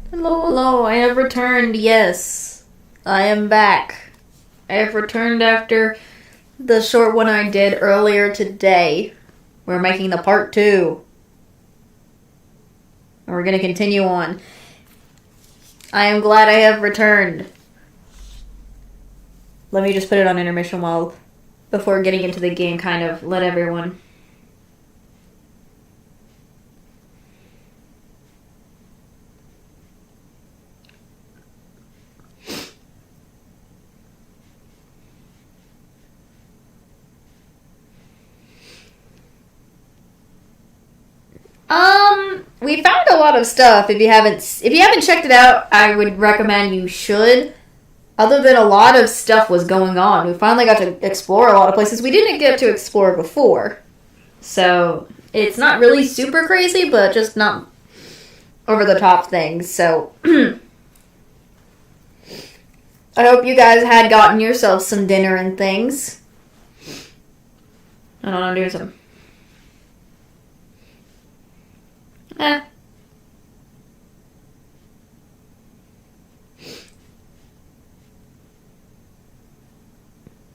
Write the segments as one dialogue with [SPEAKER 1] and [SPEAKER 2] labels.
[SPEAKER 1] Hello, hello, I have returned, yes. I am back. I have returned after the short one I did earlier today. We're making the part 2. And we're going to continue on. I am glad I have returned. Let me just put it on intermission before getting into the game, kind of let everyone... We found a lot of stuff. If you haven't checked it out, I would recommend you should. Other than a lot of stuff was going on. We finally got to explore a lot of places we didn't get to explore before. So, it's not really super crazy, but just not over the top things. So, I hope you guys had gotten yourselves some dinner and things. I don't know, I'm doing some.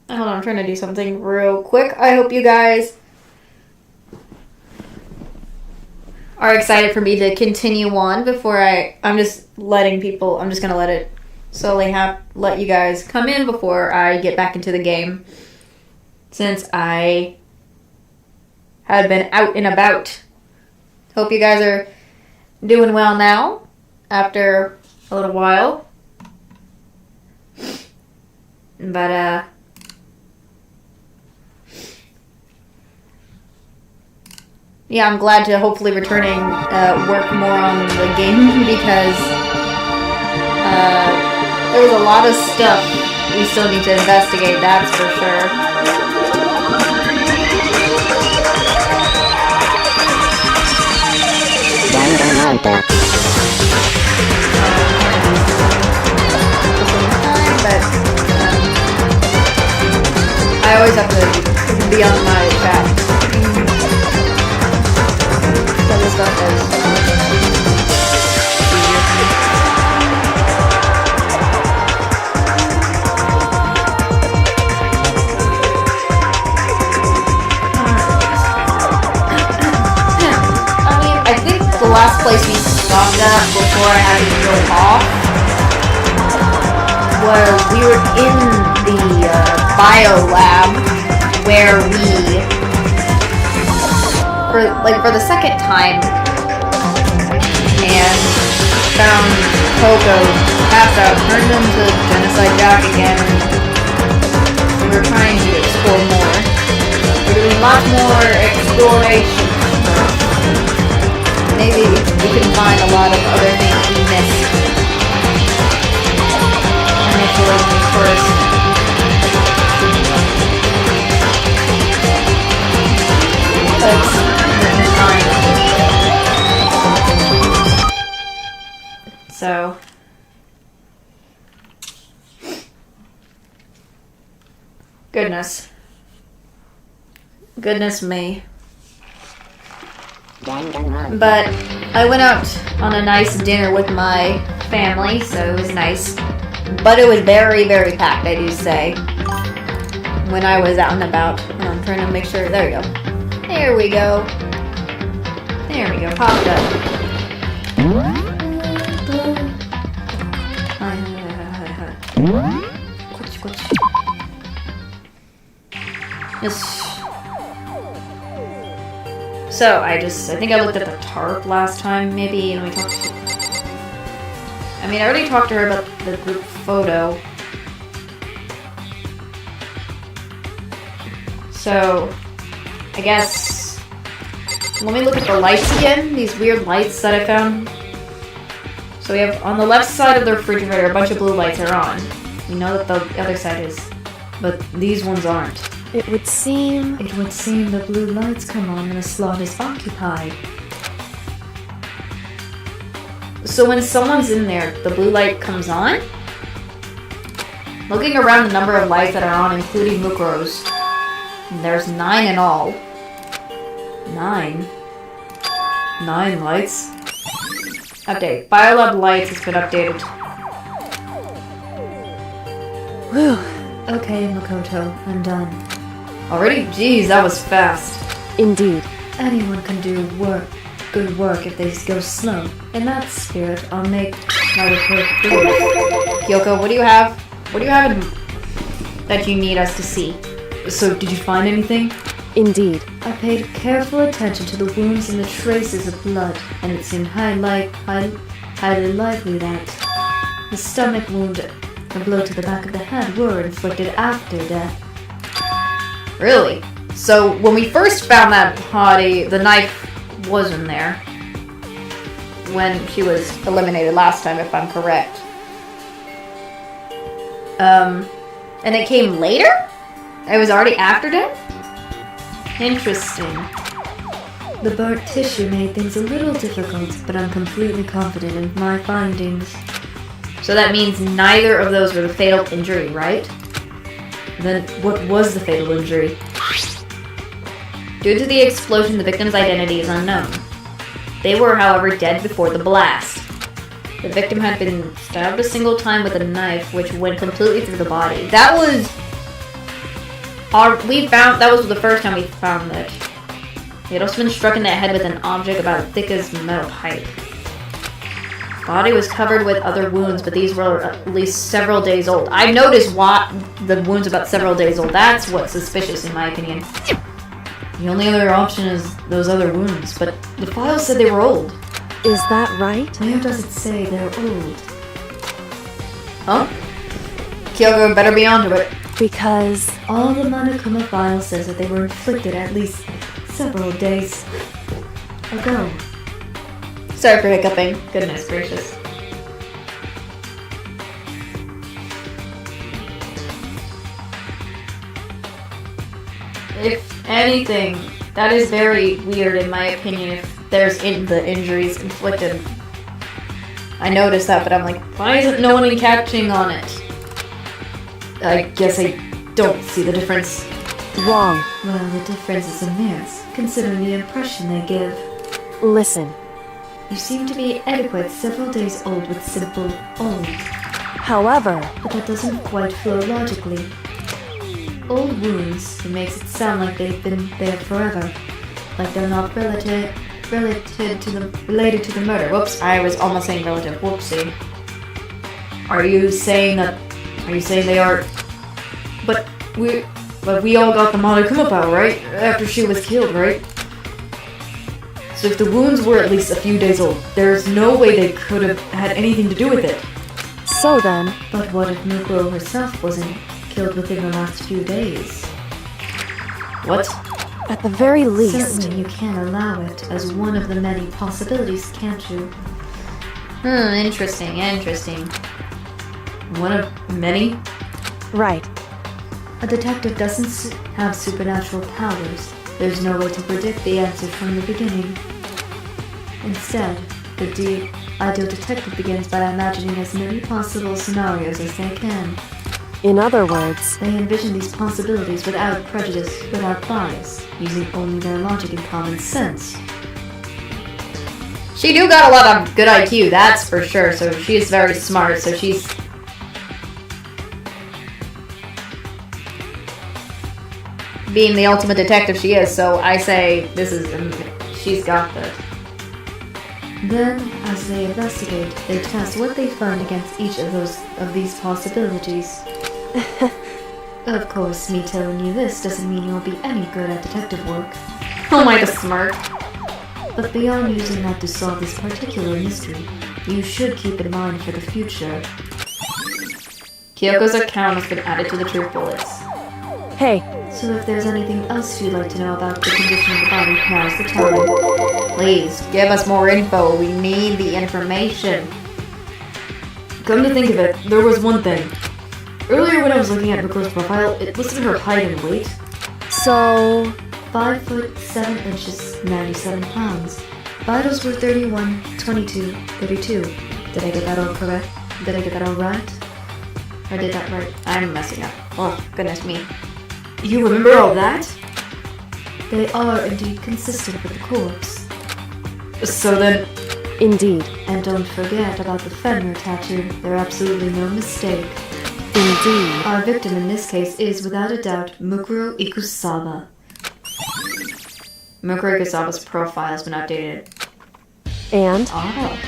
[SPEAKER 1] Hold on, I'm trying to do something real quick. I hope you guys are excited for me to continue on before I'm just letting people, I'm just going to let it slowly let you guys come in before I get back into the game. Since I had been out and about. Hope you guys are doing well now, after a little while. But, yeah, I'm glad to hopefully returning, work more on the game, because, there was a lot of stuff we still need to investigate, that's for sure. Danganronpa. But I always have to be on my chat. So this stuff is the last place we stopped at before I had to go off was we were in the bio lab where we, for the second time, and found Coco passed out, turned into Genocide Jack again, and we were trying to explore more. We're doing lots more exploration. Maybe we can find a lot of other things we missed initially when we first. So, goodness me. But I went out on a nice dinner with my family, so it was nice. But it was very, very packed, I do say, when I was out and about. And I'm trying to make sure. There we go. There we go. There we go. Popped up. So, I think I looked at the tarp last time, maybe, and we talked to... I already talked to her about the group photo. So, I guess... Let me look at the lights again, these weird lights that I found. So we have, on the left side of the refrigerator, a bunch of blue lights are on. We know that the other side is, but these ones aren't.
[SPEAKER 2] It would seem
[SPEAKER 1] the blue lights come on when a slot is occupied. So when someone's in there, the blue light comes on? Looking around the number of lights that are on, including Mukuro's, there's 9 in all. 9 lights? Update. Biolab lights has been updated.
[SPEAKER 2] Whew.
[SPEAKER 1] Okay, Makoto, I'm done. Already? Jeez, that was fast.
[SPEAKER 2] Indeed.
[SPEAKER 1] Anyone can do good work if they go slow. In that spirit, I'll make my report brief. Kyoko, what do you have? What do you have that you need us to see? So, did you find anything?
[SPEAKER 2] Indeed.
[SPEAKER 1] I paid careful attention to the wounds and the traces of blood, and it seemed highly likely that the stomach wound and a blow to the back of the head were inflicted after death. Really? So, when we first found that body, the knife wasn't there. When she was eliminated last time, if I'm correct. And it came later? It was already after death? Interesting. The burnt tissue made things a little difficult, but I'm completely confident in my findings. So that means neither of those were the fatal injury, right? Then what was the fatal injury? Due to the explosion, the victim's identity is unknown. They were, however, dead before the blast. The victim had been stabbed a single time with a knife, which went completely through the body. That was the first time we found that. He had also been struck in the head with an object about as thick as metal pipe. The body was covered with other wounds, but these were at least several days old. I've noticed the wounds about several days old. That's what's suspicious, in my opinion. The only other option is those other wounds, but the file said they were old.
[SPEAKER 2] Is that right?
[SPEAKER 1] Where does it say they're old? Huh? Kyoko better be onto it.
[SPEAKER 2] Because
[SPEAKER 1] all the Monokuma file says that they were inflicted at least several days ago. Sorry for hiccuping. Goodness gracious. If anything, that is very weird in my opinion if there's the injuries inflicted. I noticed that, but I'm like, why isn't no one catching on it? I guess I don't see the difference.
[SPEAKER 2] wrong.
[SPEAKER 1] Well, the difference is immense, considering the impression they give.
[SPEAKER 2] Listen.
[SPEAKER 1] You seem to be adequate several days old with simple old.
[SPEAKER 2] However,
[SPEAKER 1] But that doesn't quite flow logically. Old wounds, it makes it sound like they've been there forever. Like they're not related to the murder. Whoops, I was almost saying relative. Whoopsie. Are you saying they are... But we all got the Monokuma power, right? After she was killed, right? So if the wounds were at least a few days old, there's no way they could have had anything to do with it.
[SPEAKER 2] so then,
[SPEAKER 1] But what if Mukuro herself wasn't killed within the last few days? What?
[SPEAKER 2] at the very least,
[SPEAKER 1] Certainly you can't allow it as one of the many possibilities, can't you? Interesting. One of many?
[SPEAKER 2] right.
[SPEAKER 1] A detective doesn't have supernatural powers. There's no way to predict the answer from the beginning. Instead, the ideal detective begins by imagining as many possible scenarios as they can.
[SPEAKER 2] In other words,
[SPEAKER 1] They envision these possibilities without prejudice, without bias, using only their logic and common sense. She do got a lot of good IQ, that's for sure, so she's very smart, so she's... being the ultimate detective she is, so I say she's got this. Then, as they investigate, they test what they find against each of these possibilities. Of course, me telling you this doesn't mean you'll be any good at detective work. Oh my, the smirk. But beyond using that to solve this particular mystery, you should keep in mind for the future. Kyoko's account has been added to the truth bullets.
[SPEAKER 2] hey,
[SPEAKER 1] So if there's anything else you'd like to know about the condition of the body, now's the time. Please, give us more info. We need the information. Come to think of it, there was one thing. Earlier when I was looking at Mikuro's profile, it listed her height and weight.
[SPEAKER 2] so...
[SPEAKER 1] 5 foot 7 inches, 97 pounds. Vitals were 31, 22, 32. Did I get that all correct? Did I get that all right? I did that right. I'm messing up. Oh, goodness me. You remember all that? They are indeed consistent with the corpse. So then,
[SPEAKER 2] Indeed.
[SPEAKER 1] And don't forget about the Fenrir tattoo. They're absolutely no mistake.
[SPEAKER 2] Indeed.
[SPEAKER 1] Our victim in this case is, without a doubt, Mukuro Ikusawa. Mukuro Ikusawa's profile has been updated.
[SPEAKER 2] And?
[SPEAKER 1] Oh.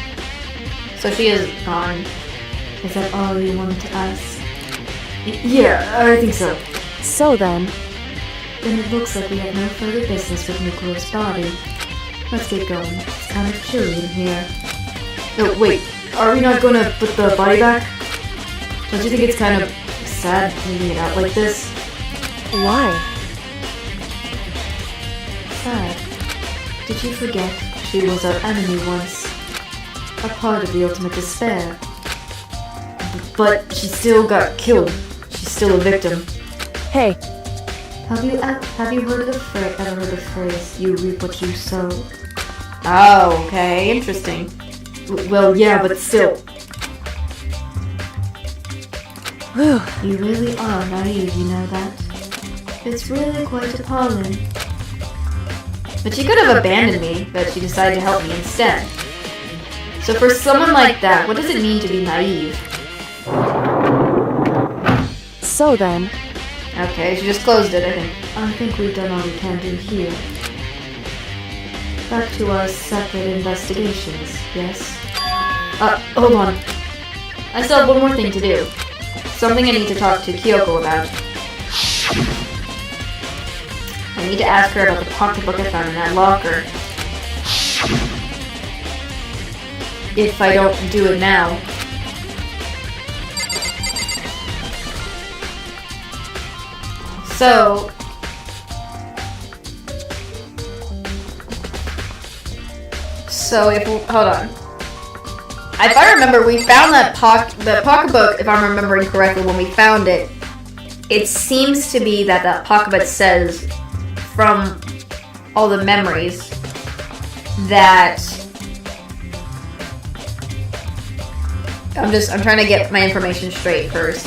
[SPEAKER 1] So she is gone. Is that all you wanted to ask? Yeah, I think so.
[SPEAKER 2] So then
[SPEAKER 1] it looks like we have no further business with Mukuro's body. Let's get going. It's kind of chilly in here. No, wait. Are we not going to put the body back? Don't you think it's kind of sad leaving it out like this?
[SPEAKER 2] Why?
[SPEAKER 1] Sad. Did you forget she was our enemy once? A part of the ultimate despair. But she still got killed. She's still a victim.
[SPEAKER 2] Hey.
[SPEAKER 1] Have you ever heard the phrase, you reap what you sow? Oh, okay, interesting. Well, yeah, but still.
[SPEAKER 2] Whew.
[SPEAKER 1] You really are naive, you know that? It's really quite appalling. But she could have abandoned me, but she decided to help me instead. So for someone like that, what does it mean to be naive?
[SPEAKER 2] So then.
[SPEAKER 1] Okay, she just closed it, I think. I think we've done all we can do here. Back to our separate investigations, yes? Hold on. I still have one more thing to do. Something I need to talk to Kyoko about. I need to ask her about the pocketbook I found in that locker. If I don't do it now. So if hold on. If I remember, we found the pocketbook. If I'm remembering correctly, when we found it, it seems to be that pocketbook says, from all the memories, that I'm trying to get my information straight first.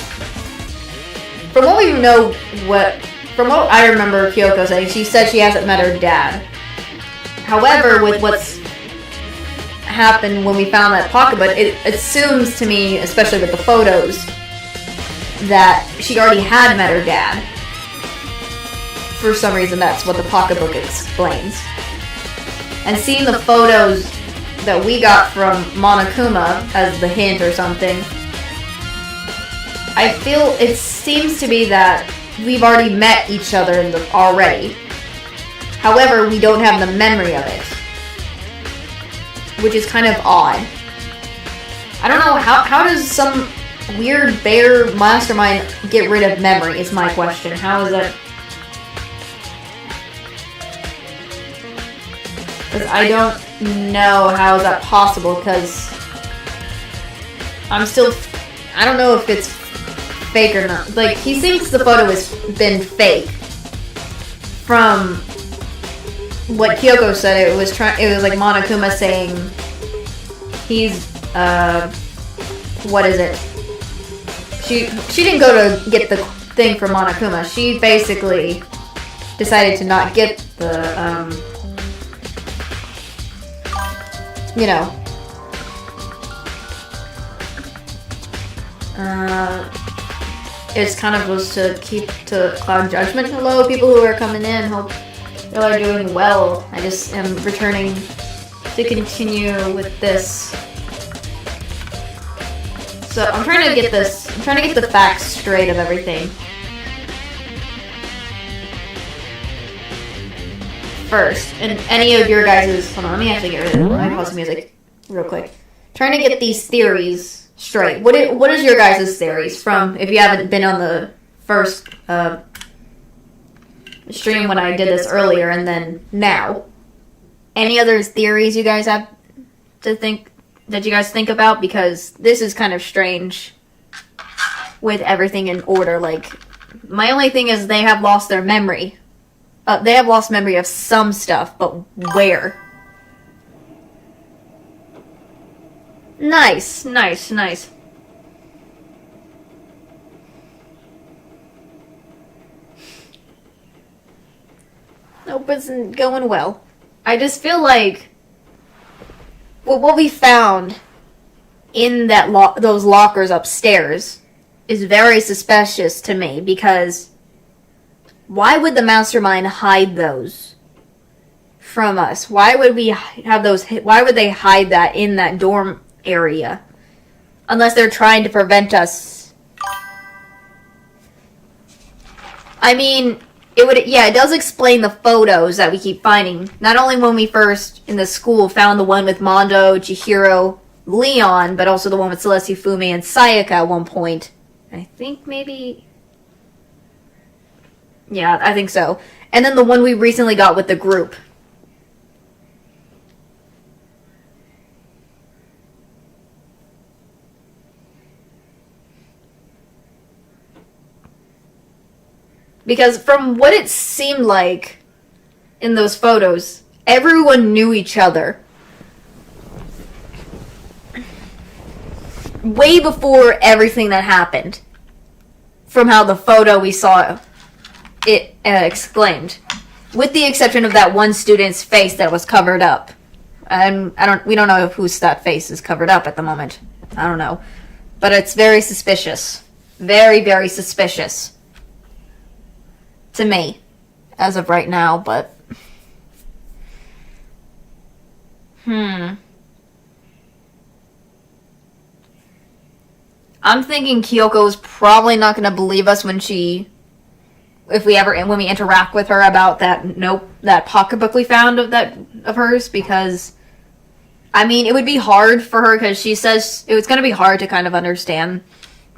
[SPEAKER 1] From what we know, from what I remember Kyoko saying, she said she hasn't met her dad. However, with what's happened when we found that pocketbook, it assumes to me, especially with the photos, that she already had met her dad. For some reason, that's what the pocketbook explains. And seeing the photos that we got from Monokuma as the hint or something, I feel it seems to be that we've already met each other already. However, we don't have the memory of it, which is kind of odd. I don't know, how does some weird bear mastermind get rid of memory is my question. How is that? Because I don't know how is that possible, because I don't know if it's fake or not. Like, he thinks the photo has been fake. From what Kyoko said, it was like Monokuma saying he's what is it? She didn't go to get the thing from Monokuma. She basically decided to not get the it's kind of was to keep to cloud judgment. Hello, people who are coming in. Hope you all are doing well. I just am returning to continue with this. So I'm trying to get the facts straight of everything. First, and any of your guys' hold on, let me actually get rid of my pause music real quick. Trying to get these theories straight. What is your guys' theories from, if you haven't been on the first stream when I did this earlier and then now? Any other theories you guys have that you guys think about? Because this is kind of strange with everything in order. Like, my only thing is they have lost their memory. They have lost memory of some stuff, but where? Nice. Nope, isn't going well. I just feel like what we found in that those lockers upstairs is very suspicious to me, because why would the mastermind hide those from us? Why would we have those? Why would they hide that in that dorm area? Unless they're trying to prevent us. I mean, it does explain the photos that we keep finding. Not only when we first, in the school, found the one with Mondo, Chihiro, Leon, but also the one with Celeste, Fumi, and Sayaka at one point. I think maybe... Yeah, I think so. And then the one we recently got with the group. Because from what it seemed like in those photos, everyone knew each other. Way before everything that happened. From how the photo we saw it exclaimed. With the exception of that one student's face that was covered up. And we don't know whose that face is covered up at the moment. I don't know. But it's very suspicious. Very, very suspicious. To me, as of right now, but... I'm thinking Kyoko's probably not going to believe us when we interact with her about that pocketbook we found of hers, because I mean, it would be hard for her, because she says it was going to be hard to kind of understand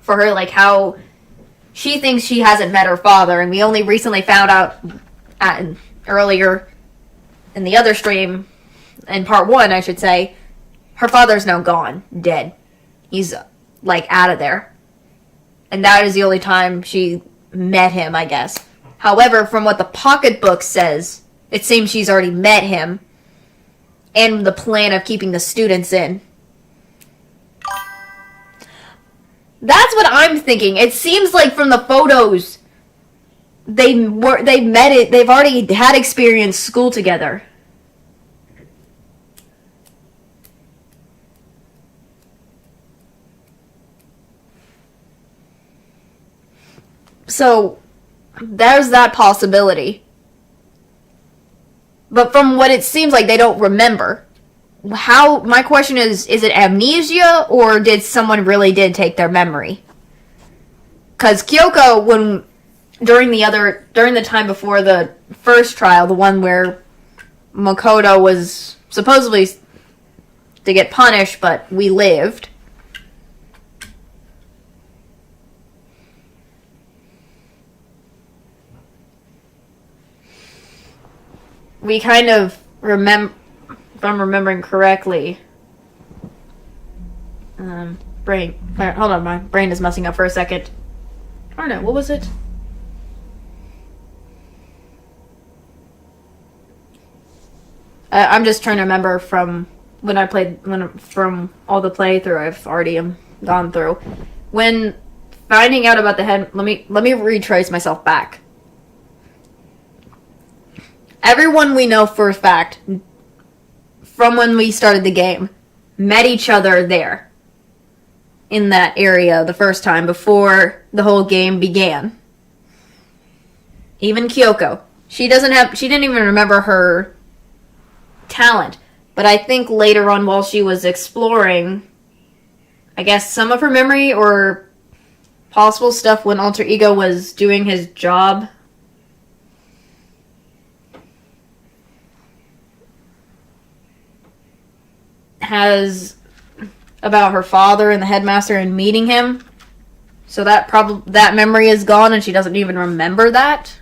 [SPEAKER 1] for her, like, how she thinks she hasn't met her father, and we only recently found out earlier in the other stream, in part 1, I should say, her father's now gone, dead. He's, like, out of there. And that is the only time she met him, I guess. However, from what the pocketbook says, it seems she's already met him, and the plan of keeping the students in. That's what I'm thinking. It seems like from the photos, they've already had experienced school together. So, there's that possibility. But from what it seems like, they don't remember. My question is it amnesia, or did someone really take their memory? Because Kyoko, during the time before the first trial, the one where Makoto was supposedly to get punished, but we lived. We kind of remember, if I'm remembering correctly, hold on, my brain is messing up for a second. I don't know, what was it? I'm just trying to remember from from all the playthrough I've already gone through. When finding out about the head, let me retrace myself back. Everyone we know for a fact, from when we started the game, met each other there. In that area the first time, before the whole game began. Even Kyoko. She didn't even remember her talent. But I think later on, while she was exploring, I guess some of her memory or possible stuff when Alter Ego was doing his job, has about her father and the headmaster and meeting him. So that memory is gone, and she doesn't even remember that.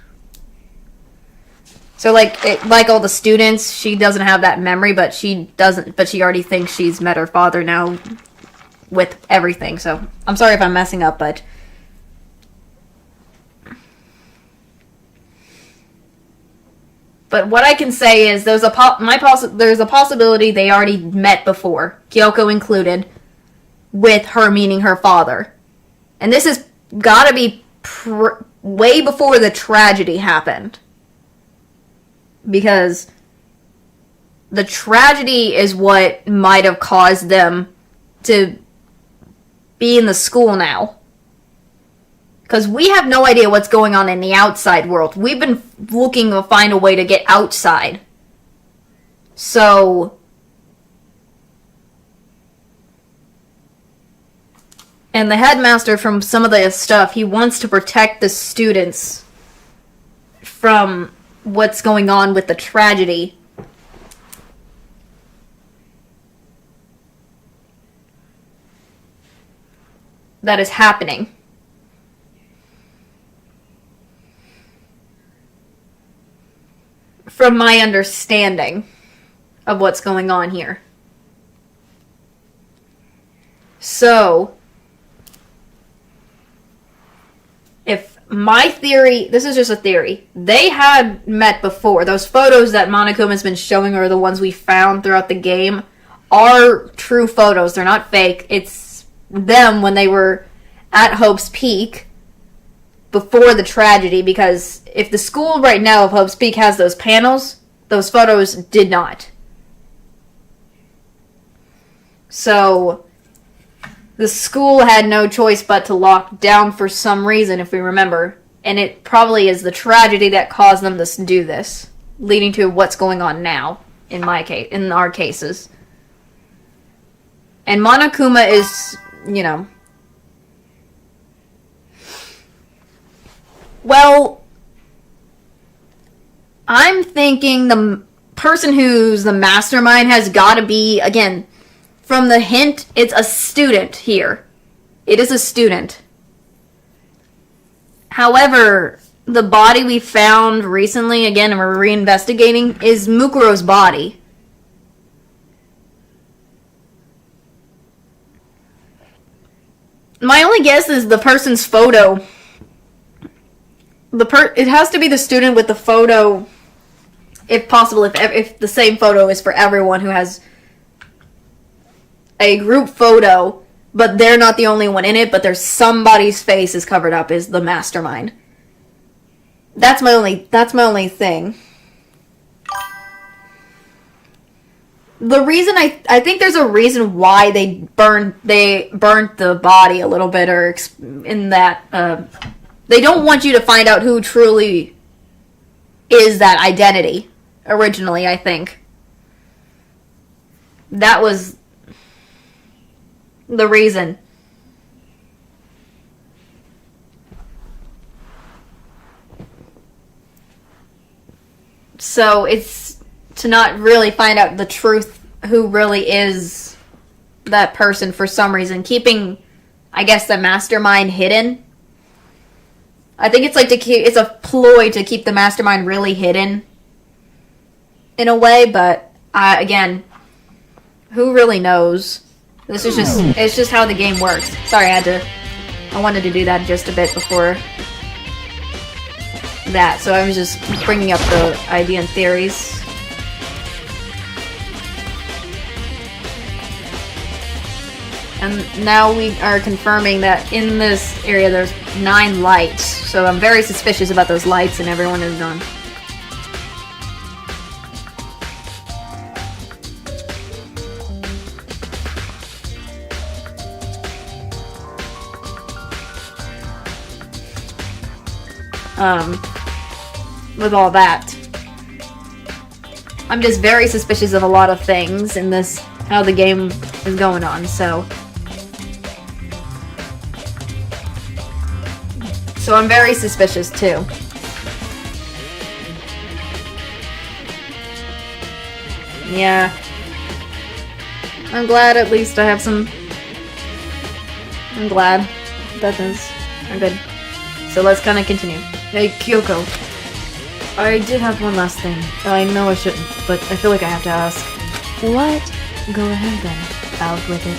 [SPEAKER 1] So like all the students, she doesn't have that memory, but she already thinks she's met her father now with everything. So I'm sorry if I'm messing up, but what I can say is there's a possibility they already met before, Kyoko included, with her meeting her father. And this has got to be way before the tragedy happened. Because the tragedy is what might have caused them to be in the school now. Because we have no idea what's going on in the outside world. We've been looking to find a way to get outside. So... And the headmaster, from some of the stuff, he wants to protect the students from what's going on with the tragedy. That is happening. From my understanding of what's going on here. So... If my theory, this is just a theory, they had met before. Those photos that Monokuma's been showing are the ones we found throughout the game are true photos. They're not fake. It's them when they were at Hope's Peak before the tragedy, because if the school right now of Hope's Peak has those panels, those photos did not. So... the school had no choice but to lock down for some reason, if we remember. And it probably is the tragedy that caused them to do this, leading to what's going on now, in my case, in our cases. And Monokuma is, you know... Well, I'm thinking the person who's the mastermind has got to be, again... From the hint, it's a student here. It is a student. However, the body we found recently, again, and we're reinvestigating, is Mukuro's body. My only guess is the person's photo. It has to be the student with the photo, if possible, if the same photo is for everyone who has... a group photo, but they're not the only one in it, but there's somebody's face is covered up is the mastermind. That's my only thing. The reason I think there's a reason why they burnt the body a little bit, or in that they don't want you to find out who truly is that identity originally, I think. That was the reason. So it's to not really find out the truth, who really is that person for some reason. Keeping, I guess, the mastermind hidden. I think it's like it's a ploy to keep the mastermind really hidden in a way, but again, who really knows? This is it's just how the game works. Sorry, I wanted to do that just a bit before that, so I was just bringing up the idea and theories. And now we are confirming that in this area there's 9 lights, so I'm very suspicious about those lights, and everyone is done. With all that, I'm just very suspicious of a lot of things in this, how the game is going on, so I'm very suspicious too. Yeah. I'm glad at least I have some... I'm glad that things are good. So let's kind of continue. Hey, Kyoko. I did have one last thing. I know I shouldn't, but I feel like I have to ask.
[SPEAKER 2] What?
[SPEAKER 1] Go ahead then. Out with it.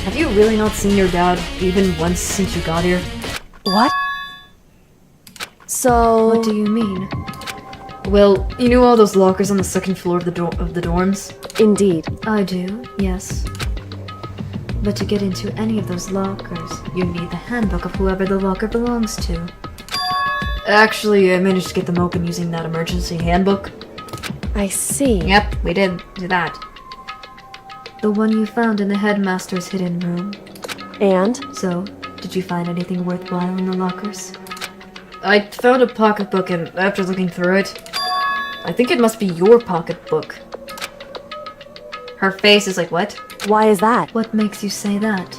[SPEAKER 1] Have you really not seen your dad even once since you got here?
[SPEAKER 2] What? So...
[SPEAKER 1] What do you mean? Well, you know all those lockers on the second floor of the dorms?
[SPEAKER 2] Indeed.
[SPEAKER 1] I do, yes. But to get into any of those lockers, you need the handbook of whoever the locker belongs to. Actually, I managed to get them open using that emergency handbook.
[SPEAKER 2] I see.
[SPEAKER 1] Yep, we did do that. The one you found in the headmaster's hidden room.
[SPEAKER 2] And?
[SPEAKER 1] So, did you find anything worthwhile in the lockers? I found a pocketbook, and after looking through it, I think it must be your pocketbook. Her face is like, what?
[SPEAKER 2] Why is that?
[SPEAKER 1] What makes you say that?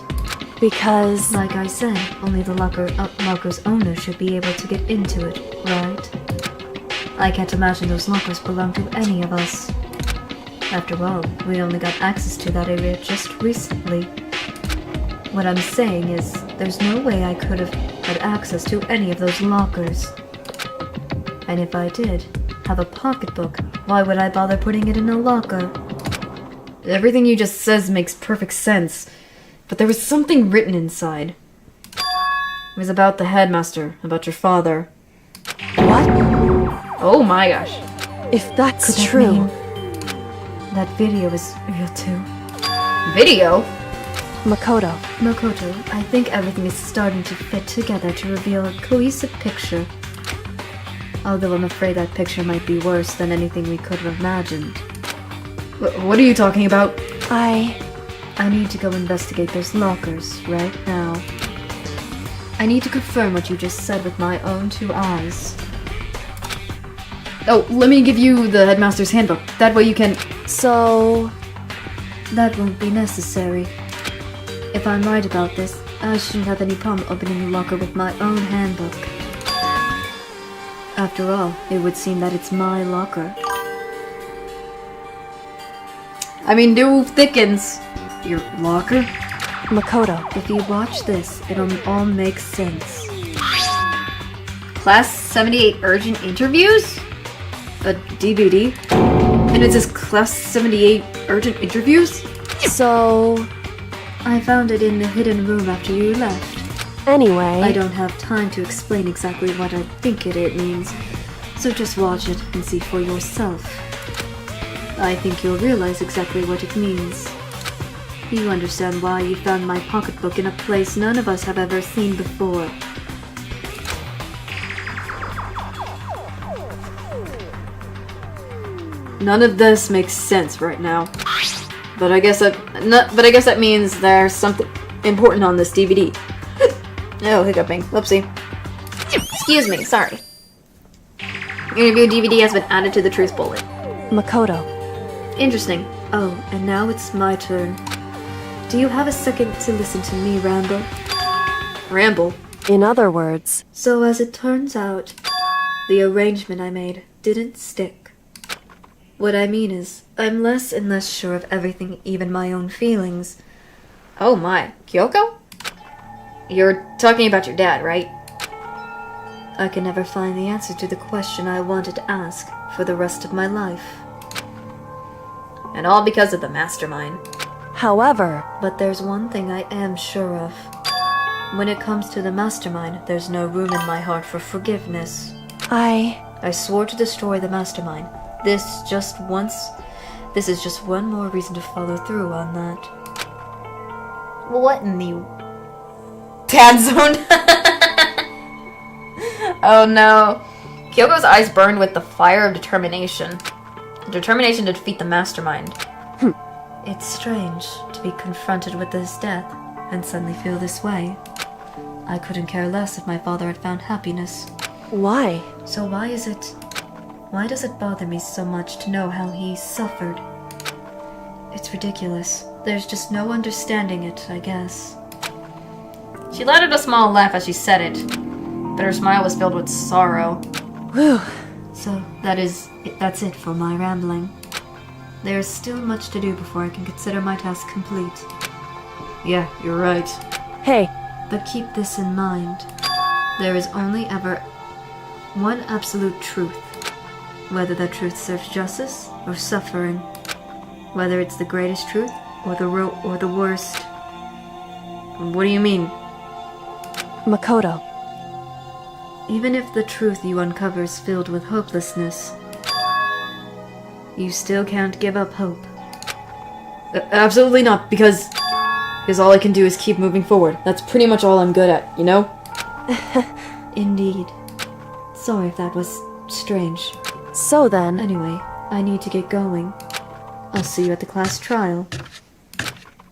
[SPEAKER 2] Because...
[SPEAKER 1] Like I said, only the locker's owner should be able to get into it, right? I can't imagine those lockers belong to any of us. After all, we only got access to that area just recently. What I'm saying is, there's no way I could have had access to any of those lockers. And if I did have a pocketbook, why would I bother putting it in a locker? Everything you just says makes perfect sense, but there was something written inside. It was about the headmaster, about your father.
[SPEAKER 2] What?
[SPEAKER 1] Oh my gosh.
[SPEAKER 2] If that's
[SPEAKER 1] Could that
[SPEAKER 2] true...
[SPEAKER 1] mean that video is real too? Video?
[SPEAKER 2] Makoto.
[SPEAKER 1] Makoto, I think everything is starting to fit together to reveal a cohesive picture. Although I'm afraid that picture might be worse than anything we could have imagined. What are you talking about?
[SPEAKER 2] I
[SPEAKER 1] need to go investigate those lockers right now. I need to confirm what you just said with my own 2 eyes. Oh, let me give you the headmaster's handbook. That way you can...
[SPEAKER 2] So...
[SPEAKER 1] That won't be necessary. If I'm right about this, I shouldn't have any problem opening the locker with my own handbook. After all, it would seem that it's my locker. I mean, new thickens. Your locker?
[SPEAKER 2] Makoto.
[SPEAKER 1] If you watch this, it'll all make sense. Class 78 urgent interviews? A DVD? And it says Class 78 urgent interviews?
[SPEAKER 2] So...
[SPEAKER 1] I found it in the hidden room after you left.
[SPEAKER 2] Anyway...
[SPEAKER 1] I don't have time to explain exactly what I think it means, so just watch it and see for yourself. I think you'll realize exactly what it means. You understand why you found my pocketbook in a place none of us have ever seen before. None of this makes sense right now. But I guess that means there's something important on this DVD. Oh, hiccuping. Whoopsie. Excuse me, sorry. Interview DVD has been added to the truth bullet.
[SPEAKER 2] Makoto.
[SPEAKER 1] Interesting. Oh, and now it's my turn. Do you have a second to listen to me ramble? Ramble?
[SPEAKER 2] In other words...
[SPEAKER 1] So as it turns out, the arrangement I made didn't stick. What I mean is, I'm less and less sure of everything, even my own feelings. Oh my, Kyoko? You're talking about your dad, right? I can never find the answer to the question I wanted to ask for the rest of my life. And all because of the mastermind.
[SPEAKER 2] However...
[SPEAKER 1] But there's one thing I am sure of. When it comes to the mastermind, there's no room in my heart for forgiveness. I swore to destroy the mastermind. This is just one more reason to follow through on that. What in the... Dad zone? Oh no. Kyoko's eyes burned with the fire of determination. Determination to defeat the mastermind. It's strange to be confronted with this death and suddenly feel this way. I couldn't care less if my father had found happiness.
[SPEAKER 2] Why?
[SPEAKER 1] So why does it bother me so much to know how he suffered? It's ridiculous. There's just no understanding it, I guess. She let out a small laugh as she said it, but her smile was filled with sorrow.
[SPEAKER 2] Whew.
[SPEAKER 1] So, that's it for my rambling. There is still much to do before I can consider my task complete. Yeah, you're right.
[SPEAKER 2] Hey.
[SPEAKER 1] But keep this in mind. There is only ever one absolute truth. Whether that truth serves justice or suffering. Whether it's the greatest truth or the worst. What do you mean?
[SPEAKER 2] Makoto.
[SPEAKER 1] Even if the truth you uncover is filled with hopelessness, you still can't give up hope. Absolutely not, because all I can do is keep moving forward. That's pretty much all I'm good at, you know? Indeed. Sorry if that was strange.
[SPEAKER 2] So then...
[SPEAKER 1] Anyway, I need to get going. I'll see you at the class trial.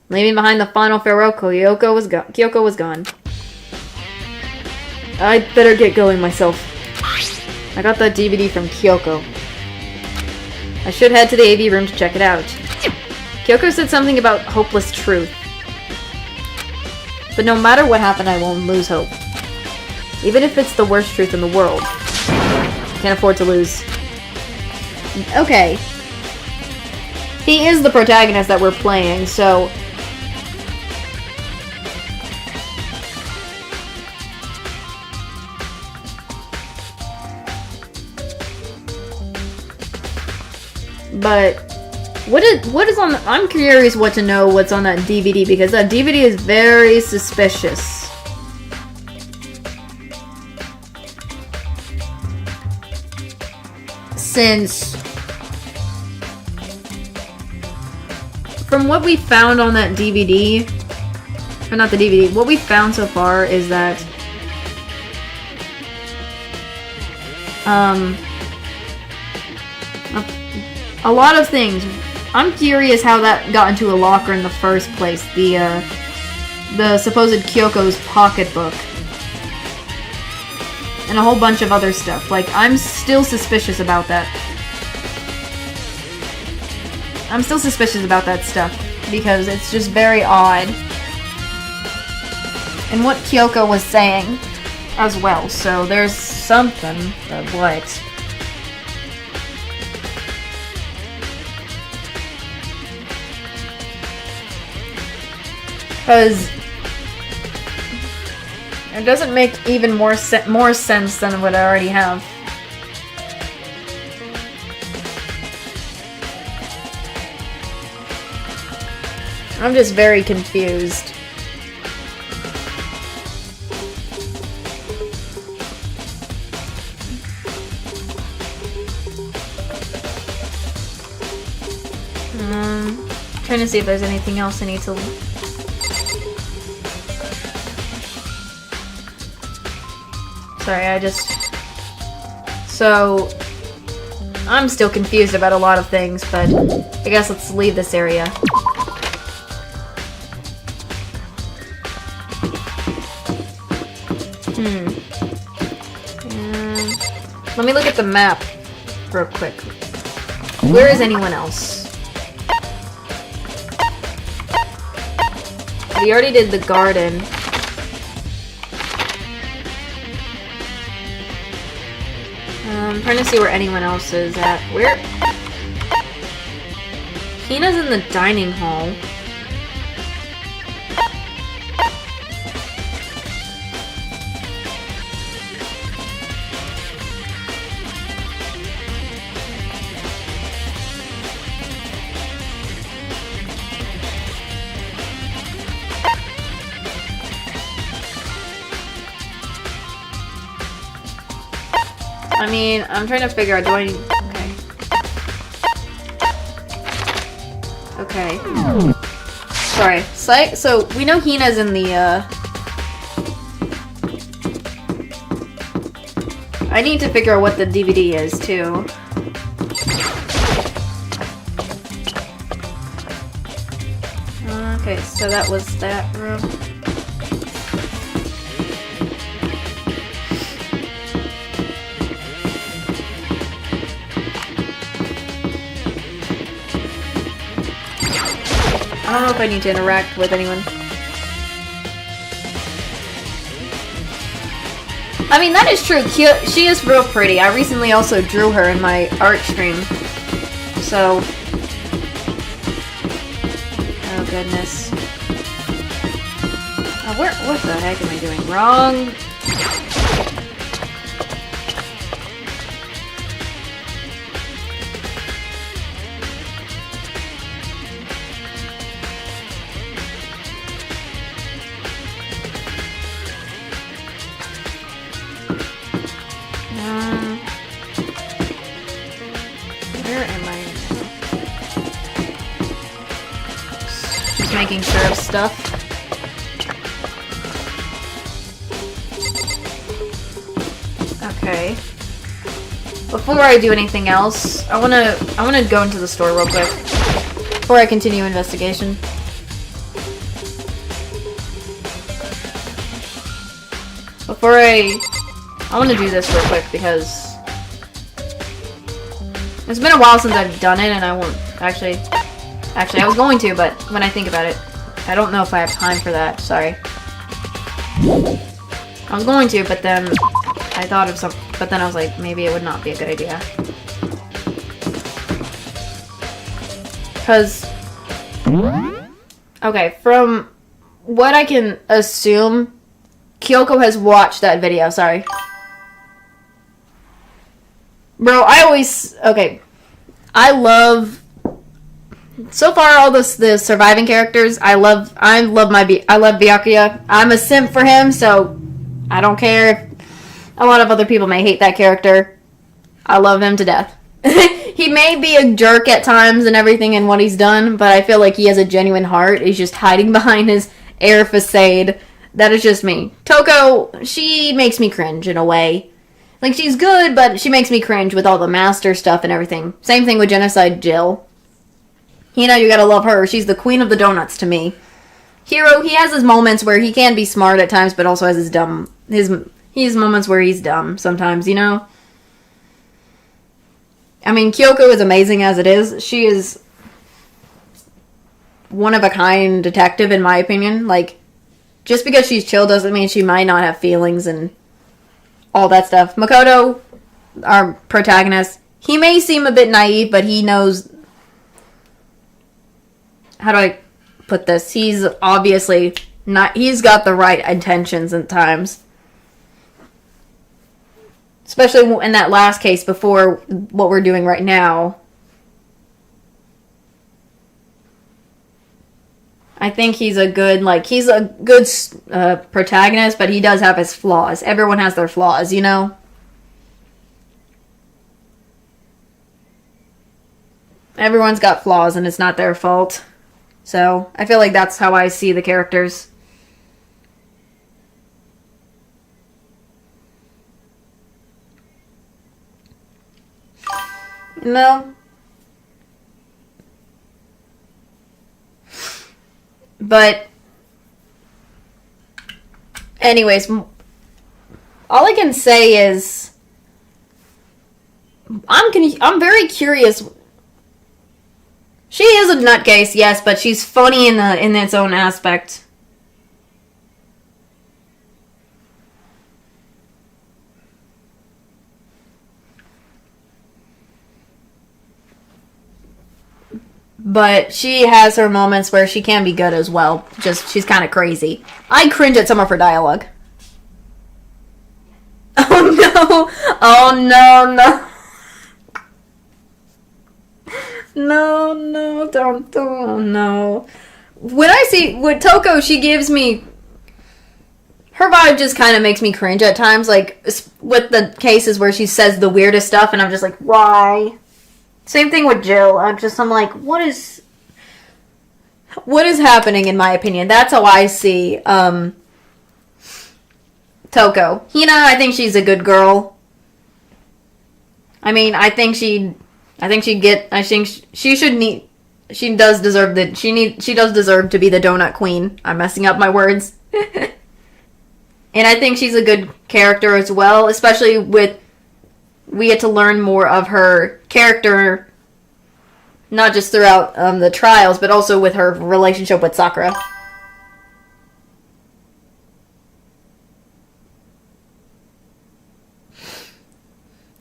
[SPEAKER 1] Leaving behind the final farewell, Kyoko was gone. I'd better get going myself. I got that DVD from Kyoko. I should head to the AV room to check it out. Kyoko said something about hopeless truth. But no matter what happened, I won't lose hope. Even if it's the worst truth in the world. Can't afford to lose. Okay. He is the protagonist that we're playing, so... But... What is on the... I'm curious what to know what's on that DVD, because that DVD is very suspicious. Since... From what we found on that DVD... Or not the DVD, what we found so far is that... A lot of things. I'm curious how that got into a locker in the first place. The supposed Kyoko's pocketbook. And a whole bunch of other stuff. Like, I'm still suspicious about that. I'm still suspicious about that stuff. Because it's just very odd. And what Kyoko was saying as well. So there's something. But what? Because it doesn't make even more sense than what I already have. I'm just very confused. Trying to see if there's anything else I need to... Sorry, So... I'm still confused about a lot of things, but I guess let's leave this area. Let me look at the map real quick. Where is anyone else? We already did the garden. I'm trying to see where anyone else is at. Where? Hina's in the dining hall. I mean, I'm trying to figure out, do I... Okay. Sorry. So, we know Hina's in the, I need to figure out what the DVD is, too. Okay, so that was that room. I don't know if I need to interact with anyone. I mean, that is true. She is real pretty. I recently also drew her in my art stream. So... Oh, goodness. Oh, what the heck am I doing wrong? Where am I now? Just making sure of stuff. Okay. before I do anything else, I wanna go into the store real quick before I continue investigation. I want to do this real quick because it's been a while since I've done it, and I won't actually I was going to, but when I think about it, I don't know if I have time for that. Sorry. I was going to, but then I thought of something, but then I was like, maybe it would not be a good idea. Because, okay, from what I can assume, Kyoko has watched that video, sorry. Bro, I love, so far all the surviving characters, I love Byakuya. I'm a simp for him, so I don't care if a lot of other people may hate that character. I love him to death. He may be a jerk at times and everything in what he's done, but I feel like he has a genuine heart. He's just hiding behind his air facade. That is just me. Toko, she makes me cringe in a way. Like, she's good, but she makes me cringe with all the master stuff and everything. Same thing with Genocide Jill. You know, you gotta love her. She's the queen of the donuts to me. Hero, he has his moments where he can be smart at times, but also has he has moments where he's dumb sometimes, you know? I mean, Kyoko is amazing as it is. She is one of a kind detective, in my opinion. Like, just because she's chill doesn't mean she might not have feelings and all that stuff. Makoto, our protagonist, he may seem a bit naive, but he knows... How do I put this? He's obviously not... He's got the right intentions at times. Especially in that last case before what we're doing right now. I think he's a good protagonist, but he does have his flaws. Everyone has their flaws, you know? Everyone's got flaws, and it's not their fault. So, I feel like that's how I see the characters. No. But anyways, all I can say is I'm very curious. She is a nutcase, yes, but she's funny in its own aspect. But she has her moments where she can be good as well. Just, she's kind of crazy. I cringe at some of her dialogue. Oh no! Oh no, no. No, don't, no. With Toko, she gives me... Her vibe just kind of makes me cringe at times. Like, with the cases where she says the weirdest stuff, and I'm just like, why? Same thing with Jill. I'm like, what is happening, in my opinion? That's how I see Toko. Hina, I think she's a good girl. I mean, she does deserve to be the donut queen. I'm messing up my words. And I think she's a good character as well, especially with we get to learn more of her character, not just throughout the trials, but also with her relationship with Sakura.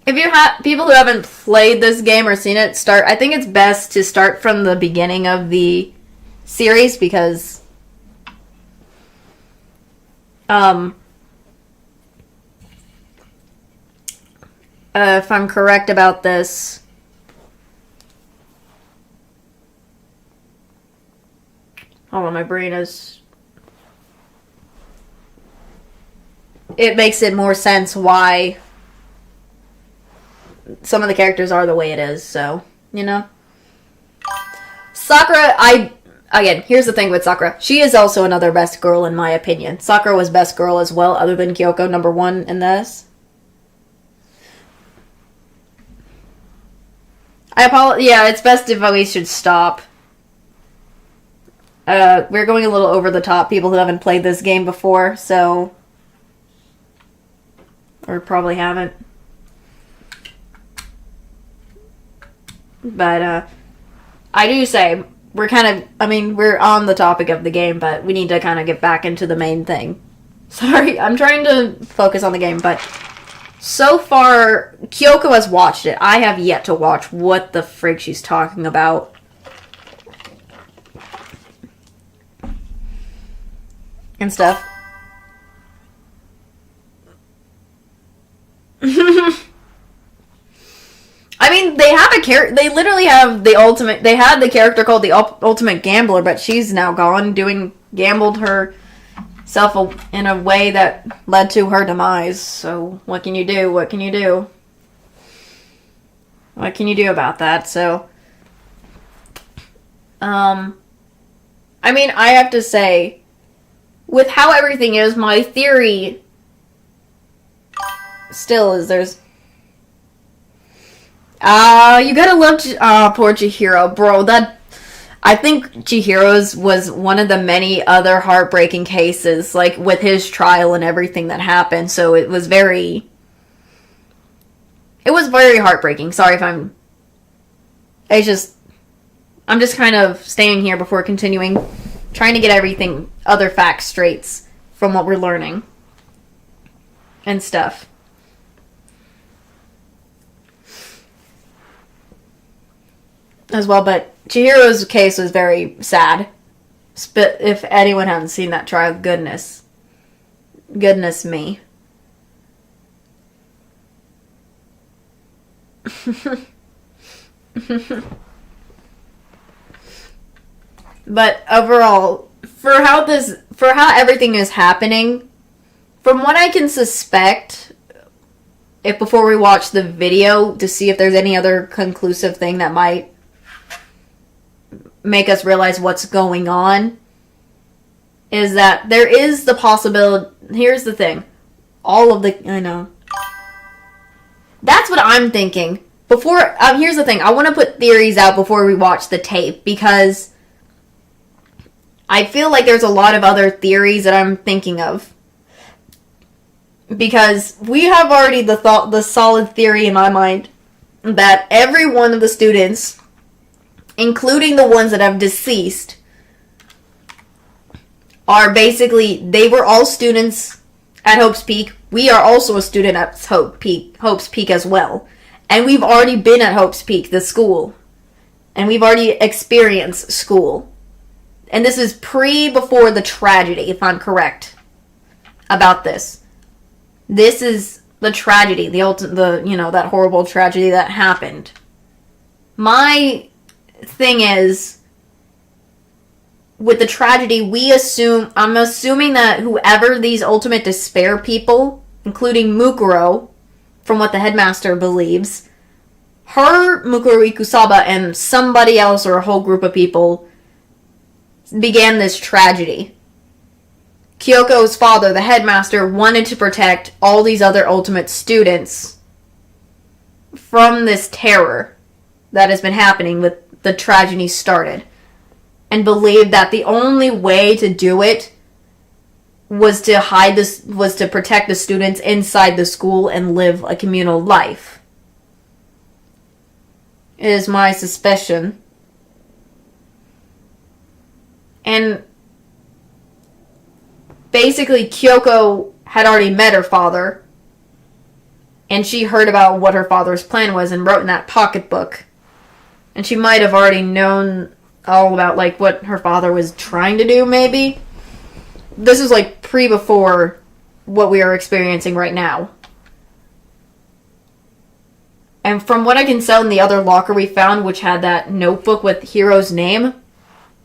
[SPEAKER 1] If you have people who haven't played this game or seen it, I think it's best to start from the beginning of the series because if I'm correct about this, hold on, my brain is... It makes it more sense why some of the characters are the way it is, so, you know. Sakura, again, here's the thing with Sakura. She is also another best girl in my opinion. Sakura was best girl as well, other than Kyoko, number one in this. I apologize. Yeah, it's best if we should stop. We're going a little over the top. People who haven't played this game before, so... Or probably haven't. But, I do say, we're we're on the topic of the game, but we need to kind of get back into the main thing. Sorry, I'm trying to focus on the game, but... So far, Kyoko has watched it. I have yet to watch what the frig she's talking about. And stuff. I mean, they have a character. They literally have the ultimate. They had the character called the Ultimate Gambler, but she's now gone, gambled herself in a way that led to her demise. So, what can you do? What can you do? What can you do about that? So, I mean, I have to say, with how everything is, my theory still is there's... you gotta love... poor Chihiro. Bro, I think Chihiro's was one of the many other heartbreaking cases, like, with his trial and everything that happened, so it was very... It was very heartbreaking. Sorry if I'm... I'm just kind of staying here before continuing, trying to get other facts straight from what we're learning. And stuff. As well, but Chihiro's case was very sad. If anyone hasn't seen that trial, goodness me. But overall, for how everything is happening, from what I can suspect, if before we watch the video to see if there's any other conclusive thing that might make us realize what's going on, is that there is the possibility... Here's the thing. I know. That's what I'm thinking. Here's the thing. I want to put theories out before we watch the tape, because I feel like there's a lot of other theories that I'm thinking of. Because we have already the solid theory in my mind that every one of the students, including the ones that have deceased, are basically, they were all students at Hope's Peak. We are also a student at Hope's Peak as well. And we've already been at Hope's Peak, the school. And we've already experienced school. And this is before the tragedy, if I'm correct about this. This is the tragedy, that horrible tragedy that happened. My thing is, with the tragedy, I'm assuming that whoever these ultimate despair people, including Mukuro, from what the headmaster believes, Mukuro Ikusaba, and somebody else or a whole group of people began this tragedy. Kyoko's father, the headmaster, wanted to protect all these other ultimate students from this terror that has been happening with the tragedy started, and believed that the only way to do it was to protect the students inside the school and live a communal life. It is my suspicion. And basically, Kyoko had already met her father, and she heard about what her father's plan was and wrote in that pocketbook. And she might have already known all about, like, what her father was trying to do, maybe. This is, like, before what we are experiencing right now. And from what I can tell in the other locker we found, which had that notebook with Hiro's name,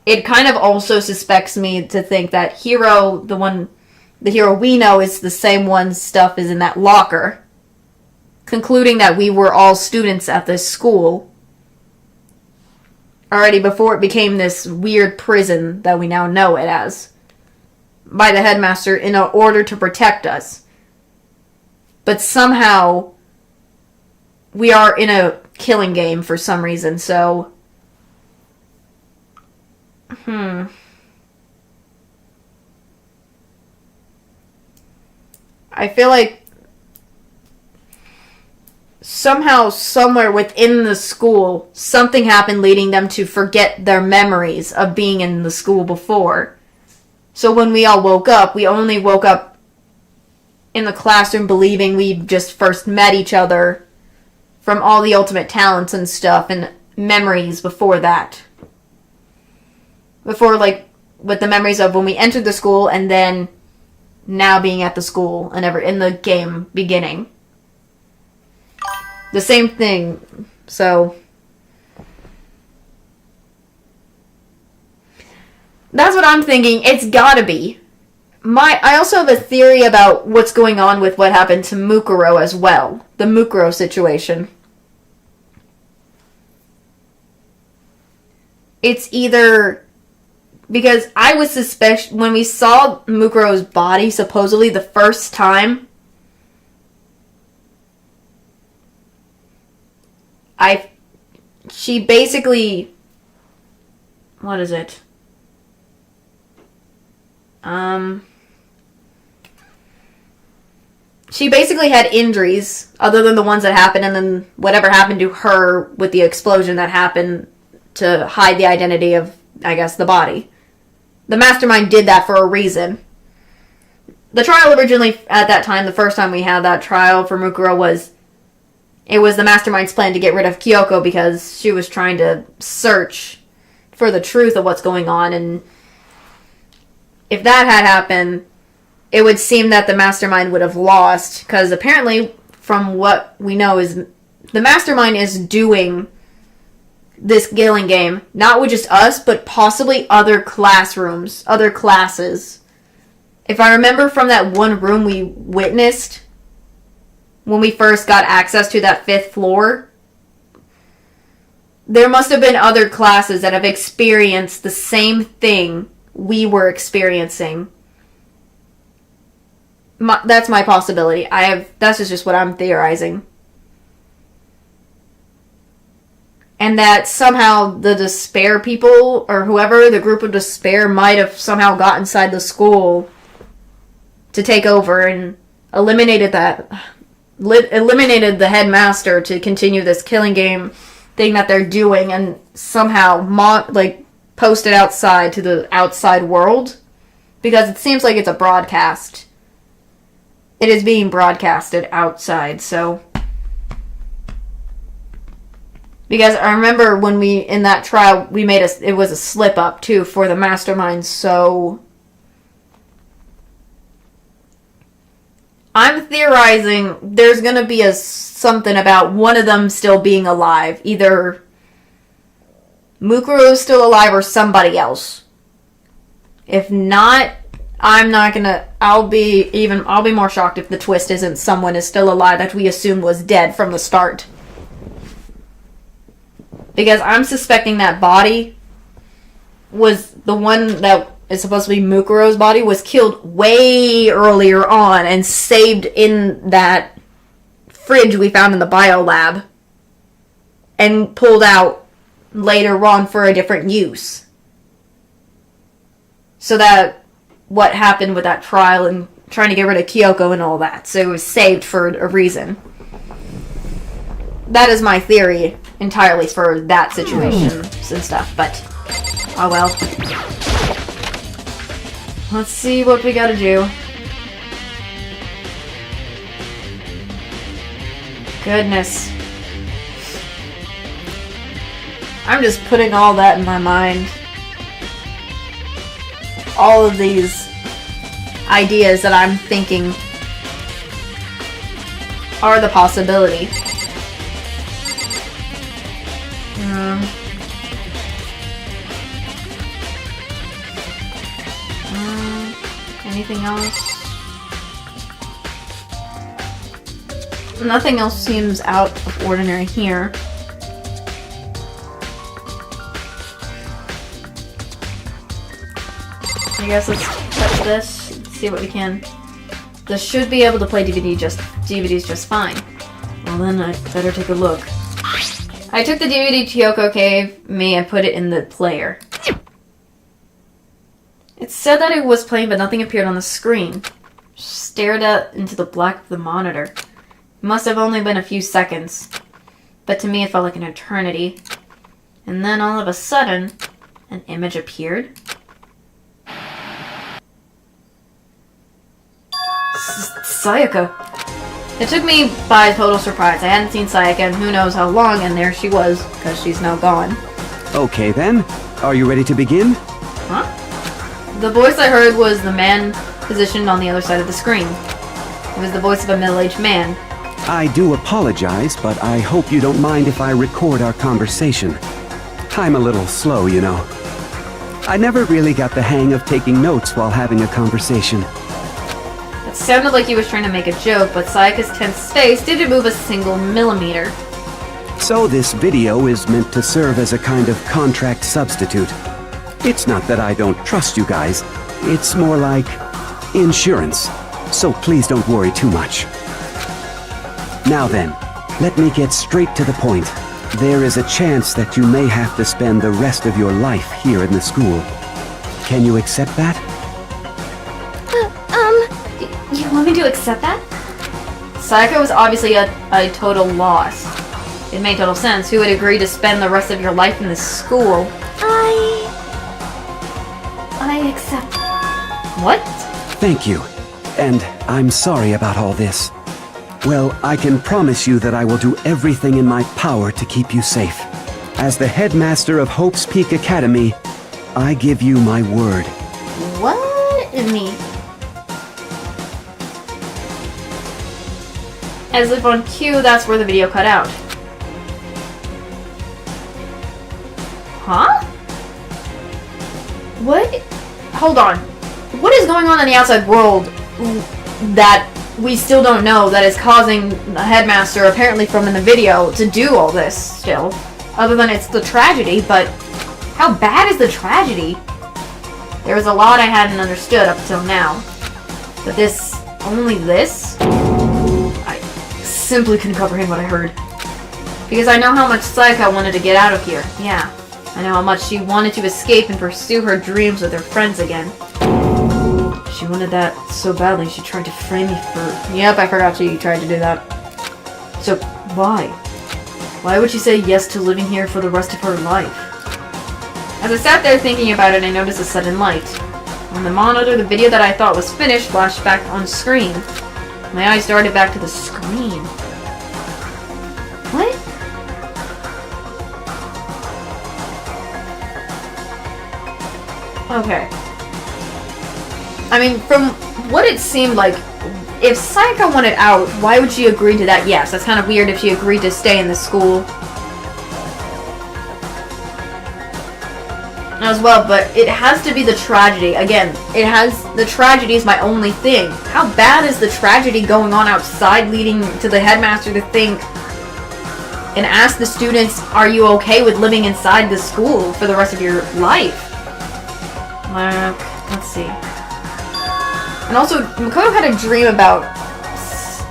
[SPEAKER 1] it kind of also suspects me to think that Hiro, the Hiro we know, is the same one's stuff is in that locker. Concluding that we were all students at this school already before it became this weird prison that we now know it as, by the headmaster in order to protect us. But somehow we are in killing game for some reason, so... I feel like somehow, somewhere within the school, something happened leading them to forget their memories of being in the school before. So when we all woke up, we only woke up in the classroom believing we just first met each other from all the ultimate talents and stuff and memories before that. Before, like, with the memories of when we entered the school and then now being at the school and ever in the game beginning. The same thing. So that's what I'm thinking. It's gotta be. I also have a theory about what's going on with what happened to Mukuro as well. The Mukuro situation. It's either... Because I would suspect when we saw Mukuro's body, supposedly the first time, she basically, what is it? She basically had injuries other than the ones that happened, and then whatever happened to her with the explosion that happened to hide the identity of, I guess, the body. The mastermind did that for a reason. The trial originally, at that time, the first time we had that trial for Mukuro was the mastermind's plan to get rid of Kyoko because she was trying to search for the truth of what's going on, and if that had happened, it would seem that the mastermind would have lost, because apparently, from what we know, is the mastermind is doing this killing game, not with just us, but possibly other classrooms, other classes. If I remember from that one room we witnessed when we first got access to that 5th floor, there must have been other classes that have experienced the same thing we were experiencing. That's my possibility. That's just what I'm theorizing. And that somehow the Despair people, or whoever, the group of Despair, might have somehow got inside the school to take over and eliminated the headmaster to continue this killing game thing that they're doing, and somehow post it outside to the outside world, because it seems like it's a broadcast. It is being broadcasted outside, so... Because I remember when in that trial, it was a slip-up, too, for the mastermind, so... I'm theorizing there's gonna be something about one of them still being alive. Either Mukuro is still alive or somebody else. If not, I'll be more shocked if the twist isn't someone is still alive that we assumed was dead from the start. Because I'm suspecting that body was the one that is supposed to be Mukuro's body, was killed way earlier on and saved in that fridge we found in the biolab and pulled out later on for a different use. So that what happened with that trial and trying to get rid of Kyoko and all that. So it was saved for a reason. That is my theory entirely for that situation and stuff, but oh well. Let's see what we gotta do. Goodness. I'm just putting all that in my mind. All of these ideas that I'm thinking are the possibility. Anything else? Nothing else seems out of ordinary here. I guess let's touch this, see what we can. This should be able to play DVDs just fine. Well then, I better take a look. I took the DVD Kyoko gave me and put it in the player. It said that it was playing, but nothing appeared on the screen. Stared out into the black of the monitor. It must have only been a few seconds, but to me it felt like an eternity. And then all of a sudden, an image appeared. Sayaka. It took me by total surprise. I hadn't seen Sayaka in who knows how long, and there she was, because she's now gone.
[SPEAKER 3] Okay then, are you ready to begin?
[SPEAKER 1] Huh? The voice I heard was the man positioned on the other side of the screen. It was the voice of a middle-aged man.
[SPEAKER 3] I do apologize, but I hope you don't mind if I record our conversation. I'm a little slow, you know. I never really got the hang of taking notes while having a conversation.
[SPEAKER 1] It sounded like he was trying to make a joke, but Sayaka's tense face didn't move a single millimeter.
[SPEAKER 3] So this video is meant to serve as a kind of contract substitute. It's not that I don't trust you guys. It's more like insurance. So please don't worry too much. Now then, let me get straight to the point. There is a chance that you may have to spend the rest of your life here in the school. Can you accept that?
[SPEAKER 1] You want me to accept that? Sayaka was obviously a total loss. It made total sense. Who would agree to spend the rest of your life in this school? I accept. What?
[SPEAKER 3] Thank you. And I'm sorry about all this. Well, I can promise you that I will do everything in my power to keep you safe. As the headmaster of Hope's Peak Academy, I give you my word.
[SPEAKER 1] What in the... As if on cue, that's where the video cut out. Huh? What? Hold on. What is going on in the outside world that we still don't know that is causing the headmaster, apparently from in the video, to do all this still? Other than it's the tragedy, but how bad is the tragedy? There was a lot I hadn't understood up until now. But this, only this? I simply couldn't comprehend what I heard. Because I know how much Sayaka wanted to get out of here. Yeah. I know how much she wanted to escape and pursue her dreams with her friends again. She wanted that so badly, she tried to frame me for... Yep, I forgot she tried to do that. So, why? Why would she say yes to living here for the rest of her life? As I sat there thinking about it, I noticed a sudden light. On the monitor, the video that I thought was finished flashed back on screen. My eyes darted back to the screen. What? Okay. I mean, from what it seemed like, if Sayaka wanted out, why would she agree to that? Yes, that's kind of weird if she agreed to stay in the school as well, but it has to be the tragedy. Again, the tragedy is my only thing. How bad is the tragedy going on outside leading to the headmaster to think and ask the students, are you okay with living inside the school for the rest of your life? Let's see. And also, Makoto had a dream about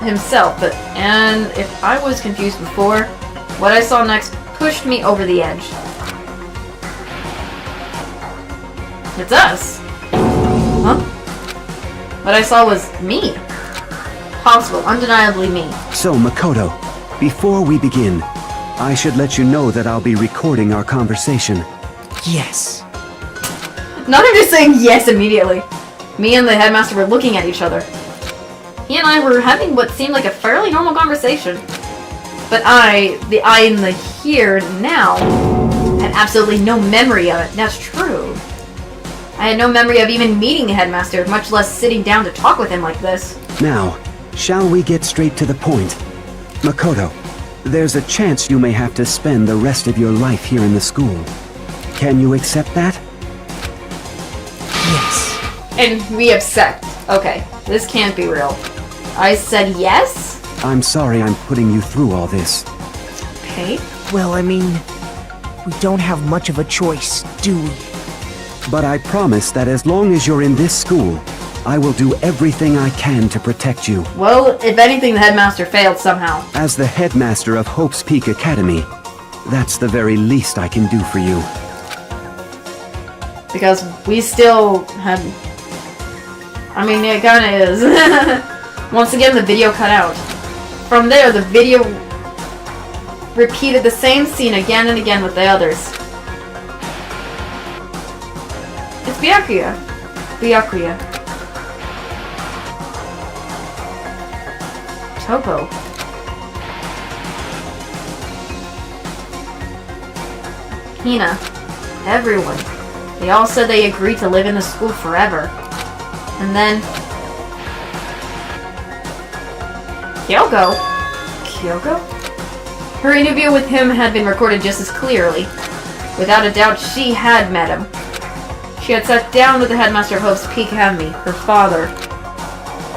[SPEAKER 1] himself, and if I was confused before, what I saw next pushed me over the edge. It's us. Huh? What I saw was me. Possible, undeniably me.
[SPEAKER 3] So, Makoto, before we begin, I should let you know that I'll be recording our conversation.
[SPEAKER 4] Yes.
[SPEAKER 1] Not him just saying yes immediately. Me and the headmaster were looking at each other. He and I were having what seemed like a fairly normal conversation. But the I in the here now, had absolutely no memory of it. That's true. I had no memory of even meeting the headmaster, much less sitting down to talk with him like this.
[SPEAKER 3] Now, shall we get straight to the point? Makoto, there's a chance you may have to spend the rest of your life here in the school. Can you accept that?
[SPEAKER 4] Yes.
[SPEAKER 1] And we accept. Okay, this can't be real. I said yes?
[SPEAKER 3] I'm sorry I'm putting you through all this.
[SPEAKER 1] Okay.
[SPEAKER 4] Well, I mean, we don't have much of a choice, do we?
[SPEAKER 3] But I promise that as long as you're in this school, I will do everything I can to protect you.
[SPEAKER 1] Well, if anything, the headmaster failed somehow.
[SPEAKER 3] As the headmaster of Hope's Peak Academy, That's the very least I can do for you.
[SPEAKER 1] Because we still had... I mean, it kinda is. Once again, the video cut out. From there, the video repeated the same scene again and again with the others. It's Byakuya. Byakuya. Topo. Hina. Everyone. They all said they agreed to live in the school forever. And then... Kyoko? Kyoko? Her interview with him had been recorded just as clearly. Without a doubt, she had met him. She had sat down with the headmaster of Hope's Peak Academy, her father.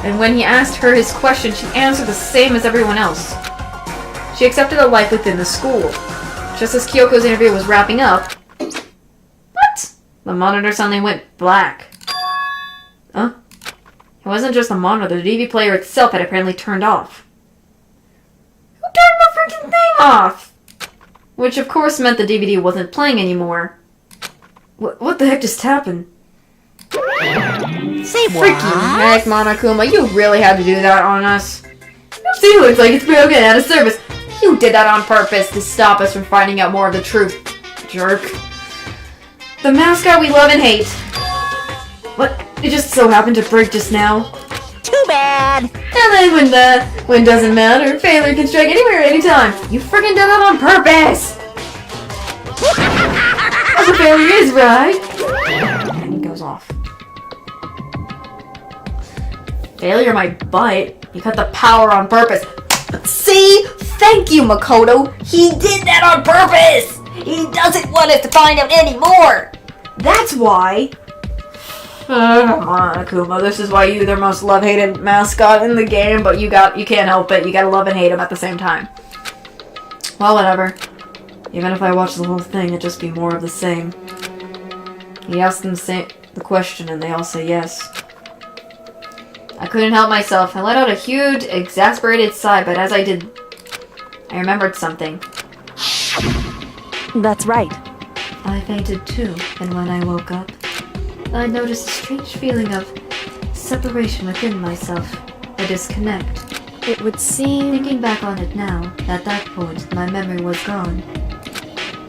[SPEAKER 1] And when he asked her his question, she answered the same as everyone else. She accepted a life within the school. Just as Kyoko's interview was wrapping up... What? The monitor suddenly went black. Huh? It wasn't just the monitor, the DVD player itself had apparently turned off. Who turned the freaking thing off? Which of course meant the DVD wasn't playing anymore. What the heck just happened?
[SPEAKER 4] Say
[SPEAKER 1] Freaking heck, Monokuma, you really had to do that on us. She looks like it's broken out of service. You did that on purpose to stop us from finding out more of the truth. Jerk. The mascot we love and hate. What? It just so happened to break just now.
[SPEAKER 4] Too bad.
[SPEAKER 1] And then when doesn't matter, failure can strike anywhere, anytime. You freaking did that on purpose. That's what failure is, right? And he goes off. Failure my butt. You cut the power on purpose. See? Thank you, Makoto. He did that on purpose. He doesn't want us to find out anymore. That's why. Come on, Akuma. This is why you're the most love-hated mascot in the game, but you can't help it. You gotta love and hate him at the same time. Well, whatever. Even if I watch the whole thing, it'd just be more of the same. He asked them the question, and they all say yes. I couldn't help myself. I let out a huge, exasperated sigh, but as I did, I remembered something.
[SPEAKER 2] That's right.
[SPEAKER 1] I fainted too, and when I woke up, I noticed a strange feeling of separation within myself, a disconnect.
[SPEAKER 2] It would seem...
[SPEAKER 1] Thinking back on it now, at that point, my memory was gone.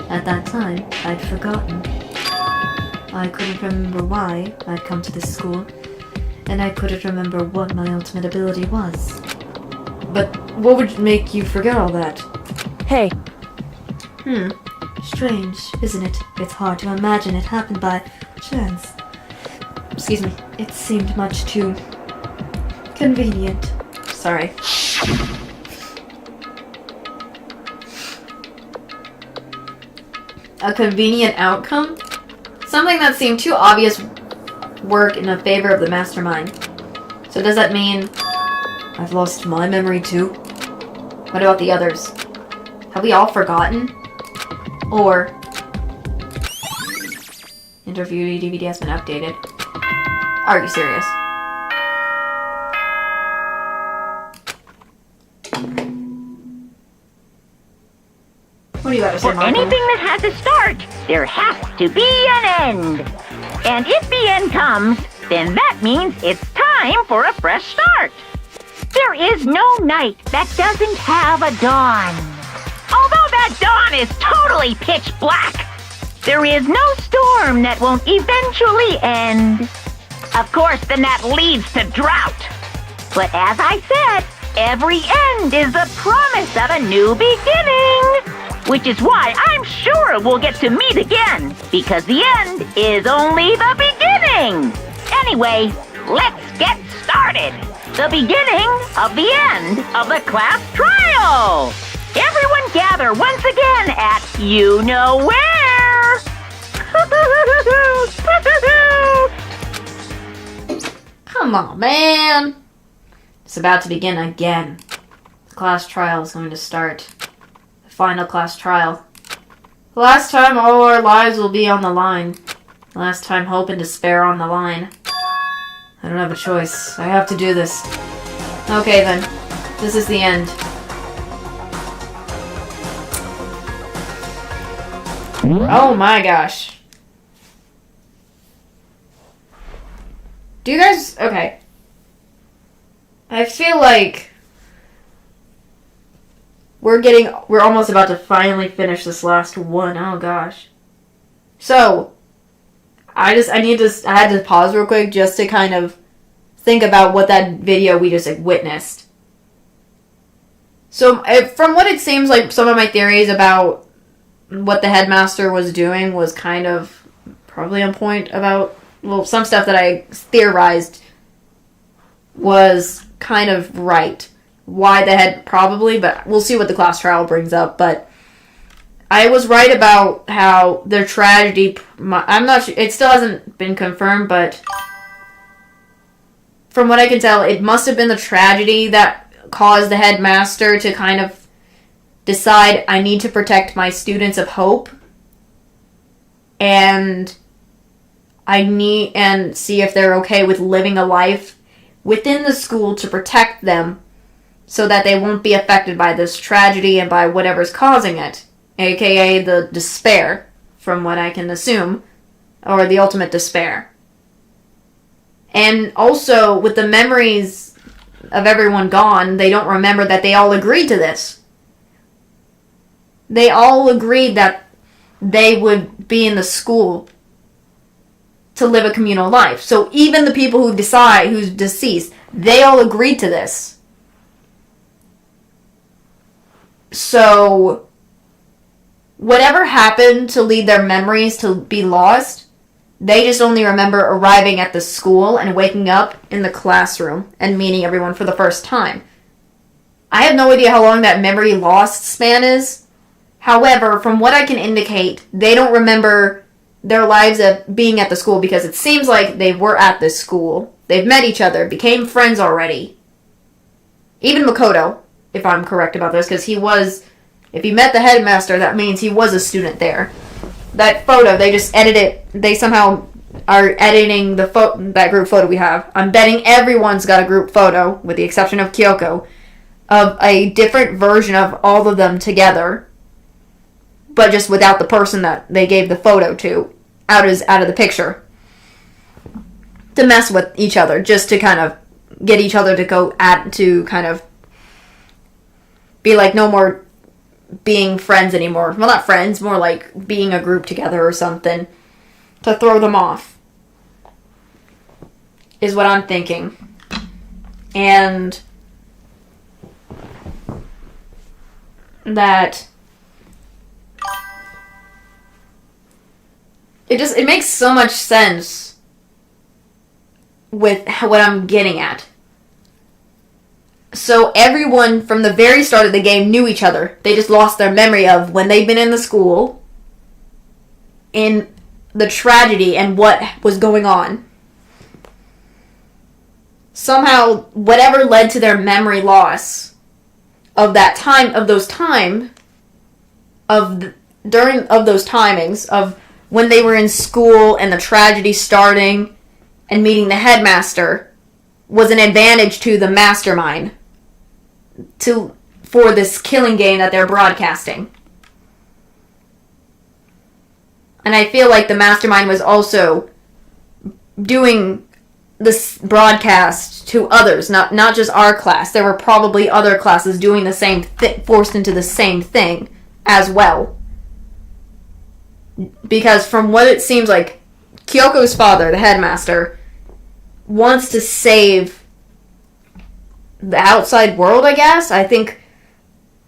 [SPEAKER 1] At that time, I'd forgotten. I couldn't remember why I'd come to this school, and I couldn't remember what my ultimate ability was. But what would make you forget all that?
[SPEAKER 2] Hey,
[SPEAKER 1] Strange, isn't it? It's hard to imagine it happened by chance. Excuse me. It seemed much too convenient. Sorry. A convenient outcome? Something that seemed too obvious work in favor of the mastermind. So does that mean I've lost my memory too? What about the others? Have we all forgotten? Or interview DVD has been updated. Are you serious? What do you got to say,
[SPEAKER 5] For
[SPEAKER 1] Marco?
[SPEAKER 5] anything that has a start, there has to be an end. And if the end comes, then that means it's time for a fresh start. There is no night that doesn't have a dawn. Although that dawn is totally pitch black, there is no storm that won't eventually end. Of course, then that leads to drought. But as I said, every end is the promise of a new beginning. Which is why I'm sure we'll get to meet again, because the end is only the beginning. Anyway, let's get started. The beginning of the end of the class trial. Everyone gather once again at you know where.
[SPEAKER 1] Come on, man. It's about to begin again. The class trial is going to start. The final class trial. The last time all our lives will be on the line. The last time hope and despair on the line. I don't have a choice. I have to do this. Okay then. This is the end. Oh my gosh. Do you guys... Okay. I feel like we're almost about to finally finish this last one. Oh gosh. So, I had to pause real quick just to kind of think about what that video we just witnessed. So, from what it seems like, some of my theories about what the headmaster was doing was kind of probably on point about, well, some stuff that I theorized was kind of right. Why the head, probably, but we'll see what the class trial brings up. But I was right about how their tragedy, I'm not sure, it still hasn't been confirmed, but from what I can tell, it must have been the tragedy that caused the headmaster to kind of decide, I need to protect my students of hope, and see if they're okay with living a life within the school to protect them so that they won't be affected by this tragedy and by whatever's causing it, aka the despair, from what I can assume, or the ultimate despair. And also, with the memories of everyone gone, they don't remember that they all agreed to this. They all agreed that they would be in the school to live a communal life. So even the people who's deceased, they all agreed to this. So whatever happened to lead their memories to be lost, they just only remember arriving at the school and waking up in the classroom and meeting everyone for the first time. I have no idea how long that memory lost span is. However, from what I can indicate, they don't remember their lives of being at the school, because it seems like they were at this school. They've met each other, became friends already. Even Makoto, if I'm correct about this, because if he met the headmaster, that means he was a student there. That photo, they just they somehow are editing that group photo we have. I'm betting everyone's got a group photo, with the exception of Kyoko, of a different version of all of them together, but just without the person that they gave the photo to out of the picture, to mess with each other, just to kind of get each other to kind of be like, no more being friends anymore. Well, not friends, more like being a group together or something, to throw them off, is what I'm thinking. And that it makes so much sense with what I'm getting at. So everyone from the very start of the game knew each other. They just lost their memory of when they'd been in the school, in the tragedy and what was going on. Somehow, whatever led to their memory loss of that time, of those timings of when they were in school and the tragedy starting and meeting the headmaster, was an advantage to the mastermind for this killing game that they're broadcasting. And I feel like the mastermind was also doing this broadcast to others, not just our class. There were probably other classes doing the same forced into the same thing as well. Because from what it seems like, Kyoko's father, the headmaster, wants to save the outside world, I guess. I think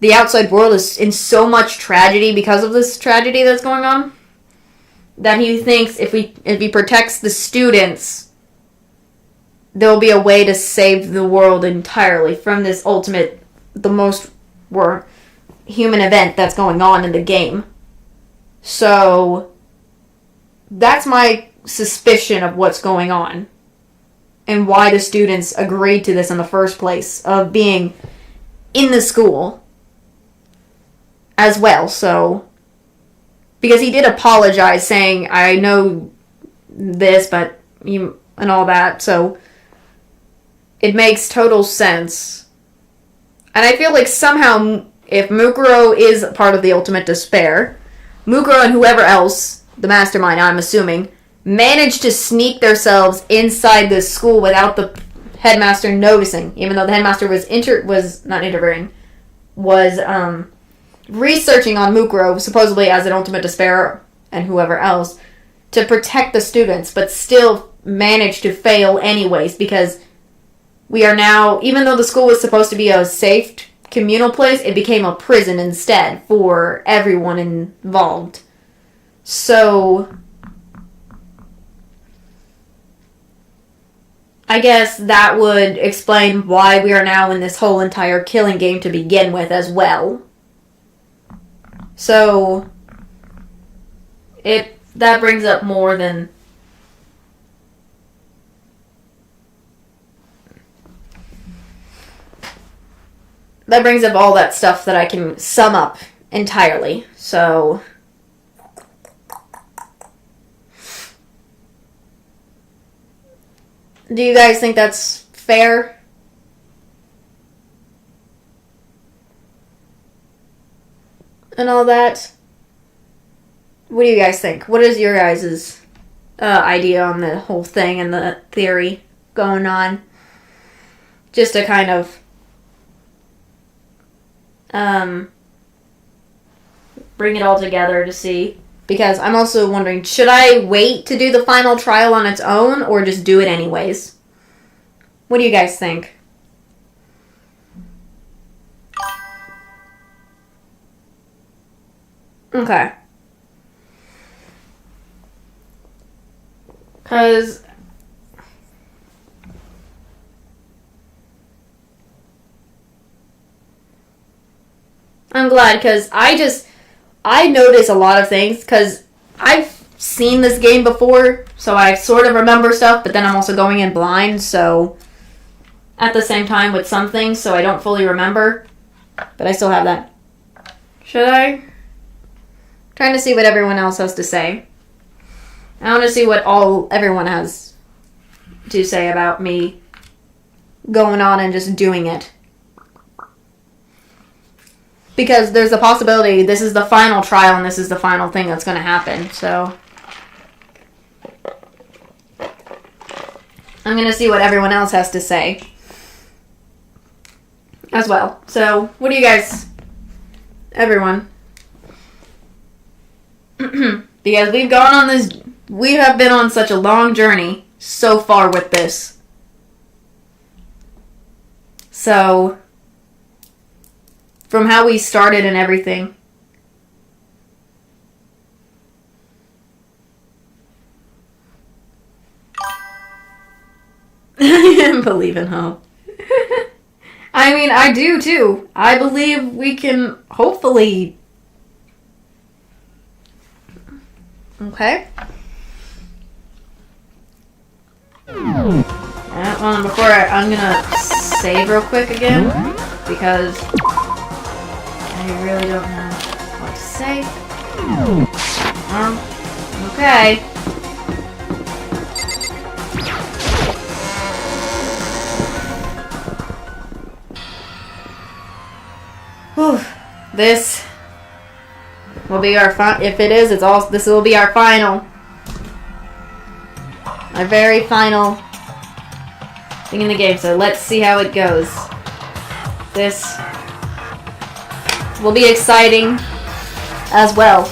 [SPEAKER 1] the outside world is in so much tragedy because of this tragedy that's going on, that he thinks if he protects the students, there'll be a way to save the world entirely from this the most human event that's going on in the game. So that's my suspicion of what's going on, and why the students agreed to this in the first place, of being in the school as well. So, because he did apologize, saying, I know this, but you, and all that, so it makes total sense. And I feel like somehow, if Mukuro is part of the ultimate despair, Mukuro and whoever else, the mastermind, I'm assuming, managed to sneak themselves inside this school without the headmaster noticing, even though the headmaster was researching on Mukuro, supposedly as an ultimate despair and whoever else, to protect the students, but still managed to fail anyways, because we are now, even though the school was supposed to be a safe communal place, it became a prison instead for everyone involved. So I guess that would explain why we are now in this whole entire killing game to begin with as well. So that brings up more than that brings up all that stuff that I can sum up entirely. So do you guys think that's fair? And all that? What do you guys think? What is your guys' idea on the whole thing and the theory going on? Just to kind of bring it all together to see. Because I'm also wondering, should I wait to do the final trial on its own or just do it anyways? What do you guys think? Okay. Because I'm glad, because I notice a lot of things, because I've seen this game before, so I sort of remember stuff, but then I'm also going in blind, so at the same time with some things, so I don't fully remember, but I still have that. Should I? Trying to see what everyone else has to say. I want to see what everyone has to say about me going on and just doing it. Because there's a possibility this is the final trial and this is the final thing that's going to happen. So I'm going to see what everyone else has to say as well. So what do you guys, everyone? Because we have been on such a long journey so far with this. So from how we started and everything. I believe in hope. I mean, I do too. I believe we can hopefully. Okay. Well, before I'm gonna save real quick again, because I really don't know what to say. Okay. Whew. This will be our if it is, this will be our final. Our very final thing in the game, so let's see how it goes. This will be exciting as well,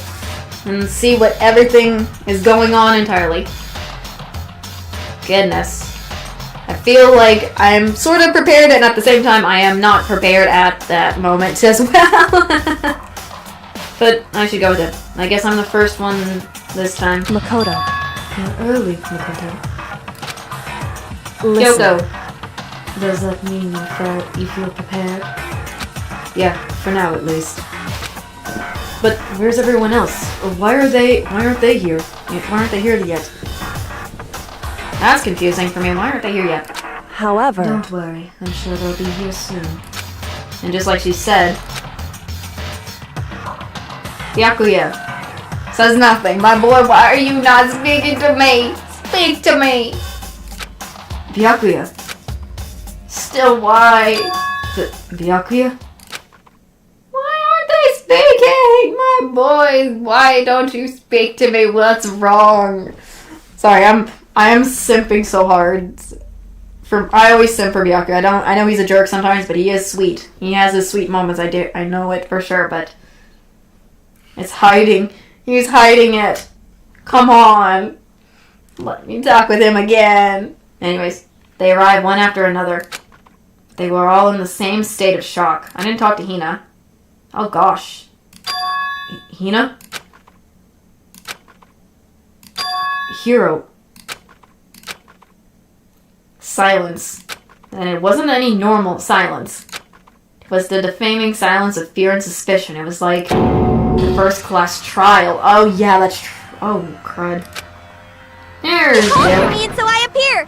[SPEAKER 1] and see what everything is going on entirely. Goodness. I feel like I'm sort of prepared, and at the same time I am not prepared at that moment as well. But I should go with it. I guess I'm the first one this time.
[SPEAKER 2] Makoto.
[SPEAKER 1] You're early, Makoto.
[SPEAKER 2] Listen.
[SPEAKER 1] Kyoko. Does that mean you feel prepared? Yeah, for now at least. But where's everyone else? Why aren't they here? Why aren't they here yet? That's confusing for me. Why aren't they here yet?
[SPEAKER 2] However,
[SPEAKER 1] Don't worry. I'm sure they'll be here soon. And just like she said, Byakuya says nothing. My boy, why are you not speaking to me? Speak to me! Byakuya. Still why? Byakuya? Why aren't they speaking? hate my boys. Why don't you speak to me? What's wrong? Sorry, I am simping so hard. I always simp for Byakuya. I know he's a jerk sometimes, but he is sweet. He has his sweet moments. I know it for sure, but it's hiding. He's hiding it. Come on. Let me talk with him again. Anyways, they arrived one after another. They were all in the same state of shock. I didn't talk to Hina. Oh gosh. Hina? Hero. Silence. And it wasn't any normal silence. It was the defaming silence of fear and suspicion. It was like the first-class trial. Oh yeah, that's oh crud. There's Jill.
[SPEAKER 6] Me, and so I appear.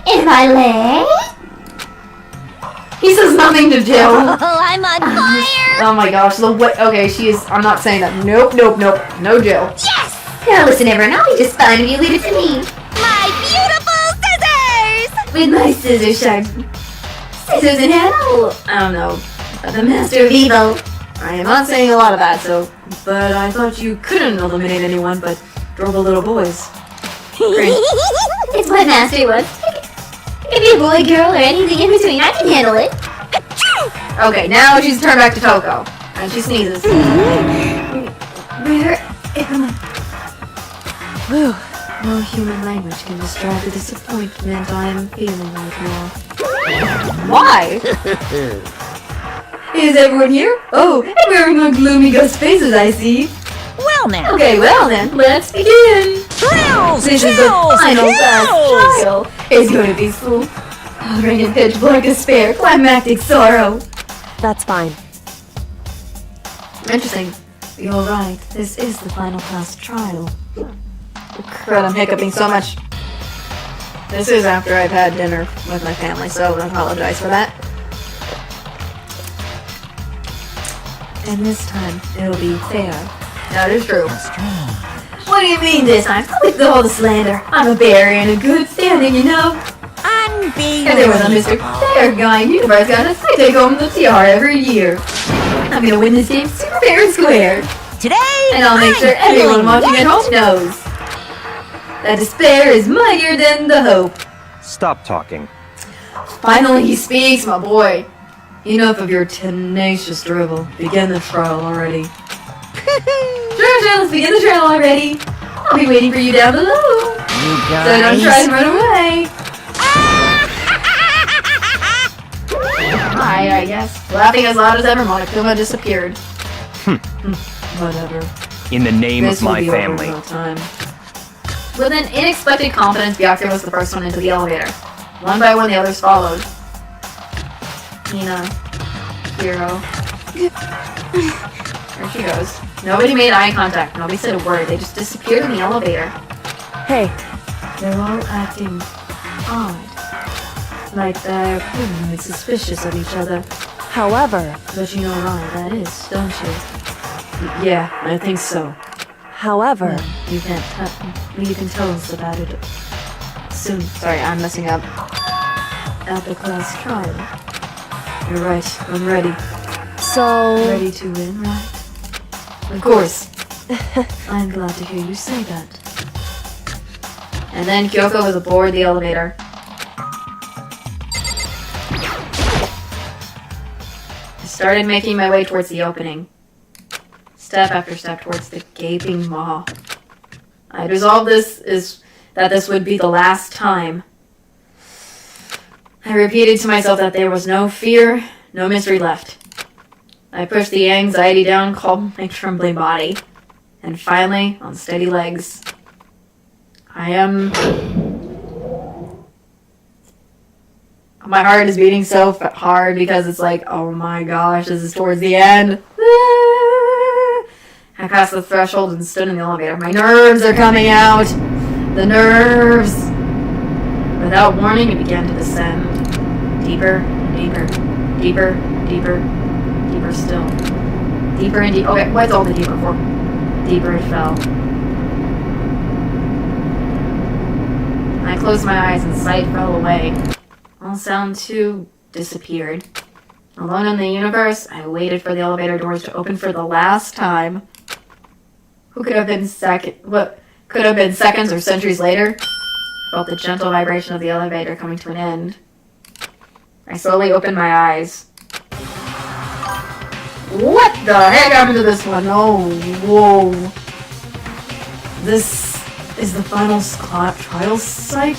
[SPEAKER 1] Am I late? He says nothing to Jill.
[SPEAKER 6] Oh, I'm on fire.
[SPEAKER 1] Oh my gosh, the way. Okay, she is. I'm not saying that. Nope. No Jill.
[SPEAKER 6] Yes.
[SPEAKER 1] Now listen, everyone. I'll be just fine if you leave it to me.
[SPEAKER 6] My beautiful scissors.
[SPEAKER 1] With my scissors sharp. Scissors in hand. I don't know. The master of evil. I am not saying a lot of that, so. But I thought you couldn't eliminate anyone, but drove the little boys. Great.
[SPEAKER 6] It's what master wants.
[SPEAKER 1] It could be a boy, girl, or anything in between. I can handle it. Okay, now she's turned back to Toko. And she sneezes. Where am I? No human language can describe the disappointment I am feeling right now. Why? Is everyone here? Oh, everyone on gloomy ghost faces, I see.
[SPEAKER 5] Well now.
[SPEAKER 1] Okay, well then, let's begin.
[SPEAKER 5] Thrills,
[SPEAKER 1] This is the final last trial. It's going to be full of ringing pitch black despair, climactic sorrow.
[SPEAKER 2] That's fine.
[SPEAKER 1] Interesting. You're right. This is the final class trial. Oh, crud, I'm hiccuping so much. This is after I've had dinner with my family, so I apologize for that. And this time, it'll be fair. That is true. What do you mean this time? With all the slander. I'm a bear and a good standing, you know.
[SPEAKER 5] Unbelievable.
[SPEAKER 1] And there was a Mr. Fair guy in Universe got us. I take home the TR every year. I'm gonna win this game super fair and square.
[SPEAKER 5] Today,
[SPEAKER 1] And I'll make sure
[SPEAKER 5] I'm
[SPEAKER 1] everyone
[SPEAKER 5] feeling
[SPEAKER 1] watching at
[SPEAKER 5] yes.
[SPEAKER 1] home knows that despair is mightier than the hope.
[SPEAKER 7] Stop talking.
[SPEAKER 1] Finally he speaks, my boy. Enough of your tenacious drivel. Begin the trial already. Sure, let's begin the trial already. I'll be waiting for you down below.
[SPEAKER 5] You
[SPEAKER 1] So don't try to run away. I guess. Laughing as loud as ever, Monokuma disappeared. Whatever.
[SPEAKER 7] In the name
[SPEAKER 1] This
[SPEAKER 7] of
[SPEAKER 1] will
[SPEAKER 7] my
[SPEAKER 1] be over
[SPEAKER 7] family.
[SPEAKER 1] in no time. With an unexpected confidence, Byakuya was the first one into the elevator. One by one, the others followed. Hina. Hiro. There she goes. Nobody made eye contact. Nobody said a word. They just disappeared in the elevator.
[SPEAKER 2] Hey,
[SPEAKER 1] They're all acting odd. Like they're paranoid, suspicious of each other.
[SPEAKER 2] however,
[SPEAKER 1] But you know why that is, don't you? Yeah, I think so.
[SPEAKER 2] however,
[SPEAKER 1] You can tell us about it soon. Sorry, I'm messing up. At the class trial. You're right. I'm ready.
[SPEAKER 2] so,
[SPEAKER 1] Ready to win, right? Of course. I'm glad to hear you say that. And then Kyoko was aboard the elevator. I started making my way towards the opening. Step after step towards the gaping maw. I resolved that this would be the last time. I repeated to myself that there was no fear, no mystery left. I pushed the anxiety down, calmed my trembling body, and finally, on steady legs, my heart is beating so hard because it's like, oh my gosh, this is towards the end. I passed the threshold and stood in the elevator. My nerves are coming out. The nerves. Without warning, it began to descend. Deeper, deeper, deeper, deeper, deeper still. Deeper and deeper. Okay, what's all the deeper for? Deeper it fell. I closed my eyes and sight fell away. All sound too disappeared. Alone in the universe, I waited for the elevator doors to open for the last time. What could have been seconds or centuries later? I felt the gentle vibration of the elevator coming to an end. I slowly opened my eyes. What the heck happened to this one? Oh, whoa. This is the final trial site?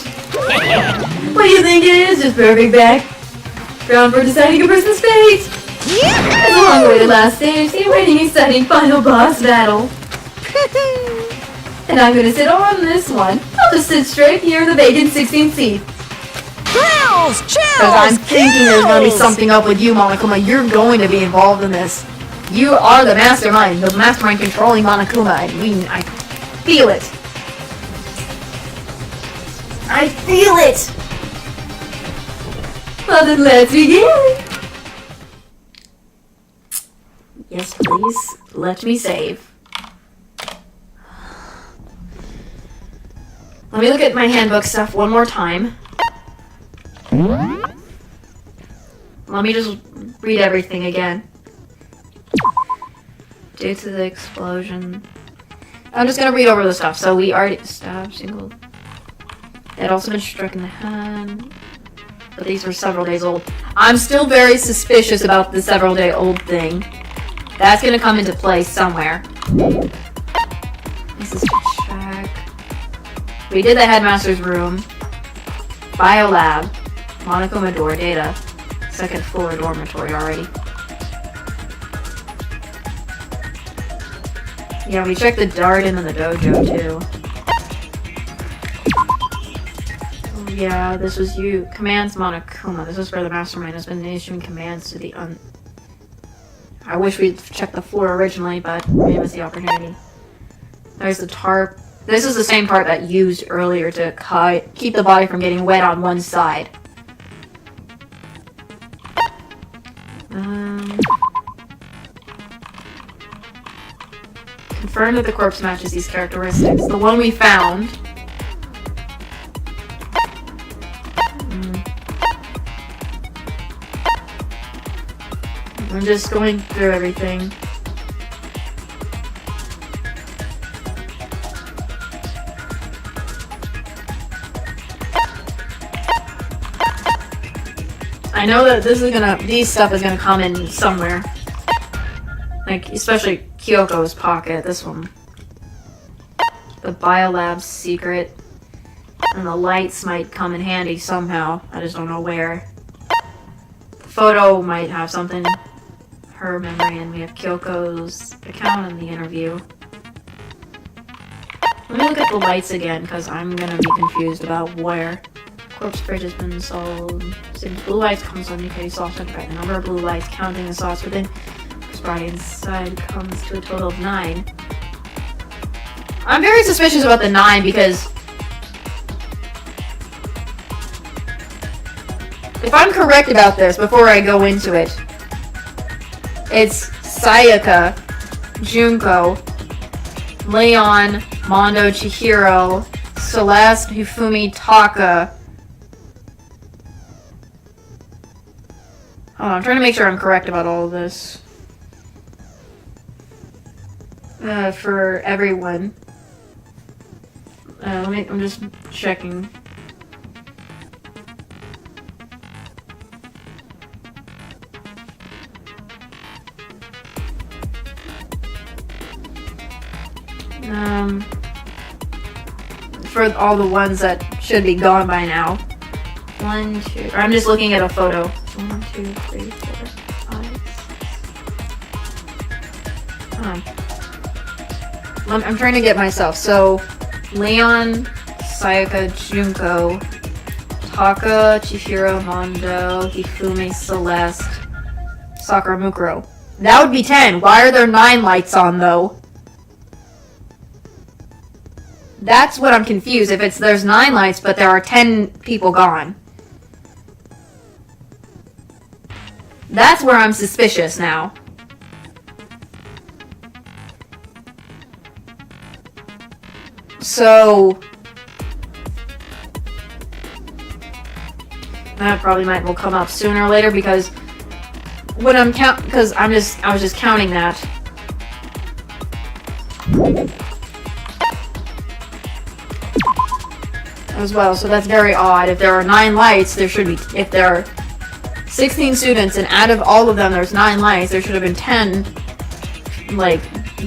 [SPEAKER 1] What do you think it is? Just perfect background for deciding a person's fate. It's a long-awaited last stage, the awaiting exciting final boss battle. And I'm gonna sit on this one. I'll just sit straight here in the vacant 16th seat.
[SPEAKER 4] Chills!
[SPEAKER 1] Because I'm thinking there's gonna be something up with you, Monokuma. You're going to be involved in this. You are the mastermind controlling Monokuma. I feel it. I feel it! Well then, let's begin! Yes, please. Let me save. Let me look at my handbook stuff one more time. Let me just read everything again. Due to the explosion... I'm just gonna read over the stuff. So we already... Stabbed, single... It had also been struck in the head. But these were several days old. I'm still very suspicious about the several day old thing. That's gonna come into play somewhere. This is to check. We did the headmaster's room. Biolab. Monokuma door data. Second floor dormitory already. Yeah, we checked the garden and the dojo too. Oh, yeah, this was you. Commands Monokuma. This is where the mastermind has been issuing commands to the I wish we'd checked the floor originally, but we missed the opportunity. There's the tarp. This is the same part that used earlier to keep the body from getting wet on one side. Confirm that the corpse matches these characteristics. The one we found. I'm just going through everything. I know that these stuff is gonna come in somewhere. Like, especially Kyoko's pocket, this one. The biolab's secret. And the lights might come in handy somehow. I just don't know where. The photo might have something. Her memory, and we have Kyoko's account in the interview. Let me look at the lights again, because I'm gonna be confused about where. Corpse bridge has been sold. Since blue lights comes on UK soft and right. The number of blue lights counting the sauce within his body inside comes to a total of 9. I'm very suspicious about the 9 because if I'm correct about this before I go into it, it's Sayaka, Junko, Leon, Mondo, Chihiro, Celeste, Hifumi, Taka. Hold on, I'm trying to make sure I'm correct about all of this. For everyone. I'm just checking. For all the ones that should be gone by now. 1, 2. I'm just looking at a photo. 1, 2, 3, 4, 5, 6. I'm trying to get myself. So, Leon, Sayaka, Junko, Taka, Chihiro, Mondo, Hifumi, Celeste, Sakura, Mukuro. That would be 10. Why are there 9 lights on though? That's what I'm confused. If there's 9 lights, but there are 10 people gone. That's where I'm suspicious now. So that probably will come up sooner or later because when I'm because I was just counting that. As well, so that's very odd. If there are 9 lights, there should be, if there are 16 students and out of all of them there's 9 lights, there should have been 10, like,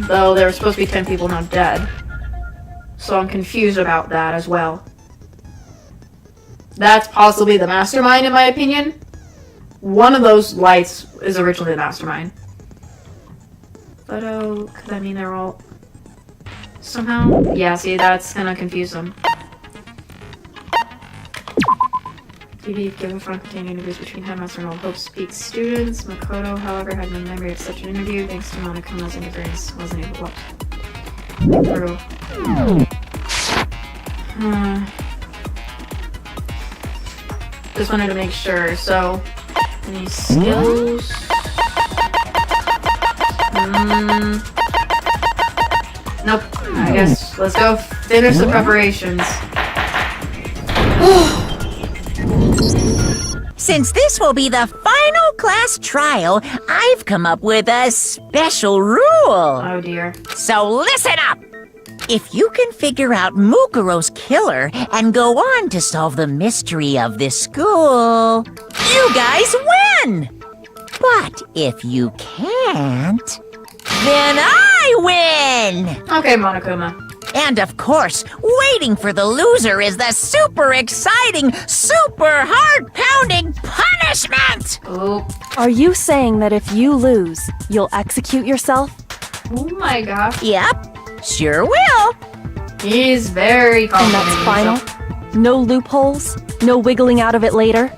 [SPEAKER 1] though there were supposed to be 10 people not dead. So I'm confused about that as well. That's possibly the mastermind in my opinion. One of those lights is originally the mastermind. But oh, could that mean they're all somehow? Yeah, see, that's gonna confuse them. TV given front containing interviews between Headmaster and Old Hope Speaks students. Makoto, however, had no memory of such an interview thanks to Monokuma's interference. Wasn't able to through. Just wanted to make sure. So, any skills? Nope. I guess let's go finish the preparations.
[SPEAKER 5] Since this will be the final class trial, I've come up with a special rule.
[SPEAKER 1] Oh dear.
[SPEAKER 5] So listen up! If you can figure out Mukuro's killer and go on to solve the mystery of this school, you guys win! But if you can't, then I win!
[SPEAKER 1] Okay, Monokuma.
[SPEAKER 5] And of course, waiting for the loser is the super exciting, super heart-pounding punishment!
[SPEAKER 1] Oh.
[SPEAKER 2] Are you saying that if you lose, you'll execute yourself?
[SPEAKER 1] Oh my gosh.
[SPEAKER 5] Yep, sure will.
[SPEAKER 1] He's very
[SPEAKER 2] And
[SPEAKER 1] confident.
[SPEAKER 2] that's final? No loopholes? No wiggling out of it later?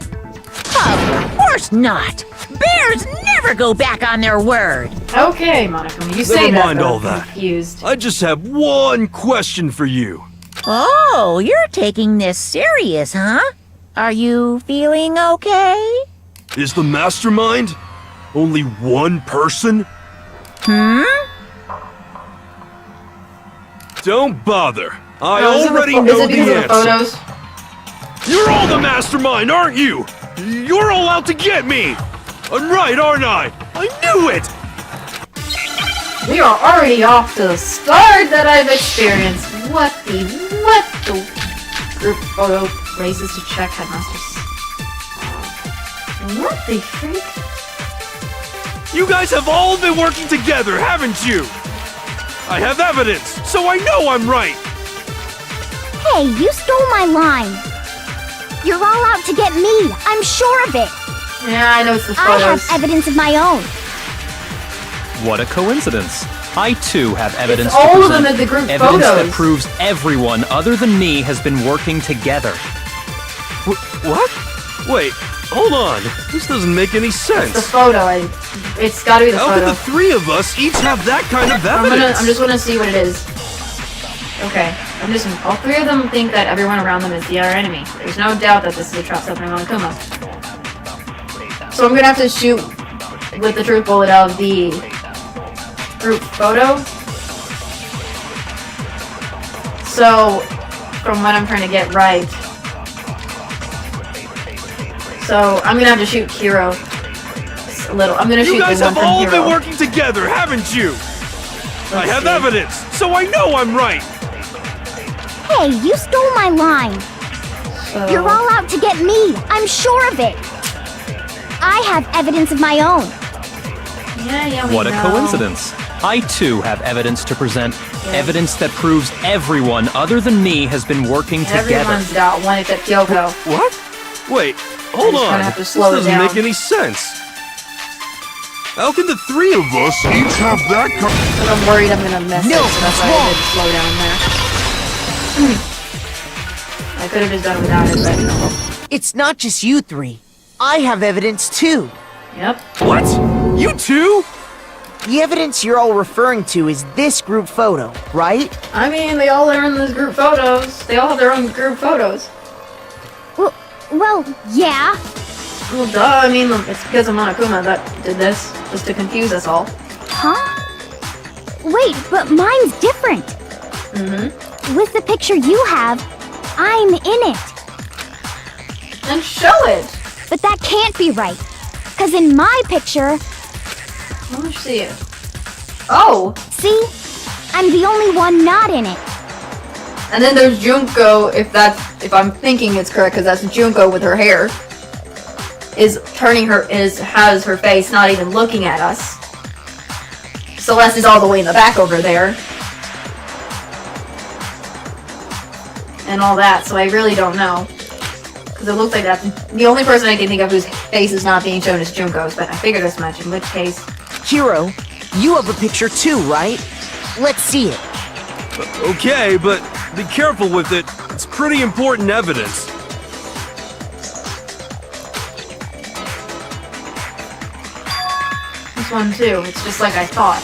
[SPEAKER 5] Of course not. Bears never go back on their word.
[SPEAKER 1] Okay, Monokuma, you say
[SPEAKER 8] Never
[SPEAKER 1] that.
[SPEAKER 8] mind
[SPEAKER 1] but
[SPEAKER 8] all
[SPEAKER 1] I'm
[SPEAKER 8] that.
[SPEAKER 1] Confused.
[SPEAKER 8] I just have one question for you.
[SPEAKER 5] Oh, you're taking this serious, huh? Are you feeling okay?
[SPEAKER 8] Is the mastermind only one person? Don't bother. I
[SPEAKER 1] Oh, is it
[SPEAKER 8] already
[SPEAKER 1] is
[SPEAKER 8] know
[SPEAKER 1] it because
[SPEAKER 8] the
[SPEAKER 1] of the
[SPEAKER 8] answer.
[SPEAKER 1] photos?
[SPEAKER 8] You're all the mastermind, aren't you? You're all out to get me. I'm right, aren't I? I knew it.
[SPEAKER 1] We are already off to the start that I've experienced. What the group photo races to check headmasters. What the freak?
[SPEAKER 8] You guys have all been working together, haven't you? I have evidence, so I know I'm right.
[SPEAKER 6] Hey, you stole my line. You're all out to get me. I'm sure of it.
[SPEAKER 1] Yeah, I know it's the
[SPEAKER 6] I have
[SPEAKER 1] photos.
[SPEAKER 6] evidence of my own.
[SPEAKER 7] What a coincidence. I too have evidence
[SPEAKER 1] It's all
[SPEAKER 7] to
[SPEAKER 1] of them
[SPEAKER 7] present.
[SPEAKER 1] at the group
[SPEAKER 7] Evidence
[SPEAKER 1] photos.
[SPEAKER 7] that proves everyone other than me has been working together.
[SPEAKER 8] What? Wait, hold on. This doesn't make any sense.
[SPEAKER 1] The photo. It's gotta be the
[SPEAKER 8] How
[SPEAKER 1] photo.
[SPEAKER 8] could the three of us each have that kind of evidence?
[SPEAKER 1] I'm just gonna see what it is. Okay. All 3 of them think that everyone around them is our enemy. There's no doubt that this is a trap set by Monokuma. So I'm gonna have to shoot with the truth bullet of the group photo. So, from what I'm trying to get right. So, I'm gonna have to shoot Kiro a little. I'm gonna
[SPEAKER 8] You
[SPEAKER 1] shoot
[SPEAKER 8] guys
[SPEAKER 1] the one
[SPEAKER 8] have
[SPEAKER 1] from
[SPEAKER 8] all
[SPEAKER 1] Hero.
[SPEAKER 8] been working together, haven't you? I have
[SPEAKER 1] see.
[SPEAKER 8] evidence, so I know I'm right.
[SPEAKER 6] Hey, you stole my line.
[SPEAKER 1] So,
[SPEAKER 6] You're all out to get me. I'm sure of it. I have evidence of my own.
[SPEAKER 1] yeah, we
[SPEAKER 7] What a
[SPEAKER 1] know.
[SPEAKER 7] coincidence. I too have evidence to present. Evidence that proves everyone other than me has been working together.
[SPEAKER 1] Everyone's got one except Kyoko.
[SPEAKER 8] What? Wait, hold
[SPEAKER 1] just
[SPEAKER 8] on.
[SPEAKER 1] gonna have to
[SPEAKER 8] This
[SPEAKER 1] slow it
[SPEAKER 8] doesn't
[SPEAKER 1] down.
[SPEAKER 8] make any sense. How can the three of us each have that kind?
[SPEAKER 1] Because I'm worried I'm gonna mess
[SPEAKER 4] No,
[SPEAKER 1] it, so that's why I
[SPEAKER 4] wrong.
[SPEAKER 1] did slow down there. I could have just done it without it, but no.
[SPEAKER 4] It's not just you 3. I have evidence too.
[SPEAKER 1] Yep.
[SPEAKER 8] What? You too?
[SPEAKER 4] The evidence you're all referring to is this group photo, right?
[SPEAKER 1] I mean, they all are in these group photos. They all have their own group photos.
[SPEAKER 6] Well, yeah.
[SPEAKER 1] Well, duh, I mean, it's because of Monokuma that did this, just to confuse us all.
[SPEAKER 6] Huh? Wait, but mine's different. With the picture you have, I'm in it.
[SPEAKER 1] And show it!
[SPEAKER 6] But that can't be right. Cause in my picture,
[SPEAKER 1] Let me see it. Oh!
[SPEAKER 6] see? I'm the only one not in it.
[SPEAKER 1] And then there's Junko, if I'm thinking it's correct, because that's Junko with her hair. Has her face not even looking at us. Celeste is all the way in the back over there. And all that, so I really don't know. Because it looks like that's the only person I can think of whose face is not being shown is Junko's, but I figured as much, in which case...
[SPEAKER 4] Hiro, you have a picture too, right? Let's see it.
[SPEAKER 8] Okay, but be careful with it. It's pretty important evidence.
[SPEAKER 1] This one too, it's just like I thought.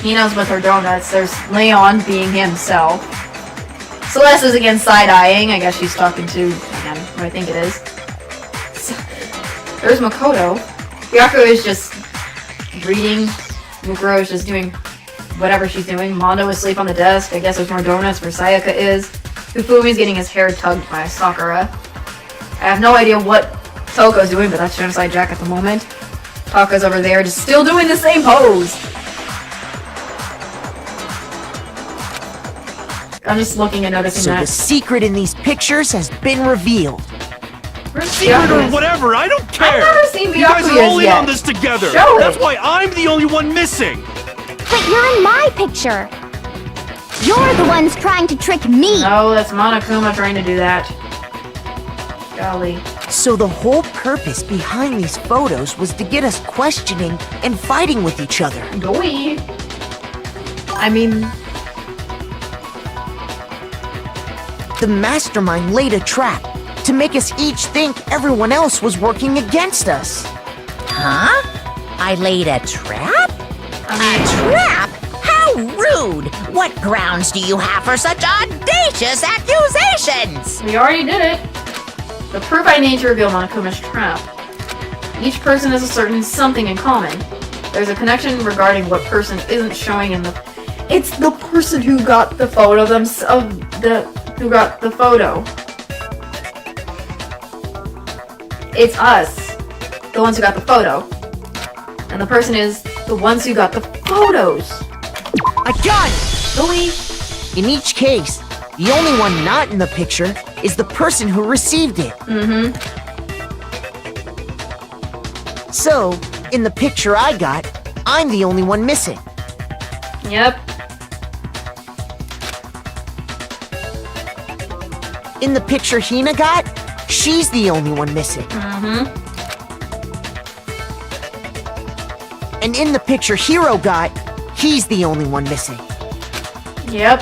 [SPEAKER 1] Hina's with her donuts, there's Leon being himself. Celeste is again side-eyeing, I guess she's talking to, again, what I think it is. There's Makoto. Byakuya is just reading. Mukuro is just doing whatever she's doing. Mondo is asleep on the desk. I guess there's more donuts where Sayaka is. Ufumi's getting his hair tugged by Sakura. I have no idea what Toko's doing, but that's Genocide Jack at the moment. Taka's over there just still doing the same pose. I'm just looking and noticing
[SPEAKER 4] So
[SPEAKER 1] that.
[SPEAKER 4] the secret in these pictures has been revealed.
[SPEAKER 8] Secret or whatever, I don't care!
[SPEAKER 1] I've never seen
[SPEAKER 8] You guys are
[SPEAKER 1] Byakuya's
[SPEAKER 8] all in
[SPEAKER 1] yet.
[SPEAKER 8] on this together!
[SPEAKER 1] Show it.
[SPEAKER 8] That's why I'm the only one missing!
[SPEAKER 6] But you're in my picture. You're the ones trying to trick me.
[SPEAKER 1] No, that's Monokuma trying to do that. Golly.
[SPEAKER 4] So the whole purpose behind these photos was to get us questioning and fighting with each other.
[SPEAKER 1] Doi. I mean,
[SPEAKER 4] The mastermind laid a trap to make us each think everyone else was working against us.
[SPEAKER 9] Huh? I laid a trap? A trap? How rude! What grounds do you have for such audacious accusations?
[SPEAKER 1] we already did it. The proof I need to reveal Monokuma's trap. Each person has a certain something in common. There's a connection regarding what person isn't showing in the... It's the person who got the photo who got the photo. It's us. The ones who got the photo. And the person is the ones who got the photos.
[SPEAKER 4] I got it!
[SPEAKER 1] Doi.
[SPEAKER 4] In each case, the only one not in the picture is the person who received it. So, in the picture I got, I'm the only one missing.
[SPEAKER 1] Yep.
[SPEAKER 4] In the picture Hina got, she's the only one missing. And in the picture Hiro got, he's the only one missing.
[SPEAKER 1] Yep.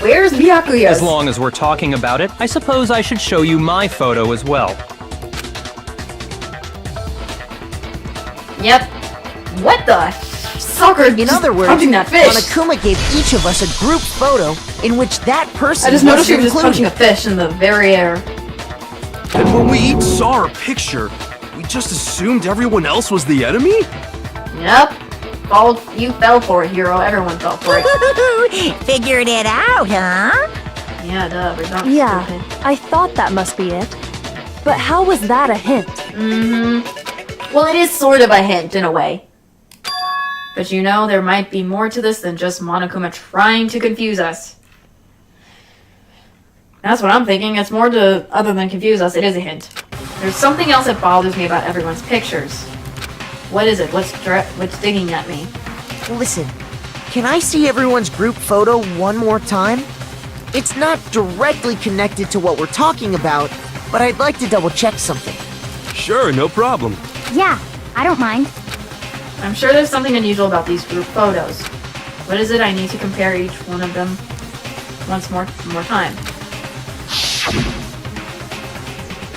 [SPEAKER 1] Where's Byakuya?
[SPEAKER 7] As long as we're talking about it, I suppose I should show you my photo as well.
[SPEAKER 1] Yep. What the? Sucker!
[SPEAKER 4] In other words,
[SPEAKER 1] punching that fish.
[SPEAKER 4] Monokuma gave each of us a group photo in which that person
[SPEAKER 1] I just noticed she was just
[SPEAKER 4] included.
[SPEAKER 1] punching a fish in the very air.
[SPEAKER 8] And when we each saw our picture, we just assumed everyone else was the enemy?
[SPEAKER 1] Yep. You fell for it, Hero. Everyone fell for it.
[SPEAKER 9] Figured it out, huh?
[SPEAKER 1] Yeah, duh. We're not
[SPEAKER 2] Yeah,
[SPEAKER 1] stupid.
[SPEAKER 2] I thought that must be it. But how was that a hint?
[SPEAKER 1] Well, it is sort of a hint in a way. But you know, there might be more to this than just Monokuma trying to confuse us. That's what I'm thinking. It's more to, other than confuse us, it is a hint. There's something else that bothers me about everyone's pictures. What is it? What's digging at me?
[SPEAKER 4] Listen, can I see everyone's group photo one more time? It's not directly connected to what we're talking about, but I'd like to double check something.
[SPEAKER 8] Sure, no problem.
[SPEAKER 6] Yeah, I don't mind.
[SPEAKER 1] I'm sure there's something unusual about these group photos. What is it I need to compare each one of them once more time?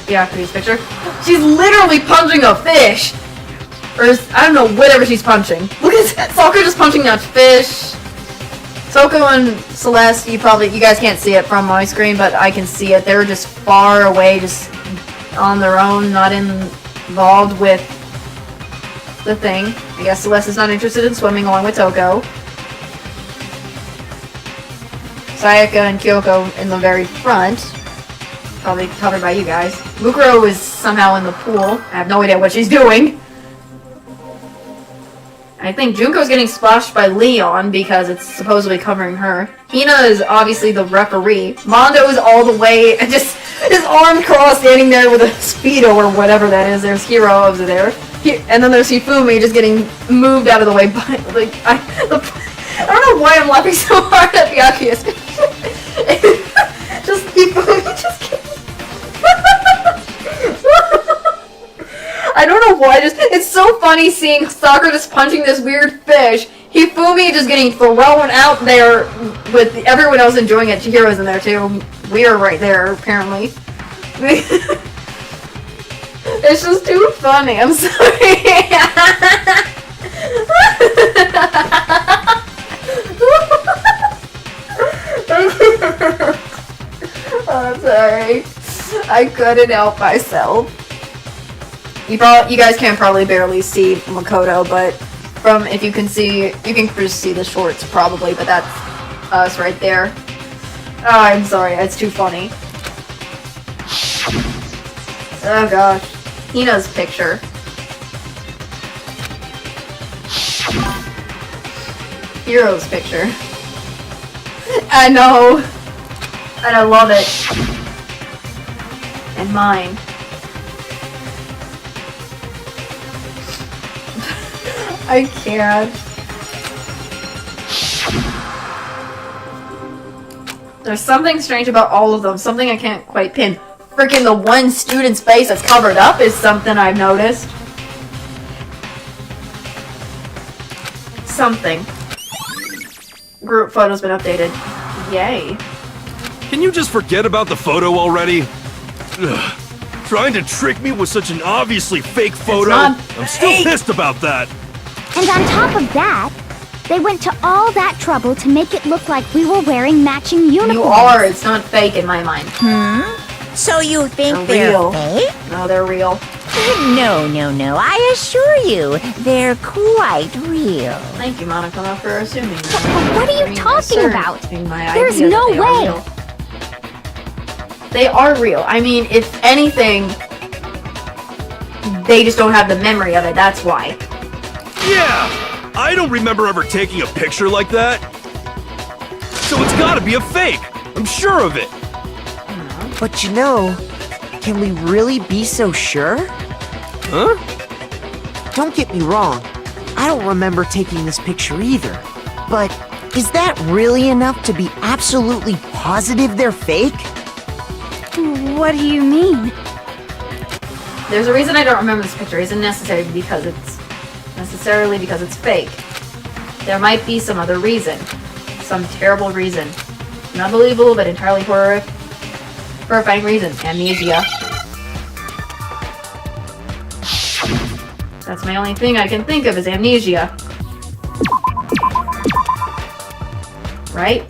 [SPEAKER 1] Byakuya's picture. She's literally punching a fish! Or, I don't know, whatever she's punching. Look at that! Sakura just punching that fish! Toko and Celeste, you guys can't see it from my screen, but I can see it. They're just far away, just on their own, not involved with the thing. I guess Celeste is not interested in swimming along with Toko. Sayaka and Kyoko in the very front. Probably covered by you guys. Mukuro is somehow in the pool. I have no idea what she's doing. I think Junko's getting splashed by Leon because it's supposedly covering her. Hina is obviously the referee. Mondo is all the way, just his arm crossed, standing there with a Speedo or whatever that is. There's Hiro over there. And then there's Hifumi just getting moved out of the way. But, like, I don't know why I'm laughing so hard at Byakuya's picture. Just Hifumi just kidding. I don't know why, it's so funny seeing Sakura just punching this weird fish. Hifumi just getting thrown out there with everyone else enjoying it. Chihiro's in there too. We are right there, apparently. It's just too funny, I'm sorry. I'm sorry. I couldn't help myself. You guys can probably barely see Makoto, but if you can just see the shorts probably, but that's us right there. Oh, I'm sorry, it's too funny. Oh gosh. Hina's picture. Hiro's picture. I know. And I love it. And mine. I can't. There's something strange about all of them. Something I can't quite pin. Freaking the one student's face that's covered up is something I've noticed. Something. Group photo's been updated. Yay.
[SPEAKER 8] Can you just forget about the photo already? Ugh. Trying to trick me with such an obviously fake photo? I'm still pissed about that.
[SPEAKER 6] And on top of that, they went to all that trouble to make it look like we were wearing matching uniforms.
[SPEAKER 1] You are. It's not fake in my mind.
[SPEAKER 9] So you think
[SPEAKER 1] They're real.
[SPEAKER 9] fake?
[SPEAKER 1] No, they're real.
[SPEAKER 9] No. I assure you, they're quite real.
[SPEAKER 1] Thank you, Monica, for assuming.
[SPEAKER 6] What are you talking about? There's
[SPEAKER 1] There's
[SPEAKER 6] no way.
[SPEAKER 1] They are real. I mean, if anything, they just don't have the memory of it. That's why.
[SPEAKER 8] Yeah! I don't remember ever taking a picture like that. So it's gotta be a fake. I'm sure of it.
[SPEAKER 4] But you know, can we really be so sure?
[SPEAKER 8] Huh?
[SPEAKER 4] Don't get me wrong, I don't remember taking this picture either. But is that really enough to be absolutely positive they're fake?
[SPEAKER 6] What do you mean?
[SPEAKER 1] There's a reason I don't remember this picture. It isn't necessarily because it's fake. There might be some other reason. Some terrible reason. Not believable, but entirely horrifying reason. Amnesia. That's my only thing I can think of is amnesia. Right?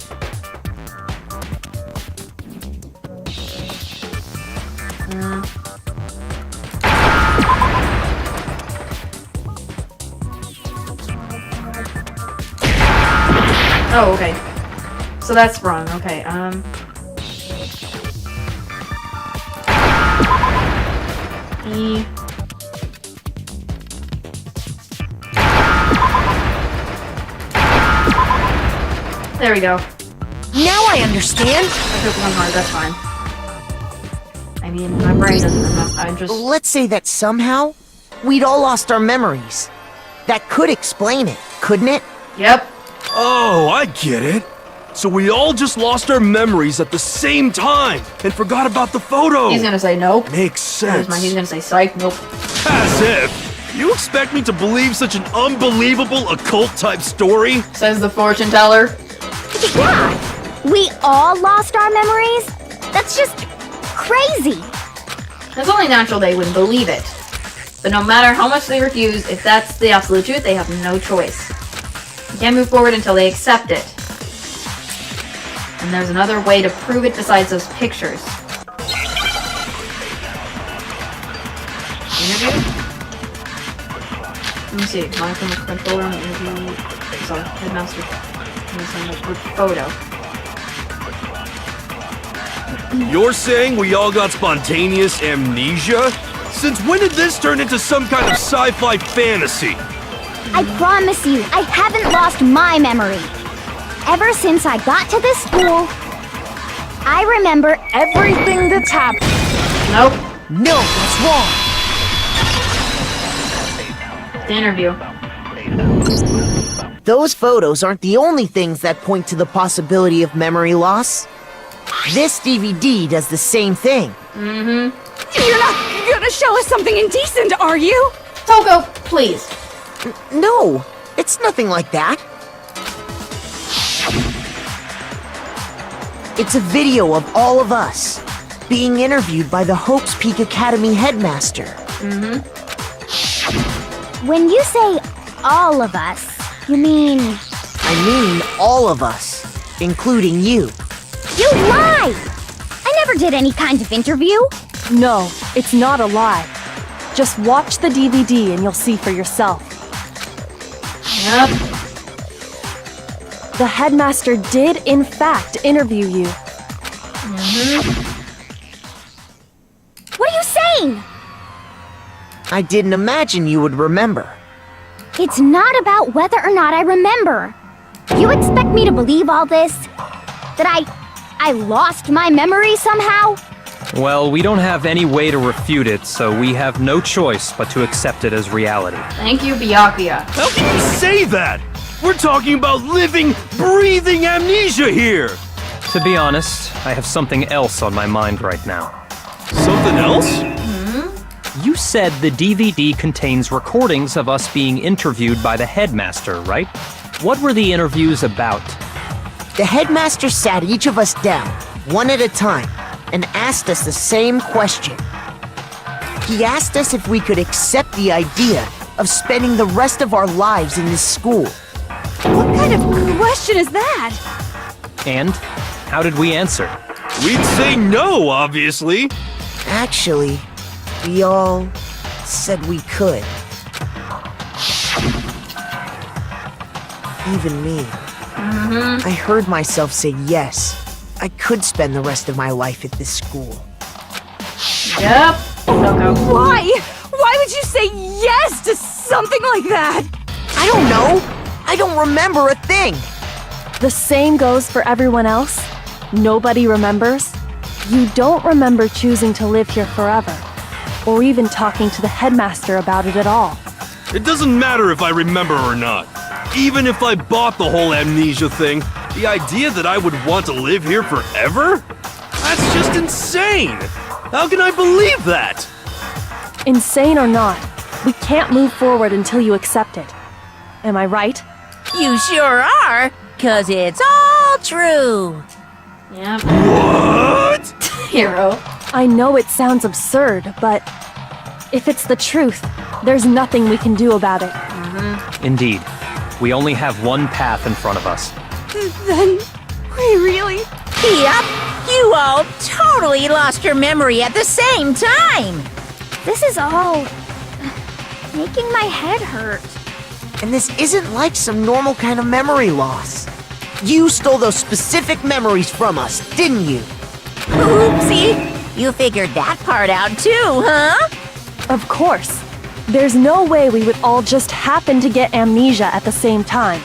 [SPEAKER 1] Oh, okay. So that's wrong. Okay, E. There we go.
[SPEAKER 4] Now I understand.
[SPEAKER 1] I took one hard, that's fine. I mean, my brain doesn't enough. I'm just...
[SPEAKER 4] Let's say that somehow we'd all lost our memories. That could explain it, couldn't it?
[SPEAKER 1] Yep.
[SPEAKER 8] Oh, I get it. So we all just lost our memories at the same time and forgot about the photo.
[SPEAKER 1] He's gonna say nope.
[SPEAKER 8] Makes sense.
[SPEAKER 1] He's gonna say psych, nope.
[SPEAKER 8] As if. You expect me to believe such an unbelievable occult-type story?
[SPEAKER 1] Says the fortune teller.
[SPEAKER 6] Yeah, we all lost our memories? That's just crazy.
[SPEAKER 1] It's only natural they wouldn't believe it. But no matter how much they refuse, if that's the absolute truth, they have no choice. You can't move forward until they accept it. And there's another way to prove it besides those pictures. Interview? Let me see. Monica with controller on the interview. So, headmaster. Group photo.
[SPEAKER 8] You're saying we all got spontaneous amnesia? Since when did this turn into some kind of sci-fi fantasy?
[SPEAKER 6] I promise you, I haven't lost my memory. Ever since I got to this school, I remember everything that's happened.
[SPEAKER 1] Nope.
[SPEAKER 4] No, that's wrong.
[SPEAKER 1] The interview.
[SPEAKER 4] Those photos aren't the only things that point to the possibility of memory loss. This DVD does the same thing.
[SPEAKER 10] You're not gonna show us something indecent, are you?
[SPEAKER 1] Toko, please.
[SPEAKER 4] No, it's nothing like that. It's a video of all of us being interviewed by the Hope's Peak Academy headmaster.
[SPEAKER 6] When you say all of us, you mean...
[SPEAKER 4] I mean all of us, including you.
[SPEAKER 6] You lie! I never did any kind of interview.
[SPEAKER 2] No, it's not a lie. Just watch the DVD and you'll see for yourself.
[SPEAKER 1] Yep.
[SPEAKER 2] The headmaster did, in fact, interview you.
[SPEAKER 6] What are you saying?
[SPEAKER 4] I didn't imagine you would remember.
[SPEAKER 6] It's not about whether or not I remember. You expect me to believe all this? That I lost my memory somehow?
[SPEAKER 7] Well, we don't have any way to refute it, so we have no choice but to accept it as reality.
[SPEAKER 1] Thank you, Byakuya.
[SPEAKER 8] How can you say that? We're talking about living, breathing amnesia here!
[SPEAKER 7] To be honest, I have something else on my mind right now.
[SPEAKER 8] Something else?
[SPEAKER 7] You said the DVD contains recordings of us being interviewed by the headmaster, right? What were the interviews about?
[SPEAKER 4] The headmaster sat each of us down, one at a time, and asked us the same question. He asked us if we could accept the idea of spending the rest of our lives in this school.
[SPEAKER 10] What kind of question is that?
[SPEAKER 7] And how did we answer?
[SPEAKER 8] We'd say no, obviously.
[SPEAKER 4] Actually, we all said we could. Even me. I heard myself say yes. I could spend the rest of my life at this school.
[SPEAKER 1] Yep. Toko.
[SPEAKER 10] Why? Why would you say yes to something like that?
[SPEAKER 4] I don't know. I don't remember a thing.
[SPEAKER 2] The same goes for everyone else. Nobody remembers. You don't remember choosing to live here forever, or even talking to the headmaster about it at all.
[SPEAKER 8] It doesn't matter if I remember or not. Even if I bought the whole amnesia thing, the idea that I would want to live here forever? That's just insane! How can I believe that?
[SPEAKER 2] Insane or not, we can't move forward until you accept it. Am I right?
[SPEAKER 9] You sure are, 'cause it's all true.
[SPEAKER 1] Yep.
[SPEAKER 8] What?
[SPEAKER 1] Hero.
[SPEAKER 2] I know it sounds absurd, but if it's the truth, there's nothing we can do about it.
[SPEAKER 7] Indeed. We only have one path in front of us.
[SPEAKER 10] Then, we really...
[SPEAKER 9] Yep, you all totally lost your memory at the same time.
[SPEAKER 6] This is all... making my head hurt.
[SPEAKER 4] And this isn't like some normal kind of memory loss. You stole those specific memories from us, didn't you?
[SPEAKER 9] Oopsie, you figured that part out too, huh?
[SPEAKER 2] Of course. There's no way we would all just happen to get amnesia at the same time.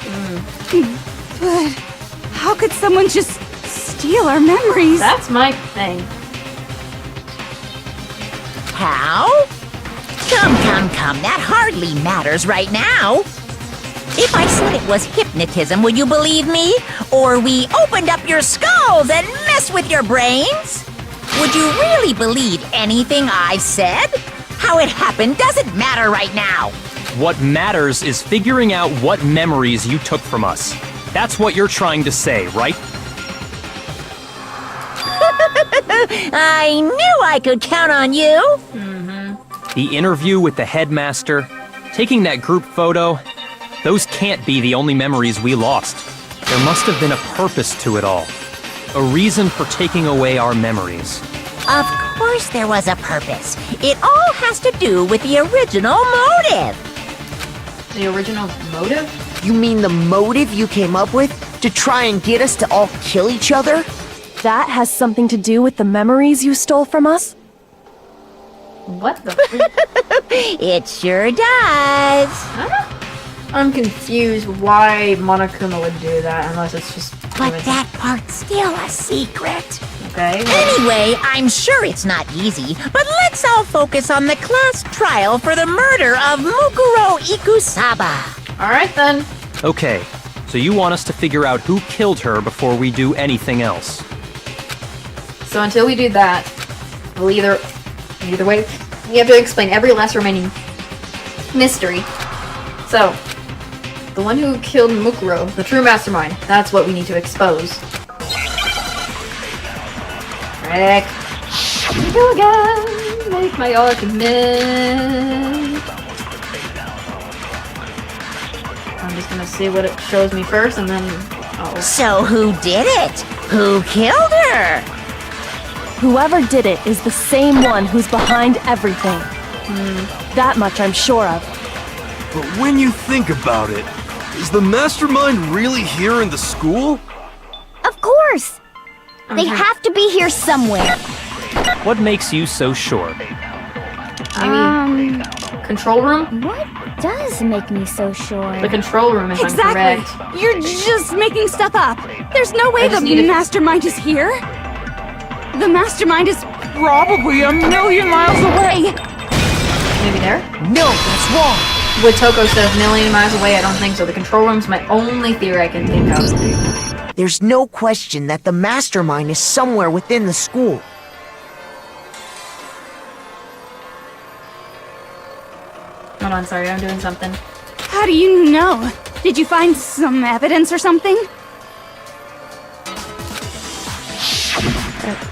[SPEAKER 10] But how could someone just steal our memories?
[SPEAKER 1] That's my thing.
[SPEAKER 9] How? Come, that hardly matters right now. If I said it was hypnotism, would you believe me? Or we opened up your skulls and messed with your brains? Would you really believe anything I've said? How it happened doesn't matter right now.
[SPEAKER 7] What matters is figuring out what memories you took from us. That's what you're trying to say, right?
[SPEAKER 9] I knew I could count on you.
[SPEAKER 7] The interview with the headmaster, taking that group photo, those can't be the only memories we lost. There must have been a purpose to it all. A reason for taking away our memories.
[SPEAKER 9] Of course there was a purpose. It all has to do with the original motive.
[SPEAKER 1] The original motive?
[SPEAKER 4] You mean the motive you came up with to try and get us to all kill each other?
[SPEAKER 2] That has something to do with the memories you stole from us?
[SPEAKER 1] What the freak?
[SPEAKER 9] It sure does.
[SPEAKER 1] Huh? I'm confused why Monokuma would do that, unless it's just...
[SPEAKER 9] But that part's still a secret.
[SPEAKER 1] Okay.
[SPEAKER 9] Anyway, I'm sure it's not easy, but let's all focus on the class trial for the murder of Mukuro Ikusaba.
[SPEAKER 1] Alright then.
[SPEAKER 7] Okay, so you want us to figure out who killed her before we do anything else.
[SPEAKER 1] So until we do that, we'll either way, we have to explain every last remaining mystery. So, the one who killed Mukuro, the true mastermind, that's what we need to expose. Rick. Here we go again. Make my argument. I'm just gonna see what it shows me first, and then... Oh.
[SPEAKER 9] So who did it? Who killed her?
[SPEAKER 2] Whoever did it is the same one who's behind everything. That much I'm sure of.
[SPEAKER 8] But when you think about it, is the mastermind really here in the school?
[SPEAKER 6] Of course! They have to be here somewhere.
[SPEAKER 7] What makes you so sure?
[SPEAKER 1] Maybe control room?
[SPEAKER 6] What does make me so sure?
[SPEAKER 1] The control room, if I'm correct.
[SPEAKER 10] You're just making stuff up. There's no way the mastermind is here. The mastermind is probably a million miles away.
[SPEAKER 1] Maybe there?
[SPEAKER 4] No, that's wrong.
[SPEAKER 1] Would Toko said a million miles away? I don't think so. The control room's my only theory I can think of.
[SPEAKER 4] There's no question that the mastermind is somewhere within the school.
[SPEAKER 1] Hold on, sorry, I'm doing something.
[SPEAKER 10] How do you know? Did you find some evidence or something?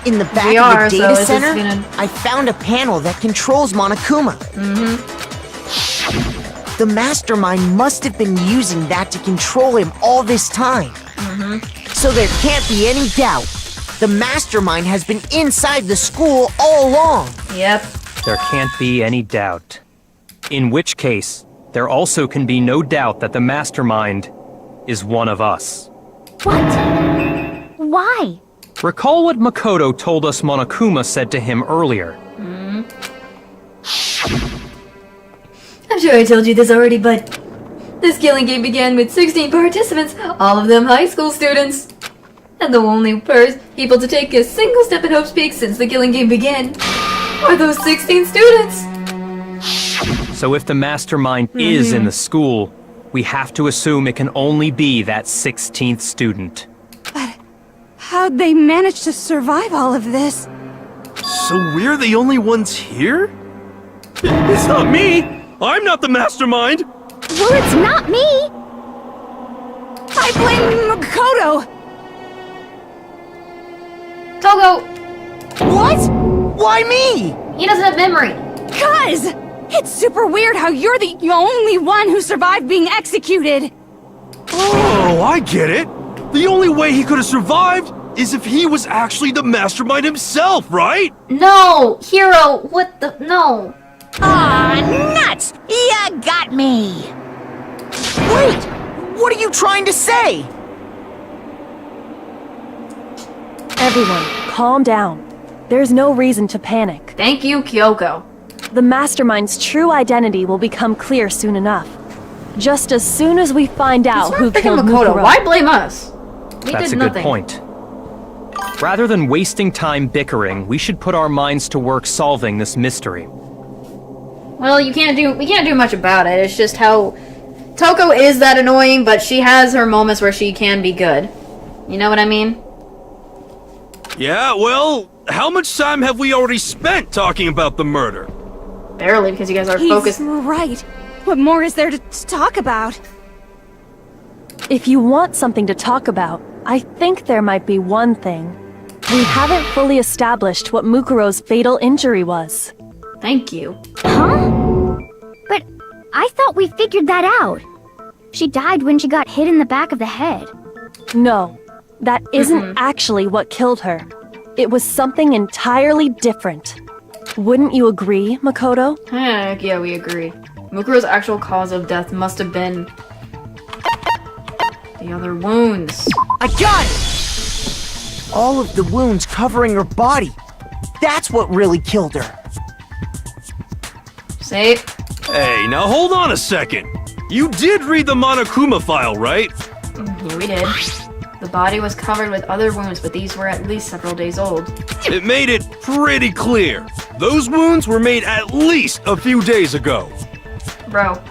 [SPEAKER 4] In the back of the data center, I found a panel that controls Monokuma. The mastermind must have been using that to control him all this time. So there can't be any doubt. The mastermind has been inside the school all along.
[SPEAKER 1] Yep.
[SPEAKER 7] There can't be any doubt. In which case, there also can be no doubt that the mastermind is one of us.
[SPEAKER 6] What? Why?
[SPEAKER 7] Recall what Makoto told us Monokuma said to him earlier.
[SPEAKER 1] I'm sure I told you this already, but this killing game began with 16 participants, all of them high school students. And the only people to take a single step at Hope's Peak since the killing game began are those 16 students.
[SPEAKER 7] So if the mastermind is in the school, we have to assume it can only be that 16th student.
[SPEAKER 10] But how'd they manage to survive all of this?
[SPEAKER 8] So we're the only ones here? It's not me! I'm not the mastermind!
[SPEAKER 6] Well, it's not me!
[SPEAKER 10] I blame Makoto!
[SPEAKER 1] Togo!
[SPEAKER 4] What? Why me?
[SPEAKER 1] He doesn't have memory.
[SPEAKER 10] Cuz! It's super weird how you're the only one who survived being executed!
[SPEAKER 8] Oh, I get it! The only way he could have survived is if he was actually the mastermind himself, right?
[SPEAKER 1] No! Hero, what the... No!
[SPEAKER 9] Aw, nuts! You got me!
[SPEAKER 4] Wait! What are you trying to say?
[SPEAKER 2] Everyone, calm down. There's no reason to panic.
[SPEAKER 1] Thank you, Kyoko.
[SPEAKER 2] The mastermind's true identity will become clear soon enough. Just as soon as we find out who killed
[SPEAKER 1] Makoto.
[SPEAKER 2] Mukuro.
[SPEAKER 1] Why blame us? We
[SPEAKER 7] That's
[SPEAKER 1] did
[SPEAKER 7] a
[SPEAKER 1] nothing.
[SPEAKER 7] good point. Rather than wasting time bickering, we should put our minds to work solving this mystery.
[SPEAKER 1] Well, we can't do much about it. It's just how Toko is that annoying, but she has her moments where she can be good. You know what I mean?
[SPEAKER 8] Yeah, well, how much time have we already spent talking about the murder?
[SPEAKER 1] Barely, because you guys are
[SPEAKER 10] He's
[SPEAKER 1] focused.
[SPEAKER 10] right. What more is there to talk about?
[SPEAKER 2] If you want something to talk about, I think there might be one thing. We haven't fully established what Mukuro's fatal injury was.
[SPEAKER 1] Thank you.
[SPEAKER 6] Huh? But I thought we figured that out. She died when she got hit in the back of the head.
[SPEAKER 2] No, that isn't actually what killed her. It was something entirely different. Wouldn't you agree, Makoto?
[SPEAKER 1] Heck yeah, we agree. Mukuro's actual cause of death must have been the other wounds.
[SPEAKER 4] I got it! All of the wounds covering her body. That's what really killed her.
[SPEAKER 1] Say,
[SPEAKER 8] Hey, now hold on a second. You did read the Monokuma file, right?
[SPEAKER 1] Yeah, we did. The body was covered with other wounds, but these were at least several days old.
[SPEAKER 8] It made it pretty clear. Those wounds were made at least a few days ago.
[SPEAKER 1] Bro.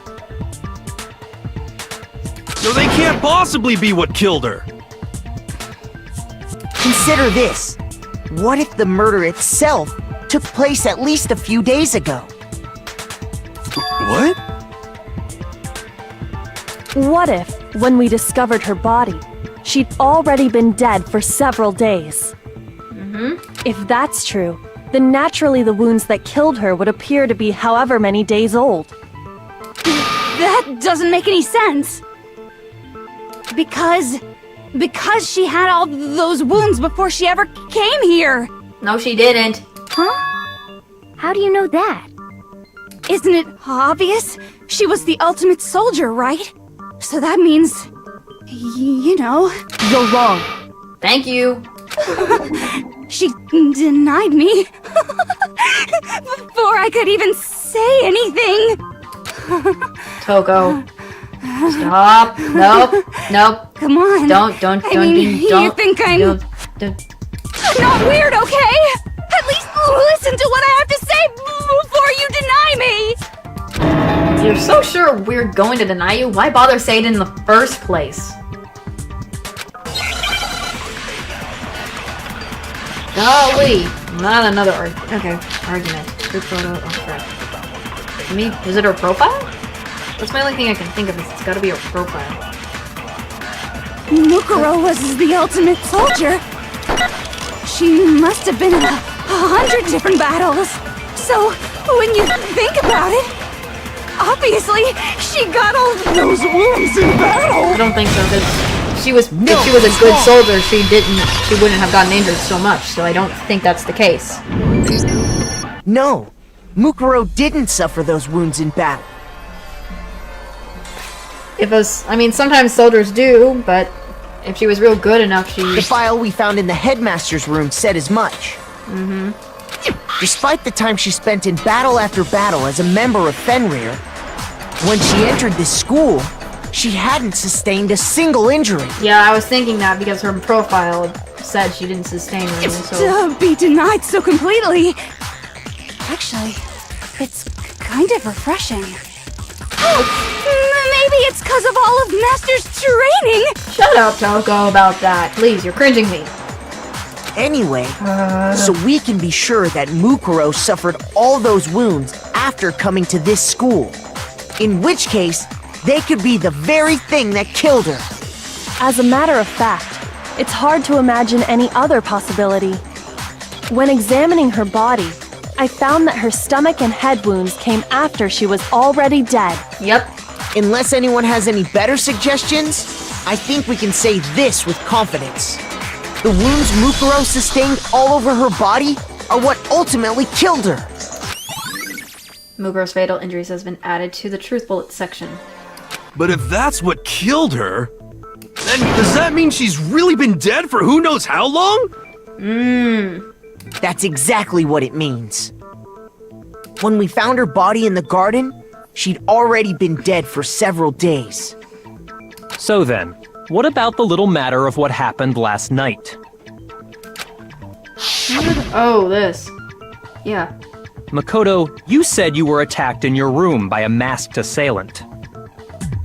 [SPEAKER 8] So they can't possibly be what killed her.
[SPEAKER 4] Consider this. What if the murder itself took place at least a few days ago?
[SPEAKER 8] What?
[SPEAKER 2] What if, when we discovered her body, she'd already been dead for several days? If that's true, then naturally the wounds that killed her would appear to be however many days old.
[SPEAKER 10] That doesn't make any sense. Because she had all those wounds before she ever came here.
[SPEAKER 1] No, she didn't.
[SPEAKER 6] Huh? How do you know that?
[SPEAKER 10] Isn't it obvious? She was the ultimate soldier, right? So that means, you know.
[SPEAKER 2] You're wrong.
[SPEAKER 1] Thank you.
[SPEAKER 10] She denied me before I could even say anything.
[SPEAKER 1] Toko. Stop. Nope.
[SPEAKER 10] Come on.
[SPEAKER 1] Don't.
[SPEAKER 10] You think I'm not weird, okay? At least listen to what I have to say before you deny me.
[SPEAKER 1] You're so sure we're going to deny you? Why bother saying it in the first place? Golly! Not another argument. Group photo. Oh crap. I mean, is it her profile? That's my only thing I can think of. Is it's gotta be her profile.
[SPEAKER 10] Mukuro was the ultimate soldier. She must have been in 100 different battles. So, when you think about it, obviously, she got all those wounds in battle.
[SPEAKER 1] I don't think so, because if she was a good soldier, she wouldn't have gotten injured so much, so I don't think that's the case.
[SPEAKER 4] No, Mukuro didn't suffer those wounds in battle.
[SPEAKER 1] Sometimes soldiers do, but if she was real good enough,
[SPEAKER 4] The file we found in the headmaster's room said as much. Despite the time she spent in battle after battle as a member of Fenrir, when she entered this school, she hadn't sustained a single injury.
[SPEAKER 1] Yeah, I was thinking that because her profile said she didn't sustain any, so...
[SPEAKER 10] To be denied so completely. Actually, it's kind of refreshing. Maybe it's because of all of Master's training.
[SPEAKER 1] Shut up, Toko, about that. Please, you're cringing me.
[SPEAKER 4] Anyway, so we can be sure that Mukuro suffered all those wounds after coming to this school. In which case, they could be the very thing that killed her.
[SPEAKER 2] As a matter of fact, it's hard to imagine any other possibility. When examining her body, I found that her stomach and head wounds came after she was already dead.
[SPEAKER 1] Yep.
[SPEAKER 4] Unless anyone has any better suggestions, I think we can say this with confidence. The wounds Mukuro sustained all over her body are what ultimately killed her.
[SPEAKER 1] Mukuro's fatal injuries has been added to the truth bullet section.
[SPEAKER 8] But if that's what killed her, then does that mean she's really been dead for who knows how long?
[SPEAKER 4] That's exactly what it means. When we found her body in the garden, she'd already been dead for several days.
[SPEAKER 7] So then, what about the little matter of what happened last night?
[SPEAKER 1] Oh, this. Yeah.
[SPEAKER 7] Makoto, you said you were attacked in your room by a masked assailant.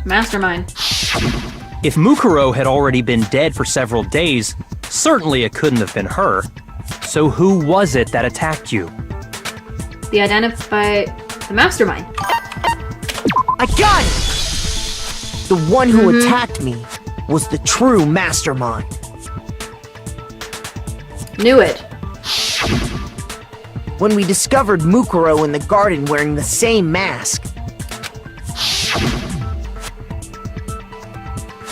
[SPEAKER 1] Mastermind.
[SPEAKER 7] If Mukuro had already been dead for several days, certainly it couldn't have been her. So who was it that attacked you?
[SPEAKER 1] The mastermind.
[SPEAKER 4] I got it! The one who attacked me was the true mastermind.
[SPEAKER 1] Knew it.
[SPEAKER 4] When we discovered Mukuro in the garden wearing the same mask,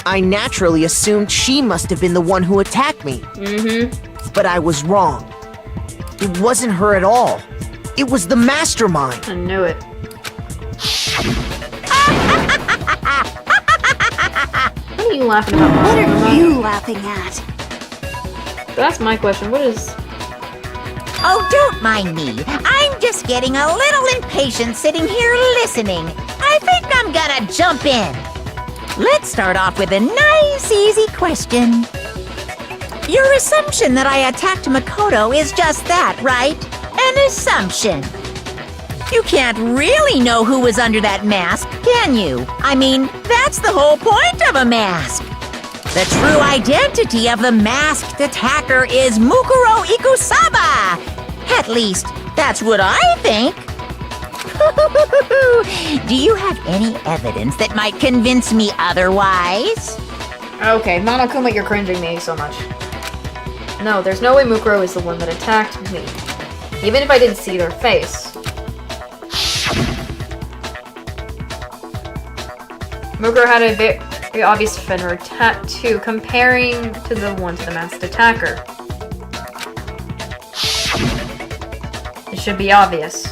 [SPEAKER 4] I naturally assumed she must have been the one who attacked me. But I was wrong. It wasn't her at all. It was the mastermind.
[SPEAKER 1] I knew it. What are you laughing about?
[SPEAKER 10] What are you laughing at?
[SPEAKER 1] That's my question. What is...
[SPEAKER 9] Oh, don't mind me. I'm just getting a little impatient sitting here listening. I I think I'm gonna jump in. Let's start off with a nice, easy question. Your assumption that I attacked Makoto is just that, right? An assumption. You can't really know who was under that mask, can you? I mean, that's the whole point of a mask. The true identity of the masked attacker is Mukuro Ikusaba. At least, that's what I think. Do you have any evidence that might convince me otherwise?
[SPEAKER 1] Okay, Monokuma, you're cringing me so much. No, there's no way Mukuro is the one that attacked me. Even if I didn't see their face. Mukuro had a very obvious Fenrir tattoo comparing to the one to the masked attacker. It should be obvious.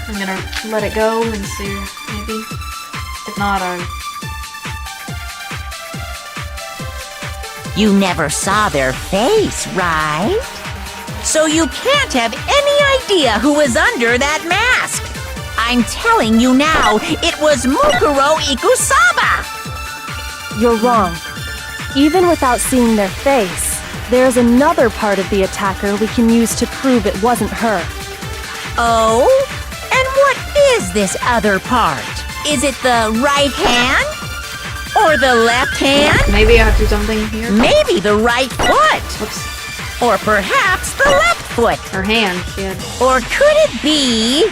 [SPEAKER 1] I'm gonna let it go and see, maybe. If not,
[SPEAKER 9] You never saw their face, right? So you can't have any idea who was under that mask. I'm telling you now, it was Mukuro Ikusaba!
[SPEAKER 2] You're wrong. Even without seeing their face, there's another part of the attacker we can use to prove it wasn't her.
[SPEAKER 9] Oh? And what is this other part? Is it the right hand? Or the left hand?
[SPEAKER 1] maybe I have to do something here.
[SPEAKER 9] Maybe the right foot?
[SPEAKER 1] Whoops.
[SPEAKER 9] Or perhaps the left foot?
[SPEAKER 1] Her hand. She had...
[SPEAKER 9] Or could it be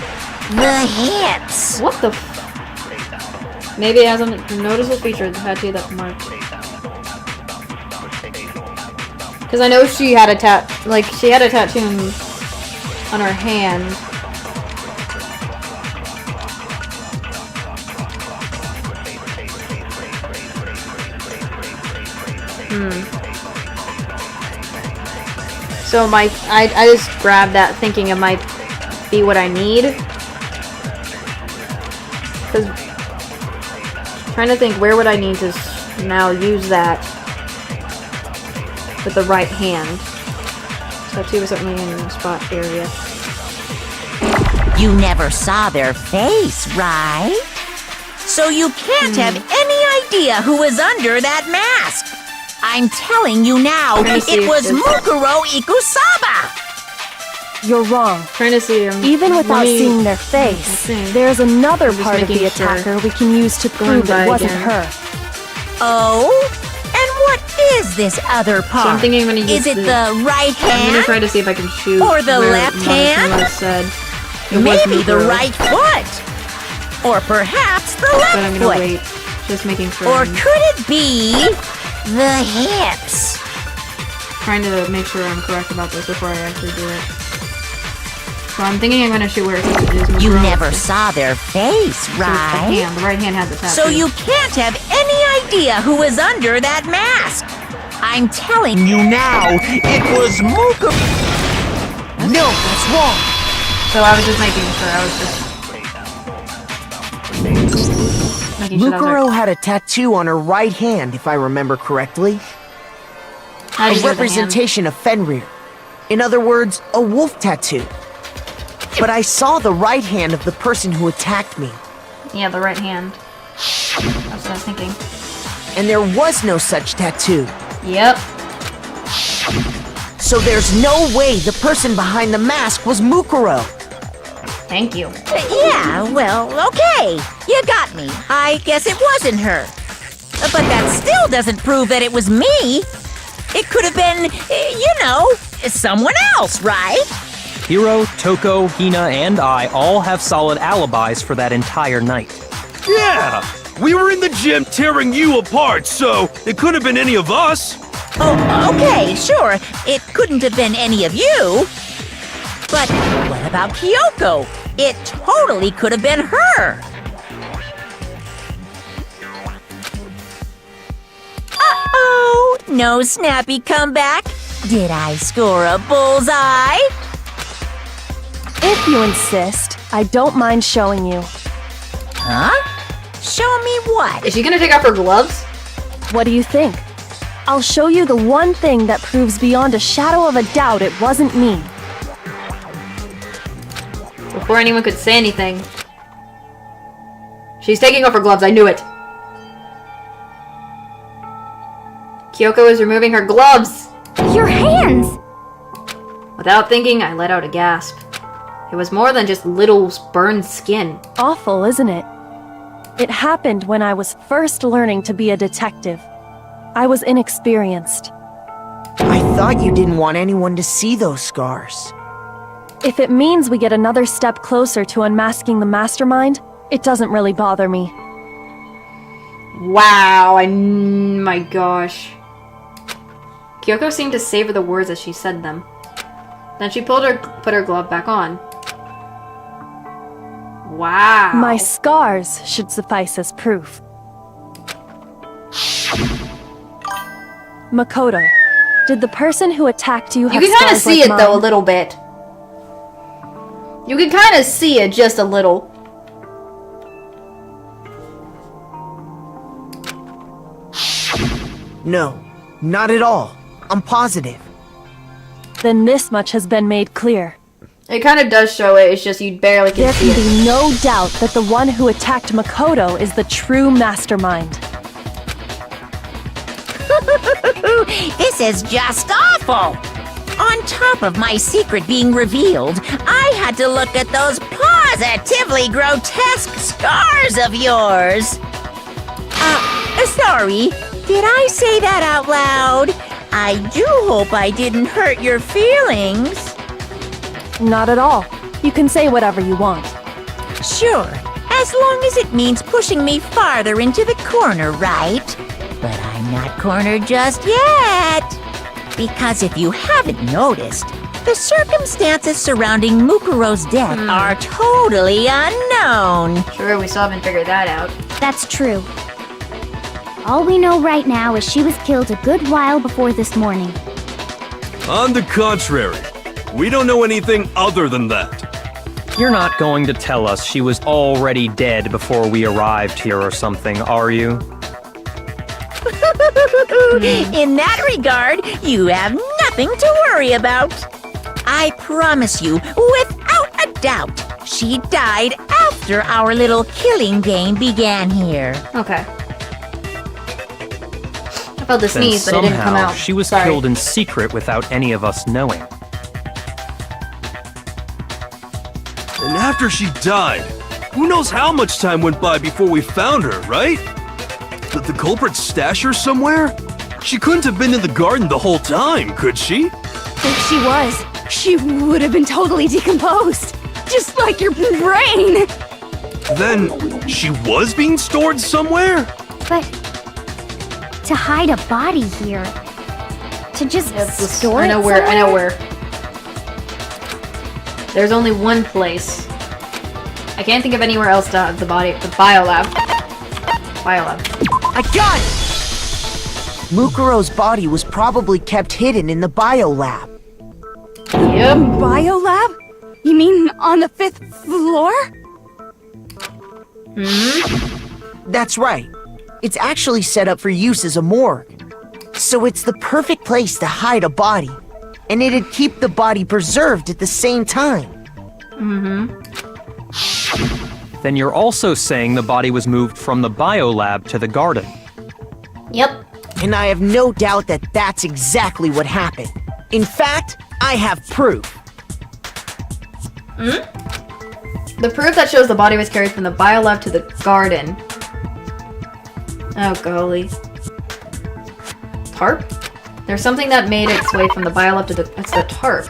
[SPEAKER 9] the hips?
[SPEAKER 1] What the f... Maybe it has a noticeable feature, the tattoo that marked. Because I know she had a she had a tattoo on her hand. So I just grabbed that thinking it might be what I need. Because trying to think where would I need to now use that with the right hand. Tattoo was certainly in the spot area.
[SPEAKER 9] You never saw their face, right? So you can't have any idea who was under that mask. I'm telling you now, it was Mukuro Ikusaba!
[SPEAKER 2] You're wrong.
[SPEAKER 1] Trying to see him.
[SPEAKER 2] Even without seeing their face, there's another part of the attacker we can use to prove it wasn't her.
[SPEAKER 9] Oh? And what is this other part?
[SPEAKER 1] So I'm thinking I'm gonna use
[SPEAKER 9] Is it the right hand?
[SPEAKER 1] I'm gonna try to see if I can shoot.
[SPEAKER 9] Or the
[SPEAKER 1] where
[SPEAKER 9] left hand?
[SPEAKER 1] Monokuma said it
[SPEAKER 9] Maybe
[SPEAKER 1] was
[SPEAKER 9] the
[SPEAKER 1] Mukuro.
[SPEAKER 9] right foot? Or perhaps the
[SPEAKER 1] But
[SPEAKER 9] left
[SPEAKER 1] I'm gonna
[SPEAKER 9] foot?
[SPEAKER 1] wait. Just making sure.
[SPEAKER 9] Or
[SPEAKER 1] I'm
[SPEAKER 9] could it be the hips?
[SPEAKER 1] trying to make sure I'm correct about this before I actually do it. So I'm thinking I'm gonna shoot where it says it is Mukuro.
[SPEAKER 9] You never saw their face,
[SPEAKER 1] So it's
[SPEAKER 9] right?
[SPEAKER 1] the right hand has the tattoo.
[SPEAKER 9] So you can't have any idea who was under that mask. I'm telling you now, it was Mukuro. No, that's wrong.
[SPEAKER 1] So I was just making sure. I was just making sure that was
[SPEAKER 4] Mukuro had a tattoo on her right hand, if I remember correctly.
[SPEAKER 1] right.
[SPEAKER 4] A representation of Fenrir. In other words, a wolf tattoo. But I saw the right hand of the person who attacked me.
[SPEAKER 1] Yeah, the right hand. That's what I was thinking.
[SPEAKER 4] And there was no such tattoo.
[SPEAKER 1] Yep.
[SPEAKER 4] So there's no way the person behind the mask was Mukuro.
[SPEAKER 1] Thank you.
[SPEAKER 9] Yeah, well, okay. You got me. I guess it wasn't her. But that still doesn't prove that it was me. It could have been, someone else, right?
[SPEAKER 7] Hiro, Toko, Hina, and I all have solid alibis for that entire night.
[SPEAKER 8] Yeah! We were in the gym tearing you apart, so it couldn't have been any of us.
[SPEAKER 9] Oh, okay, sure. It couldn't have been any of you. But what about Kyoko? It totally could have been her. Uh-oh! No snappy comeback? Did I score a bullseye?
[SPEAKER 2] If you insist, I don't mind showing you.
[SPEAKER 9] Huh? Show me what?
[SPEAKER 1] Is she gonna take off her gloves?
[SPEAKER 2] What do you think? I'll show you the one thing that proves beyond a shadow of a doubt it wasn't me.
[SPEAKER 1] Before anyone could say anything. She's taking off her gloves, I knew it. Kyoko is removing her gloves!
[SPEAKER 6] Your hands!
[SPEAKER 1] Without thinking, I let out a gasp. It was more than just little burned skin.
[SPEAKER 2] Awful, isn't it? It happened when I was first learning to be a detective. I was inexperienced.
[SPEAKER 4] I thought you didn't want anyone to see those scars.
[SPEAKER 2] If it means we get another step closer to unmasking the mastermind, it doesn't really bother me.
[SPEAKER 1] Wow, my gosh. Kyoko seemed to savor the words as she said them. Then she put her glove back on. Wow.
[SPEAKER 2] My scars should suffice as proof. Makoto, did the person who attacked you have
[SPEAKER 1] You can kind of
[SPEAKER 2] scars
[SPEAKER 1] see
[SPEAKER 2] like
[SPEAKER 1] it though, a
[SPEAKER 2] mine?
[SPEAKER 1] little bit. You can kind of see it just a little.
[SPEAKER 4] No, not at all. I'm positive.
[SPEAKER 2] Then this much has been made clear.
[SPEAKER 1] It kind of does show it, it's just you barely can
[SPEAKER 2] There
[SPEAKER 1] see
[SPEAKER 2] can
[SPEAKER 1] it.
[SPEAKER 2] be no doubt that the one who attacked Makoto is the true mastermind.
[SPEAKER 9] This is just awful! On top of my secret being revealed, I had to look at those positively grotesque scars of yours! Sorry, did I say that out loud? I do hope I didn't hurt your feelings.
[SPEAKER 2] Not at all. You can say whatever you want.
[SPEAKER 9] Sure, as long as it means pushing me farther into the corner, right? But I'm not cornered just yet. Because if you haven't noticed, the circumstances surrounding Mukuro's death are totally unknown.
[SPEAKER 1] Sure, we still haven't figured that out.
[SPEAKER 6] That's true. All we know right now is she was killed a good while before this morning.
[SPEAKER 8] On the contrary, we don't know anything other than that.
[SPEAKER 7] You're not going to tell us she was already dead before we arrived here or something, are you?
[SPEAKER 9] In that regard, you have nothing to worry about. I promise you, without a doubt, she died after our little killing game began here.
[SPEAKER 1] Okay. I felt the
[SPEAKER 7] Then
[SPEAKER 1] sneeze, but it didn't come
[SPEAKER 7] somehow
[SPEAKER 1] out.
[SPEAKER 7] she was
[SPEAKER 1] Sorry.
[SPEAKER 7] killed in secret without any of us knowing.
[SPEAKER 8] And after she died, who knows how much time went by before we found her, right? Did the culprit stash her somewhere? She couldn't have been in the garden the whole time, could she?
[SPEAKER 10] If she was, she would have been totally decomposed. Just like your brain.
[SPEAKER 8] Then, she was being stored somewhere?
[SPEAKER 6] But to hide a body here, to just store
[SPEAKER 1] I know
[SPEAKER 6] it
[SPEAKER 1] where. I know
[SPEAKER 6] somewhere?
[SPEAKER 1] where. There's only one place. I can't think of anywhere else to have the body. The biolab. Biolab.
[SPEAKER 4] I got it! Mukuro's body was probably kept hidden in the biolab.
[SPEAKER 1] Yep.
[SPEAKER 10] Biolab? You mean on the 5th floor?
[SPEAKER 4] That's right. It's actually set up for use as a morgue. So it's the perfect place to hide a body. And it'd keep the body preserved at the same time.
[SPEAKER 7] Then you're also saying the body was moved from the biolab to the garden.
[SPEAKER 1] Yep.
[SPEAKER 4] And I have no doubt that that's exactly what happened. In fact, I have proof.
[SPEAKER 1] The proof that shows the body was carried from the biolab to the garden. Oh, golly. Tarp? There's something that made its way from the biolab to the... It's the tarp.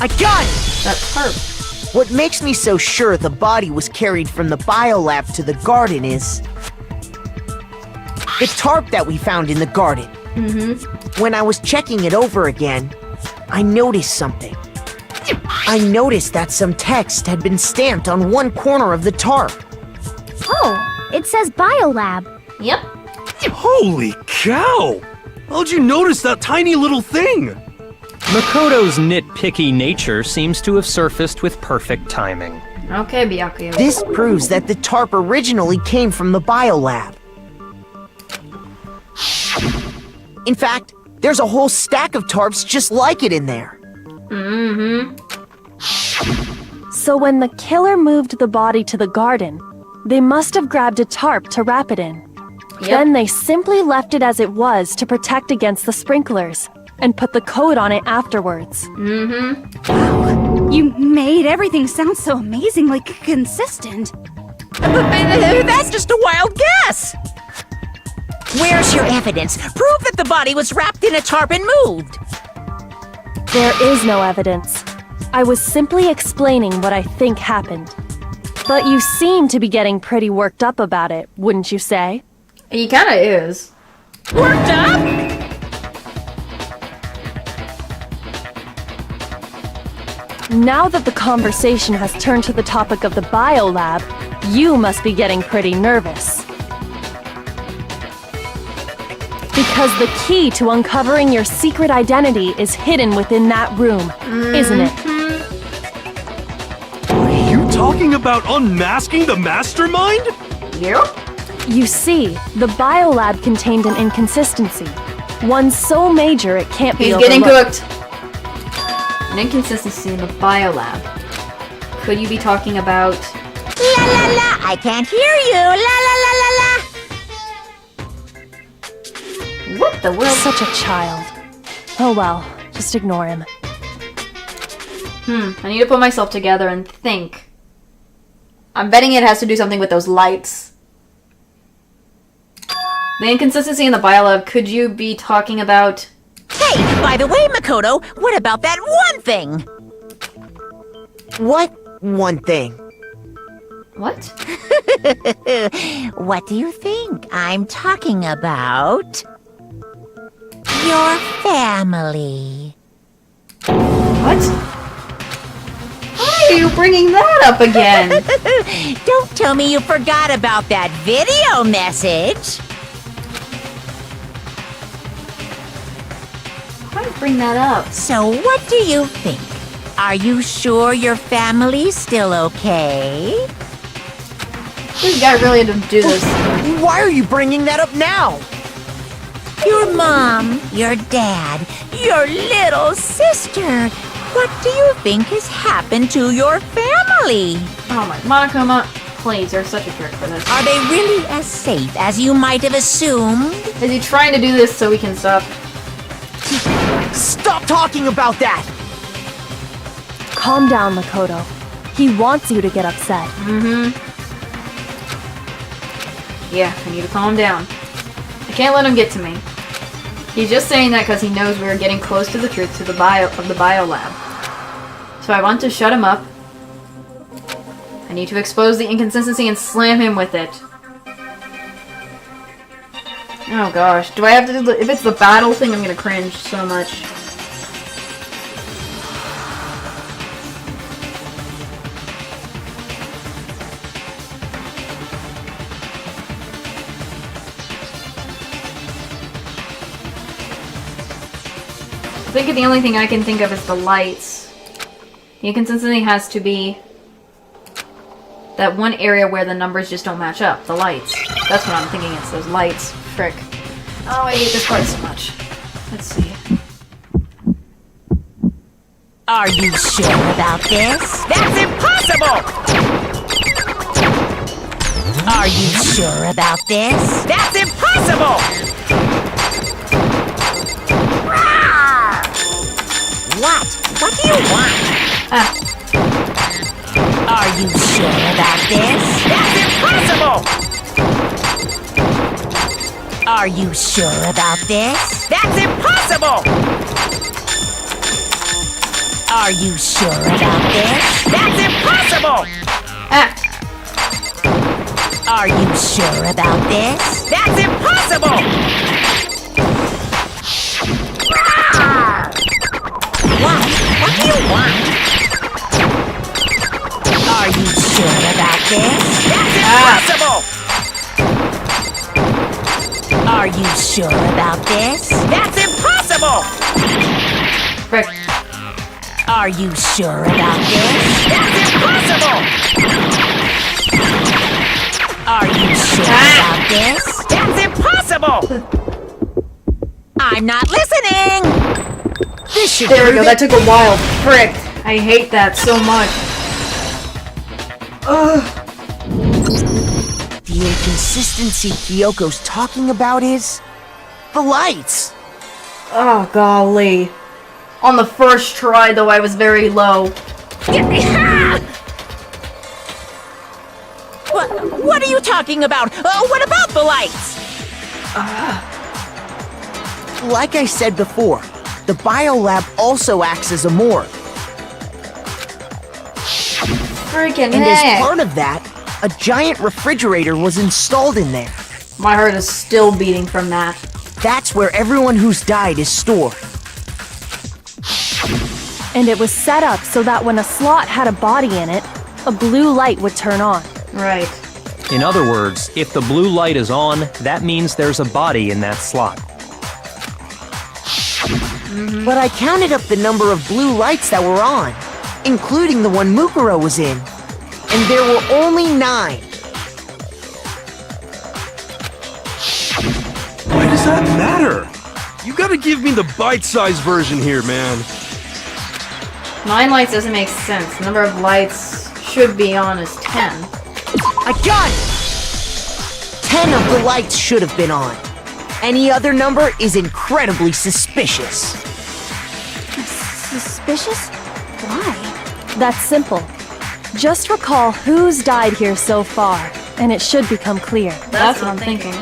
[SPEAKER 4] I got it!
[SPEAKER 1] That tarp.
[SPEAKER 4] What makes me so sure the body was carried from the biolab to the garden is the tarp that we found in the garden. When I was checking it over again, I noticed something. I noticed that some text had been stamped on one corner of the tarp.
[SPEAKER 6] Oh, it says biolab.
[SPEAKER 1] Yep.
[SPEAKER 8] Holy cow! How'd you notice that tiny little thing?
[SPEAKER 7] Makoto's nitpicky nature seems to have surfaced with perfect timing.
[SPEAKER 1] Okay, Byakuya.
[SPEAKER 4] This proves that the tarp originally came from the biolab. In fact, there's a whole stack of tarps just like it in there.
[SPEAKER 1] Mm-hmm.
[SPEAKER 2] So when the killer moved the body to the garden, they must have grabbed a tarp to wrap it in.
[SPEAKER 1] Yep.
[SPEAKER 2] Then they simply left it as it was to protect against the sprinklers, and put the coat on it afterwards.
[SPEAKER 1] Mm-hmm.
[SPEAKER 10] You made everything sound so amazingly consistent.
[SPEAKER 9] That's just a wild guess! Where's your evidence? Prove that the body was wrapped in a tarp and moved!
[SPEAKER 2] There is no evidence. I was simply explaining what I think happened. But you seem to be getting pretty worked up about it, wouldn't you say?
[SPEAKER 1] He kinda is.
[SPEAKER 9] Worked up?
[SPEAKER 2] Now that the conversation has turned to the topic of the biolab, you must be getting pretty nervous. Because the key to uncovering your secret identity is hidden within that room, isn't it?
[SPEAKER 8] Are you talking about unmasking the mastermind?
[SPEAKER 1] Yep.
[SPEAKER 2] You see, the biolab contained an inconsistency. One so major it can't be
[SPEAKER 1] He's
[SPEAKER 2] overlooked.
[SPEAKER 1] getting cooked. An inconsistency in the biolab. Could you be talking about...
[SPEAKER 9] La la la, I can't hear you! La la la la la!
[SPEAKER 1] What the world?
[SPEAKER 2] Such a child. Oh well, just ignore him.
[SPEAKER 1] I need to put myself together and think. I'm betting it has to do something with those lights. The inconsistency in the biolab, could you be talking about...
[SPEAKER 9] Hey, by the way, Makoto, what about that one thing?
[SPEAKER 4] What one thing?
[SPEAKER 1] What?
[SPEAKER 9] What do you think I'm talking about? Your family.
[SPEAKER 1] What? Why are you bringing that up again?
[SPEAKER 9] Don't tell me you forgot about that video message.
[SPEAKER 1] Why bring that up?
[SPEAKER 9] So what do you think? Are you sure your family's still okay?
[SPEAKER 1] This guy really had to do this.
[SPEAKER 4] Why are you bringing that up now?
[SPEAKER 9] Your mom, your dad, your little sister. What do you think has happened to your family?
[SPEAKER 1] Oh my... Monokuma, please, you're such a jerk for this.
[SPEAKER 9] Are they really as safe as you might have assumed?
[SPEAKER 1] Is he trying to do this so we can stop?
[SPEAKER 4] Stop talking about that!
[SPEAKER 2] Calm down, Makoto. He wants you to get upset.
[SPEAKER 1] Yeah, I need to calm down. I can't let him get to me. He's just saying that because he knows we're getting close to the truth to the biolab. So I want to shut him up. I need to expose the inconsistency and slam him with it. Oh gosh, do I have to do if it's the battle thing, I'm gonna cringe so much. I think the only thing I can think of is the lights. The inconsistency has to be that one area where the numbers just don't match up. The lights. That's what I'm thinking. It's those lights. Frick. Oh, I hate this part so much. Let's see.
[SPEAKER 9] Are you sure about this? That's impossible! Are you sure about this? That's impossible! What? What do you want? Are you sure about this? That's impossible! Are you sure about this? That's impossible! Are you sure about this? That's impossible! Are you sure about this? That's impossible! What? What do you want? Are you sure about this? That's impossible! Are you sure about this? That's impossible!
[SPEAKER 1] Frick.
[SPEAKER 9] Are you sure about this? That's impossible! Are you sure about this? That's impossible! I'm not listening!
[SPEAKER 4] This should
[SPEAKER 1] There we go.
[SPEAKER 4] prove
[SPEAKER 1] That
[SPEAKER 4] it.
[SPEAKER 1] took a while. Frick. I hate that so much.
[SPEAKER 4] The inconsistency Kyoko's talking about is the lights.
[SPEAKER 1] Oh, golly. On the first try, though, I was very low.
[SPEAKER 9] What are you talking about? What about the lights?
[SPEAKER 4] Like I said before, the biolab also acts as a morgue.
[SPEAKER 1] Freaking
[SPEAKER 4] And as
[SPEAKER 1] heck.
[SPEAKER 4] part of that, a giant refrigerator was installed in there.
[SPEAKER 1] My heart is still beating from that.
[SPEAKER 4] That's where everyone who's died is stored.
[SPEAKER 2] And it was set up so that when a slot had a body in it, a blue light would turn on.
[SPEAKER 1] Right.
[SPEAKER 7] In other words, if the blue light is on, that means there's a body in that slot.
[SPEAKER 4] But I counted up the number of blue lights that were on, including the one Mukuro was in, and there were only 9.
[SPEAKER 8] Why does that matter? You gotta give me the bite-sized version here, man.
[SPEAKER 1] 9 lights doesn't make sense. The number of lights should be on is 10.
[SPEAKER 4] I got it! 10 of the lights should have been on. Any other number is incredibly suspicious.
[SPEAKER 10] Suspicious? Why?
[SPEAKER 2] That's simple. Just recall who's died here so far, and it should become clear.
[SPEAKER 1] That's what I'm thinking.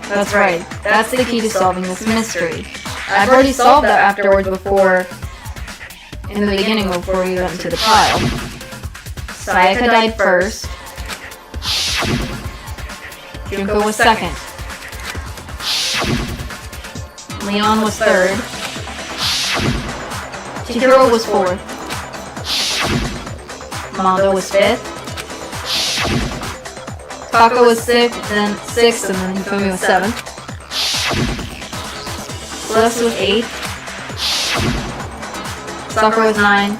[SPEAKER 1] That's right. That's the key to solving this mystery. I've already solved that afterwards before, in the beginning before we went into the trial. Sayaka died first. Junko was second. Leon was third. Chihiro was fourth. Mondo was fifth. Taka was sixth, and then Hifumi was seventh. Celeste was eighth. Sakura was 9.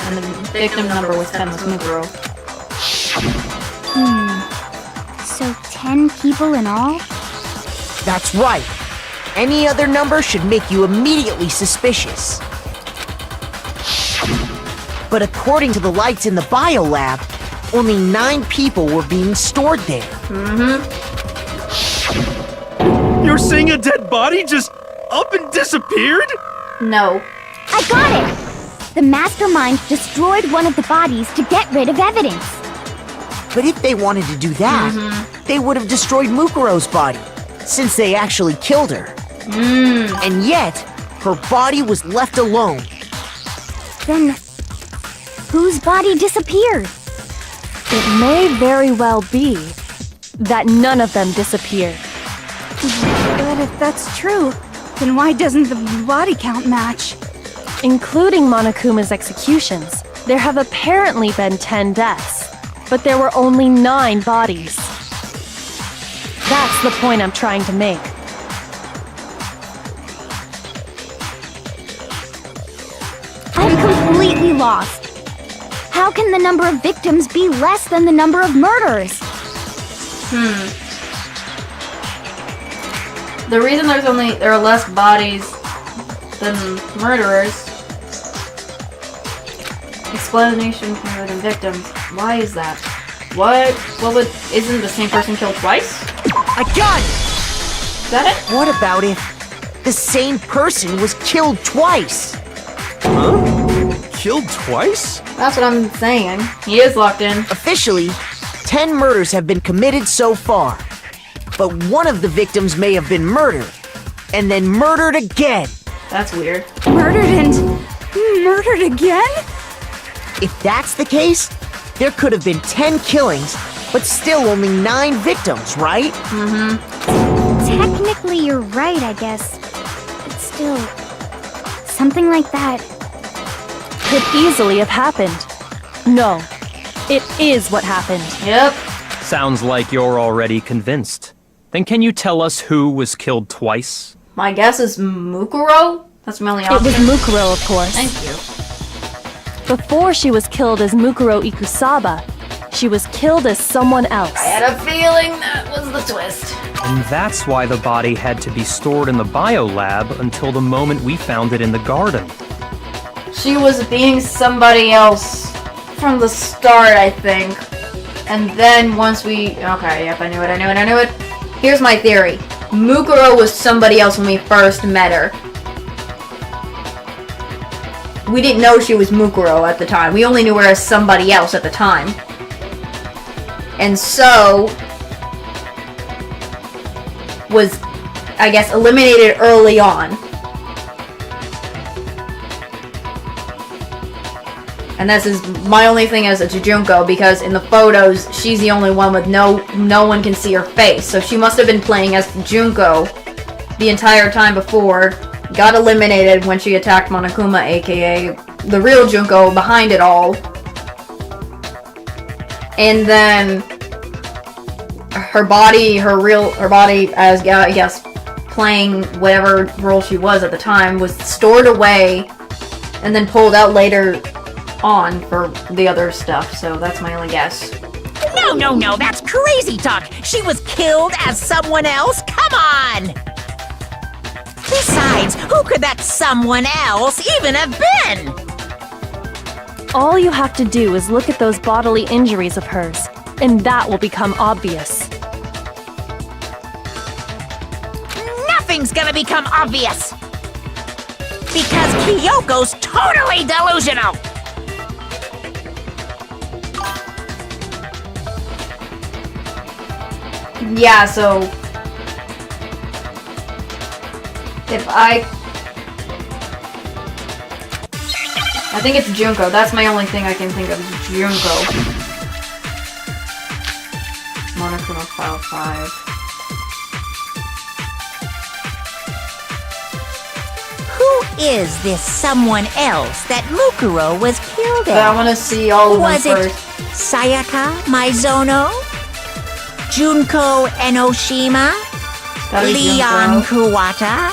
[SPEAKER 1] And the victim number was 10, was Mukuro.
[SPEAKER 6] So 10 people in all?
[SPEAKER 4] That's right. Any other number should make you immediately suspicious. But according to the lights in the biolab, only 9 people were being stored there.
[SPEAKER 8] You're saying a dead body just up and disappeared?
[SPEAKER 1] No.
[SPEAKER 6] I got it! The mastermind destroyed one of the bodies to get rid of evidence.
[SPEAKER 4] But if they wanted to do that, they would have destroyed Mukuro's body, since they actually killed her. And yet, her body was left alone.
[SPEAKER 6] Then, whose body disappeared?
[SPEAKER 2] It may very well be that none of them disappeared.
[SPEAKER 10] But if that's true, then why doesn't the body count match?
[SPEAKER 2] Including Monokuma's executions, there have apparently been 10 deaths, but there were only 9 bodies. That's the point I'm trying to make.
[SPEAKER 6] I'm completely lost. How can the number of victims be less than the number of murders?
[SPEAKER 1] The reason there are less bodies than murderers. Explanation for the victims. Why is that? Isn't the same person killed twice?
[SPEAKER 4] I got it!
[SPEAKER 1] Is that it?
[SPEAKER 4] What about if the same person was killed twice?
[SPEAKER 8] Huh? Killed twice?
[SPEAKER 1] That's what I'm saying. He is locked in.
[SPEAKER 4] Officially, 10 murders have been committed so far. But one of the victims may have been murdered, and then murdered again.
[SPEAKER 1] That's weird.
[SPEAKER 10] Murdered and murdered again?
[SPEAKER 4] If that's the case, there could have been 10 killings, but still only 9 victims, right?
[SPEAKER 6] Technically, you're right, I guess. But still, something like that.
[SPEAKER 2] Could easily have happened. No, it is what happened.
[SPEAKER 1] Yep.
[SPEAKER 7] Sounds like you're already convinced. Then can you tell us who was killed twice?
[SPEAKER 1] My guess is Mukuro? That's my only
[SPEAKER 2] It
[SPEAKER 1] option.
[SPEAKER 2] was Mukuro, of course.
[SPEAKER 1] Thank you.
[SPEAKER 2] Before she was killed as Mukuro Ikusaba, she was killed as someone else.
[SPEAKER 1] I had a feeling that was the twist.
[SPEAKER 7] And that's why the body had to be stored in the biolab until the moment we found it in the garden.
[SPEAKER 1] She was being somebody else from the start, I think. And then once we... Okay, yep, I knew it. Here's my theory. Mukuro was somebody else when we first met her. We didn't know she was Mukuro at the time. We only knew her as somebody else at the time. And so... was, I guess, eliminated early on. And this is my only thing as a Junko, because in the photos, she's the only one with no one can see her face. So she must have been playing as Junko the entire time before, got eliminated when she attacked Monokuma, aka the real Junko behind it all. And then her body, as, I guess, playing whatever role she was at the time, was stored away and then pulled out later on for the other stuff, so that's my only guess.
[SPEAKER 9] No, that's crazy talk. She was killed as someone else? Come on! Besides, who could that someone else even have been?
[SPEAKER 2] All you have to do is look at those bodily injuries of hers, and that will become obvious.
[SPEAKER 9] Nothing's gonna become obvious! Because Kyoko's totally delusional!
[SPEAKER 1] Yeah, so... if I think it's Junko. That's my only thing I can think of is Junko. Monokuma File 5.
[SPEAKER 9] Who is this someone else that Mukuro was killed
[SPEAKER 1] But
[SPEAKER 9] at?
[SPEAKER 1] I want to see all of them
[SPEAKER 9] Was it
[SPEAKER 1] first.
[SPEAKER 9] Sayaka Maizono? Junko Enoshima?
[SPEAKER 1] Gotta be
[SPEAKER 9] Leon
[SPEAKER 1] Junko.
[SPEAKER 9] Kuwata?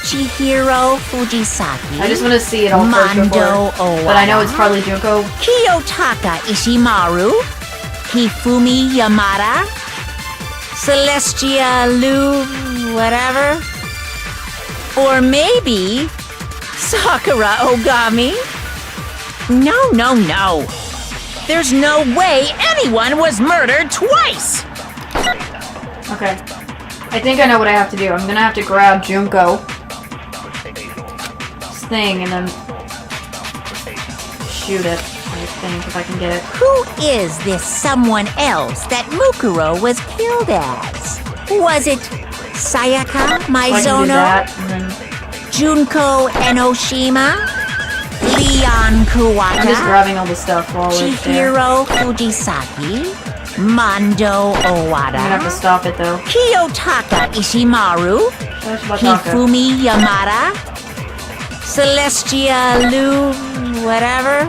[SPEAKER 9] Chihiro Fujisaki?
[SPEAKER 1] I just want to see it all first
[SPEAKER 9] Mando
[SPEAKER 1] before.
[SPEAKER 9] Owada?
[SPEAKER 1] But I know it's probably Junko.
[SPEAKER 9] Kiyotaka Ishimaru? Hifumi Yamada? Celestia Lu... whatever? Or maybe... Sakura Ogami? No. There's no way anyone was murdered twice!
[SPEAKER 1] Okay. I think I know what I have to do. I'm gonna have to grab Junko's thing and then shoot it. I think, if I can get it.
[SPEAKER 9] Who is this someone else that Mukuro was killed as? Was it Sayaka
[SPEAKER 1] So I can do
[SPEAKER 9] Maizono?
[SPEAKER 1] that, and then
[SPEAKER 9] Junko Enoshima? Leon
[SPEAKER 1] I'm just
[SPEAKER 9] Kuwata?
[SPEAKER 1] grabbing all the stuff while it's there.
[SPEAKER 9] Chihiro Fujisaki? Mando
[SPEAKER 1] I'm gonna have to
[SPEAKER 9] Owada?
[SPEAKER 1] stop it though.
[SPEAKER 9] Kiyotaka Ishimaru?
[SPEAKER 1] That's Bataka.
[SPEAKER 9] Hifumi Yamada? Celestia Lu... whatever?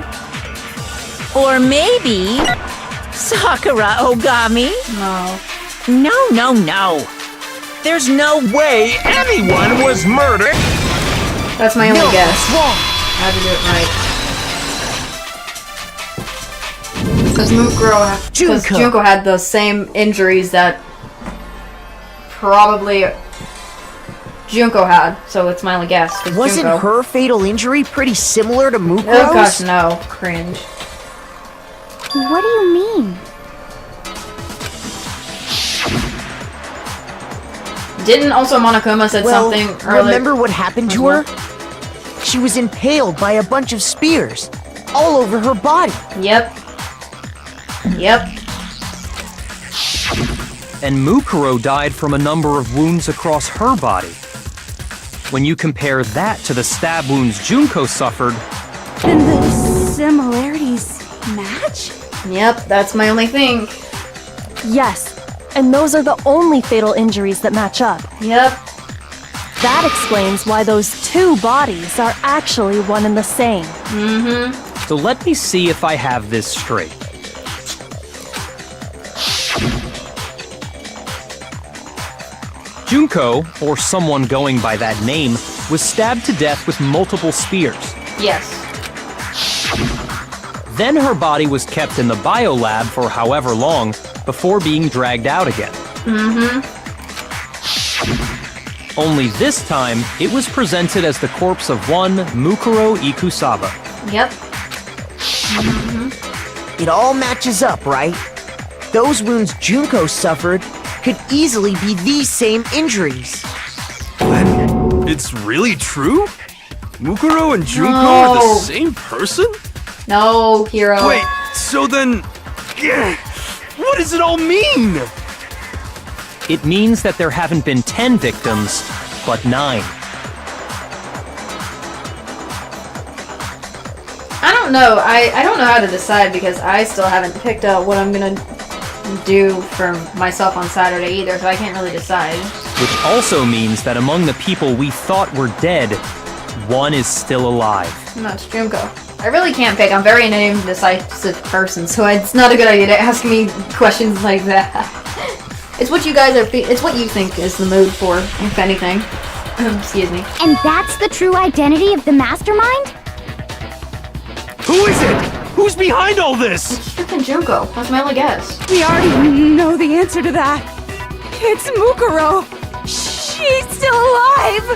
[SPEAKER 9] Or maybe... Sakura Ogami?
[SPEAKER 1] No.
[SPEAKER 9] No. There's no way anyone was murdered!
[SPEAKER 1] That's my only
[SPEAKER 4] No,
[SPEAKER 1] guess.
[SPEAKER 4] that's wrong.
[SPEAKER 1] I had to do it right. Because Junko had the same injuries that probably Junko had, so it's my only guess. 'Cause
[SPEAKER 4] Wasn't
[SPEAKER 1] Junko...
[SPEAKER 4] her fatal injury pretty similar to Mukuro's?
[SPEAKER 1] Oh gosh, no. Cringe.
[SPEAKER 6] What do you mean?
[SPEAKER 1] Didn't also Monokuma said something earlier?
[SPEAKER 4] Remember what happened to her? She was impaled by a bunch of spears all over her body.
[SPEAKER 1] Yep.
[SPEAKER 7] And Mukuro died from a number of wounds across her body. When you compare that to the stab wounds Junko suffered,
[SPEAKER 10] Then the similarities match?
[SPEAKER 1] Yep, that's my only thing.
[SPEAKER 2] Yes, and those are the only fatal injuries that match up.
[SPEAKER 1] Yep.
[SPEAKER 2] That explains why those two bodies are actually one and the same.
[SPEAKER 7] so let me see if I have this straight. Junko, or someone going by that name, was stabbed to death with multiple spears.
[SPEAKER 1] Yes.
[SPEAKER 7] Then her body was kept in the biolab for however long before being dragged out again. Only this time, it was presented as the corpse of one Mukuro Ikusaba.
[SPEAKER 1] Yep.
[SPEAKER 4] It all matches up, right? Those wounds Junko suffered could easily be these same injuries.
[SPEAKER 8] Then, it's really true? Mukuro and Junko are the same person?
[SPEAKER 1] No, Hiro.
[SPEAKER 8] Wait, so then... what does it all mean?
[SPEAKER 7] It means that there haven't been 10 victims, but 9.
[SPEAKER 1] I don't know. I don't know how to decide because I still haven't picked out what I'm gonna do for myself on Saturday either, so I can't really decide.
[SPEAKER 7] Which also means that among the people we thought were dead, one is still alive.
[SPEAKER 1] And that's Junko. I really can't pick. I'm very an indecisive person, so it's not a good idea to ask me questions like that. It's what you guys are. It's what you think is the mood for, if anything. Excuse me.
[SPEAKER 6] And that's the true identity of the mastermind?
[SPEAKER 8] Who is it? Who's behind all this?
[SPEAKER 1] It's freaking Junko. That's my only guess.
[SPEAKER 10] We already know the answer to that. It's Mukuro. She's still alive.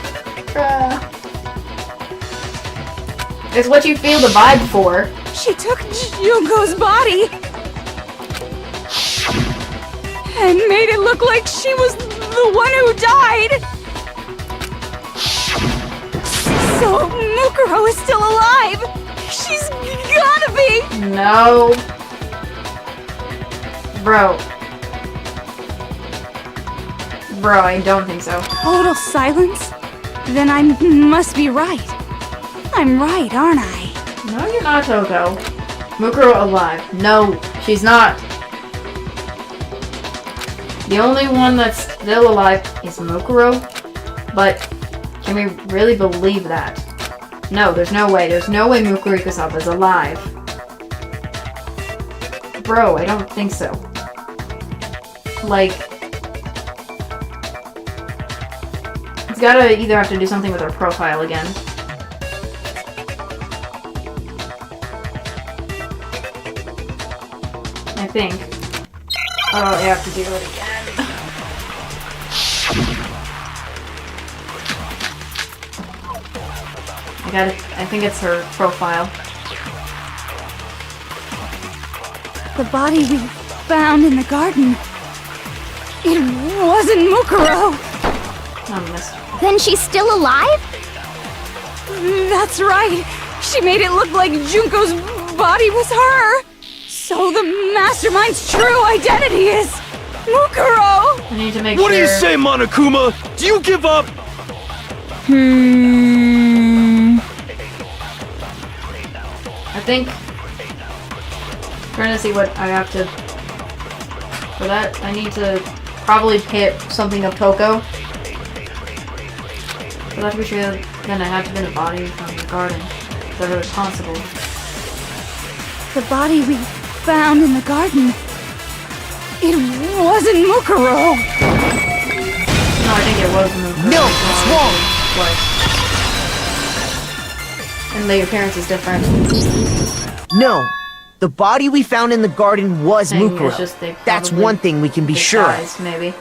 [SPEAKER 1] It's what you feel the vibe for.
[SPEAKER 10] She took Junko's body and made it look like she was the one who died. So Mukuro is still alive. She's gotta be.
[SPEAKER 1] No. Bro, I don't think so.
[SPEAKER 10] Total silence? Then I must be right. I'm right, aren't I?
[SPEAKER 1] No, you're not, Toko. Mukuro alive. No, she's not. The only one that's still alive is Mukuro. But can we really believe that? No, there's no way. There's no way Mukuro Ikusaba is alive. Bro, I don't think so. Like, it's gotta either have to do something with her profile again. I think. Oh, I have to do it again. I think it's her profile.
[SPEAKER 10] The body we found in the garden. It wasn't Mukuro.
[SPEAKER 1] Oh, missed.
[SPEAKER 6] Then she's still alive?
[SPEAKER 10] That's right. She made it look like Junko's body was her. So the mastermind's true identity is Mukuro.
[SPEAKER 1] I need to make
[SPEAKER 8] What
[SPEAKER 1] sure.
[SPEAKER 8] do you say, Monokuma? Do you give up?
[SPEAKER 1] I think. Trying to see what I have to. For that, I need to probably hit something of Toko. But I have to be sure that then I have to bin a body from the garden. If it was possible.
[SPEAKER 10] The body we found in the garden. It wasn't Mukuro.
[SPEAKER 1] No, I think it was Mukuro.
[SPEAKER 4] No, it's wrong.
[SPEAKER 1] And the appearance is different.
[SPEAKER 4] No, the body we found in the garden was
[SPEAKER 1] I think
[SPEAKER 4] Mukuro.
[SPEAKER 1] it's just they
[SPEAKER 4] That's
[SPEAKER 1] probably
[SPEAKER 4] one thing we can be sure of.
[SPEAKER 1] disguised, maybe.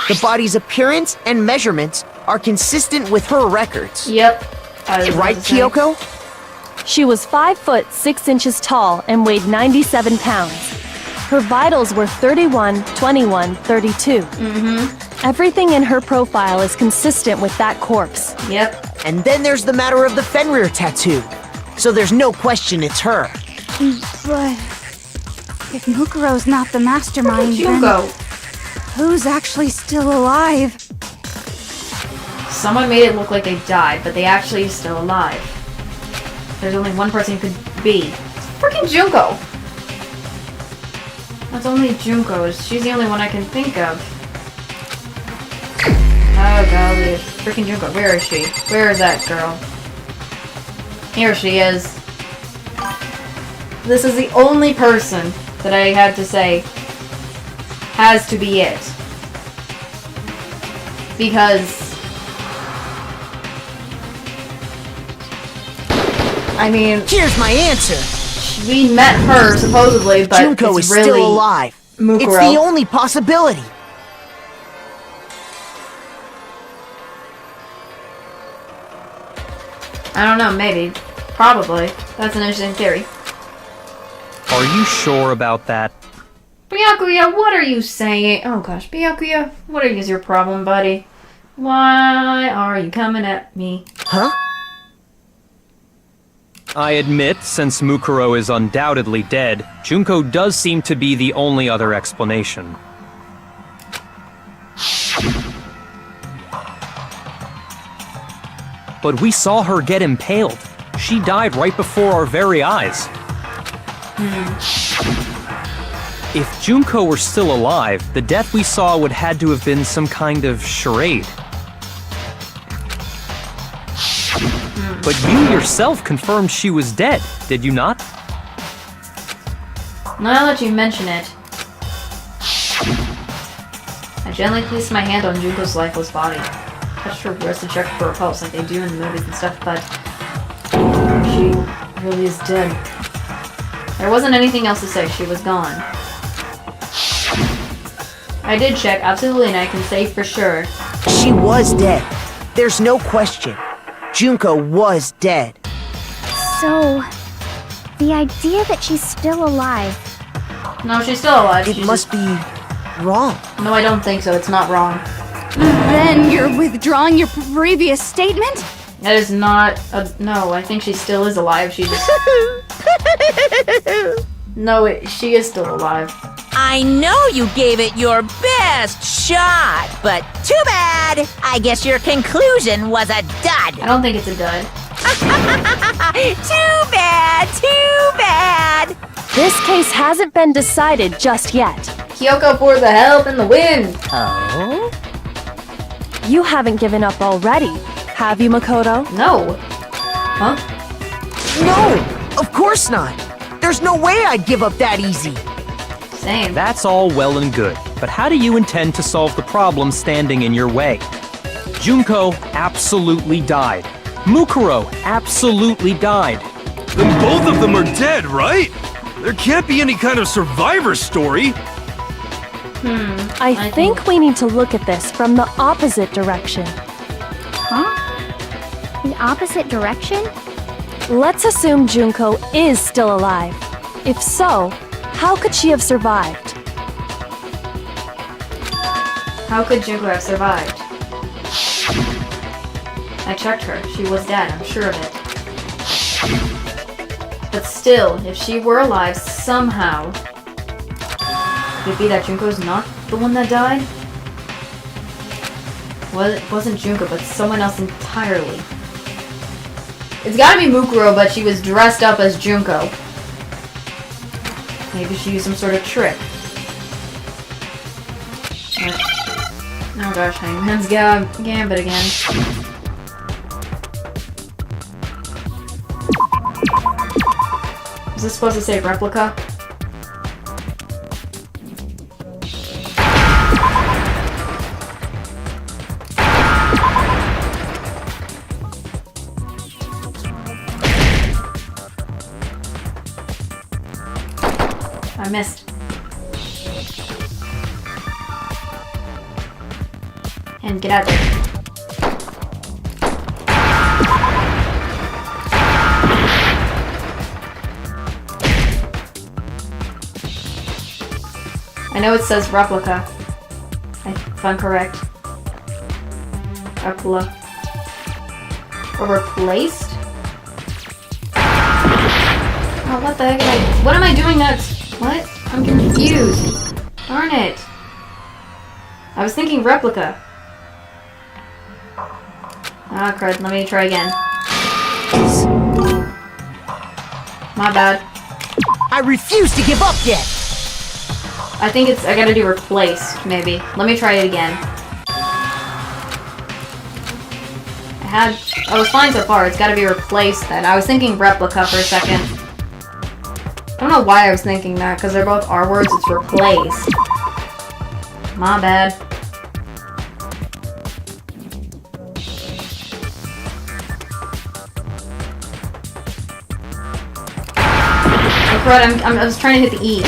[SPEAKER 4] The body's appearance and measurements are consistent with her records.
[SPEAKER 1] Yep. I was about
[SPEAKER 4] Right,
[SPEAKER 1] to say.
[SPEAKER 4] Kyoko?
[SPEAKER 2] She was 5 foot 6 inches tall and weighed 97 pounds. Her vitals were 31, 21, 32. Everything in her profile is consistent with that corpse.
[SPEAKER 1] Yep.
[SPEAKER 4] And then there's the matter of the Fenrir tattoo. So there's no question it's her.
[SPEAKER 10] But if Mukuro's not the mastermind, then
[SPEAKER 1] Junko.
[SPEAKER 10] who's actually still alive?
[SPEAKER 1] Someone made it look like they died, but they actually are still alive. There's only one person who could be. Freaking Junko! That's only Junko. She's the only one I can think of. Oh golly. Freaking Junko. Where is she? Where is that girl? Here she is. This is the only person that I had to say has to be it. Because I mean,
[SPEAKER 4] Here's my answer.
[SPEAKER 1] we met her supposedly, but
[SPEAKER 4] Junko
[SPEAKER 1] it's
[SPEAKER 4] is
[SPEAKER 1] really
[SPEAKER 4] still alive.
[SPEAKER 1] Mukuro.
[SPEAKER 4] It's the only possibility.
[SPEAKER 1] I don't know, maybe. Probably. That's an interesting theory.
[SPEAKER 7] Are you sure about that?
[SPEAKER 1] Byakuya, what are you saying? Oh gosh, Byakuya, what is your problem, buddy? Why are you coming at me?
[SPEAKER 4] Huh?
[SPEAKER 7] I admit, since Mukuro is undoubtedly dead, Junko does seem to be the only other explanation. But we saw her get impaled. She died right before our very eyes. If Junko were still alive, the death we saw would had to have been some kind of charade. But you yourself confirmed she was dead, did you not?
[SPEAKER 1] Now that you mention it, I gently placed my hand on Junko's lifeless body. Touched her wrist and checked for a pulse like they do in the movies and stuff, but she really is dead. There wasn't anything else to say, she was gone. I did check, absolutely, and I can say for sure.
[SPEAKER 4] She was dead. There's no question. Junko was dead.
[SPEAKER 6] So, the idea that she's still alive.
[SPEAKER 1] No, she's still alive.
[SPEAKER 4] It must be wrong.
[SPEAKER 1] No, I don't think so. It's not wrong.
[SPEAKER 10] Then you're withdrawing your previous statement?
[SPEAKER 1] That is not a... No, I think she still is alive. She just... No, she is still alive.
[SPEAKER 9] I know you gave it your best shot, but too bad. I guess your conclusion was a dud.
[SPEAKER 1] I don't think it's a dud.
[SPEAKER 9] Too bad, too bad.
[SPEAKER 2] This case hasn't been decided just yet.
[SPEAKER 1] Kyoko for the help and the win!
[SPEAKER 9] Oh?
[SPEAKER 2] You haven't given up already, have you, Makoto?
[SPEAKER 1] No. Huh?
[SPEAKER 4] No, of course not. There's no way I'd give up that easy.
[SPEAKER 1] Same.
[SPEAKER 7] That's all well and good, but how do you intend to solve the problem standing in your way? Junko absolutely died. Mukuro absolutely died.
[SPEAKER 8] Then both of them are dead, right? There can't be any kind of survivor story.
[SPEAKER 2] I think we need to look at this from the opposite direction.
[SPEAKER 6] Huh? The opposite direction?
[SPEAKER 2] Let's assume Junko is still alive. If so, how could she have survived?
[SPEAKER 1] How could Junko have survived? I checked her. She was dead, I'm sure of it. But still, if she were alive somehow, could it be that Junko's not the one that died? Well, it wasn't Junko, but someone else entirely. It's gotta be Mukuro, but she was dressed up as Junko. Maybe she used some sort of trick. Oh gosh, Hangman's Gambit again. Is this supposed to say replica? I missed. And get out of there. I know it says replica. If I'm correct. Replica. Or replaced? Oh, what the heck? What am I doing next? What? I'm confused. Darn it. I was thinking replica. Ah, crud. Let me try again. My bad.
[SPEAKER 4] I refuse to give up yet.
[SPEAKER 1] I think I gotta do replaced, maybe. Let me try it again. I was fine so far. It's gotta be replaced then. I was thinking replica for a second. I don't know why I was thinking that, because they're both R words. It's replaced. My bad. Oh crud, I was trying to hit the E.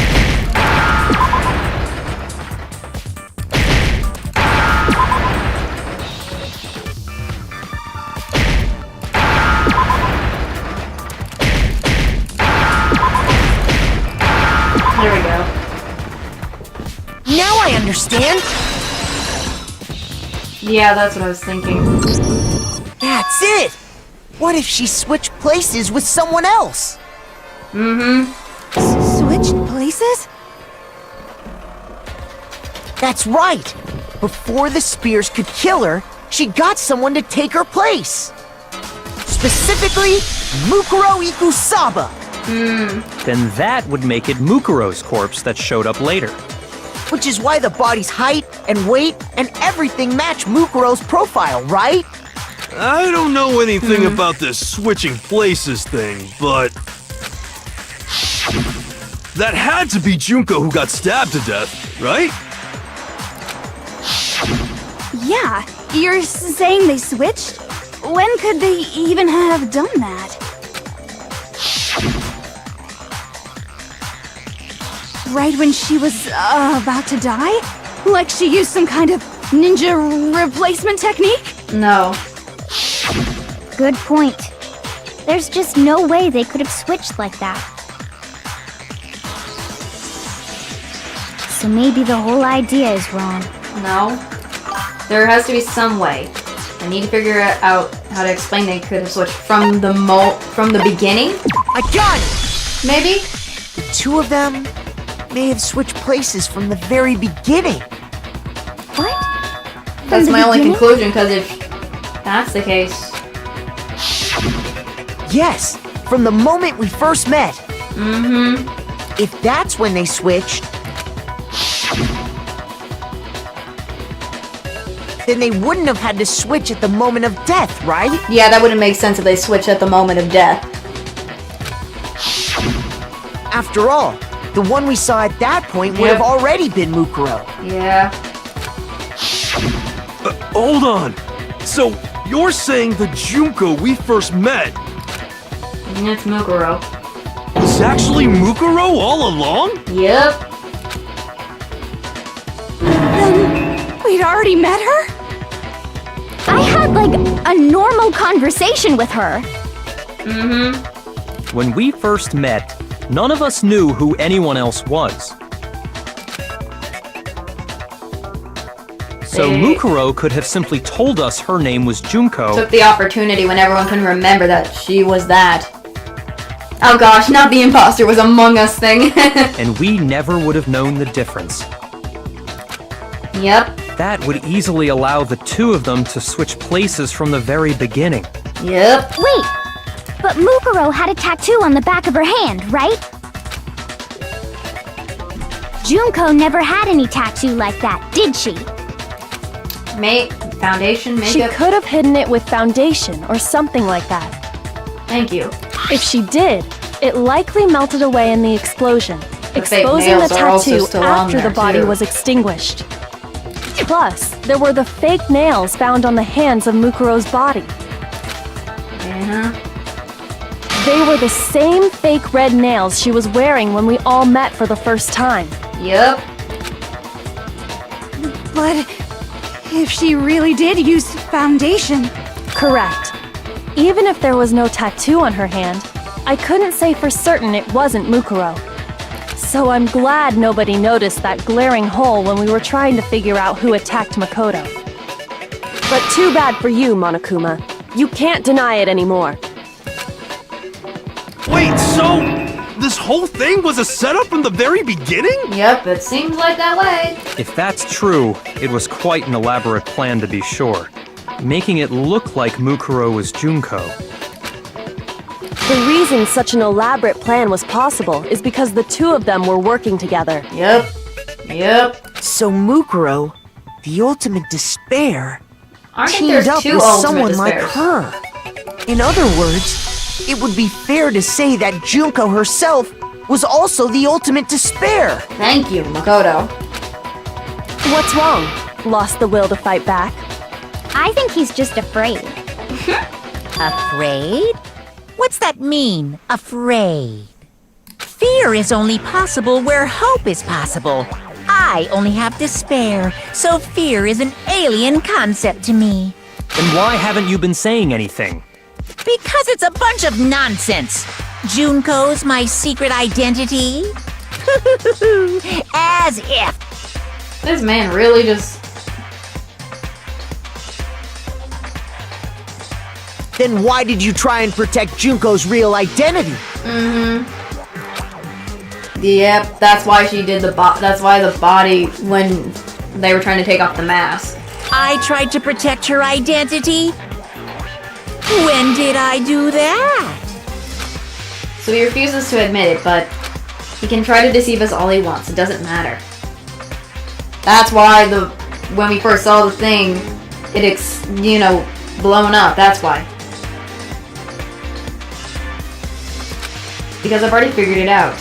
[SPEAKER 4] Now I understand.
[SPEAKER 1] Yeah, that's what I was thinking.
[SPEAKER 4] That's it. What if she switched places with someone else?
[SPEAKER 10] Switched places?
[SPEAKER 4] That's right. Before the spears could kill her, she got someone to take her place. Specifically, Mukuro Ikusaba.
[SPEAKER 7] Then that would make it Mukuro's corpse that showed up later.
[SPEAKER 4] Which is why the body's height and weight and everything match Mukuro's profile, right?
[SPEAKER 8] I don't know anything about this switching places thing, but... that had to be Junko who got stabbed to death, right?
[SPEAKER 10] Yeah, you're saying they switched? When could they even have done that? Right when she was about to die? Like she used some kind of ninja replacement technique?
[SPEAKER 1] No.
[SPEAKER 6] Good point. There's just no way they could have switched like that. So maybe the whole idea is wrong.
[SPEAKER 1] No. There has to be some way. I need to figure out how to explain they could have switched from the beginning.
[SPEAKER 4] I got it!
[SPEAKER 1] Maybe?
[SPEAKER 4] The two of them may have switched places from the very beginning.
[SPEAKER 6] What?
[SPEAKER 1] That's
[SPEAKER 6] the
[SPEAKER 1] my only
[SPEAKER 6] beginning?
[SPEAKER 1] conclusion, because if that's the case...
[SPEAKER 4] Yes, from the moment we first met. If that's when they switched, then they wouldn't have had to switch at the moment of death, right?
[SPEAKER 1] Yeah, that wouldn't make sense if they switched at the moment of death.
[SPEAKER 4] After all, the one we saw at that point would have already been Mukuro.
[SPEAKER 1] Yeah.
[SPEAKER 8] Hold on. So, you're saying the Junko we first met
[SPEAKER 1] It's Mukuro.
[SPEAKER 8] was actually Mukuro all along?
[SPEAKER 1] Yep.
[SPEAKER 10] Then we'd already met her?
[SPEAKER 6] I had like a normal conversation with her.
[SPEAKER 7] When we first met, none of us knew who anyone else was. So Mukuro could have simply told us her name was Junko.
[SPEAKER 1] Took the opportunity when everyone couldn't remember that she was that. Oh gosh, not the imposter was Among Us thing.
[SPEAKER 7] And we never would have known the difference.
[SPEAKER 1] Yep.
[SPEAKER 7] That would easily allow the two of them to switch places from the very beginning.
[SPEAKER 1] Yep.
[SPEAKER 6] Wait, but Mukuro had a tattoo on the back of her hand, right? Junko never had any tattoo like that, did she?
[SPEAKER 1] Foundation,
[SPEAKER 2] She
[SPEAKER 1] makeup.
[SPEAKER 2] could have hidden it with foundation or something like that.
[SPEAKER 1] Thank you.
[SPEAKER 2] If she did, it likely melted away in the explosion, exposing the
[SPEAKER 1] nails are also
[SPEAKER 2] tattoo
[SPEAKER 1] still on
[SPEAKER 2] after the
[SPEAKER 1] there,
[SPEAKER 2] body
[SPEAKER 1] too.
[SPEAKER 2] was extinguished. Plus, there were the fake nails found on the hands of Mukuro's body. They were the same fake red nails she was wearing when we all met for the first time.
[SPEAKER 1] Yep.
[SPEAKER 10] But if she really did use foundation,
[SPEAKER 2] Correct. Even if there was no tattoo on her hand, I couldn't say for certain it wasn't Mukuro. So I'm glad nobody noticed that glaring hole when we were trying to figure out who attacked Makoto. But too bad for you, Monokuma. You can't deny it anymore.
[SPEAKER 8] Wait, so this whole thing was a setup from the very beginning?
[SPEAKER 1] Yep, it seems like that way.
[SPEAKER 7] If that's true, it was quite an elaborate plan to be sure, making it look like Mukuro was Junko.
[SPEAKER 2] The reason such an elaborate plan was possible is because the two of them were working together.
[SPEAKER 1] Yep. Yep.
[SPEAKER 4] So Mukuro, the ultimate despair,
[SPEAKER 1] I think
[SPEAKER 4] teamed
[SPEAKER 1] there's
[SPEAKER 4] up
[SPEAKER 1] two
[SPEAKER 4] with
[SPEAKER 1] ultimate
[SPEAKER 4] someone like
[SPEAKER 1] despairs.
[SPEAKER 4] her. In other words, it would be fair to say that Junko herself was also the ultimate despair.
[SPEAKER 1] Thank you, Makoto.
[SPEAKER 2] What's wrong? Lost the will to fight back?
[SPEAKER 6] I think he's just afraid.
[SPEAKER 9] Afraid? What's that mean, afraid? Fear is only possible where hope is possible. I only have despair, so fear is an alien concept to me.
[SPEAKER 7] Then why haven't you been saying anything?
[SPEAKER 9] Because it's a bunch of nonsense. Junko's my secret identity? As if.
[SPEAKER 1] This man really just...
[SPEAKER 4] Then why did you try and protect Junko's real identity?
[SPEAKER 1] Yep, that's why she did that's why the body, when they were trying to take off the mask.
[SPEAKER 9] I tried to protect her identity? When did I do that?
[SPEAKER 1] So he refuses to admit it, but he can try to deceive us all he wants. It doesn't matter. That's why when we first saw the thing, blown up. That's why. Because I've already figured it out.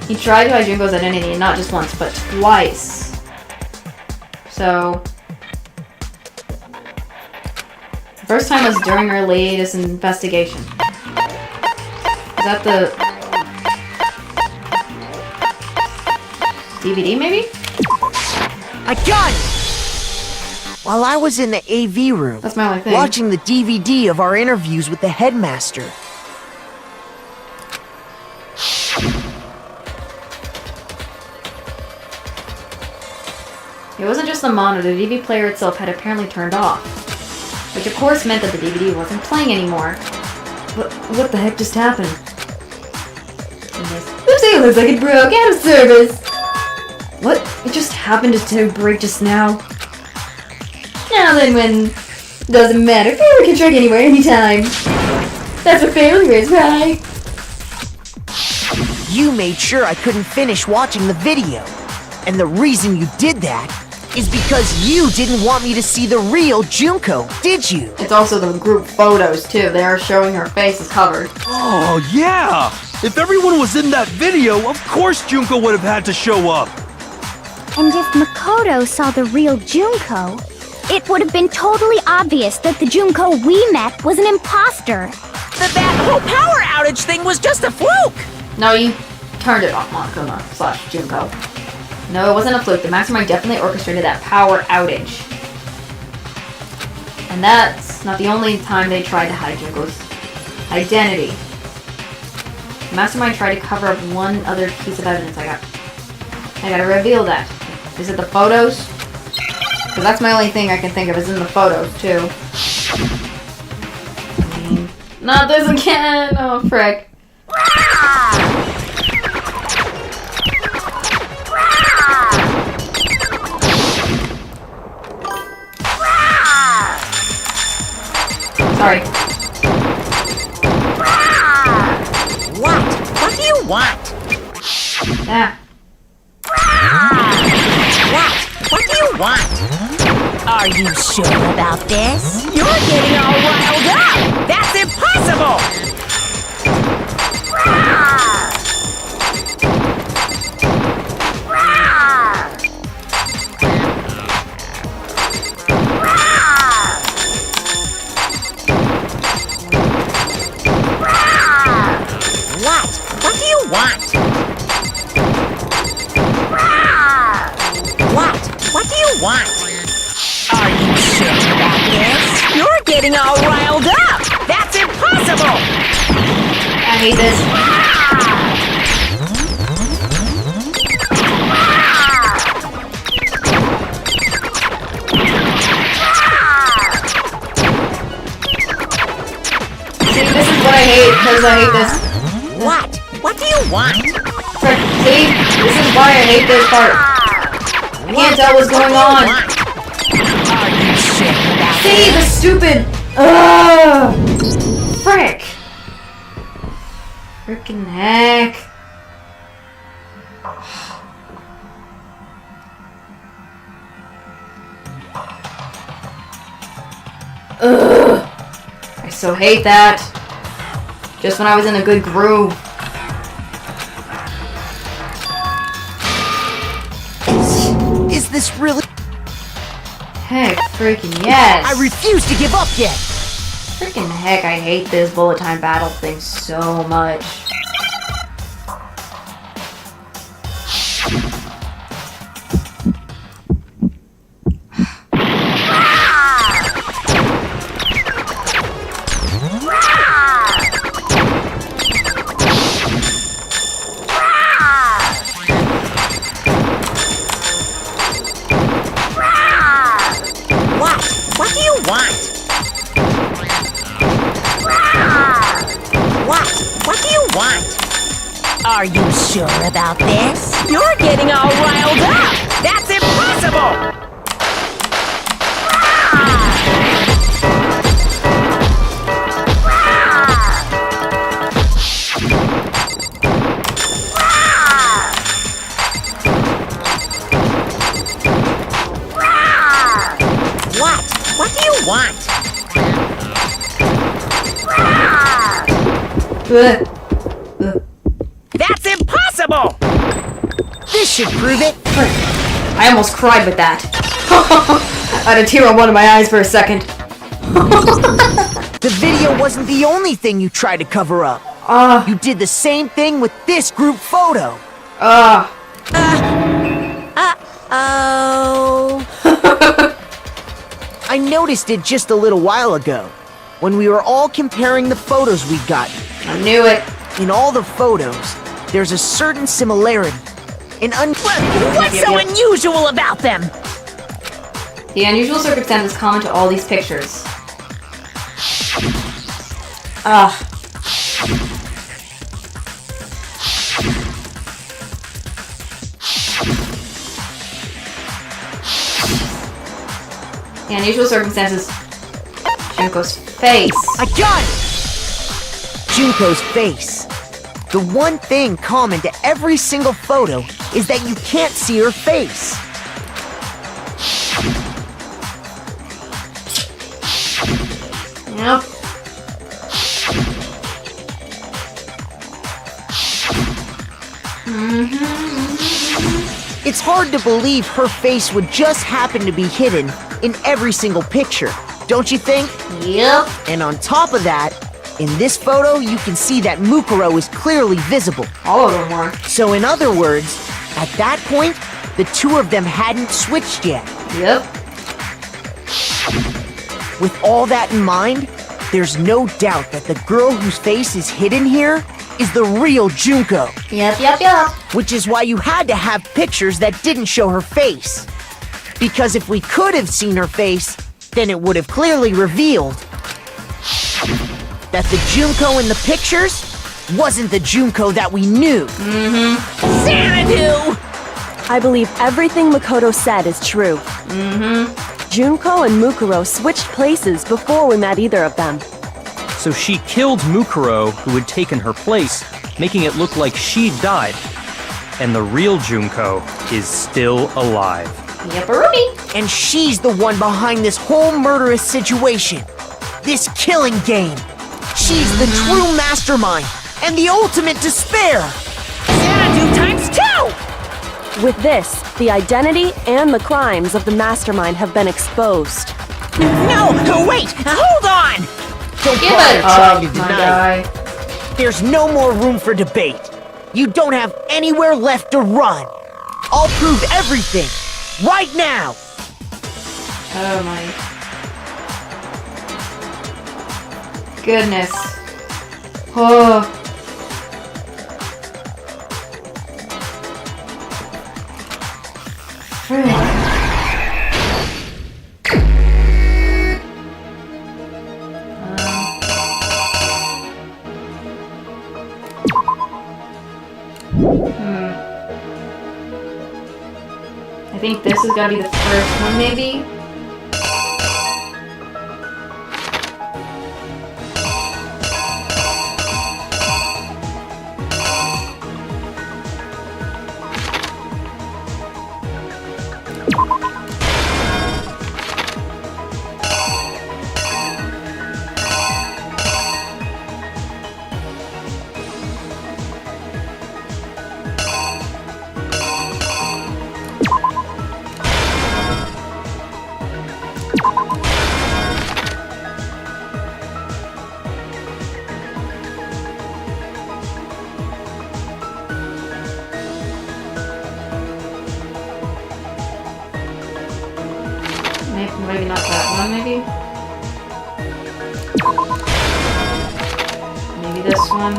[SPEAKER 1] He tried to hide Junko's identity, and not just once, but twice. So... the first time was during our latest investigation. Is that the... DVD, maybe?
[SPEAKER 4] I got it! While I was in the AV room,
[SPEAKER 1] That's my only thing.
[SPEAKER 4] watching the DVD of our interviews with the headmaster,
[SPEAKER 1] It wasn't just the monitor, the DVD player itself had apparently turned off. Which of course meant that the DVD wasn't playing anymore. What the heck just happened? Oopsie, it looks like it broke out of service! What? It just happened to break just now? Now then, when... doesn't matter, failure can strike anywhere, anytime. That's what failure is, right?
[SPEAKER 4] you made sure I couldn't finish watching the video. And the reason you did that is because you didn't want me to see the real Junko, did you?
[SPEAKER 1] It's also the group photos, too. They are showing her face is covered.
[SPEAKER 8] Oh, yeah! If everyone was in that video, of course Junko would have had to show up!
[SPEAKER 6] And if Makoto saw the real Junko, it would have been totally obvious that the Junko we met was an imposter.
[SPEAKER 9] That whole power outage thing was just a fluke!
[SPEAKER 1] No, you turned it off, Monokuma / Junko. No, it wasn't a fluke. The Mastermind definitely orchestrated that power outage. And that's not the only time they tried to hide Junko's identity. The Mastermind tried to cover up one other piece of evidence. I gotta reveal that. Is it the photos? Because that's my only thing I can think of is in the photos, too. Not this again! Oh, frick. Sorry.
[SPEAKER 9] What? What do you want?
[SPEAKER 1] Ah.
[SPEAKER 9] What do you want? Are you sure about this? You're getting all riled up! That's impossible! What do you want? What do you want? Are you sure about this? You're getting all riled up! That's impossible!
[SPEAKER 1] I hate this. See, this is what I hate, because I hate this.
[SPEAKER 9] What do you want?
[SPEAKER 1] Frick, see? This is why I hate this part. I can't tell what's going on.
[SPEAKER 9] Are you sure about
[SPEAKER 1] See, the stupid... Ugh! Frick. Frickin' heck. Ugh. I so hate that. Just when I was in a good groove.
[SPEAKER 4] Is this really?
[SPEAKER 1] Heck, freaking yes.
[SPEAKER 4] I refuse to give up yet.
[SPEAKER 1] Freaking heck, I hate this bullet time battle thing so much.
[SPEAKER 9] want? Are you sure about this? You're getting all riled up! That's impossible! What do you want? That's impossible!
[SPEAKER 4] This should prove it.
[SPEAKER 1] I almost cried with that. I had a tear on one of my eyes for a second.
[SPEAKER 4] The video wasn't the only thing you tried to cover up. You did the same thing with this group photo.
[SPEAKER 9] Oh.
[SPEAKER 4] I noticed it just a little while ago, when we were all comparing the photos we'd gotten.
[SPEAKER 1] I knew it.
[SPEAKER 4] In all the photos, there's a certain similarity.
[SPEAKER 9] What's so unusual about them?
[SPEAKER 1] The unusual circumstances common to all these pictures. The unusual circumstances. Junko's face.
[SPEAKER 4] I got it! Junko's face. The one thing common to every single photo is that you can't see her face.
[SPEAKER 1] Yep.
[SPEAKER 4] It's hard to believe her face would just happen to be hidden in every single picture, don't you think?
[SPEAKER 1] Yep.
[SPEAKER 4] And on top of that, in this photo, you can see that Mukuro is clearly visible.
[SPEAKER 1] All of them were.
[SPEAKER 4] So in other words, at that point, the two of them hadn't switched yet.
[SPEAKER 1] Yep.
[SPEAKER 4] With all that in mind, there's no doubt that the girl whose face is hidden here is the real Junko.
[SPEAKER 1] Yep.
[SPEAKER 4] Which is why you had to have pictures that didn't show her face. Because if we could have seen her face, then it would have clearly revealed that the Junko in the pictures wasn't the Junko that we knew.
[SPEAKER 9] Xanadu!
[SPEAKER 2] I believe everything Makoto said is true. Junko and Mukuro switched places before we met either of them.
[SPEAKER 7] So she killed Mukuro, who had taken her place, making it look like she died. And the real Junko is still alive.
[SPEAKER 1] Yep-a-rooney.
[SPEAKER 4] And she's the one behind this whole murderous situation. This killing game. She's the true mastermind and the ultimate despair.
[SPEAKER 9] Xanadu times 2!
[SPEAKER 2] With this, the identity and the crimes of the mastermind have been exposed.
[SPEAKER 9] No, wait, hold on!
[SPEAKER 4] Don't
[SPEAKER 1] Give
[SPEAKER 4] bother
[SPEAKER 1] it
[SPEAKER 4] trying to
[SPEAKER 1] up, my
[SPEAKER 4] deny it.
[SPEAKER 1] guy.
[SPEAKER 4] There's no more room for debate. You don't have anywhere left to run. I'll prove everything, right now.
[SPEAKER 1] Oh my goodness. Oh. I think this has got to be the first one, maybe? Maybe not that one, maybe? Maybe this one?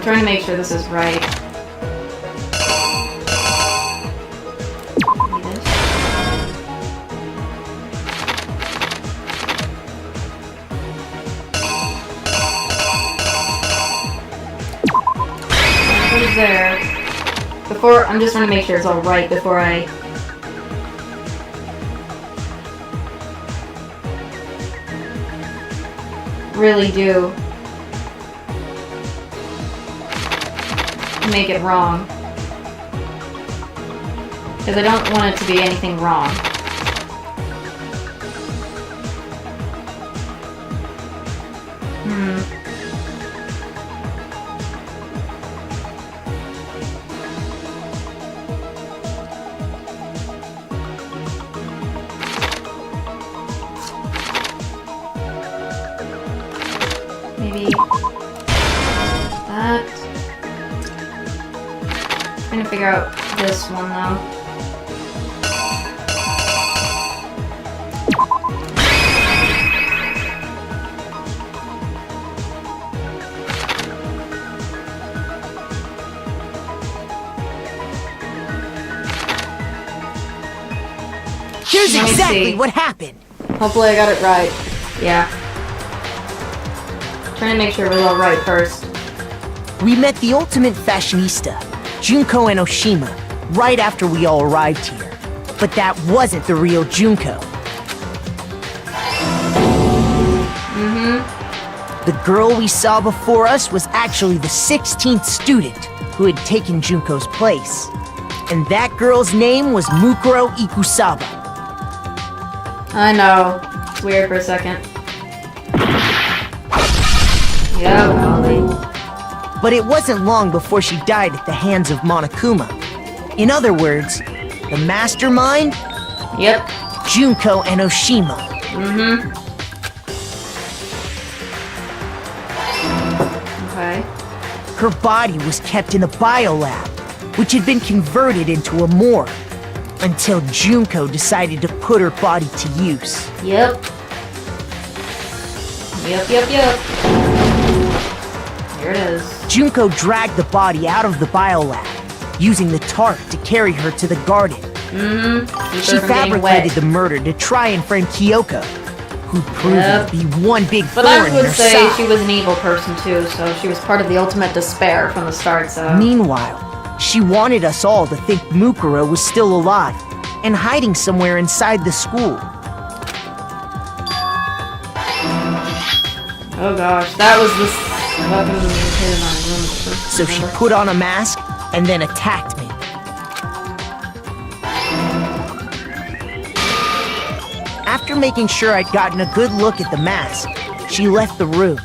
[SPEAKER 1] trying to make sure this is right. What is there? Before, I'm just trying to make sure it's all right before I... really do make it wrong. Because I don't want it to be anything wrong. Maybe that. Trying to figure out this one though.
[SPEAKER 4] Here's
[SPEAKER 1] Let me
[SPEAKER 4] exactly
[SPEAKER 1] see.
[SPEAKER 4] what happened.
[SPEAKER 1] Hopefully I got it right. Yeah. Trying to make sure it was all right first.
[SPEAKER 4] We met the ultimate fashionista, Junko Enoshima, right after we all arrived here. But that wasn't the real Junko. The girl we saw before us was actually the 16th student who had taken Junko's place. And that girl's name was Mukuro Ikusaba.
[SPEAKER 1] I know. It's weird for a second. Yeah, Wally.
[SPEAKER 4] But it wasn't long before she died at the hands of Monokuma. In other words, the mastermind?
[SPEAKER 1] Yep.
[SPEAKER 4] Junko Enoshima.
[SPEAKER 1] Okay.
[SPEAKER 4] Her body was kept in a biolab, which had been converted into a morgue, until Junko decided to put her body to use.
[SPEAKER 1] Yep. Yep. Here it is.
[SPEAKER 4] Junko dragged the body out of the biolab, using the tarp to carry her to the garden.
[SPEAKER 1] Keep
[SPEAKER 4] She
[SPEAKER 1] her from getting
[SPEAKER 4] fabricated
[SPEAKER 1] wet.
[SPEAKER 4] the murder to try and frame Kyoko, who proved
[SPEAKER 1] Yep.
[SPEAKER 4] to be one big
[SPEAKER 1] But
[SPEAKER 4] thorn
[SPEAKER 1] I
[SPEAKER 4] in
[SPEAKER 1] would
[SPEAKER 4] her
[SPEAKER 1] say
[SPEAKER 4] side.
[SPEAKER 1] she was an evil person too, so she was part of the ultimate despair from the start, so...
[SPEAKER 4] Meanwhile, she wanted us all to think Mukuro was still alive and hiding somewhere inside the school.
[SPEAKER 1] Oh gosh, that was the fucking hit in my room.
[SPEAKER 4] So she put on a mask and then attacked me. After making sure I'd gotten a good look at the mask, she left the room.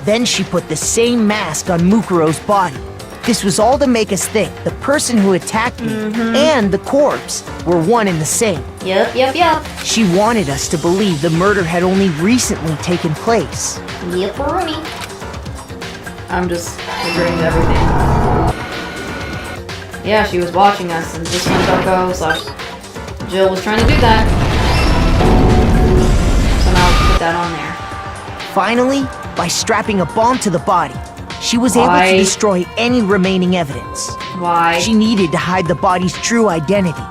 [SPEAKER 4] Then she put the same mask on Mukuro's body. This was all to make us think the person who attacked me and the corpse were one and the same.
[SPEAKER 1] Yep.
[SPEAKER 4] She wanted us to believe the murder had only recently taken place.
[SPEAKER 1] Yep, Rooney. I'm just agreeing to everything. Yeah, she was watching us, and just when Jill was trying to do that. So now I'll put that on there.
[SPEAKER 4] Finally, by strapping a bomb to the body, she was able
[SPEAKER 1] Why?
[SPEAKER 4] to destroy any remaining evidence.
[SPEAKER 1] Why?
[SPEAKER 4] She needed to hide the body's true identity.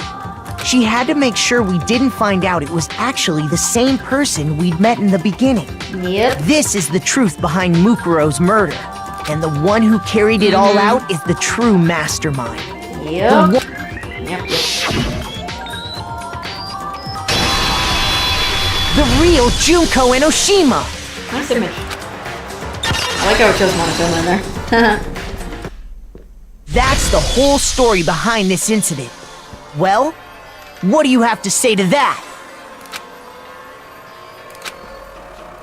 [SPEAKER 4] She had to make sure we didn't find out it was actually the same person we'd met in the beginning.
[SPEAKER 1] Yep.
[SPEAKER 4] This is the truth behind Mukuro's murder. And the one who carried it all out is the true mastermind.
[SPEAKER 1] Yep.
[SPEAKER 4] The one-
[SPEAKER 1] Yep.
[SPEAKER 4] The real Junko Enoshima!
[SPEAKER 1] Nice image. I like how it shows Monokuma in there.
[SPEAKER 4] That's the whole story behind this incident. Well, what do you have to say to that?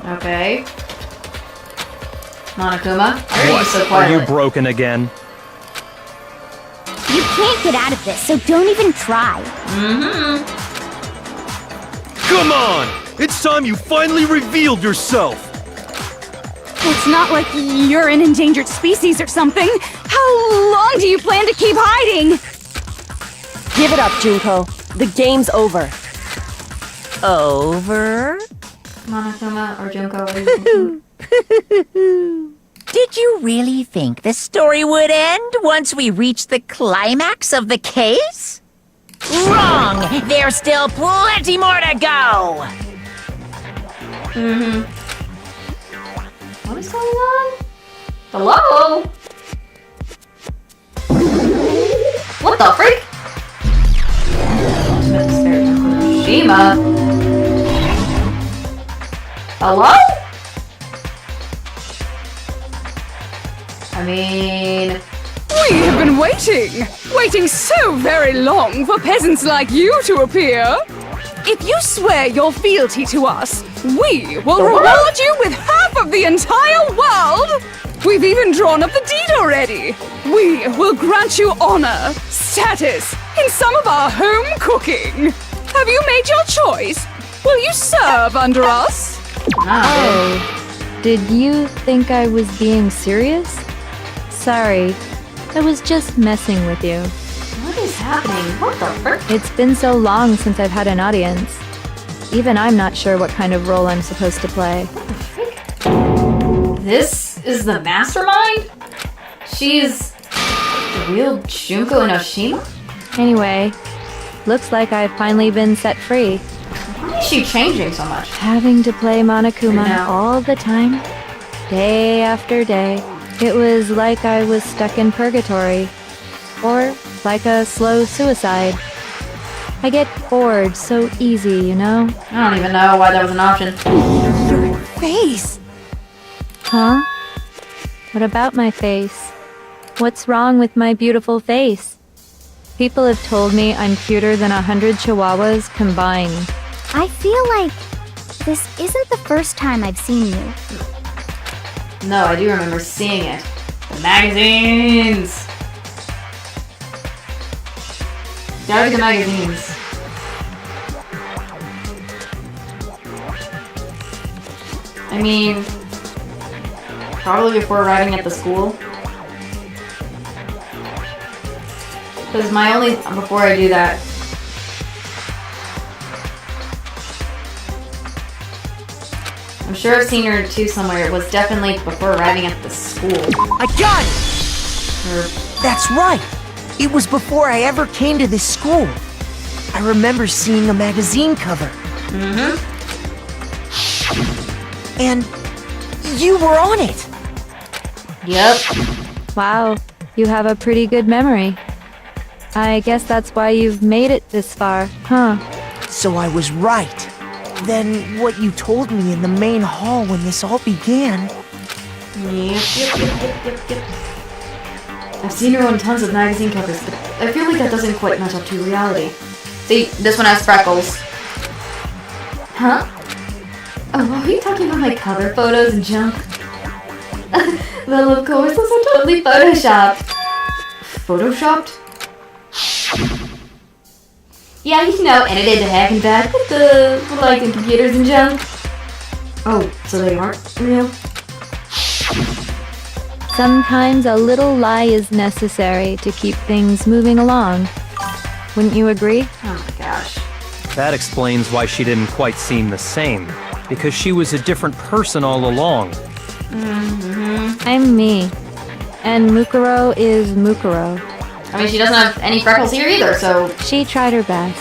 [SPEAKER 1] Okay. Monokuma? Why are you
[SPEAKER 7] What?
[SPEAKER 1] so
[SPEAKER 7] Are
[SPEAKER 1] quiet?
[SPEAKER 7] you broken again?
[SPEAKER 6] You can't get out of this, so don't even try.
[SPEAKER 8] Come on! It's time you finally revealed yourself!
[SPEAKER 10] It's not like you're an endangered species or something. How long do you plan to keep hiding?
[SPEAKER 2] Give it up, Junko. The game's over.
[SPEAKER 9] Over?
[SPEAKER 1] Monokuma or Junko.
[SPEAKER 9] Did you really think the story would end once we reached the climax of the case? Wrong! There's still plenty more to go!
[SPEAKER 1] What is going on? Hello? What the freak? Ultimate Despair Junko Shima. Hello? I mean...
[SPEAKER 10] We have been waiting so very long for peasants like you to appear. If you swear your fealty to us, we will reward you with half of the entire world. We've even drawn up the deed already. We will grant you honor, status, in some of our home cooking. Have you made your choice? Will you serve under us?
[SPEAKER 2] Oh, did you think I was being serious? Sorry, I was just messing with you.
[SPEAKER 1] What is happening? What the frick?
[SPEAKER 2] It's been so long since I've had an audience. Even I'm not sure what kind of role I'm supposed to play.
[SPEAKER 1] What the frick? This is the mastermind? She's the real Junko Inoshima?
[SPEAKER 2] Anyway, looks like I've finally been set free.
[SPEAKER 1] Why is she changing so much?
[SPEAKER 2] Having to play Monokuma
[SPEAKER 1] I know.
[SPEAKER 2] all the time, day after day. It was like I was stuck in purgatory. Or like a slow suicide. I get bored so easy, you know?
[SPEAKER 1] I don't even know why that was an option.
[SPEAKER 10] Your face.
[SPEAKER 2] Huh? What about my face? What's wrong with my beautiful face? People have told me I'm cuter than 100 chihuahuas combined.
[SPEAKER 6] I feel like this isn't the first time I've seen you.
[SPEAKER 1] No, I do remember seeing it. The magazines! Gotta be the magazines. I mean, probably before arriving at the school. Because my only... Before I do that... I'm sure I've seen her too somewhere. It was definitely before arriving at the school.
[SPEAKER 4] I got it!
[SPEAKER 1] Or,
[SPEAKER 4] That's right! It was before I ever came to this school. I remember seeing a magazine cover. And you were on it!
[SPEAKER 1] yep.
[SPEAKER 2] Wow, you have a pretty good memory. I guess that's why you've made it this far, huh?
[SPEAKER 4] So I was right. Then what you told me in the main hall when this all began...
[SPEAKER 1] Yep. I've seen her on tons of magazine covers, but I feel like that doesn't quite match up to reality. See, this one has freckles. Huh? Oh, are you talking about my cover photos and junk? Well, of course, those are totally photoshopped. Photoshopped? Yeah, you know, edited to heck and back with the lights and computers and junk. Oh, so they aren't real?
[SPEAKER 2] Sometimes a little lie is necessary to keep things moving along. Wouldn't you agree?
[SPEAKER 1] Oh my gosh.
[SPEAKER 7] That explains why she didn't quite seem the same. Because she was a different person all along.
[SPEAKER 2] I'm me. And Mukuro is Mukuro.
[SPEAKER 1] I mean, she doesn't have any freckles here either, so...
[SPEAKER 2] She tried her best.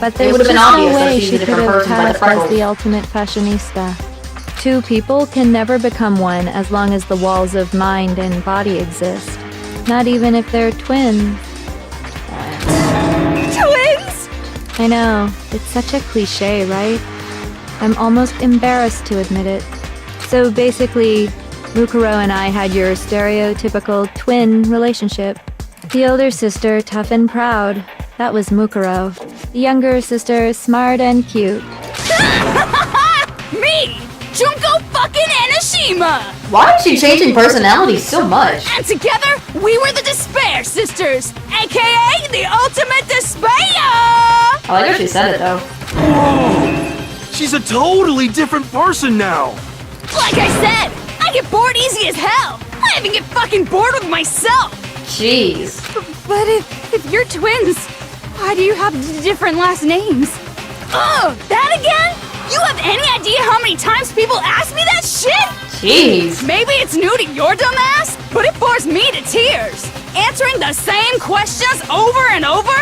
[SPEAKER 2] But
[SPEAKER 1] It
[SPEAKER 2] there's
[SPEAKER 1] would've
[SPEAKER 2] just
[SPEAKER 1] been obvious
[SPEAKER 2] no
[SPEAKER 1] that
[SPEAKER 2] way
[SPEAKER 1] she's a
[SPEAKER 2] she could
[SPEAKER 1] different
[SPEAKER 2] have
[SPEAKER 1] person by the
[SPEAKER 2] passed as
[SPEAKER 1] freckles.
[SPEAKER 2] the ultimate fashionista. Two people can never become one as long as the walls of mind and body exist. Not even if they're twins.
[SPEAKER 10] Twins?
[SPEAKER 2] I know, it's such a cliche, right? I'm almost embarrassed to admit it. So basically, Mukuro and I had your stereotypical twin relationship. The older sister, tough and proud. That was Mukuro. The younger sister, smart and cute.
[SPEAKER 10] Me! Junko fucking Enoshima!
[SPEAKER 1] Why is she changing personality so much?
[SPEAKER 10] And together, we were the Despair Sisters, aka the Ultimate Despair!
[SPEAKER 1] I like how she said it, though.
[SPEAKER 8] Whoa! She's a totally different person now!
[SPEAKER 10] Like I said, I get bored easy as hell! I even get fucking bored with myself!
[SPEAKER 1] Jeez.
[SPEAKER 10] But if you're twins, why do you have different last names? Oh, that again? You have any idea how many times people ask me that shit?
[SPEAKER 1] Jeez.
[SPEAKER 10] Maybe it's new to your dumb ass, but it bores me to tears. Answering the same questions over and over?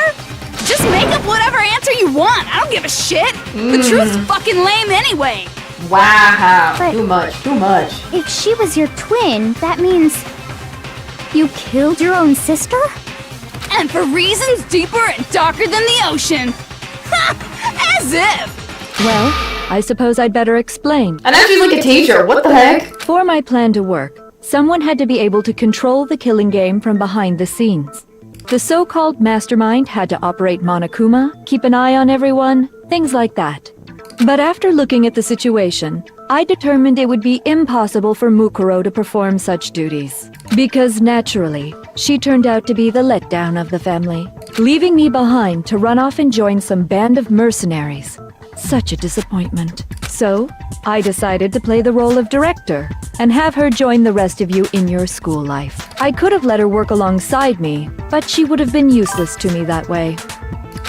[SPEAKER 10] Just make up whatever answer you want. I don't give a shit. The truth's fucking lame anyway.
[SPEAKER 1] Wow.
[SPEAKER 6] But-
[SPEAKER 1] Too much. Too much.
[SPEAKER 6] If she was your twin, that means you killed your own sister?
[SPEAKER 10] And for reasons deeper and darker than the ocean. Ha! As if!
[SPEAKER 2] Well, I suppose I'd better explain.
[SPEAKER 1] And now she's like a teacher. What the heck?
[SPEAKER 2] For my plan to work, someone had to be able to control the killing game from behind the scenes. The so-called mastermind had to operate Monokuma, keep an eye on everyone, things like that. But after looking at the situation, I determined it would be impossible for Mukuro to perform such duties. Because naturally, she turned out to be the letdown of the family, leaving me behind to run off and join some band of mercenaries. Such a disappointment. So, I decided to play the role of director and have her join the rest of you in your school life. I could have let her work alongside me, but she would have been useless to me that way.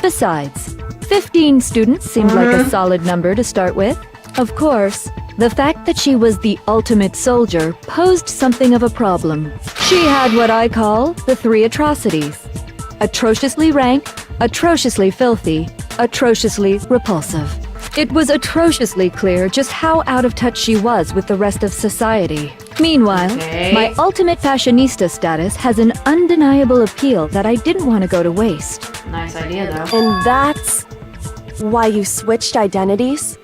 [SPEAKER 2] Besides, 15 students seemed like a solid number to start with. Of course, the fact that she was the ultimate soldier posed something of a problem. She had what I call the 3 atrocities. Atrociously rank, atrociously filthy, atrociously repulsive. It was atrociously clear just how out of touch she was with the rest of society. Meanwhile, my ultimate fashionista status has an undeniable appeal that I didn't want to go to waste.
[SPEAKER 1] Nice idea, though.
[SPEAKER 2] And that's why you switched identities?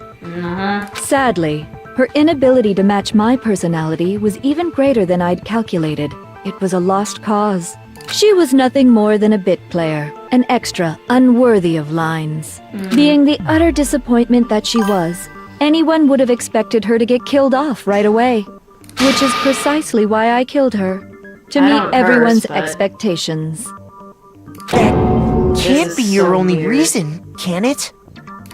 [SPEAKER 2] Sadly, her inability to match my personality was even greater than I'd calculated. It was a lost cause. She was nothing more than a bit player, an extra unworthy of lines. Being the utter disappointment that she was, anyone would have expected her to get killed off right away. Which is precisely why I killed her. To
[SPEAKER 1] I
[SPEAKER 2] meet
[SPEAKER 1] don't
[SPEAKER 2] everyone's
[SPEAKER 1] curse, but-
[SPEAKER 2] expectations.
[SPEAKER 4] Can't
[SPEAKER 1] is
[SPEAKER 4] be your
[SPEAKER 1] so
[SPEAKER 4] only
[SPEAKER 1] weird.
[SPEAKER 4] reason, can it?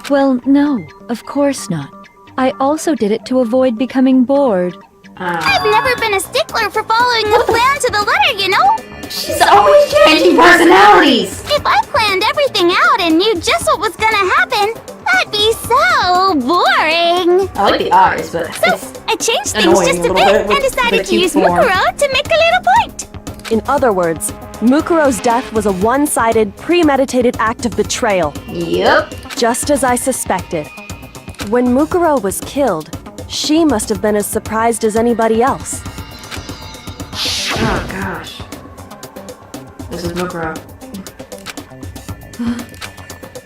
[SPEAKER 2] Well, no, of course not. I also did it to avoid becoming bored.
[SPEAKER 6] I've never been a stickler for following a plan to the letter, you know?
[SPEAKER 1] She's always changing personalities.
[SPEAKER 6] If I planned everything out and knew just what was gonna happen, that'd be so boring.
[SPEAKER 1] I like the eyes, but
[SPEAKER 6] So
[SPEAKER 1] it's
[SPEAKER 6] I changed things
[SPEAKER 1] annoying
[SPEAKER 6] just
[SPEAKER 1] a
[SPEAKER 6] a
[SPEAKER 1] little
[SPEAKER 6] bit
[SPEAKER 1] bit with
[SPEAKER 6] and decided
[SPEAKER 1] the
[SPEAKER 6] to
[SPEAKER 1] cute
[SPEAKER 6] use
[SPEAKER 1] form.
[SPEAKER 6] Mukuro to make a little point.
[SPEAKER 11] In other words, Mukuro's death was a one-sided, premeditated act of betrayal,
[SPEAKER 1] Yep.
[SPEAKER 11] just as I suspected. When Mukuro was killed, she must have been as surprised as anybody else.
[SPEAKER 1] Oh gosh. This is Mukuro.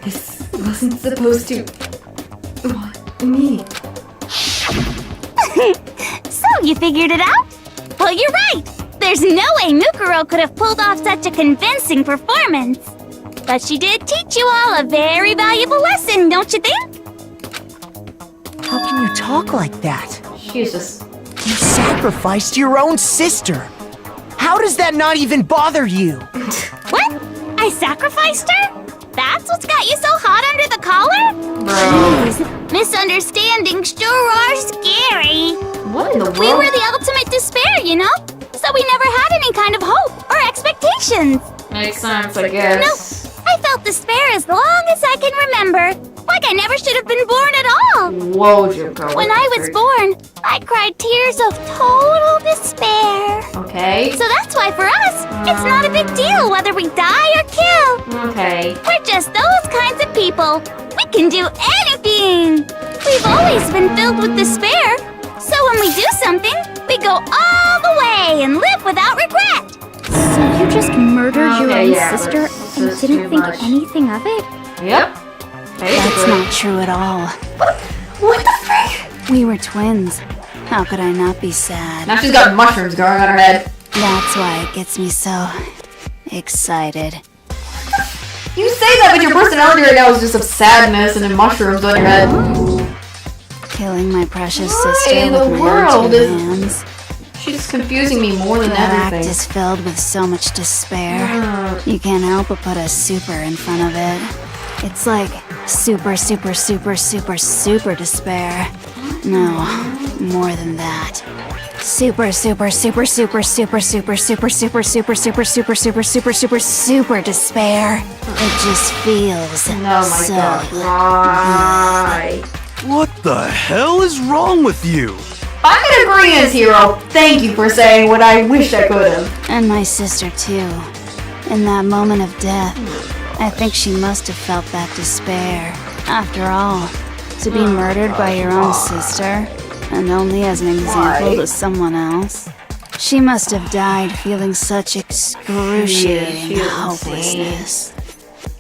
[SPEAKER 1] This wasn't supposed to. Me.
[SPEAKER 6] So you figured it out? Well, you're right. There's no way Mukuro could have pulled off such a convincing performance. But she did teach you all a very valuable lesson, don't you think?
[SPEAKER 4] How can you talk like that?
[SPEAKER 1] She's just.
[SPEAKER 4] You sacrificed your own sister. How does that not even bother you?
[SPEAKER 6] What? I sacrificed her? That's what's got you so hot under the collar? Jeez, misunderstandings sure are scary.
[SPEAKER 1] What in the world?
[SPEAKER 6] We were the ultimate despair, you know? So we never had any kind of hope or expectations.
[SPEAKER 1] Makes sense, I guess.
[SPEAKER 6] I felt despair as long as I can remember. Like I never should have been born at all.
[SPEAKER 1] Whoa, Junko.
[SPEAKER 6] When I was born, I cried tears of total despair.
[SPEAKER 1] Okay.
[SPEAKER 6] So that's why for us, it's not a big deal whether we die or kill.
[SPEAKER 1] Okay.
[SPEAKER 6] We're just those kinds of people. We can do anything. We've always been filled with despair. So when we do something, we go all the way and live without regret.
[SPEAKER 12] So you just murdered your
[SPEAKER 1] Okay,
[SPEAKER 12] own
[SPEAKER 1] yeah,
[SPEAKER 12] sister
[SPEAKER 1] that's
[SPEAKER 12] and
[SPEAKER 1] just
[SPEAKER 12] didn't
[SPEAKER 1] too
[SPEAKER 12] think
[SPEAKER 1] much.
[SPEAKER 12] anything of it?
[SPEAKER 1] Yep.
[SPEAKER 12] That's
[SPEAKER 1] Basically.
[SPEAKER 12] not true at all.
[SPEAKER 1] What the frick?
[SPEAKER 12] We were twins. How could I not be sad?
[SPEAKER 1] Now she's got mushrooms growing on her head.
[SPEAKER 12] That's why it gets me so excited.
[SPEAKER 1] You say that, but your personality right now is just of sadness and then mushrooms on your head.
[SPEAKER 12] Killing my precious
[SPEAKER 1] Why
[SPEAKER 12] sister
[SPEAKER 1] in
[SPEAKER 12] with
[SPEAKER 1] the
[SPEAKER 12] my
[SPEAKER 1] world
[SPEAKER 12] own two
[SPEAKER 1] is-
[SPEAKER 12] hands.
[SPEAKER 1] She's confusing me more than
[SPEAKER 12] That act
[SPEAKER 1] everything.
[SPEAKER 12] is filled with so much despair. You can't help but put a super in front of it. It's like super, super, super, super, super despair. No, more than that. Super, super, super, super, super, super, super, super, super, super, super, super, super, super, super despair. It just feels
[SPEAKER 1] Oh my
[SPEAKER 12] so
[SPEAKER 1] god. Why?
[SPEAKER 8] What the hell is wrong with you?
[SPEAKER 1] I'm in agreement, Hero. Thank you for saying what I wish I could have.
[SPEAKER 12] And my sister, too. In that moment of death, I think she must have felt that despair. After all, to be murdered by your own sister, and only as an example to someone else, she must have died feeling such excruciating hopelessness.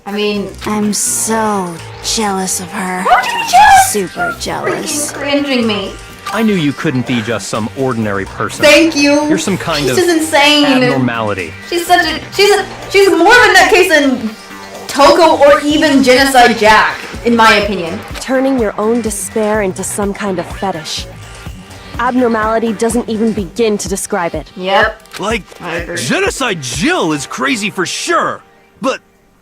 [SPEAKER 1] I mean,
[SPEAKER 12] I'm so jealous of her.
[SPEAKER 1] how did you just
[SPEAKER 12] Super jealous.
[SPEAKER 1] cringing me?
[SPEAKER 7] I knew you couldn't be just some ordinary person.
[SPEAKER 1] Thank you.
[SPEAKER 7] You're some kind
[SPEAKER 1] She's
[SPEAKER 7] of
[SPEAKER 1] just insane.
[SPEAKER 7] abnormality.
[SPEAKER 1] She's such a she's more of a nutcase than Toko or even Genocide Jack, in my opinion.
[SPEAKER 11] Turning your own despair into some kind of fetish. Abnormality doesn't even begin to describe it.
[SPEAKER 1] Yep.
[SPEAKER 8] Like,
[SPEAKER 1] I agree.
[SPEAKER 8] Genocide Jill is crazy for sure, but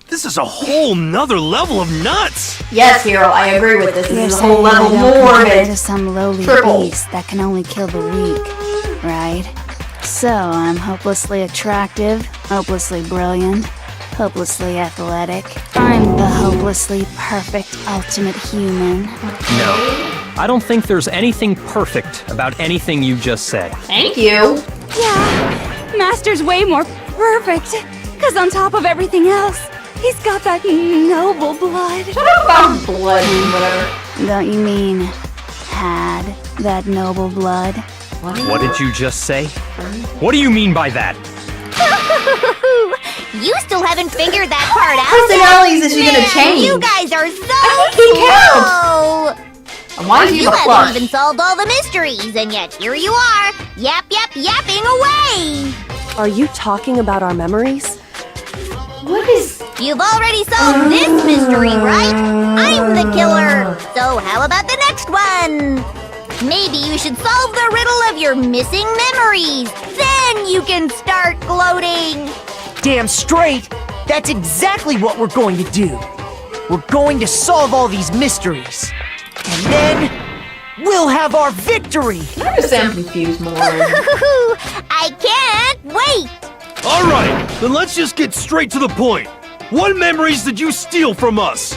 [SPEAKER 8] this is a whole nother level of nuts!
[SPEAKER 1] Yes, Hero, I agree with this.
[SPEAKER 12] You're
[SPEAKER 1] This is a
[SPEAKER 12] saying
[SPEAKER 1] whole
[SPEAKER 12] I
[SPEAKER 1] level
[SPEAKER 12] don't
[SPEAKER 1] more of
[SPEAKER 12] compare
[SPEAKER 1] it.
[SPEAKER 12] to some lowly
[SPEAKER 1] Triple.
[SPEAKER 12] beast that can only kill the weak, right? So I'm hopelessly attractive, hopelessly brilliant, hopelessly athletic. I'm the hopelessly perfect ultimate human.
[SPEAKER 7] No. I don't think there's anything perfect about anything you just said.
[SPEAKER 1] Thank you.
[SPEAKER 10] Yeah, Master's way more perfect. Because on top of everything else, he's got that noble blood.
[SPEAKER 1] Shut up about blood and whatever.
[SPEAKER 12] Don't you mean had that noble blood?
[SPEAKER 7] What did you just say? What do you mean by that?
[SPEAKER 6] You still haven't figured that part out.
[SPEAKER 1] Personalities is she gonna
[SPEAKER 6] Man,
[SPEAKER 1] change?
[SPEAKER 6] You guys are so
[SPEAKER 1] I think he
[SPEAKER 6] slow.
[SPEAKER 1] And why is he
[SPEAKER 6] You
[SPEAKER 1] a
[SPEAKER 6] haven't
[SPEAKER 1] flush?
[SPEAKER 6] even solved all the mysteries, and yet here you are, yapping away.
[SPEAKER 11] Are you talking about our memories?
[SPEAKER 1] What is...
[SPEAKER 6] You've already solved this mystery, right? I'm the killer. So how about the next one? Maybe you should solve the riddle of your missing memories. Then you can start gloating.
[SPEAKER 4] Damn straight! That's exactly what we're going to do. We're going to solve all these mysteries. And then we'll have our victory!
[SPEAKER 1] I just am confused more.
[SPEAKER 6] I can't wait.
[SPEAKER 8] Alright, then let's just get straight to the point. What memories did you steal from us?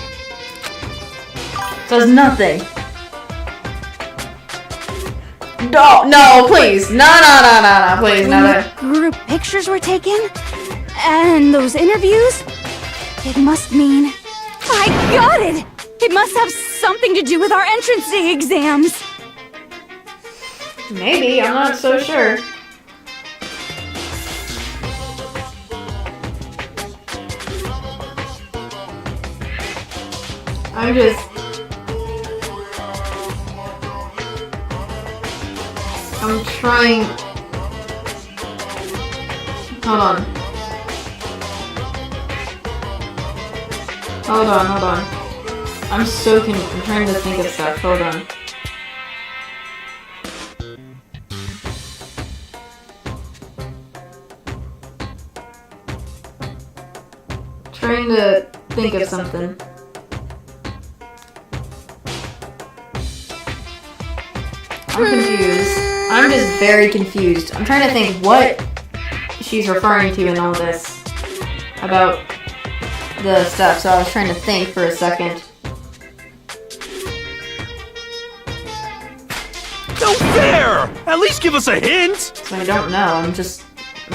[SPEAKER 1] Does nothing. No, please. No, please, no.
[SPEAKER 10] Group pictures were taken? And those interviews? It must mean... I got it! It must have something to do with our entrance day exams.
[SPEAKER 1] Maybe, I'm not so sure. I'm trying... Hold on. I'm trying to think of stuff. Hold on. Trying to think of something. I'm confused. I'm just very confused. I'm trying to think what she's referring to in all this about the stuff, so I was trying to think for a second.
[SPEAKER 8] No fair! At least give us a hint!
[SPEAKER 1] So I don't know,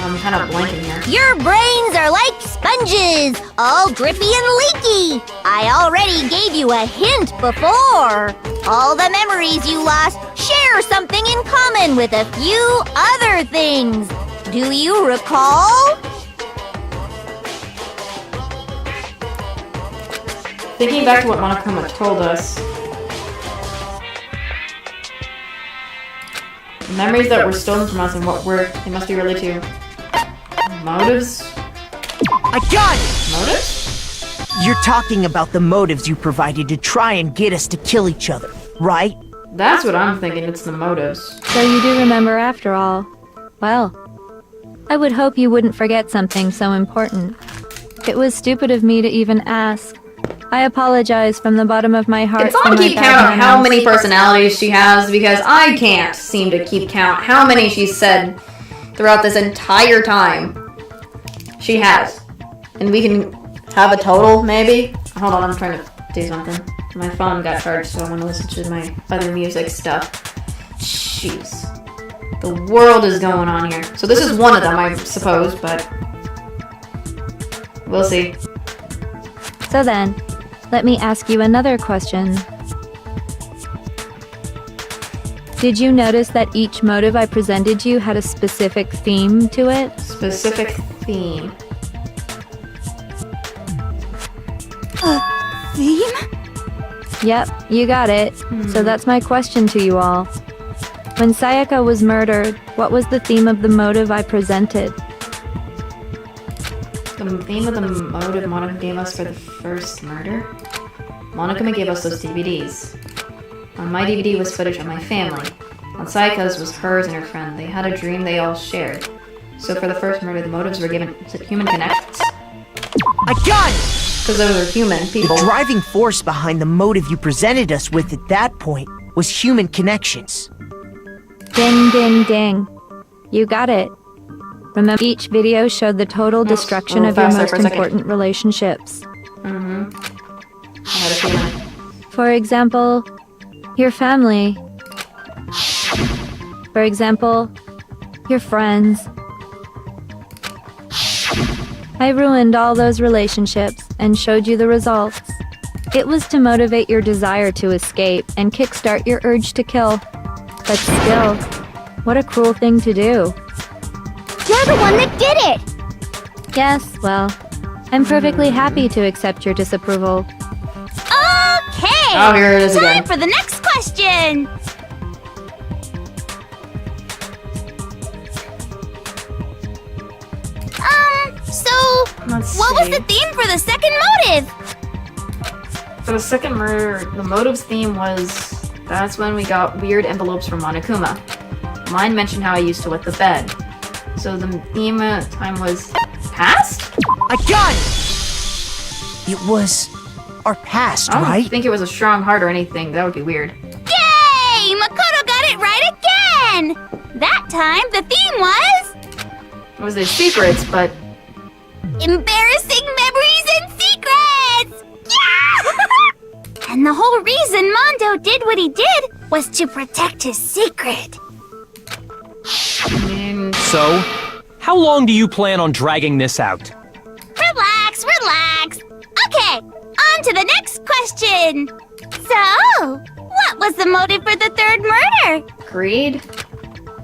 [SPEAKER 1] I'm kind of blanking here.
[SPEAKER 6] Your brains are like sponges, all drippy and leaky. I already gave you a hint before. All the memories you lost share something in common with a few other things. Do you recall?
[SPEAKER 1] Thinking back to what Monokuma told us, the memories that were stolen from us and what they must be related to. Motives?
[SPEAKER 4] I got it!
[SPEAKER 1] Motives?
[SPEAKER 4] You're talking about the motives you provided to try and get us to kill each other, right?
[SPEAKER 1] That's what I'm thinking, it's the motives.
[SPEAKER 13] So you do remember after all. Well, I would hope you wouldn't forget something so important. It was stupid of me to even ask. I apologize from the bottom of my heart.
[SPEAKER 1] It's on to keep count of how many personalities she has, because I can't seem to keep count how many she's said throughout this entire time. She has. And we can have a total, maybe? Hold on, I'm trying to do something My phone got charged, so I want to listen to my other music stuff. Jeez. The world is going on here. So this is one of them, I suppose, but... we'll see.
[SPEAKER 13] So then, let me ask you another question. Did you notice that each motive I presented you had a specific theme to it?
[SPEAKER 1] Specific theme.
[SPEAKER 10] Theme?
[SPEAKER 13] Yep, you got it. So that's my question to you all. When Sayaka was murdered, what was the theme of the motive I presented?
[SPEAKER 1] The theme of the motive Monica gave us for the first murder? Monica gave us those DVDs. On my DVD was footage of my family. On Sayaka's was hers and her friend. They had a dream they all shared. So for the first murder, the motives were given to human connections.
[SPEAKER 4] I got it!
[SPEAKER 1] Because those are human people.
[SPEAKER 4] The driving force behind the motive you presented us with at that point was human connections.
[SPEAKER 13] Ding, ding, ding. You got it. Remember, each video showed the total destruction of your most important relationships.
[SPEAKER 1] I had a feeling.
[SPEAKER 13] For example, your family. For example, your friends. I ruined all those relationships and showed you the results. It was to motivate your desire to escape and kickstart your urge to kill. But still, what a cruel thing to do.
[SPEAKER 6] You're the one that did it!
[SPEAKER 13] Yes, well, I'm perfectly happy to accept your disapproval.
[SPEAKER 6] Okay!
[SPEAKER 1] Oh, here it is
[SPEAKER 6] Time
[SPEAKER 1] again.
[SPEAKER 6] for the next question! So, what was the theme for the second motive?
[SPEAKER 1] For the second murder, the motive's theme was... that's when we got weird envelopes from Monokuma. Mine mentioned how I used to wet the bed. So the theme time was... past?
[SPEAKER 4] I got it! It was our past,
[SPEAKER 1] I don't
[SPEAKER 4] right?
[SPEAKER 1] think it was a strong heart or anything. That would be weird.
[SPEAKER 6] Yay! Makoto got it right again! That time, the theme was...
[SPEAKER 1] It was their secrets, but...
[SPEAKER 6] embarrassing memories and secrets! Yeah! And the whole reason Mondo did what he did was to protect his secret.
[SPEAKER 7] So, how long do you plan on dragging this out?
[SPEAKER 6] Relax, relax. Okay, on to the next question. So, what was the motive for the third murder?
[SPEAKER 1] Greed?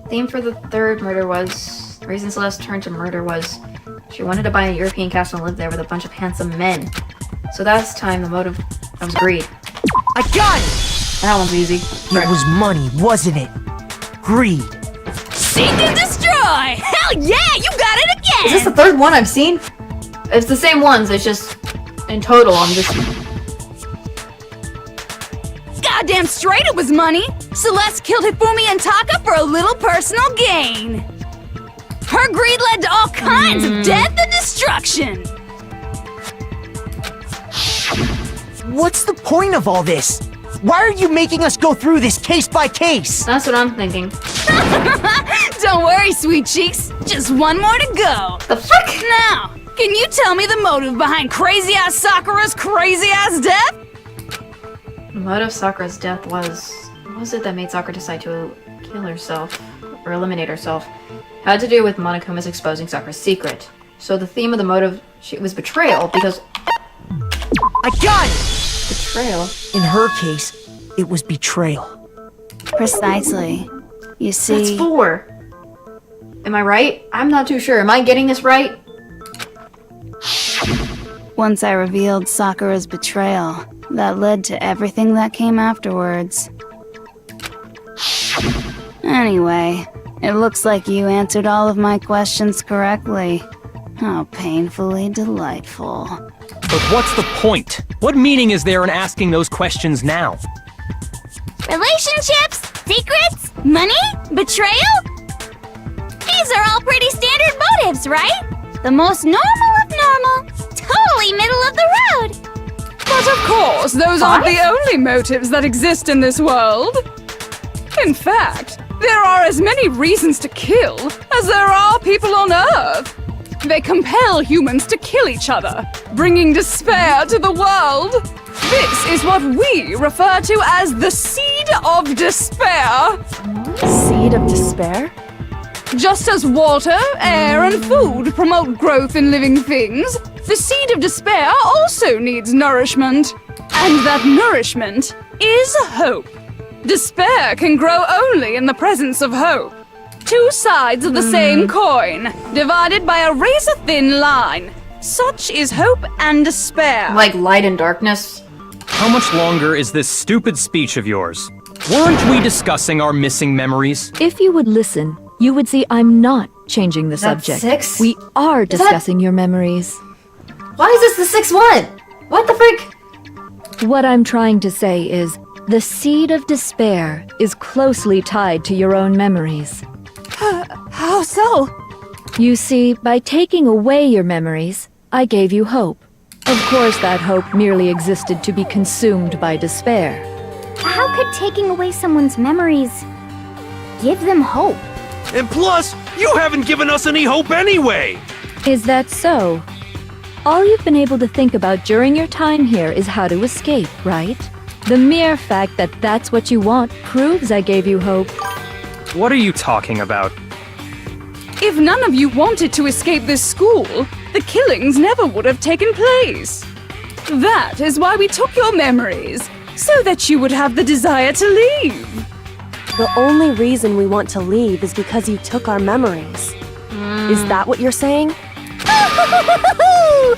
[SPEAKER 1] Theme for the third murder was... the reason Celeste turned to murder was... she wanted to buy a European castle and live there with a bunch of handsome men. So that's time the motive was greed.
[SPEAKER 4] I got it!
[SPEAKER 1] That one's easy.
[SPEAKER 4] It was money, wasn't it? Greed.
[SPEAKER 10] Seek and destroy! Hell yeah, you got it again!
[SPEAKER 1] Is this the third one I've seen? It's the same ones, it's just... in total, I'm just...
[SPEAKER 10] Goddamn straight it was money! Celeste killed Hifumi and Taka for a little personal gain. Her greed led to all kinds of death and destruction!
[SPEAKER 4] What's the point of all this? Why are you making us go through this case by case?
[SPEAKER 1] That's what I'm thinking.
[SPEAKER 10] Don't worry, sweet cheeks. Just one more to go.
[SPEAKER 1] The fuck?
[SPEAKER 10] Now, can you tell me the motive behind crazy-ass Sakura's crazy-ass death?
[SPEAKER 1] The motive of Sakura's death was... what was it that made Sakura decide to kill herself? Or eliminate herself? It had to do with Monokuma's exposing Sakura's secret. So the theme of the motive was betrayal, because...
[SPEAKER 4] I got it!
[SPEAKER 1] Betrayal?
[SPEAKER 4] In her case, it was betrayal.
[SPEAKER 12] Precisely. You see...
[SPEAKER 1] That's 4. Am I right? I'm not too sure. Am I getting this right?
[SPEAKER 12] Once I revealed Sakura's betrayal, that led to everything that came afterwards. Anyway, it looks like you answered all of my questions correctly. How painfully delightful.
[SPEAKER 7] But what's the point? What meaning is there in asking those questions now?
[SPEAKER 6] Relationships? Secrets? Money? Betrayal? These are all pretty standard motives, right? The most normal of normal. Totally middle of the road.
[SPEAKER 10] But of course, those aren't the only motives that exist in this world. In fact, there are as many reasons to kill as there are people on Earth. They compel humans to kill each other, bringing despair to the world. This is what we refer to as the Seed of Despair.
[SPEAKER 11] Seed of despair?
[SPEAKER 10] Just as water, air, and food promote growth in living things, the Seed of Despair also needs nourishment. And that nourishment is hope. Despair can grow only in the presence of hope. Two sides of the same coin, divided by a razor-thin line. Such is hope and despair.
[SPEAKER 1] Like light and darkness.
[SPEAKER 7] How much longer is this stupid speech of yours? Weren't we discussing our missing memories?
[SPEAKER 13] If you would listen, you would see I'm not changing the subject.
[SPEAKER 1] 6?
[SPEAKER 13] We are discussing your memories.
[SPEAKER 1] Why is this the 6th one? What the frick?
[SPEAKER 13] What I'm trying to say is, the seed of despair is closely tied to your own memories.
[SPEAKER 10] How so?
[SPEAKER 13] You see, by taking away your memories, I gave you hope. Of course, that hope merely existed to be consumed by despair.
[SPEAKER 6] How could taking away someone's memories give them hope?
[SPEAKER 8] And plus, you haven't given us any hope anyway!
[SPEAKER 13] Is that so? All you've been able to think about during your time here is how to escape, right? The mere fact that that's what you want proves I gave you hope.
[SPEAKER 7] What are you talking about?
[SPEAKER 10] If none of you wanted to escape this school, the killings never would have taken place. That is why we took your memories, so that you would have the desire to leave.
[SPEAKER 11] The only reason we want to leave is because you took our memories. Is that what you're saying?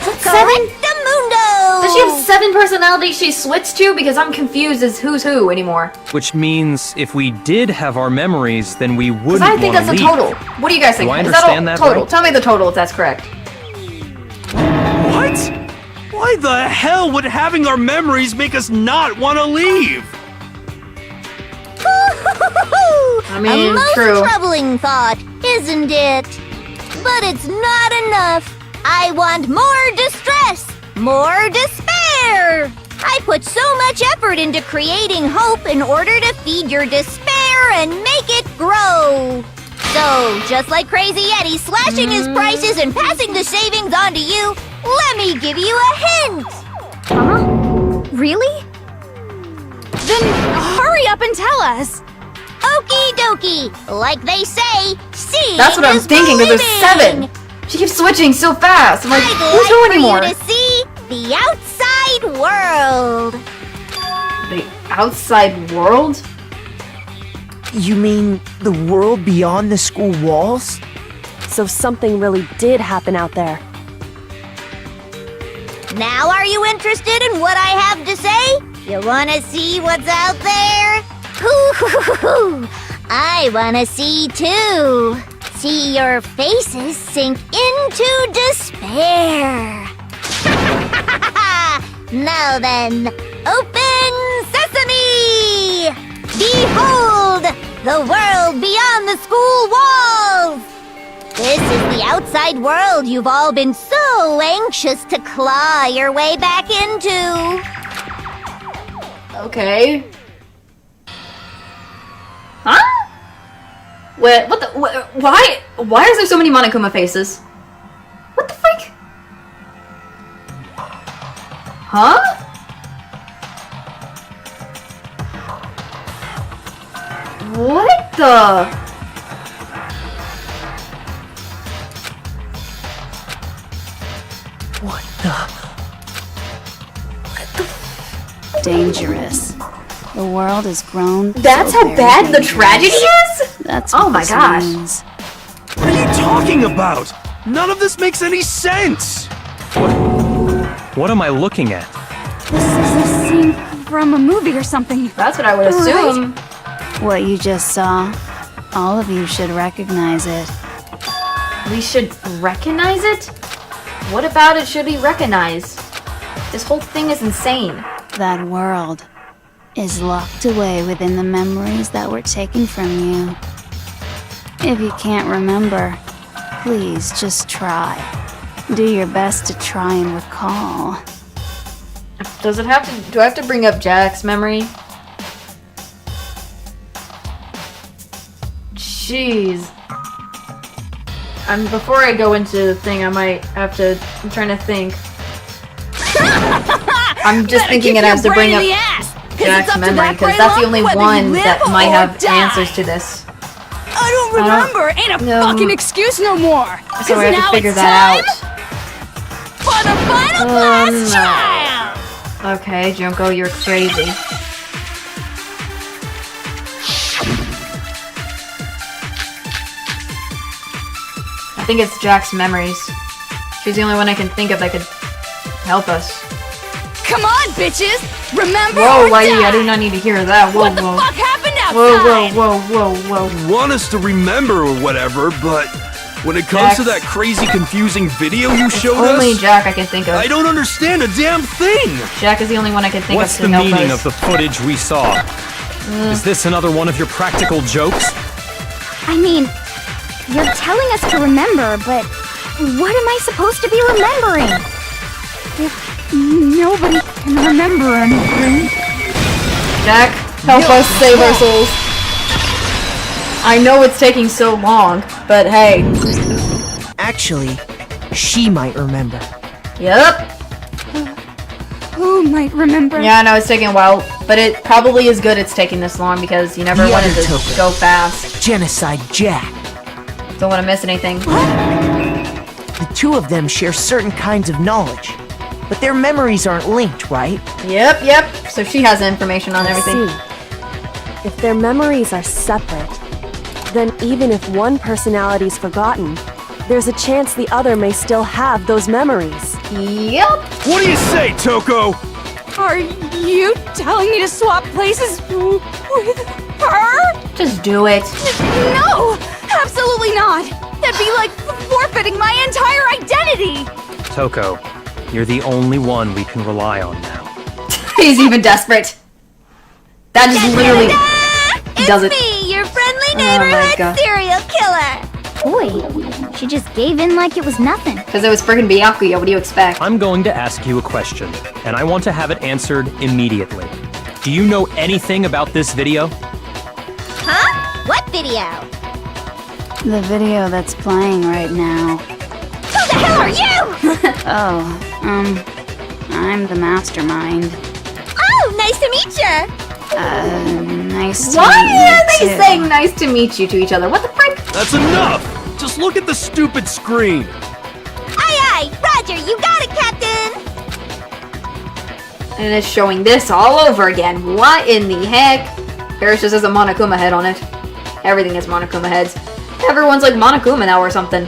[SPEAKER 1] 7? Does she have 7 personalities she switched to? Because I'm confused as who's who anymore.
[SPEAKER 7] Which means if we did have our memories, then we wouldn't
[SPEAKER 1] Because I think that's
[SPEAKER 7] leave.
[SPEAKER 1] the total. What do you guys think?
[SPEAKER 7] Do I
[SPEAKER 1] Is
[SPEAKER 7] understand that
[SPEAKER 1] total?
[SPEAKER 7] right?
[SPEAKER 1] Tell me the total if that's correct.
[SPEAKER 8] What? Why the hell would having our memories make us not want to leave?
[SPEAKER 1] I mean,
[SPEAKER 9] a most
[SPEAKER 1] true.
[SPEAKER 9] troubling thought, isn't it? But it's not enough. I want more distress, more despair. I put so much effort into creating hope in order to feed your despair and make it grow. So, just like Crazy Eddie slashing his prices and passing the savings on to you, let me give you a hint.
[SPEAKER 6] Huh? Really?
[SPEAKER 10] Then hurry up and tell us.
[SPEAKER 9] Okie dokie. Like they say, seeing
[SPEAKER 1] That's what I'm
[SPEAKER 9] is
[SPEAKER 1] thinking, because there's
[SPEAKER 9] believing.
[SPEAKER 1] 7. She keeps switching so fast. I'm like,
[SPEAKER 9] I'd
[SPEAKER 1] who's
[SPEAKER 9] like
[SPEAKER 1] who
[SPEAKER 9] for
[SPEAKER 1] anymore?
[SPEAKER 9] you to see the outside world.
[SPEAKER 1] The outside world?
[SPEAKER 4] You mean the world beyond the school walls?
[SPEAKER 11] So something really did happen out there.
[SPEAKER 9] Now are you interested in what I have to say? You wanna see what's out there? Hoo-hoo-hoo-hoo! I wanna see too. See your faces sink into despair. Now then, open sesame! Behold, the world beyond the school walls! This is the outside world you've all been so anxious to claw your way back into.
[SPEAKER 1] Okay. Huh? What the? Why is there so many Monokuma faces? What the freak? Huh? What the?
[SPEAKER 12] Dangerous. The world has grown.
[SPEAKER 1] That's
[SPEAKER 12] so
[SPEAKER 1] how
[SPEAKER 12] very
[SPEAKER 1] bad the
[SPEAKER 12] dangerous.
[SPEAKER 1] tragedy is?
[SPEAKER 12] That's
[SPEAKER 1] Oh
[SPEAKER 12] what
[SPEAKER 1] my
[SPEAKER 12] this
[SPEAKER 1] gosh.
[SPEAKER 12] means.
[SPEAKER 8] What are you talking about? None of this makes any sense!
[SPEAKER 7] What am I looking at?
[SPEAKER 10] This is a scene from a movie or something.
[SPEAKER 1] That's what I would assume.
[SPEAKER 12] What you just saw, all of you should recognize it.
[SPEAKER 1] We should recognize it? What about it should we recognize? This whole thing is insane.
[SPEAKER 12] That world is locked away within the memories that were taken from you. If you can't remember, please just try. Do your best to try and recall.
[SPEAKER 1] Does it have to, do I have to bring up Jack's memory? Jeez. Before I go into the thing, I might have to, I'm trying to think. I'm just thinking it has to bring up Jack's memory, because that's the only one that might have answers to this.
[SPEAKER 10] I don't remember. Ain't a fucking excuse no more.
[SPEAKER 1] So we have to figure that out.
[SPEAKER 10] For the final class trial.
[SPEAKER 1] Okay, Junko, you're crazy. I think it's Jack's memories. She's the only one I can think of that could help us.
[SPEAKER 10] Come on, bitches! Remember
[SPEAKER 1] Whoa,
[SPEAKER 10] or
[SPEAKER 1] lady,
[SPEAKER 10] die.
[SPEAKER 1] I do not need to hear that. Whoa,
[SPEAKER 10] What the
[SPEAKER 1] whoa.
[SPEAKER 10] fuck happened
[SPEAKER 1] Whoa,
[SPEAKER 10] outside?
[SPEAKER 1] whoa, whoa, whoa, whoa.
[SPEAKER 8] You want us to remember or whatever, but when it comes to that crazy, confusing video you showed
[SPEAKER 1] Only
[SPEAKER 8] us,
[SPEAKER 1] Jack I can think of.
[SPEAKER 8] I don't understand a damn thing!
[SPEAKER 1] Jack is the only one I can think
[SPEAKER 7] What's
[SPEAKER 1] of
[SPEAKER 7] the
[SPEAKER 1] to help
[SPEAKER 7] meaning
[SPEAKER 1] us.
[SPEAKER 7] of the footage we saw? Is this another one of your practical jokes?
[SPEAKER 6] I mean, you're telling us to remember, but what am I supposed to be remembering?
[SPEAKER 10] Nobody can remember anything.
[SPEAKER 1] Jack, help us save our souls. I know it's taking so long, but hey.
[SPEAKER 4] Actually, she might remember.
[SPEAKER 1] Yep.
[SPEAKER 10] Who might remember?
[SPEAKER 1] Yeah, I know it's taking a while, but it probably is good it's taking this long because you never
[SPEAKER 4] The
[SPEAKER 1] wanted
[SPEAKER 4] other
[SPEAKER 1] to
[SPEAKER 4] token.
[SPEAKER 1] go fast.
[SPEAKER 4] Genocide Jack.
[SPEAKER 1] Don't want to miss anything.
[SPEAKER 4] The two of them share certain kinds of knowledge, but their memories aren't linked, right?
[SPEAKER 1] Yep. So she has information on everything.
[SPEAKER 11] See, if their memories are separate, then even if one personality's forgotten, there's a chance the other may still have those memories.
[SPEAKER 1] Yep.
[SPEAKER 8] What do you say, Toko?
[SPEAKER 10] Are you telling me to swap places with her?
[SPEAKER 1] Just do it.
[SPEAKER 10] No! Absolutely not! That'd be like forfeiting my entire identity!
[SPEAKER 7] Toko, you're the only one we can rely on now.
[SPEAKER 1] He's even desperate. That just literally does it.
[SPEAKER 6] Me, your friendly
[SPEAKER 1] Oh my
[SPEAKER 6] neighborhood
[SPEAKER 1] God.
[SPEAKER 6] serial killer! Boy, she just gave in like it was nothing.
[SPEAKER 1] Because it was friggin' Byakuya, what do you expect?
[SPEAKER 7] I'm going to ask you a question, and I want to have it answered immediately. Do you know anything about this video?
[SPEAKER 6] Huh? What video?
[SPEAKER 12] The video that's playing right now.
[SPEAKER 6] Who the hell are you?
[SPEAKER 12] I'm the mastermind.
[SPEAKER 6] Oh, nice to meet you.
[SPEAKER 12] Nice to
[SPEAKER 1] Why
[SPEAKER 12] meet you
[SPEAKER 1] are they
[SPEAKER 12] too.
[SPEAKER 1] saying nice to meet you to each other? What the frick?
[SPEAKER 8] That's enough! Just look at the stupid screen!
[SPEAKER 6] Aye, Roger, you got it, Captain.
[SPEAKER 1] And it's showing this all over again. What in the heck? Paris just has a Monokuma head on it. Everything has Monokuma heads. Everyone's like Monokuma now or something.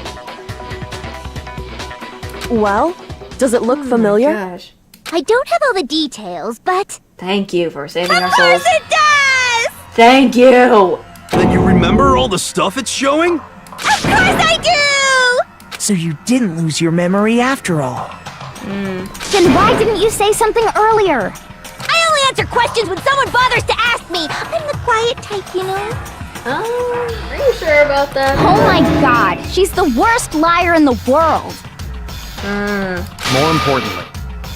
[SPEAKER 11] Well, does it look familiar?
[SPEAKER 1] Gosh.
[SPEAKER 6] I don't have all the details, but
[SPEAKER 1] Thank you for saving
[SPEAKER 6] of
[SPEAKER 1] our
[SPEAKER 6] course
[SPEAKER 1] souls.
[SPEAKER 6] it does.
[SPEAKER 1] Thank you.
[SPEAKER 8] Then you remember all the stuff it's showing?
[SPEAKER 6] Of course I do.
[SPEAKER 4] So you didn't lose your memory after all.
[SPEAKER 6] Then why didn't you say something earlier? I only answer questions when someone bothers to ask me. I'm the quiet type, you know.
[SPEAKER 1] Are you sure about that?
[SPEAKER 6] Oh my God, she's the worst liar in the world.
[SPEAKER 7] More importantly,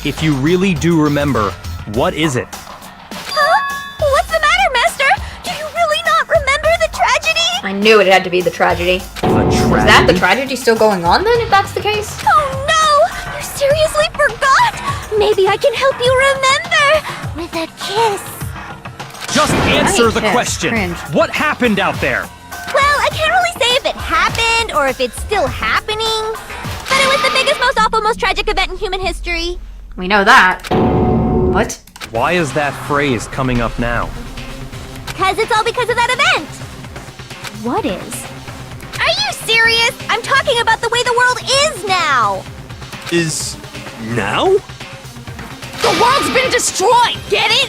[SPEAKER 7] if you really do remember, what is it?
[SPEAKER 6] Huh? What's the matter, Master? Do you really not remember the tragedy?
[SPEAKER 1] I knew it had to be the tragedy. Is that the tragedy still going on then, if that's the case?
[SPEAKER 6] Oh no! You seriously forgot? Maybe I can help you remember with a kiss.
[SPEAKER 7] Just answer the
[SPEAKER 1] kiss.
[SPEAKER 7] question.
[SPEAKER 1] Cringe.
[SPEAKER 7] What happened out there?
[SPEAKER 6] Well, I can't really say if it happened or if it's still happening, but it was the biggest, most awful, most tragic event in human history.
[SPEAKER 1] We know that. What?
[SPEAKER 7] Why is that phrase coming up now?
[SPEAKER 6] Because it's all because of that event. What is? Are you serious? I'm talking about the way the world is now.
[SPEAKER 8] Is now?
[SPEAKER 10] The world's been destroyed, get it?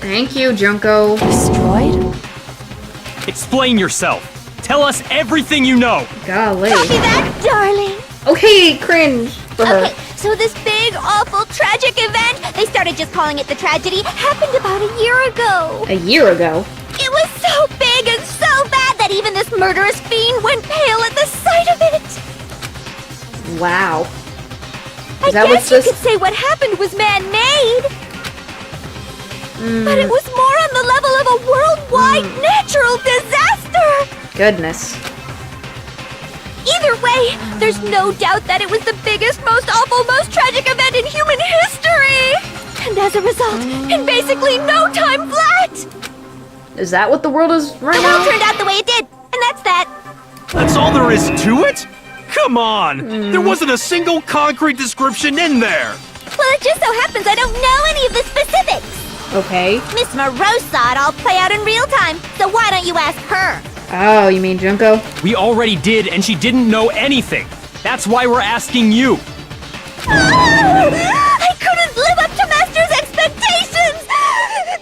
[SPEAKER 1] Thank you, Junko.
[SPEAKER 11] Destroyed?
[SPEAKER 7] Explain yourself. Tell us everything you know.
[SPEAKER 1] Golly.
[SPEAKER 6] Copy that, darling.
[SPEAKER 1] Okay, cringe for her.
[SPEAKER 6] Okay, so this big, awful, tragic event, they started just calling it the tragedy, happened about a year ago.
[SPEAKER 1] A year ago.
[SPEAKER 6] It was so big and so bad that even this murderous fiend went pale at the sight of it.
[SPEAKER 1] Wow.
[SPEAKER 6] I
[SPEAKER 1] that
[SPEAKER 6] guess
[SPEAKER 1] what's
[SPEAKER 6] you
[SPEAKER 1] this?
[SPEAKER 6] could say what happened was man-made. But it was more on the level of a worldwide natural disaster.
[SPEAKER 1] Goodness.
[SPEAKER 6] Either way, there's no doubt that it was the biggest, most awful, most tragic event in human history.
[SPEAKER 2] And as a result, in basically no time flat!
[SPEAKER 1] Is that what the world is right
[SPEAKER 6] The
[SPEAKER 1] now?
[SPEAKER 6] world turned out the way it did, and that's that.
[SPEAKER 8] That's all there is to it? Come on! There wasn't a single concrete description in there!
[SPEAKER 6] Well, it just so happens I don't know any of the specifics.
[SPEAKER 1] Okay.
[SPEAKER 6] Miss Morose saw it all play out in real time, so why don't you ask her?
[SPEAKER 1] Oh, you mean Junko?
[SPEAKER 7] We already did, and she didn't know anything. That's why we're asking you.
[SPEAKER 6] I couldn't live up to Master's expectations!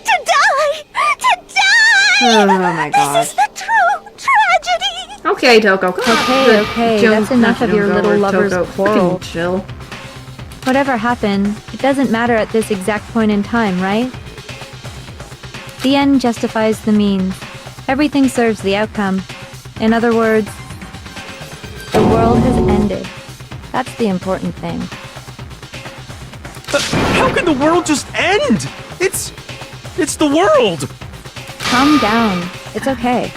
[SPEAKER 6] To die! To die!
[SPEAKER 1] Oh my gosh.
[SPEAKER 6] This is the true tragedy!
[SPEAKER 1] Okay, Toko, come on.
[SPEAKER 13] Okay, that's enough of your little lover's quarrel.
[SPEAKER 1] Chill.
[SPEAKER 13] Whatever happened, it doesn't matter at this exact point in time, right? The end justifies the means. Everything serves the outcome. In other words, the world has ended. That's the important thing.
[SPEAKER 8] How can the world just end? It's the world!
[SPEAKER 13] Calm down. It's okay.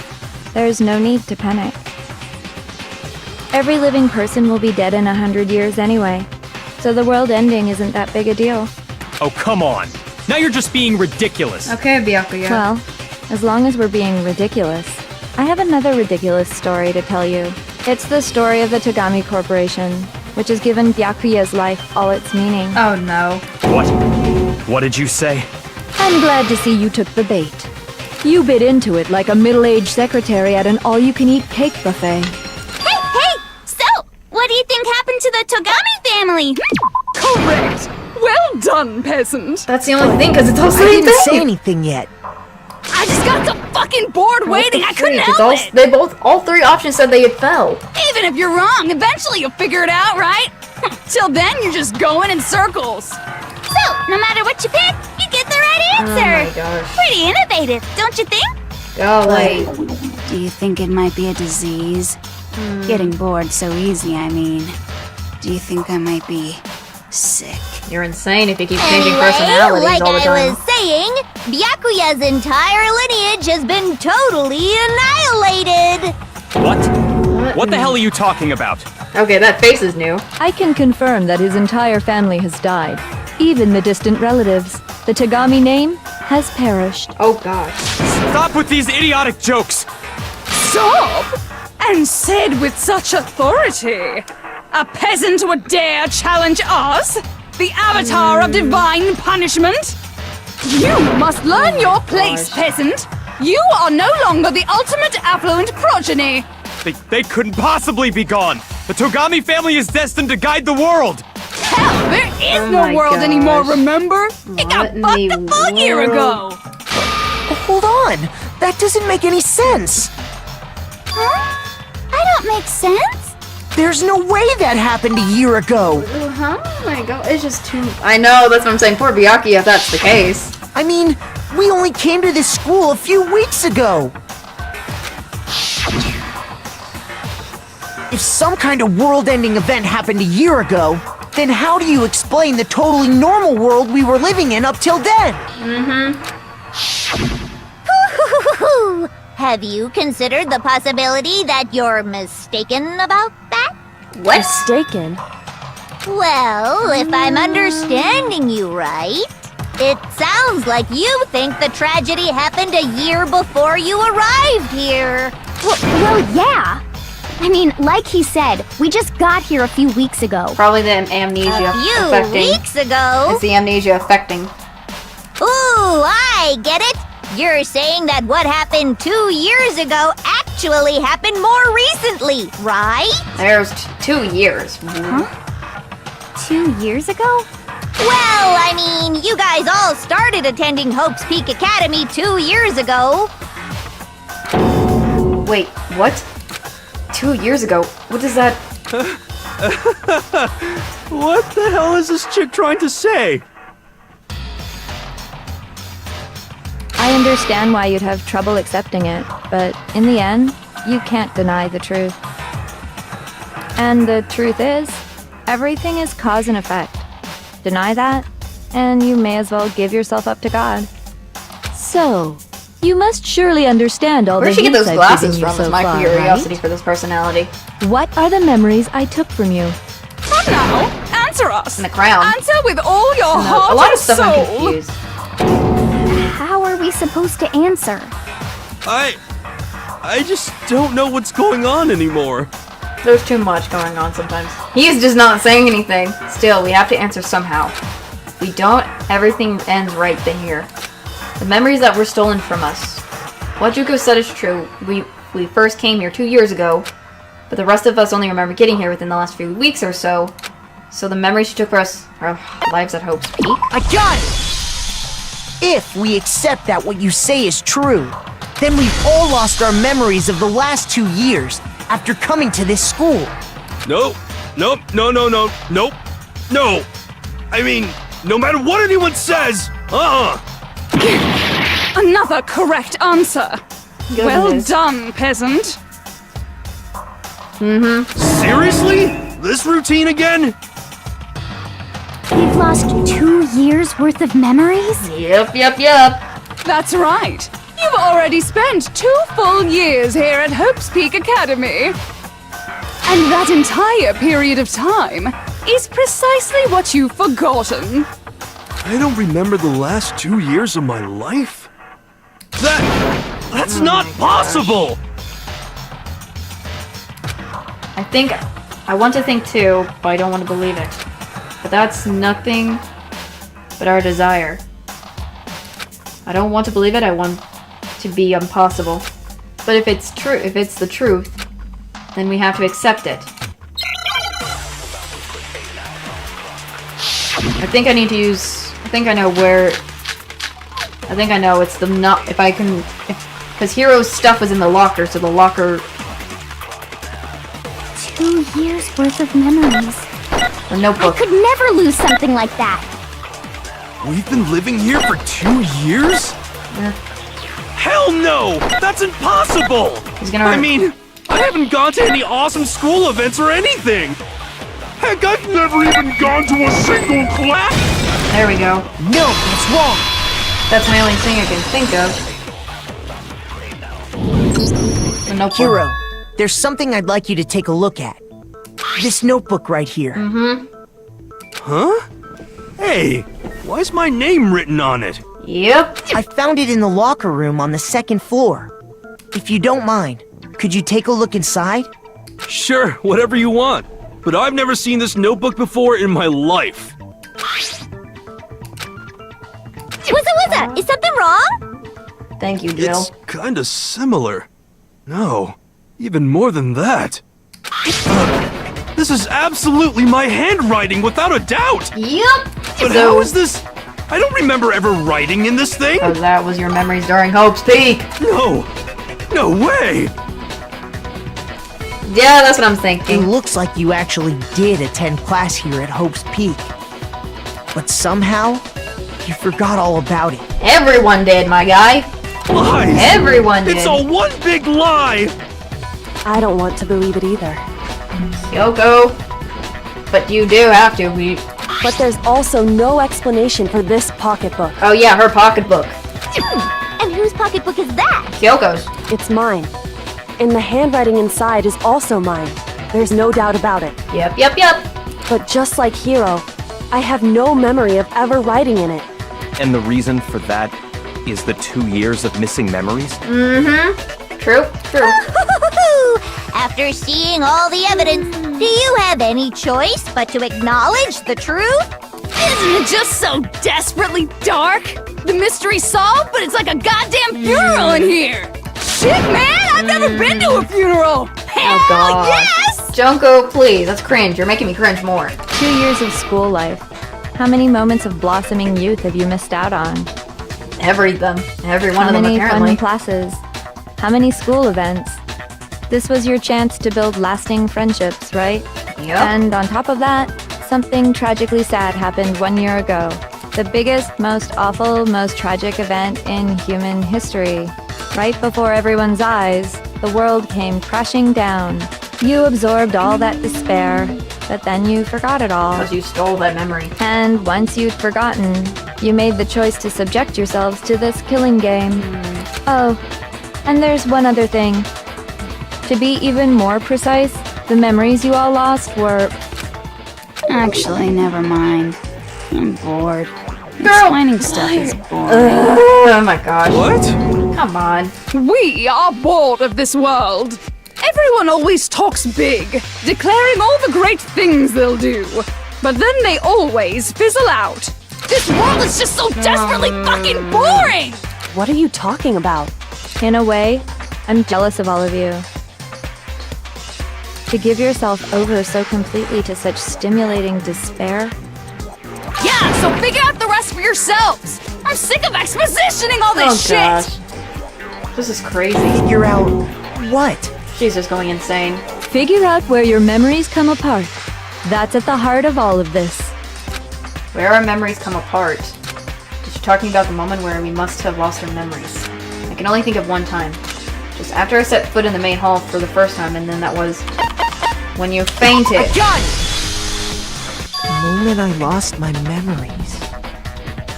[SPEAKER 13] There's no need to panic. Every living person will be dead in 100 years anyway, so the world ending isn't that big a deal.
[SPEAKER 7] Oh, come on. Now you're just being ridiculous.
[SPEAKER 1] Okay, Byakuya.
[SPEAKER 13] Well, as long as we're being ridiculous, I have another ridiculous story to tell you. It's the story of the Tagami Corporation, which has given Byakuya's life all its meaning.
[SPEAKER 1] Oh no.
[SPEAKER 7] What? What did you say?
[SPEAKER 2] I'm glad to see you took the bait. You bit into it like a middle-aged secretary at an all-you-can-eat cake buffet.
[SPEAKER 6] Hey! So, what do you think happened to the Togami family?
[SPEAKER 10] Correct! Well done, peasant!
[SPEAKER 1] That's the only thing, because it's all the
[SPEAKER 4] I
[SPEAKER 1] same
[SPEAKER 4] didn't say
[SPEAKER 1] thing.
[SPEAKER 4] anything yet.
[SPEAKER 10] I just got so fucking bored waiting, I couldn't
[SPEAKER 1] It's
[SPEAKER 10] help it!
[SPEAKER 1] all three options said they had fell.
[SPEAKER 10] Even if you're wrong, eventually you'll figure it out, right? Till then, you're just going in circles.
[SPEAKER 6] So, no matter what you pick, you get the right answer.
[SPEAKER 1] Oh my gosh.
[SPEAKER 6] Pretty innovative, don't you think?
[SPEAKER 1] Go away.
[SPEAKER 12] Do you think it might be a disease? Getting bored so easy, I mean. Do you think I might be sick?
[SPEAKER 1] You're insane if you keep changing
[SPEAKER 6] Anyway,
[SPEAKER 1] personalities
[SPEAKER 6] like
[SPEAKER 1] all the
[SPEAKER 6] I
[SPEAKER 1] time.
[SPEAKER 6] was saying, Byakuya's entire lineage has been totally annihilated.
[SPEAKER 7] What? What the hell are you talking about?
[SPEAKER 1] Okay, that face is new.
[SPEAKER 2] I can confirm that his entire family has died. Even the distant relatives. The Tagami name has perished.
[SPEAKER 1] Oh gosh.
[SPEAKER 7] Stop with these idiotic jokes!
[SPEAKER 10] Stop! And said with such authority. A peasant would dare challenge us? The avatar of divine punishment? You must learn your place, peasant! You are no longer the ultimate affluent progeny!
[SPEAKER 7] They couldn't possibly be gone! The Togami family is destined to guide the world!
[SPEAKER 10] Hell, there is
[SPEAKER 1] Oh
[SPEAKER 10] no
[SPEAKER 1] my
[SPEAKER 10] world
[SPEAKER 1] gosh.
[SPEAKER 10] anymore, remember? It got
[SPEAKER 1] What in
[SPEAKER 10] fucked
[SPEAKER 1] the
[SPEAKER 10] a full year
[SPEAKER 1] world?
[SPEAKER 10] ago!
[SPEAKER 4] Hold on! That doesn't make any sense!
[SPEAKER 6] Huh? I don't make sense.
[SPEAKER 4] There's no way that happened a year ago!
[SPEAKER 1] Huh? Oh my god, it's just too... I know, that's what I'm saying. Poor Byakuya if that's the case.
[SPEAKER 4] I mean, we only came to this school a few weeks ago! If some kind of world-ending event happened a year ago, then how do you explain the totally normal world we were living in up till then?
[SPEAKER 6] Have you considered the possibility that you're mistaken about that?
[SPEAKER 1] What?
[SPEAKER 2] Mistaken?
[SPEAKER 6] Well, if I'm understanding you right, it sounds like you think the tragedy happened a year before you arrived here.
[SPEAKER 14] Well, yeah. I mean, like he said, we just got here a few weeks ago.
[SPEAKER 1] Probably the amnesia
[SPEAKER 6] A few
[SPEAKER 1] affecting.
[SPEAKER 6] weeks ago.
[SPEAKER 1] It's the amnesia affecting.
[SPEAKER 6] Ooh, I get it. You're saying that what happened 2 years ago actually happened more recently, right?
[SPEAKER 1] There's 2 years.
[SPEAKER 14] 2 years ago?
[SPEAKER 6] Well, I mean, you guys all started attending Hope's Peak Academy 2 years ago.
[SPEAKER 1] Wait, what? 2 years ago? What is that?
[SPEAKER 8] What the hell is this chick trying to say?
[SPEAKER 13] I understand why you'd have trouble accepting it, but in the end, you can't deny the truth. And the truth is, everything is cause and effect. Deny that, and you may as well give yourself up to God.
[SPEAKER 2] So, you must surely understand all
[SPEAKER 1] Where'd
[SPEAKER 2] the
[SPEAKER 1] she get
[SPEAKER 2] hints
[SPEAKER 1] those
[SPEAKER 2] I've
[SPEAKER 1] glasses
[SPEAKER 2] given you
[SPEAKER 1] from?
[SPEAKER 2] so
[SPEAKER 1] Is my
[SPEAKER 2] far,
[SPEAKER 1] curiosity
[SPEAKER 2] right?
[SPEAKER 1] for this personality.
[SPEAKER 2] What are the memories I took from you?
[SPEAKER 10] Come now, Answer us!
[SPEAKER 1] And the crown.
[SPEAKER 10] Answer with all your heart
[SPEAKER 1] A lot
[SPEAKER 10] and
[SPEAKER 1] of stuff I'm
[SPEAKER 10] soul!
[SPEAKER 1] confused.
[SPEAKER 14] How are we supposed to answer?
[SPEAKER 8] I just don't know what's going on anymore.
[SPEAKER 1] There's too much going on sometimes. He is just not saying anything. Still, we have to answer somehow. If we don't, everything ends right here. The memories that were stolen from us. What Juko said is true. We first came here 2 years ago, but the rest of us only remember getting here within the last few weeks or so. So the memories she took for us, our lives at Hope's Peak.
[SPEAKER 4] I got it! If we accept that what you say is true, then we've all lost our memories of the last 2 years after coming to this school.
[SPEAKER 8] Nope. No. I mean, no matter what anyone says,
[SPEAKER 10] Another correct answer. Well done, peasant.
[SPEAKER 8] Seriously? This routine again?
[SPEAKER 14] We've lost 2 years worth of memories?
[SPEAKER 1] Yep.
[SPEAKER 10] That's right. You've already spent 2 full years here at Hope's Peak Academy. And that entire period of time is precisely what you've forgotten.
[SPEAKER 8] I don't remember the last 2 years of my life? That's not possible!
[SPEAKER 1] I want to think too, but I don't want to believe it. But that's nothing but our desire. I don't want to believe it, I want to be impossible. But if it's true, if it's the truth, then we have to accept it. I think I know it's the not, because Hero's stuff was in the locker, so the locker...
[SPEAKER 14] 2 years worth of memories.
[SPEAKER 1] The notebook.
[SPEAKER 14] I could never lose something like that.
[SPEAKER 8] We've been living here for 2 years?
[SPEAKER 1] Yeah.
[SPEAKER 8] Hell no! That's impossible! I mean, I haven't gone to any awesome school events or anything! Heck, I've never even gone to a single class!
[SPEAKER 1] There we go.
[SPEAKER 4] No, that's wrong!
[SPEAKER 1] That's my only thing I can think of. The notebook.
[SPEAKER 4] Hero, there's something I'd like you to take a look at. This notebook right here.
[SPEAKER 8] Huh? Hey, why's my name written on it?
[SPEAKER 1] Yep.
[SPEAKER 4] I found it in the locker room on the 2nd floor. If you don't mind, could you take a look inside?
[SPEAKER 8] Sure, whatever you want. But I've never seen this notebook before in my life.
[SPEAKER 14] What's is something wrong?
[SPEAKER 1] Thank you, Jill.
[SPEAKER 8] It's kinda similar. No, even more than that. This is absolutely my handwriting, without a doubt!
[SPEAKER 1] Yep!
[SPEAKER 8] But how is this? I don't remember ever writing in this thing!
[SPEAKER 1] Oh, that was your memories during Hope's Peak!
[SPEAKER 8] No! No way!
[SPEAKER 1] Yeah, that's what I'm thinking.
[SPEAKER 4] It looks like you actually did attend class here at Hope's Peak. But somehow, you forgot all about it.
[SPEAKER 1] Everyone did, my guy!
[SPEAKER 8] Lies!
[SPEAKER 1] Everyone did!
[SPEAKER 8] It's all one big lie!
[SPEAKER 11] I don't want to believe it either.
[SPEAKER 1] Kyoko! But you do have to.
[SPEAKER 11] But there's also no explanation for this pocketbook.
[SPEAKER 1] Oh yeah, her pocketbook.
[SPEAKER 14] And whose pocketbook is that?
[SPEAKER 1] Kyoko's.
[SPEAKER 11] It's mine. And the handwriting inside is also mine. There's no doubt about it.
[SPEAKER 1] Yep.
[SPEAKER 11] But just like Hiro, I have no memory of ever writing in it.
[SPEAKER 7] And the reason for that is the 2 years of missing memories?
[SPEAKER 1] True.
[SPEAKER 6] After seeing all the evidence, do you have any choice but to acknowledge the truth?
[SPEAKER 10] Isn't it just so desperately dark? The mystery's solved, but it's like a goddamn funeral in here! Shit, man! I've never been to a funeral! Hell
[SPEAKER 1] Oh god.
[SPEAKER 10] yes!
[SPEAKER 1] Junko, please. That's cringe. You're making me cringe more.
[SPEAKER 13] 2 years of school life. How many moments of blossoming youth have you missed out on?
[SPEAKER 1] Every one
[SPEAKER 13] How
[SPEAKER 1] of them
[SPEAKER 13] many
[SPEAKER 1] apparently.
[SPEAKER 13] fun classes? How many school events? This was your chance to build lasting friendships, right?
[SPEAKER 1] Yep.
[SPEAKER 13] And on top of that, something tragically sad happened 1 year ago. The biggest, most awful, most tragic event in human history. Right before everyone's eyes, the world came crashing down. You absorbed all that despair, but then you forgot it all.
[SPEAKER 1] Because you stole that memory.
[SPEAKER 13] And once you'd forgotten, you made the choice to subject yourselves to this killing game. Oh, and there's one other thing. To be even more precise, the memories you all lost were
[SPEAKER 12] Actually, never mind. I'm bored.
[SPEAKER 1] Girl,
[SPEAKER 12] Explaining stuff is boring.
[SPEAKER 1] Oh my gosh.
[SPEAKER 8] What?
[SPEAKER 1] Come on.
[SPEAKER 10] We are bored of this world. Everyone always talks big, declaring all the great things they'll do. But then they always fizzle out. This world is just so desperately fucking boring!
[SPEAKER 11] What are you talking about?
[SPEAKER 13] In a way, I'm jealous of all of you. To give yourself over so completely to such stimulating despair.
[SPEAKER 10] Yeah, so figure out the rest for yourselves! I'm sick of expositioning all this shit!
[SPEAKER 1] Gosh. This is crazy.
[SPEAKER 4] Figure out what?
[SPEAKER 1] She's just going insane.
[SPEAKER 13] Figure out where your memories come apart. That's at the heart of all of this.
[SPEAKER 1] Where our memories come apart. Is she talking about the moment where we must have lost our memories? I can only think of one time. Just after I set foot in the main hall for the first time, and then that was when you fainted.
[SPEAKER 4] Gun! The moment I lost my memories.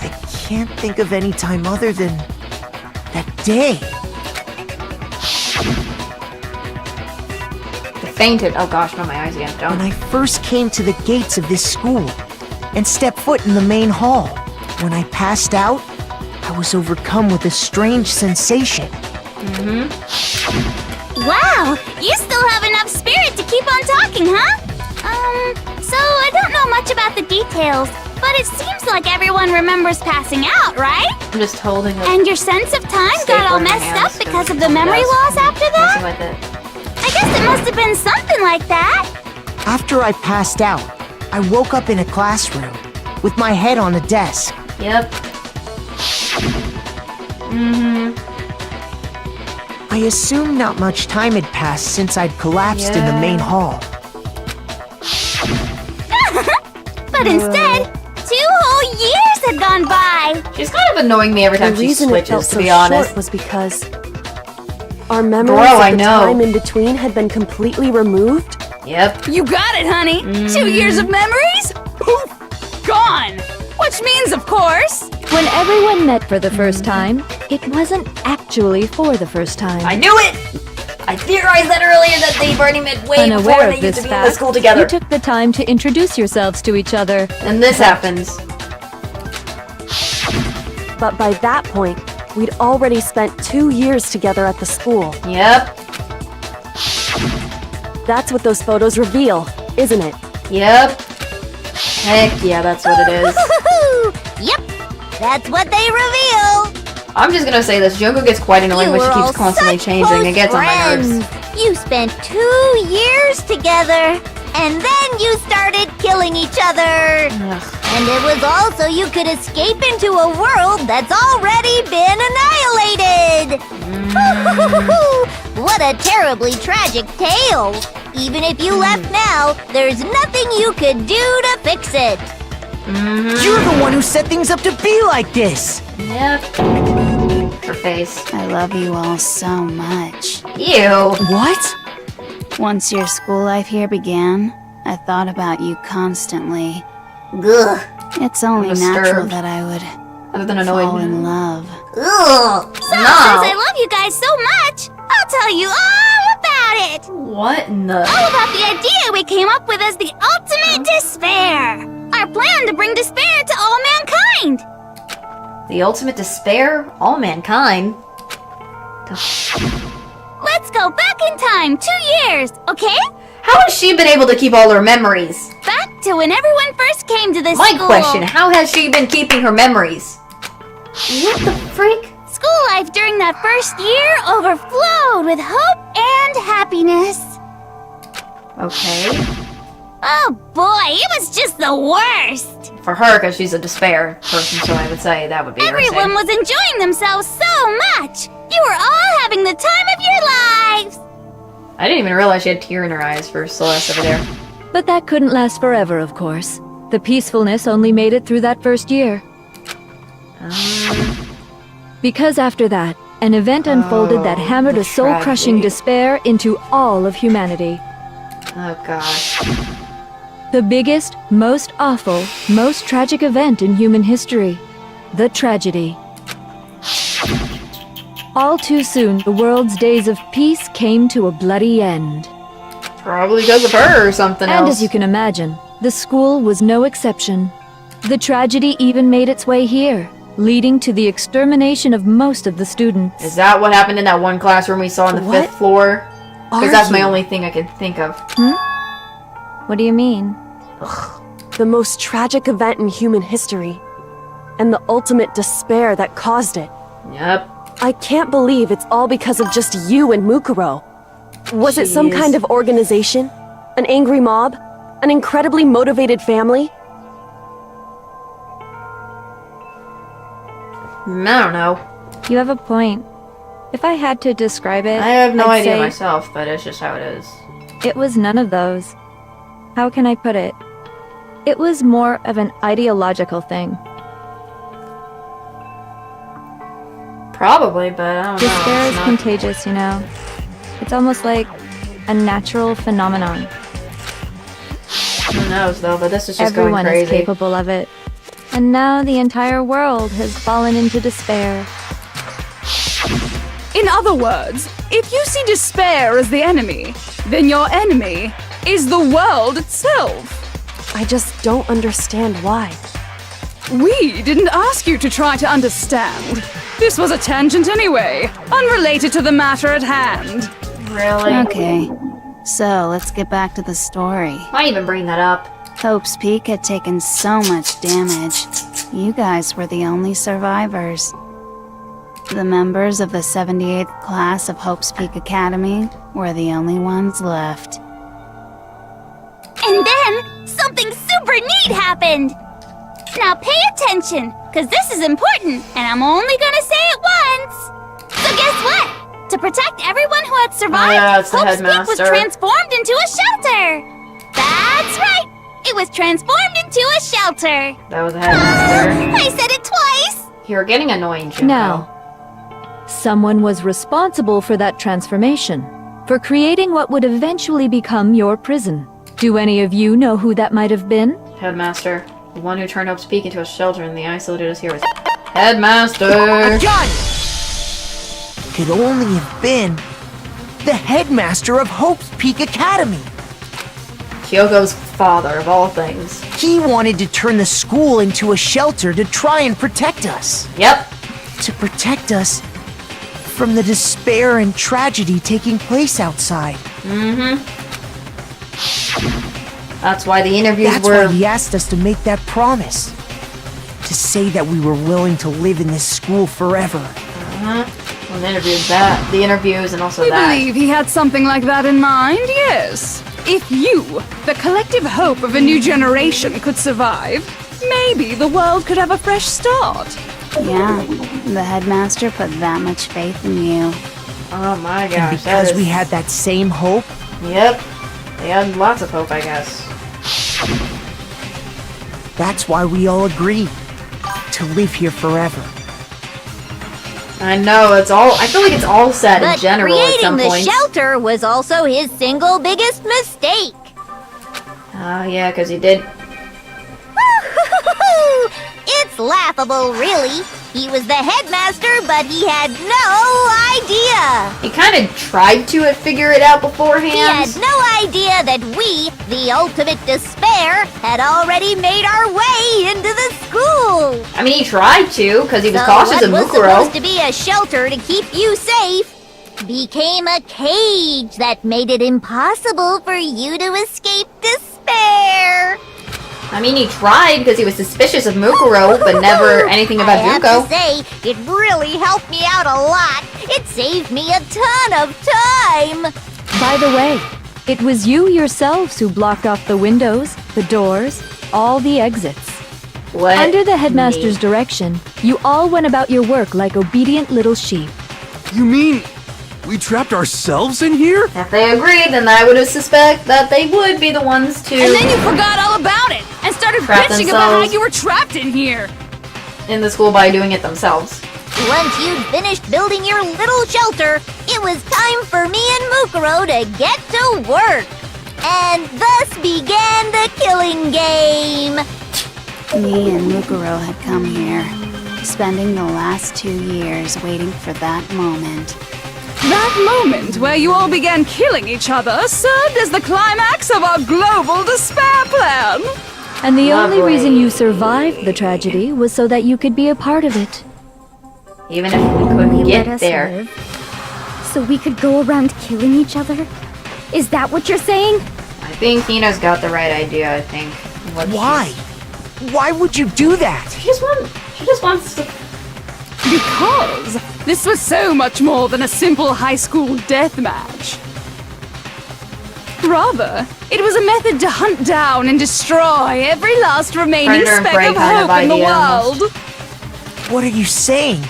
[SPEAKER 4] I can't think of any time other than that day.
[SPEAKER 1] Fainted. Oh gosh, not my eyes again. Don't.
[SPEAKER 4] When I first came to the gates of this school and stepped foot in the main hall, when I passed out, I was overcome with a strange sensation.
[SPEAKER 6] Wow, you still have enough spirit to keep on talking, huh? So I don't know much about the details, but it seems like everyone remembers passing out, right?
[SPEAKER 1] I'm just holding it.
[SPEAKER 6] And your sense of time got all messed up because of the memory loss after that?
[SPEAKER 1] Messing with it.
[SPEAKER 6] I guess it must have been something like that.
[SPEAKER 4] After I passed out, I woke up in a classroom with my head on a desk.
[SPEAKER 1] Yep.
[SPEAKER 4] I assumed not much time had passed since I'd collapsed in the main hall.
[SPEAKER 6] But instead, 2 whole years had gone by.
[SPEAKER 1] She's kind of annoying me every time
[SPEAKER 11] The
[SPEAKER 1] she
[SPEAKER 11] reason it felt
[SPEAKER 1] switches, to
[SPEAKER 11] so
[SPEAKER 1] be honest.
[SPEAKER 11] short was because our memories
[SPEAKER 1] Bro,
[SPEAKER 11] of
[SPEAKER 1] I
[SPEAKER 11] the
[SPEAKER 1] know.
[SPEAKER 11] time in between had been completely removed.
[SPEAKER 1] Yep.
[SPEAKER 10] You got it, honey! 2 years of memories? Poof! Gone! Which means, of course...
[SPEAKER 13] When everyone met for the first time, it wasn't actually for the first time.
[SPEAKER 1] I knew it! I theorized that earlier that they've already met way before
[SPEAKER 13] Unaware
[SPEAKER 1] they
[SPEAKER 13] of
[SPEAKER 1] used
[SPEAKER 13] this
[SPEAKER 1] to be in the
[SPEAKER 13] fact,
[SPEAKER 1] school together.
[SPEAKER 13] you took the time to introduce yourselves to each other.
[SPEAKER 1] And this happens.
[SPEAKER 11] But by that point, we'd already spent 2 years together at the school.
[SPEAKER 1] Yep.
[SPEAKER 11] That's what those photos reveal, isn't it?
[SPEAKER 1] Yep. Heck yeah, that's what it is.
[SPEAKER 6] Yep, that's what they reveal.
[SPEAKER 1] I'm just gonna say this, Junko gets quite annoying when she keeps constantly changing. It gets on my nerves.
[SPEAKER 6] You spent 2 years together, and then you started killing each other. And it was also you could escape into a world that's already been annihilated. What a terribly tragic tale. Even if you left now, there's nothing you could do to fix it.
[SPEAKER 4] You're the one who set things up to be like this!
[SPEAKER 1] Yep. Her face.
[SPEAKER 12] I love you all so much.
[SPEAKER 1] Ew.
[SPEAKER 4] What?
[SPEAKER 12] Once your school life here began, I thought about you constantly.
[SPEAKER 1] Ugh.
[SPEAKER 12] It's only
[SPEAKER 1] I'm
[SPEAKER 12] natural
[SPEAKER 1] disturbed.
[SPEAKER 12] that I would
[SPEAKER 1] Other than annoying.
[SPEAKER 12] fall in love.
[SPEAKER 1] Ugh.
[SPEAKER 6] So, since I love you guys so much, I'll tell you all about it.
[SPEAKER 1] What in the...
[SPEAKER 6] All about the idea we came up with as the ultimate despair. Our plan to bring despair to all mankind.
[SPEAKER 1] The ultimate despair? All mankind?
[SPEAKER 6] Let's go back in time 2 years, okay?
[SPEAKER 1] How has she been able to keep all her memories?
[SPEAKER 6] Back to when everyone first came to this
[SPEAKER 1] My
[SPEAKER 6] school.
[SPEAKER 1] question, how has she been keeping her memories? What the freak?
[SPEAKER 6] School life during that first year overflowed with hope and happiness.
[SPEAKER 1] Okay.
[SPEAKER 6] Oh boy, it was just the worst.
[SPEAKER 1] For her, because she's a despair person, so I would say that would be
[SPEAKER 6] Everyone was enjoying themselves so much. You were all having the time of your lives.
[SPEAKER 1] I didn't even realize she had a tear in her eyes for Celeste over there.
[SPEAKER 13] But that couldn't last forever, of course. The peacefulness only made it through that first year. Because after that, an event unfolded that hammered
[SPEAKER 1] the
[SPEAKER 13] a soul-crushing
[SPEAKER 1] tragedy.
[SPEAKER 13] despair into all of humanity.
[SPEAKER 1] Oh gosh.
[SPEAKER 13] The biggest, most awful, most tragic event in human history. The tragedy. All too soon, the world's days of peace came to a bloody end.
[SPEAKER 1] Probably because of her or something
[SPEAKER 13] And
[SPEAKER 1] else.
[SPEAKER 13] as you can imagine, The school was no exception. The tragedy even made its way here, leading to the extermination of most of the students.
[SPEAKER 1] Is that what happened in that one classroom we saw on the 5th floor? Because that's my only thing I can think of.
[SPEAKER 13] What do you mean?
[SPEAKER 11] The most tragic event in human history. And the ultimate despair that caused it.
[SPEAKER 1] Yep.
[SPEAKER 11] I can't believe it's all because of just you and Mukuro. Was it some kind of organization? An angry mob? An incredibly motivated family?
[SPEAKER 1] I don't know.
[SPEAKER 13] You have a point. If I had to describe it,
[SPEAKER 1] I have no
[SPEAKER 13] I'd
[SPEAKER 1] idea
[SPEAKER 13] say
[SPEAKER 1] myself, but it's just how it is.
[SPEAKER 13] it was none of those. How can I put it? It was more of an ideological thing.
[SPEAKER 1] Probably, but I don't know.
[SPEAKER 13] Despair
[SPEAKER 1] It's
[SPEAKER 13] is
[SPEAKER 1] not-
[SPEAKER 13] contagious, you know. It's almost like a natural phenomenon.
[SPEAKER 1] Who knows, though, but this is just
[SPEAKER 13] Everyone
[SPEAKER 1] going
[SPEAKER 13] is
[SPEAKER 1] crazy.
[SPEAKER 13] capable of it. And now the entire world has fallen into despair.
[SPEAKER 10] In other words, if you see despair as the enemy, then your enemy is the world itself.
[SPEAKER 11] I just don't understand why.
[SPEAKER 10] We didn't ask you to try to understand. This was a tangent anyway, unrelated to the matter at hand.
[SPEAKER 1] Really?
[SPEAKER 12] Okay, so let's get back to the story.
[SPEAKER 1] Why even bring that up?
[SPEAKER 12] Hope's Peak had taken so much damage. You guys were the only survivors. The members of the 78th class of Hope's Peak Academy were the only ones left.
[SPEAKER 6] And then, something super neat happened! Now pay attention, because this is important, and I'm only gonna say it once! So guess what? To protect everyone who had survived,
[SPEAKER 1] it's the
[SPEAKER 6] Hope's Peak was
[SPEAKER 1] headmaster.
[SPEAKER 6] transformed into a shelter! That's right! It was transformed into a shelter!
[SPEAKER 1] That was a headmaster.
[SPEAKER 6] I said it twice!
[SPEAKER 1] You're getting annoying, Junko.
[SPEAKER 13] Now, someone was responsible for that transformation, for creating what would eventually become your prison. Do any of you know who that might have been?
[SPEAKER 1] Headmaster. The one who turned Hope's Peak into a shelter and the isolated us here was Headmaster!
[SPEAKER 4] John! Could only have been the headmaster of Hope's Peak Academy.
[SPEAKER 1] Kyoko's father, of all things.
[SPEAKER 4] He wanted to turn the school into a shelter to try and protect us.
[SPEAKER 1] Yep.
[SPEAKER 4] To protect us from the despair and tragedy taking place outside.
[SPEAKER 1] That's why the interviews
[SPEAKER 4] That's
[SPEAKER 1] were...
[SPEAKER 4] why he asked us to make that promise. To say that we were willing to live in this school forever.
[SPEAKER 1] Well, the interviews and also
[SPEAKER 10] We
[SPEAKER 1] that.
[SPEAKER 10] believe he had something like that in mind, yes. If you, the collective hope of a new generation, could survive, maybe the world could have a fresh start.
[SPEAKER 12] Yeah, the headmaster put that much faith in you.
[SPEAKER 1] Oh my
[SPEAKER 4] And
[SPEAKER 1] gosh,
[SPEAKER 4] because we had that same hope,
[SPEAKER 1] Yep. They had lots of hope, I guess.
[SPEAKER 4] that's why we all agreed to live here forever.
[SPEAKER 1] I know, it's all... I feel like it's all said in
[SPEAKER 14] But
[SPEAKER 1] general at
[SPEAKER 14] creating
[SPEAKER 1] some
[SPEAKER 14] the
[SPEAKER 1] point.
[SPEAKER 14] shelter was also his single biggest mistake.
[SPEAKER 1] Oh, yeah, because he did...
[SPEAKER 14] It's laughable, really. He was the headmaster, but he had no idea.
[SPEAKER 1] He kind of tried to figure it out beforehand.
[SPEAKER 14] He had no idea that we, the ultimate despair, had already made our way into the school.
[SPEAKER 1] I mean, he tried to, because he was
[SPEAKER 14] So
[SPEAKER 1] cautious of
[SPEAKER 14] what was
[SPEAKER 1] Mukuro.
[SPEAKER 14] supposed to be a shelter to keep you safe became a cage that made it impossible for you to escape despair.
[SPEAKER 1] I mean, he tried because he was suspicious of Mukuro, but never anything about
[SPEAKER 14] I have
[SPEAKER 1] Junko.
[SPEAKER 14] to say, it really helped me out a lot. It saved me a ton of time.
[SPEAKER 13] By the way, it was you yourselves who blocked off the windows, the doors, all the exits.
[SPEAKER 1] What?
[SPEAKER 13] Under the headmaster's direction, you all went about your work like obedient little sheep.
[SPEAKER 8] You mean we trapped ourselves in here?
[SPEAKER 1] If they agreed, then I would suspect that they would be the ones to...
[SPEAKER 10] And then you forgot all about it and started
[SPEAKER 1] Trap
[SPEAKER 10] bitching about how
[SPEAKER 1] themselves.
[SPEAKER 10] you were trapped in here.
[SPEAKER 1] in the school by doing it themselves.
[SPEAKER 14] Once you'd finished building your little shelter, it was time for me and Mukuro to get to work. And thus began the killing game.
[SPEAKER 12] Me and Mukuro had come here, spending the last 2 years waiting for that moment.
[SPEAKER 10] That moment where you all began killing each other served as the climax of our global despair plan.
[SPEAKER 13] And the only
[SPEAKER 1] Lovely.
[SPEAKER 13] reason you survived the tragedy was so that you could be a part of it.
[SPEAKER 1] Even if we couldn't
[SPEAKER 6] Let
[SPEAKER 1] get
[SPEAKER 6] us
[SPEAKER 1] there.
[SPEAKER 6] live. So we could go around killing each other? Is that what you're saying?
[SPEAKER 1] I think Hina's got the right idea, I think.
[SPEAKER 4] Why? Why would you do that?
[SPEAKER 1] She just wants to...
[SPEAKER 10] Because this was so much more than a simple high school death match. Rather, it was a method to hunt down and destroy every last remaining
[SPEAKER 1] Predator and
[SPEAKER 10] speck
[SPEAKER 1] prey
[SPEAKER 10] of
[SPEAKER 1] kind of
[SPEAKER 10] hope in the
[SPEAKER 1] idea,
[SPEAKER 10] world.
[SPEAKER 1] almost.
[SPEAKER 4] What are you saying?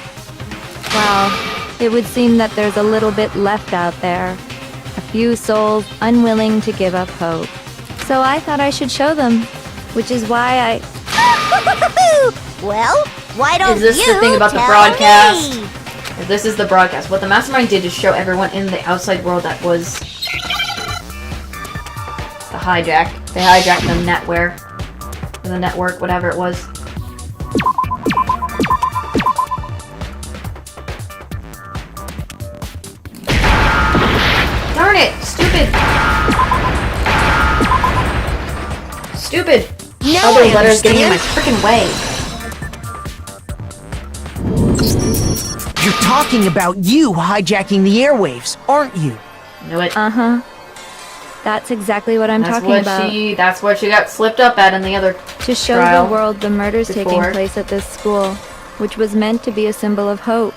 [SPEAKER 13] Well, it would seem that there's a little bit left out there. A few souls unwilling to give up hope. So I thought I should show them, which is why
[SPEAKER 14] Well, why don't
[SPEAKER 1] Is this
[SPEAKER 14] you
[SPEAKER 1] the thing about the
[SPEAKER 14] tell
[SPEAKER 1] broadcast?
[SPEAKER 14] me?
[SPEAKER 1] If this is the broadcast. What the Mastermind did is show everyone in the outside world that was... the hijack. They hijacked the netware. The network, whatever it was. Darn it! Stupid! Stupid!
[SPEAKER 4] Now
[SPEAKER 1] All those
[SPEAKER 4] I
[SPEAKER 1] letters getting in my
[SPEAKER 4] understand.
[SPEAKER 1] freaking way.
[SPEAKER 4] You're talking about you hijacking the airwaves, aren't you?
[SPEAKER 1] Knew it.
[SPEAKER 13] Uh-huh. That's exactly what I'm talking about.
[SPEAKER 1] That's what she got slipped up at in the other
[SPEAKER 13] To show
[SPEAKER 1] trial
[SPEAKER 13] the world the murders taking
[SPEAKER 1] before.
[SPEAKER 13] place at this school, which was meant to be a symbol of hope.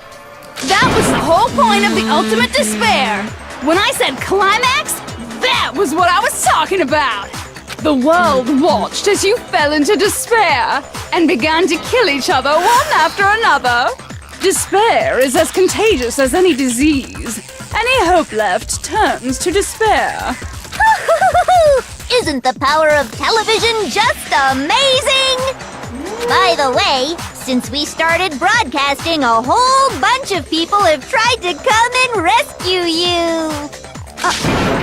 [SPEAKER 10] That was the whole point of the ultimate despair. When I said climax, that was what I was talking about. The world watched as you fell into despair and began to kill each other one after another. Despair is as contagious as any disease. Any hope left turns to despair.
[SPEAKER 14] Isn't the power of television just amazing? By the way, since we started broadcasting, a whole bunch of people have tried to come and rescue you.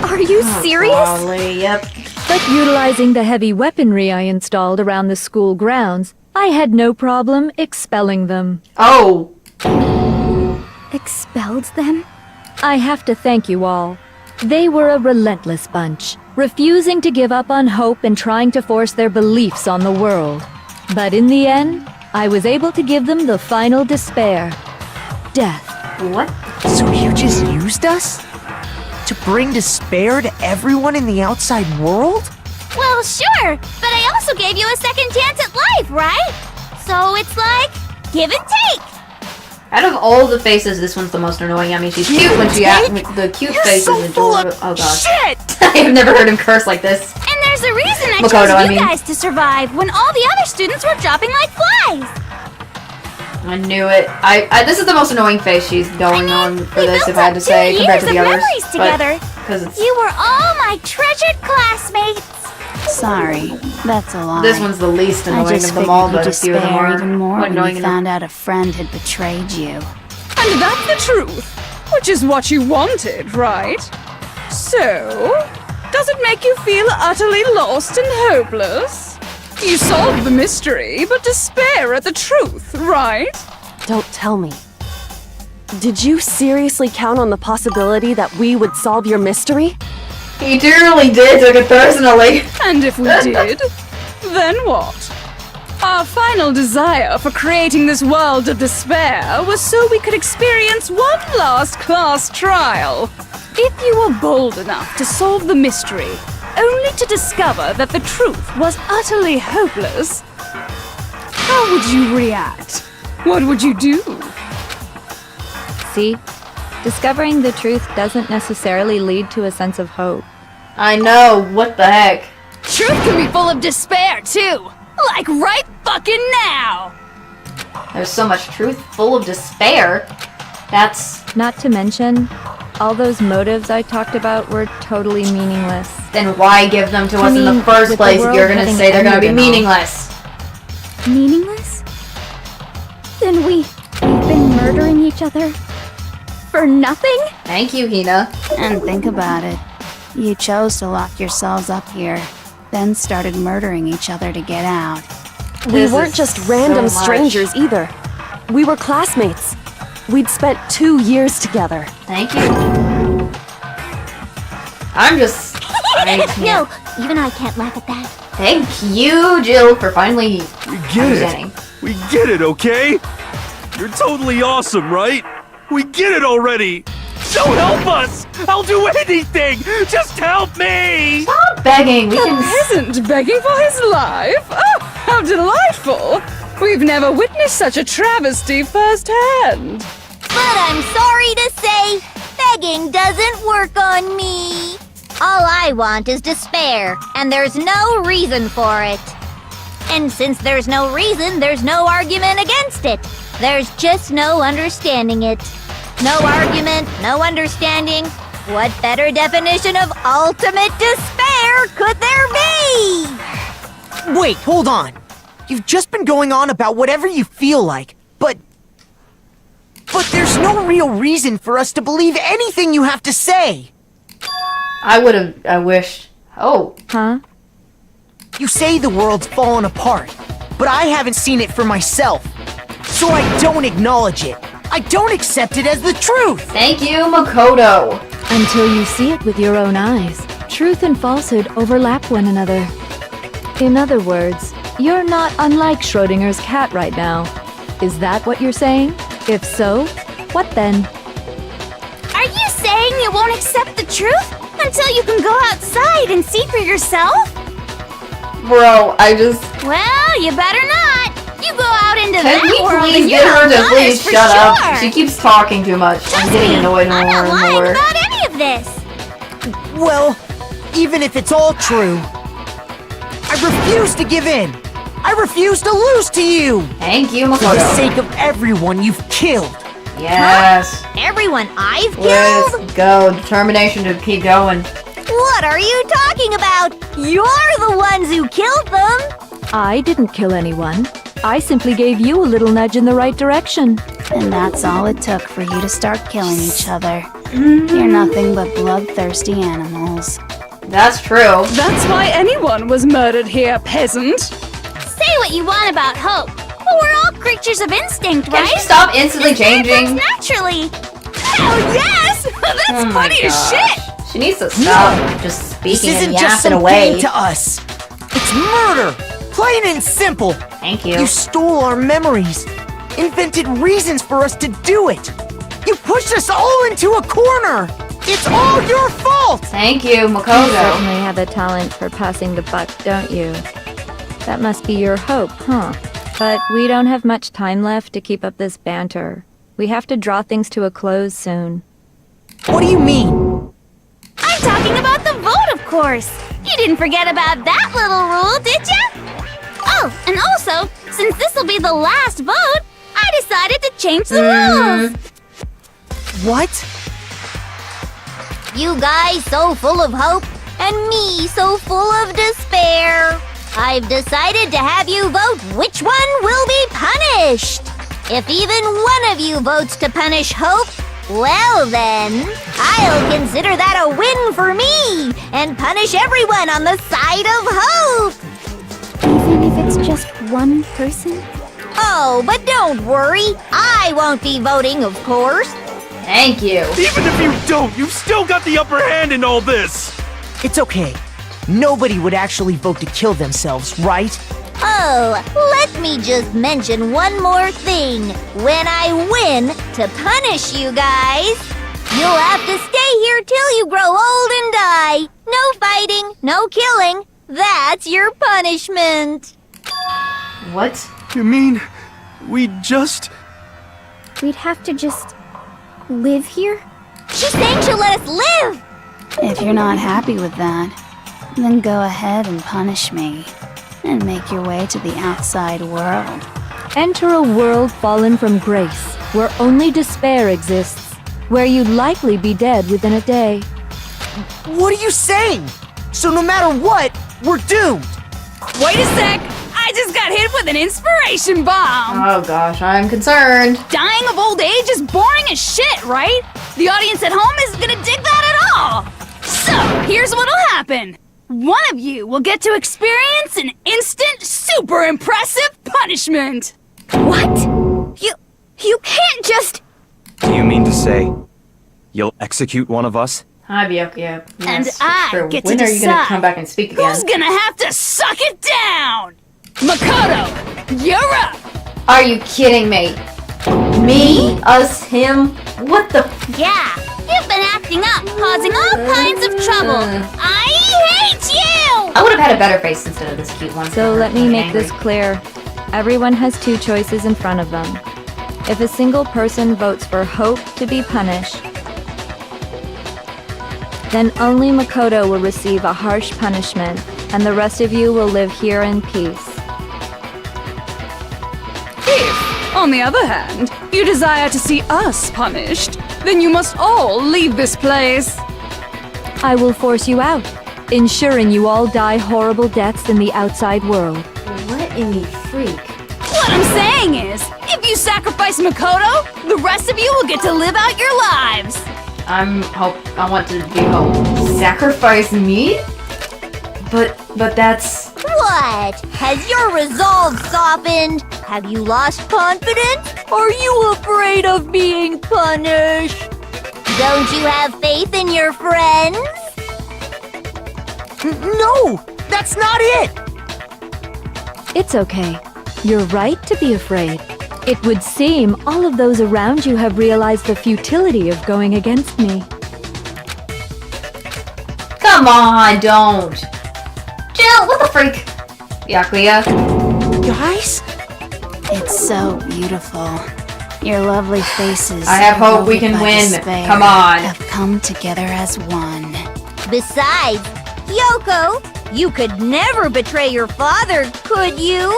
[SPEAKER 6] Are you serious?
[SPEAKER 1] Probably, yep.
[SPEAKER 13] But utilizing the heavy weaponry I installed around the school grounds, I had no problem expelling them.
[SPEAKER 1] Oh!
[SPEAKER 6] Expelled them?
[SPEAKER 13] I have to thank you all. They were a relentless bunch, refusing to give up on hope and trying to force their beliefs on the world. But in the end, I was able to give them the final despair. Death.
[SPEAKER 1] What?
[SPEAKER 4] So you just used us? To bring despair to everyone in the outside world?
[SPEAKER 6] Well, sure, but I also gave you a second chance at life, right? So it's like, give and take.
[SPEAKER 1] Out of all the faces, this one's the most annoying. I mean, she's cute when she the cute
[SPEAKER 4] You're
[SPEAKER 1] face
[SPEAKER 4] so
[SPEAKER 1] is
[SPEAKER 4] full of
[SPEAKER 1] adorable. Oh gosh.
[SPEAKER 4] shit!
[SPEAKER 1] I have never heard him curse like this.
[SPEAKER 6] And there's a reason I
[SPEAKER 1] Makoto,
[SPEAKER 6] chose
[SPEAKER 1] I
[SPEAKER 6] you
[SPEAKER 1] mean.
[SPEAKER 6] guys to survive when all the other students were dropping like flies.
[SPEAKER 1] I knew it. I this is the most annoying face she's going on for
[SPEAKER 6] we
[SPEAKER 1] this,
[SPEAKER 6] built
[SPEAKER 1] if I had to
[SPEAKER 6] up 2
[SPEAKER 1] say, compared to
[SPEAKER 6] years
[SPEAKER 1] the
[SPEAKER 6] of
[SPEAKER 1] others.
[SPEAKER 6] memories together.
[SPEAKER 1] Because it's
[SPEAKER 6] You were all my treasured classmates.
[SPEAKER 12] Sorry, that's a lie.
[SPEAKER 1] this one's the least
[SPEAKER 12] I
[SPEAKER 1] annoying
[SPEAKER 12] just
[SPEAKER 1] of them
[SPEAKER 12] figured
[SPEAKER 1] all,
[SPEAKER 12] you'd
[SPEAKER 1] but a few of them
[SPEAKER 12] despair
[SPEAKER 1] are
[SPEAKER 12] even more when
[SPEAKER 1] annoying
[SPEAKER 12] you
[SPEAKER 1] enough.
[SPEAKER 12] found out a friend had betrayed you.
[SPEAKER 10] And that's the truth, which is what you wanted, right? So, does it make you feel utterly lost and hopeless? You solved the mystery, but despair at the truth, right?
[SPEAKER 11] Don't tell me. Did you seriously count on the possibility that we would solve your mystery?
[SPEAKER 1] He truly did, took it personally.
[SPEAKER 10] And if we did, then what? Our final desire for creating this world of despair was so we could experience one last class trial. If you were bold enough to solve the mystery, only to discover that the truth was utterly hopeless, how would you react? What would you do?
[SPEAKER 13] See? Discovering the truth doesn't necessarily lead to a sense of hope.
[SPEAKER 1] I know, what the heck?
[SPEAKER 10] Truth can be full of despair, too! Like right fucking now!
[SPEAKER 1] There's so much truth full of despair. That's...
[SPEAKER 13] Not to mention, all those motives I talked about were totally meaningless.
[SPEAKER 1] Then why give them to
[SPEAKER 13] I
[SPEAKER 1] us in the
[SPEAKER 13] mean,
[SPEAKER 1] first
[SPEAKER 13] with the
[SPEAKER 1] place if
[SPEAKER 13] world
[SPEAKER 1] you're gonna
[SPEAKER 13] having
[SPEAKER 1] say they're gonna be
[SPEAKER 13] ended and all.
[SPEAKER 1] meaningless?
[SPEAKER 6] Meaningless? Then we've been murdering each other for nothing?
[SPEAKER 1] Thank you, Hina.
[SPEAKER 12] And think about it. You chose to lock yourselves up here, then started murdering each other to get out.
[SPEAKER 11] We
[SPEAKER 1] This
[SPEAKER 11] weren't
[SPEAKER 1] is
[SPEAKER 11] just
[SPEAKER 1] so
[SPEAKER 11] random
[SPEAKER 1] much.
[SPEAKER 11] strangers either. We were classmates.
[SPEAKER 2] we'd spent 2 years together.
[SPEAKER 1] Thank you. I'm just...
[SPEAKER 14] No, even I can't laugh at that.
[SPEAKER 1] Thank you, Jill, for finally
[SPEAKER 8] We get
[SPEAKER 1] understanding.
[SPEAKER 8] it. We get it, okay? You're totally awesome, right? We get it already. So help us. I'll do anything. Just help me.
[SPEAKER 1] Stop begging. We
[SPEAKER 10] A
[SPEAKER 1] can...
[SPEAKER 10] peasant begging for his life? Oh, how delightful! We've never witnessed such a travesty firsthand.
[SPEAKER 14] But I'm sorry to say, begging doesn't work on me. All I want is despair, and there's no reason for it. And since there's no reason, there's no argument against it. There's just no understanding it. No argument, no understanding. What better definition of ultimate despair could there be?
[SPEAKER 4] Wait, hold on. You've just been going on about whatever you feel like, but there's no real reason for us to believe anything you have to say.
[SPEAKER 1] I wished. Oh.
[SPEAKER 13] Huh?
[SPEAKER 4] You say the world's fallen apart, but I haven't seen it for myself. So I don't acknowledge it. I don't accept it as the truth.
[SPEAKER 1] Thank you, Makoto.
[SPEAKER 13] Until you see it with your own eyes, truth and falsehood overlap one another. In other words, you're not unlike Schrodinger's cat right now. Is that what you're saying? If so, what then?
[SPEAKER 6] Are you saying you won't accept the truth until you can go outside and see for yourself?
[SPEAKER 1] Bro, I just...
[SPEAKER 6] Well, you better not. You go out into
[SPEAKER 1] Can
[SPEAKER 6] that
[SPEAKER 1] we
[SPEAKER 6] world
[SPEAKER 1] please
[SPEAKER 6] and
[SPEAKER 1] get
[SPEAKER 6] you're
[SPEAKER 1] her to
[SPEAKER 6] honest
[SPEAKER 1] please
[SPEAKER 6] for
[SPEAKER 1] shut up?
[SPEAKER 6] sure.
[SPEAKER 1] She keeps talking too much. I'm getting annoyed more
[SPEAKER 6] I'm not
[SPEAKER 1] and
[SPEAKER 6] lying
[SPEAKER 1] more.
[SPEAKER 6] about any of this.
[SPEAKER 4] Well, even if it's all true, I refuse to give in. I refuse to lose to you.
[SPEAKER 1] Thank you,
[SPEAKER 4] For the
[SPEAKER 1] Makoto.
[SPEAKER 4] sake of everyone you've killed.
[SPEAKER 1] Yes.
[SPEAKER 14] Everyone I've killed?
[SPEAKER 1] Let's go. Determination to keep going.
[SPEAKER 14] What are you talking about? You're the ones who killed them.
[SPEAKER 13] I didn't kill anyone. I simply gave you a little nudge in the right direction.
[SPEAKER 12] And that's all it took for you to start killing each other. You're nothing but bloodthirsty animals.
[SPEAKER 1] That's true.
[SPEAKER 10] That's why anyone was murdered here, peasant.
[SPEAKER 6] Say what you want about hope, but we're all creatures of instinct, right?
[SPEAKER 1] Can she stop instantly changing?
[SPEAKER 6] Naturally.
[SPEAKER 10] Hell yes! That's
[SPEAKER 1] Oh my
[SPEAKER 10] funny as
[SPEAKER 1] gosh.
[SPEAKER 10] shit!
[SPEAKER 1] She needs to stop just
[SPEAKER 4] This
[SPEAKER 1] speaking
[SPEAKER 4] isn't
[SPEAKER 1] and
[SPEAKER 4] just
[SPEAKER 1] yapping
[SPEAKER 4] some
[SPEAKER 1] away.
[SPEAKER 4] game to us. It's murder. Plain and simple.
[SPEAKER 1] Thank you.
[SPEAKER 4] You stole our memories. Invented reasons for us to do it. You pushed us all into a corner. It's all your fault.
[SPEAKER 1] Thank you,
[SPEAKER 13] You
[SPEAKER 1] Makoto.
[SPEAKER 13] certainly have a talent for passing the buck, don't you? That must be your hope, huh? But we don't have much time left to keep up this banter. We have to draw things to a close soon.
[SPEAKER 4] What do you mean?
[SPEAKER 6] I'm talking about the vote, of course. You didn't forget about that little rule, did ya? Oh, and also, since this will be the last vote, I decided to change the rules.
[SPEAKER 4] What?
[SPEAKER 14] You guys so full of hope, and me so full of despair. I've decided to have you vote which one will be punished. If even one of you votes to punish hope, well then, I'll consider that a win for me and punish everyone on the side of hope.
[SPEAKER 6] Even if it's just one person?
[SPEAKER 14] Oh, but don't worry, I won't be voting, of course.
[SPEAKER 1] Thank you.
[SPEAKER 8] Even if you don't, you've still got the upper hand in all this.
[SPEAKER 4] It's okay. Nobody would actually vote to kill themselves, right?
[SPEAKER 14] Oh, let me just mention one more thing. When I win to punish you guys, you'll have to stay here till you grow old and die. No fighting, no killing. That's your punishment.
[SPEAKER 1] What?
[SPEAKER 8] You mean we just...
[SPEAKER 6] We'd have to just live here?
[SPEAKER 14] She's saying she'll let us live.
[SPEAKER 12] If you're not happy with that, then go ahead and punish me. And make your way to the outside world.
[SPEAKER 13] Enter a world fallen from grace, where only despair exists, where you'd likely be dead within a day.
[SPEAKER 4] What are you saying? So no matter what, we're doomed.
[SPEAKER 10] Wait a sec! I just got hit with an inspiration bomb!
[SPEAKER 1] Oh gosh, I'm concerned.
[SPEAKER 10] Dying of old age is boring as shit, right? The audience at home isn't gonna dig that at all! So, here's what'll happen. One of you will get to experience an instant, super impressive punishment!
[SPEAKER 6] What? You can't just...
[SPEAKER 7] Do you mean to say you'll execute one of us?
[SPEAKER 1] Hi, Byakuya.
[SPEAKER 10] And
[SPEAKER 1] Yes,
[SPEAKER 10] I
[SPEAKER 1] sure.
[SPEAKER 10] get
[SPEAKER 1] When
[SPEAKER 10] to
[SPEAKER 1] are you gonna
[SPEAKER 10] decide
[SPEAKER 1] come back and speak again?
[SPEAKER 10] who's gonna have to suck it down? Makoto, you're up!
[SPEAKER 1] Are you kidding me? Me? Us? Him? What the?
[SPEAKER 6] Yeah, you've been acting up, causing all kinds of trouble. I hate you!
[SPEAKER 1] I would have had a better face instead of this cute one.
[SPEAKER 13] So let me
[SPEAKER 1] I'm
[SPEAKER 13] make
[SPEAKER 1] angry.
[SPEAKER 13] this clear. Everyone has two choices in front of them. If a single person votes for Hope to be punished, then only Makoto will receive a harsh punishment, and the rest of you will live here in peace.
[SPEAKER 10] If, on the other hand, you desire to see us punished, then you must all leave this place.
[SPEAKER 13] I will force you out, ensuring you all die horrible deaths in the outside world.
[SPEAKER 1] What in the freak?
[SPEAKER 10] What I'm saying is, if you sacrifice Makoto, the rest of you will get to live out your lives.
[SPEAKER 1] I want to be Hope. Sacrifice me? But that's...
[SPEAKER 14] What? Has your resolve softened? Have you lost confidence? Are you afraid of being punished? Don't you have faith in your friends?
[SPEAKER 4] No! That's not it!
[SPEAKER 13] It's okay. You're right to be afraid. It would seem all of those around you have realized the futility of going against me.
[SPEAKER 1] Come on, don't. Jill, what the freak? Byakuya.
[SPEAKER 4] Guys?
[SPEAKER 12] It's so beautiful. Your lovely faces.
[SPEAKER 1] I have hope we
[SPEAKER 12] molded
[SPEAKER 1] can
[SPEAKER 12] by
[SPEAKER 1] win.
[SPEAKER 12] despair,
[SPEAKER 1] Come on.
[SPEAKER 12] Have come together as one.
[SPEAKER 14] Besides, Yoko, you could never betray your father, could you?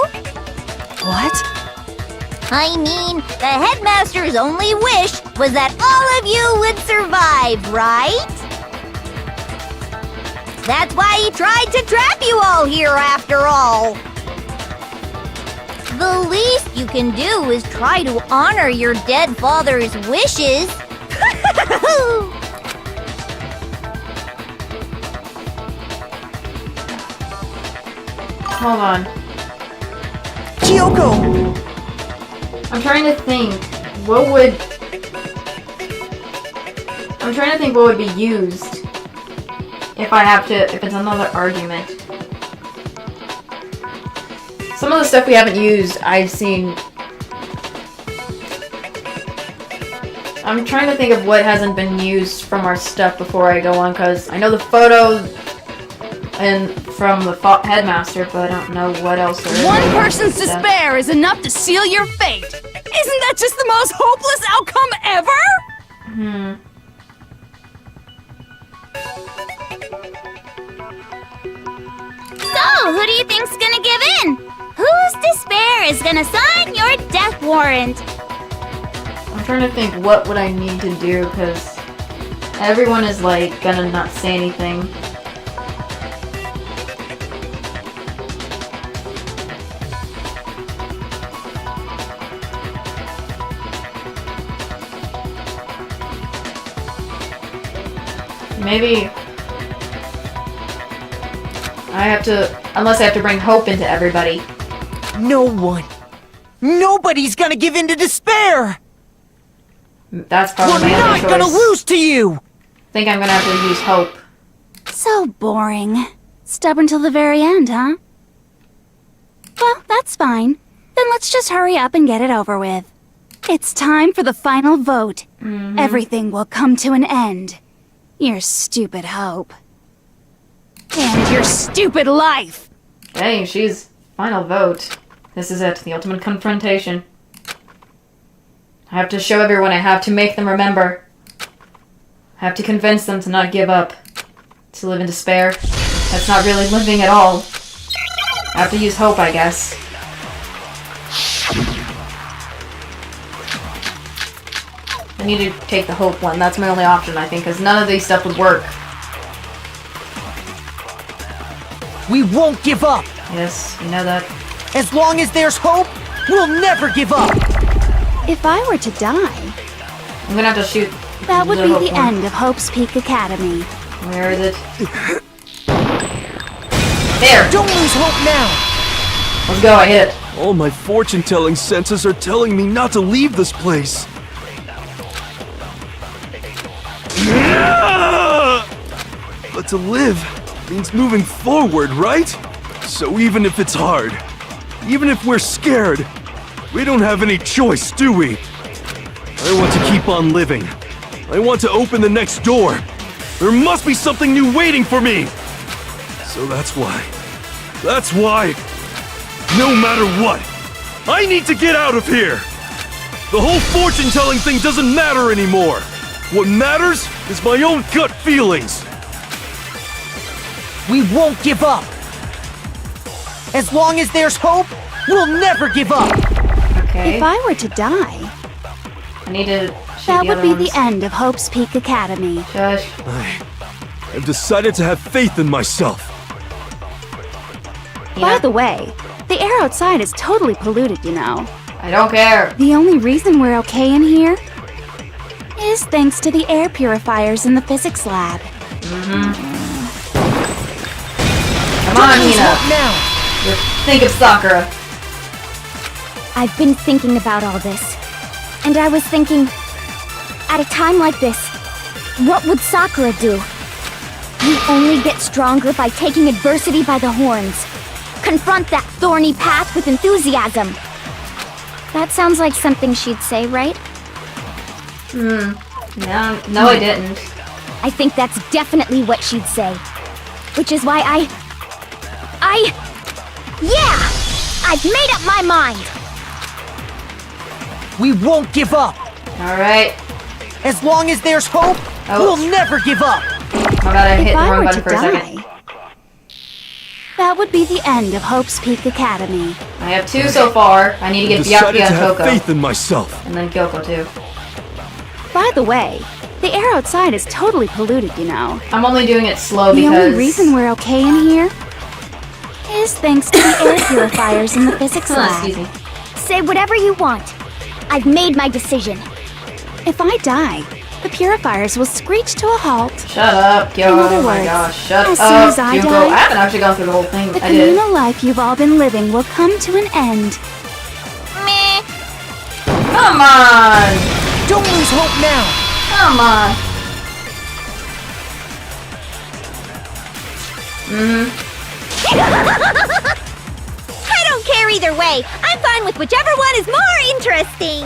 [SPEAKER 4] What?
[SPEAKER 14] I mean, the headmaster's only wish was that all of you would survive, right? That's why he tried to trap you all here after all. The least you can do is try to honor your dead father's wishes.
[SPEAKER 1] Hold on.
[SPEAKER 4] Kyoko!
[SPEAKER 1] I'm trying to think what would be used if it's another argument. Some of the stuff we haven't used, I've seen. I'm trying to think of what hasn't been used from our stuff before I go on, because I know the photo and from the headmaster, but I don't know what else there is.
[SPEAKER 10] One person's despair is enough to seal your fate. Isn't that just the most hopeless outcome ever?
[SPEAKER 6] So, who do you think's gonna give in? Whose despair is gonna sign your death warrant?
[SPEAKER 1] I'm trying to think what would I need to do, because everyone is like gonna not say anything. Maybe unless I have to bring hope into everybody.
[SPEAKER 4] No one. Nobody's gonna give in to despair!
[SPEAKER 1] That's probably
[SPEAKER 4] We're
[SPEAKER 1] my
[SPEAKER 4] not
[SPEAKER 1] other
[SPEAKER 4] gonna
[SPEAKER 1] choice.
[SPEAKER 4] lose to you!
[SPEAKER 1] I think I'm gonna have to use hope.
[SPEAKER 12] So boring. Stubborn till the very end, huh? Well, that's fine. Then let's just hurry up and get it over with. It's time for the final vote. Everything will come to an end. Your stupid hope.
[SPEAKER 10] And your stupid life.
[SPEAKER 1] Dang, she's final vote. This is it, the ultimate confrontation. I have to show everyone, I have to make them remember. I have to convince them to not give up. To live in despair. That's not really living at all. I have to use hope, I guess. I need to take the hope one. That's my only option, I think, because none of these stuff would work.
[SPEAKER 4] We won't give up!
[SPEAKER 1] Yes, you know that.
[SPEAKER 4] As long as there's hope, we'll never give up!
[SPEAKER 12] If I were to die,
[SPEAKER 1] I'm gonna have to shoot.
[SPEAKER 12] that would be
[SPEAKER 1] hope
[SPEAKER 12] the
[SPEAKER 1] one.
[SPEAKER 12] end of Hope's Peak Academy.
[SPEAKER 1] Where is it? There!
[SPEAKER 4] Don't lose hope now!
[SPEAKER 1] Let's go, I hit it.
[SPEAKER 8] All my fortune-telling senses are telling me not to leave this place. But to live means moving forward, right? So even if it's hard, even if we're scared, we don't have any choice, do we? I want to keep on living. I want to open the next door. There must be something new waiting for me. So that's why, no matter what, I need to get out of here. The whole fortune-telling thing doesn't matter anymore. What matters is my own gut feelings.
[SPEAKER 4] We won't give up. As long as there's hope, we'll never give up.
[SPEAKER 1] Okay.
[SPEAKER 10] If I were to die,
[SPEAKER 1] I need to
[SPEAKER 10] that would be the end of Hope's Peak Academy.
[SPEAKER 1] Shush.
[SPEAKER 8] I've decided to have faith in myself.
[SPEAKER 10] By the way, the air outside is totally polluted, you know.
[SPEAKER 1] I don't care.
[SPEAKER 10] The only reason we're okay in here is thanks to the air purifiers in the physics lab.
[SPEAKER 1] Come on, Hina. Think of Sakura.
[SPEAKER 6] I've been thinking about all this. And I was thinking, at a time like this, what would Sakura do? You only get stronger by taking adversity by the horns. Confront that thorny path with enthusiasm. That sounds like something she'd say, right?
[SPEAKER 1] No, I didn't.
[SPEAKER 6] I think that's definitely what she'd say. Which is why yeah! I've made up my mind!
[SPEAKER 4] We won't give up.
[SPEAKER 1] Alright.
[SPEAKER 4] As long as there's hope, we'll never give up.
[SPEAKER 1] Oh god, I hit the wrong button for a second.
[SPEAKER 10] That would be the end of Hope's Peak Academy.
[SPEAKER 1] I have 2 so far. I need to get
[SPEAKER 8] decided
[SPEAKER 1] Byakuya
[SPEAKER 8] to
[SPEAKER 1] and
[SPEAKER 8] have
[SPEAKER 1] Coco.
[SPEAKER 8] faith in myself.
[SPEAKER 1] And then Kyoko too.
[SPEAKER 10] By the way, the air outside is totally polluted, you know.
[SPEAKER 1] I'm only doing it slow
[SPEAKER 10] The
[SPEAKER 1] because...
[SPEAKER 10] only reason we're okay in here is thanks to the air purifiers in the physics lab.
[SPEAKER 1] Excuse me.
[SPEAKER 6] Say whatever you want. I've made my decision.
[SPEAKER 10] If I die, the purifiers will screech to a halt.
[SPEAKER 1] Shut up, Kyoko.
[SPEAKER 10] In other
[SPEAKER 1] Oh my
[SPEAKER 10] words,
[SPEAKER 1] gosh, shut
[SPEAKER 10] as
[SPEAKER 1] up,
[SPEAKER 10] soon as I
[SPEAKER 1] Kyoko.
[SPEAKER 10] die,
[SPEAKER 1] I haven't actually gone through the whole thing.
[SPEAKER 10] The
[SPEAKER 1] I did.
[SPEAKER 10] communal life you've all been living will come to an end.
[SPEAKER 6] Meh.
[SPEAKER 1] Come on!
[SPEAKER 4] Don't lose hope now.
[SPEAKER 1] Come on.
[SPEAKER 14] I don't care either way. I'm fine with whichever one is more interesting.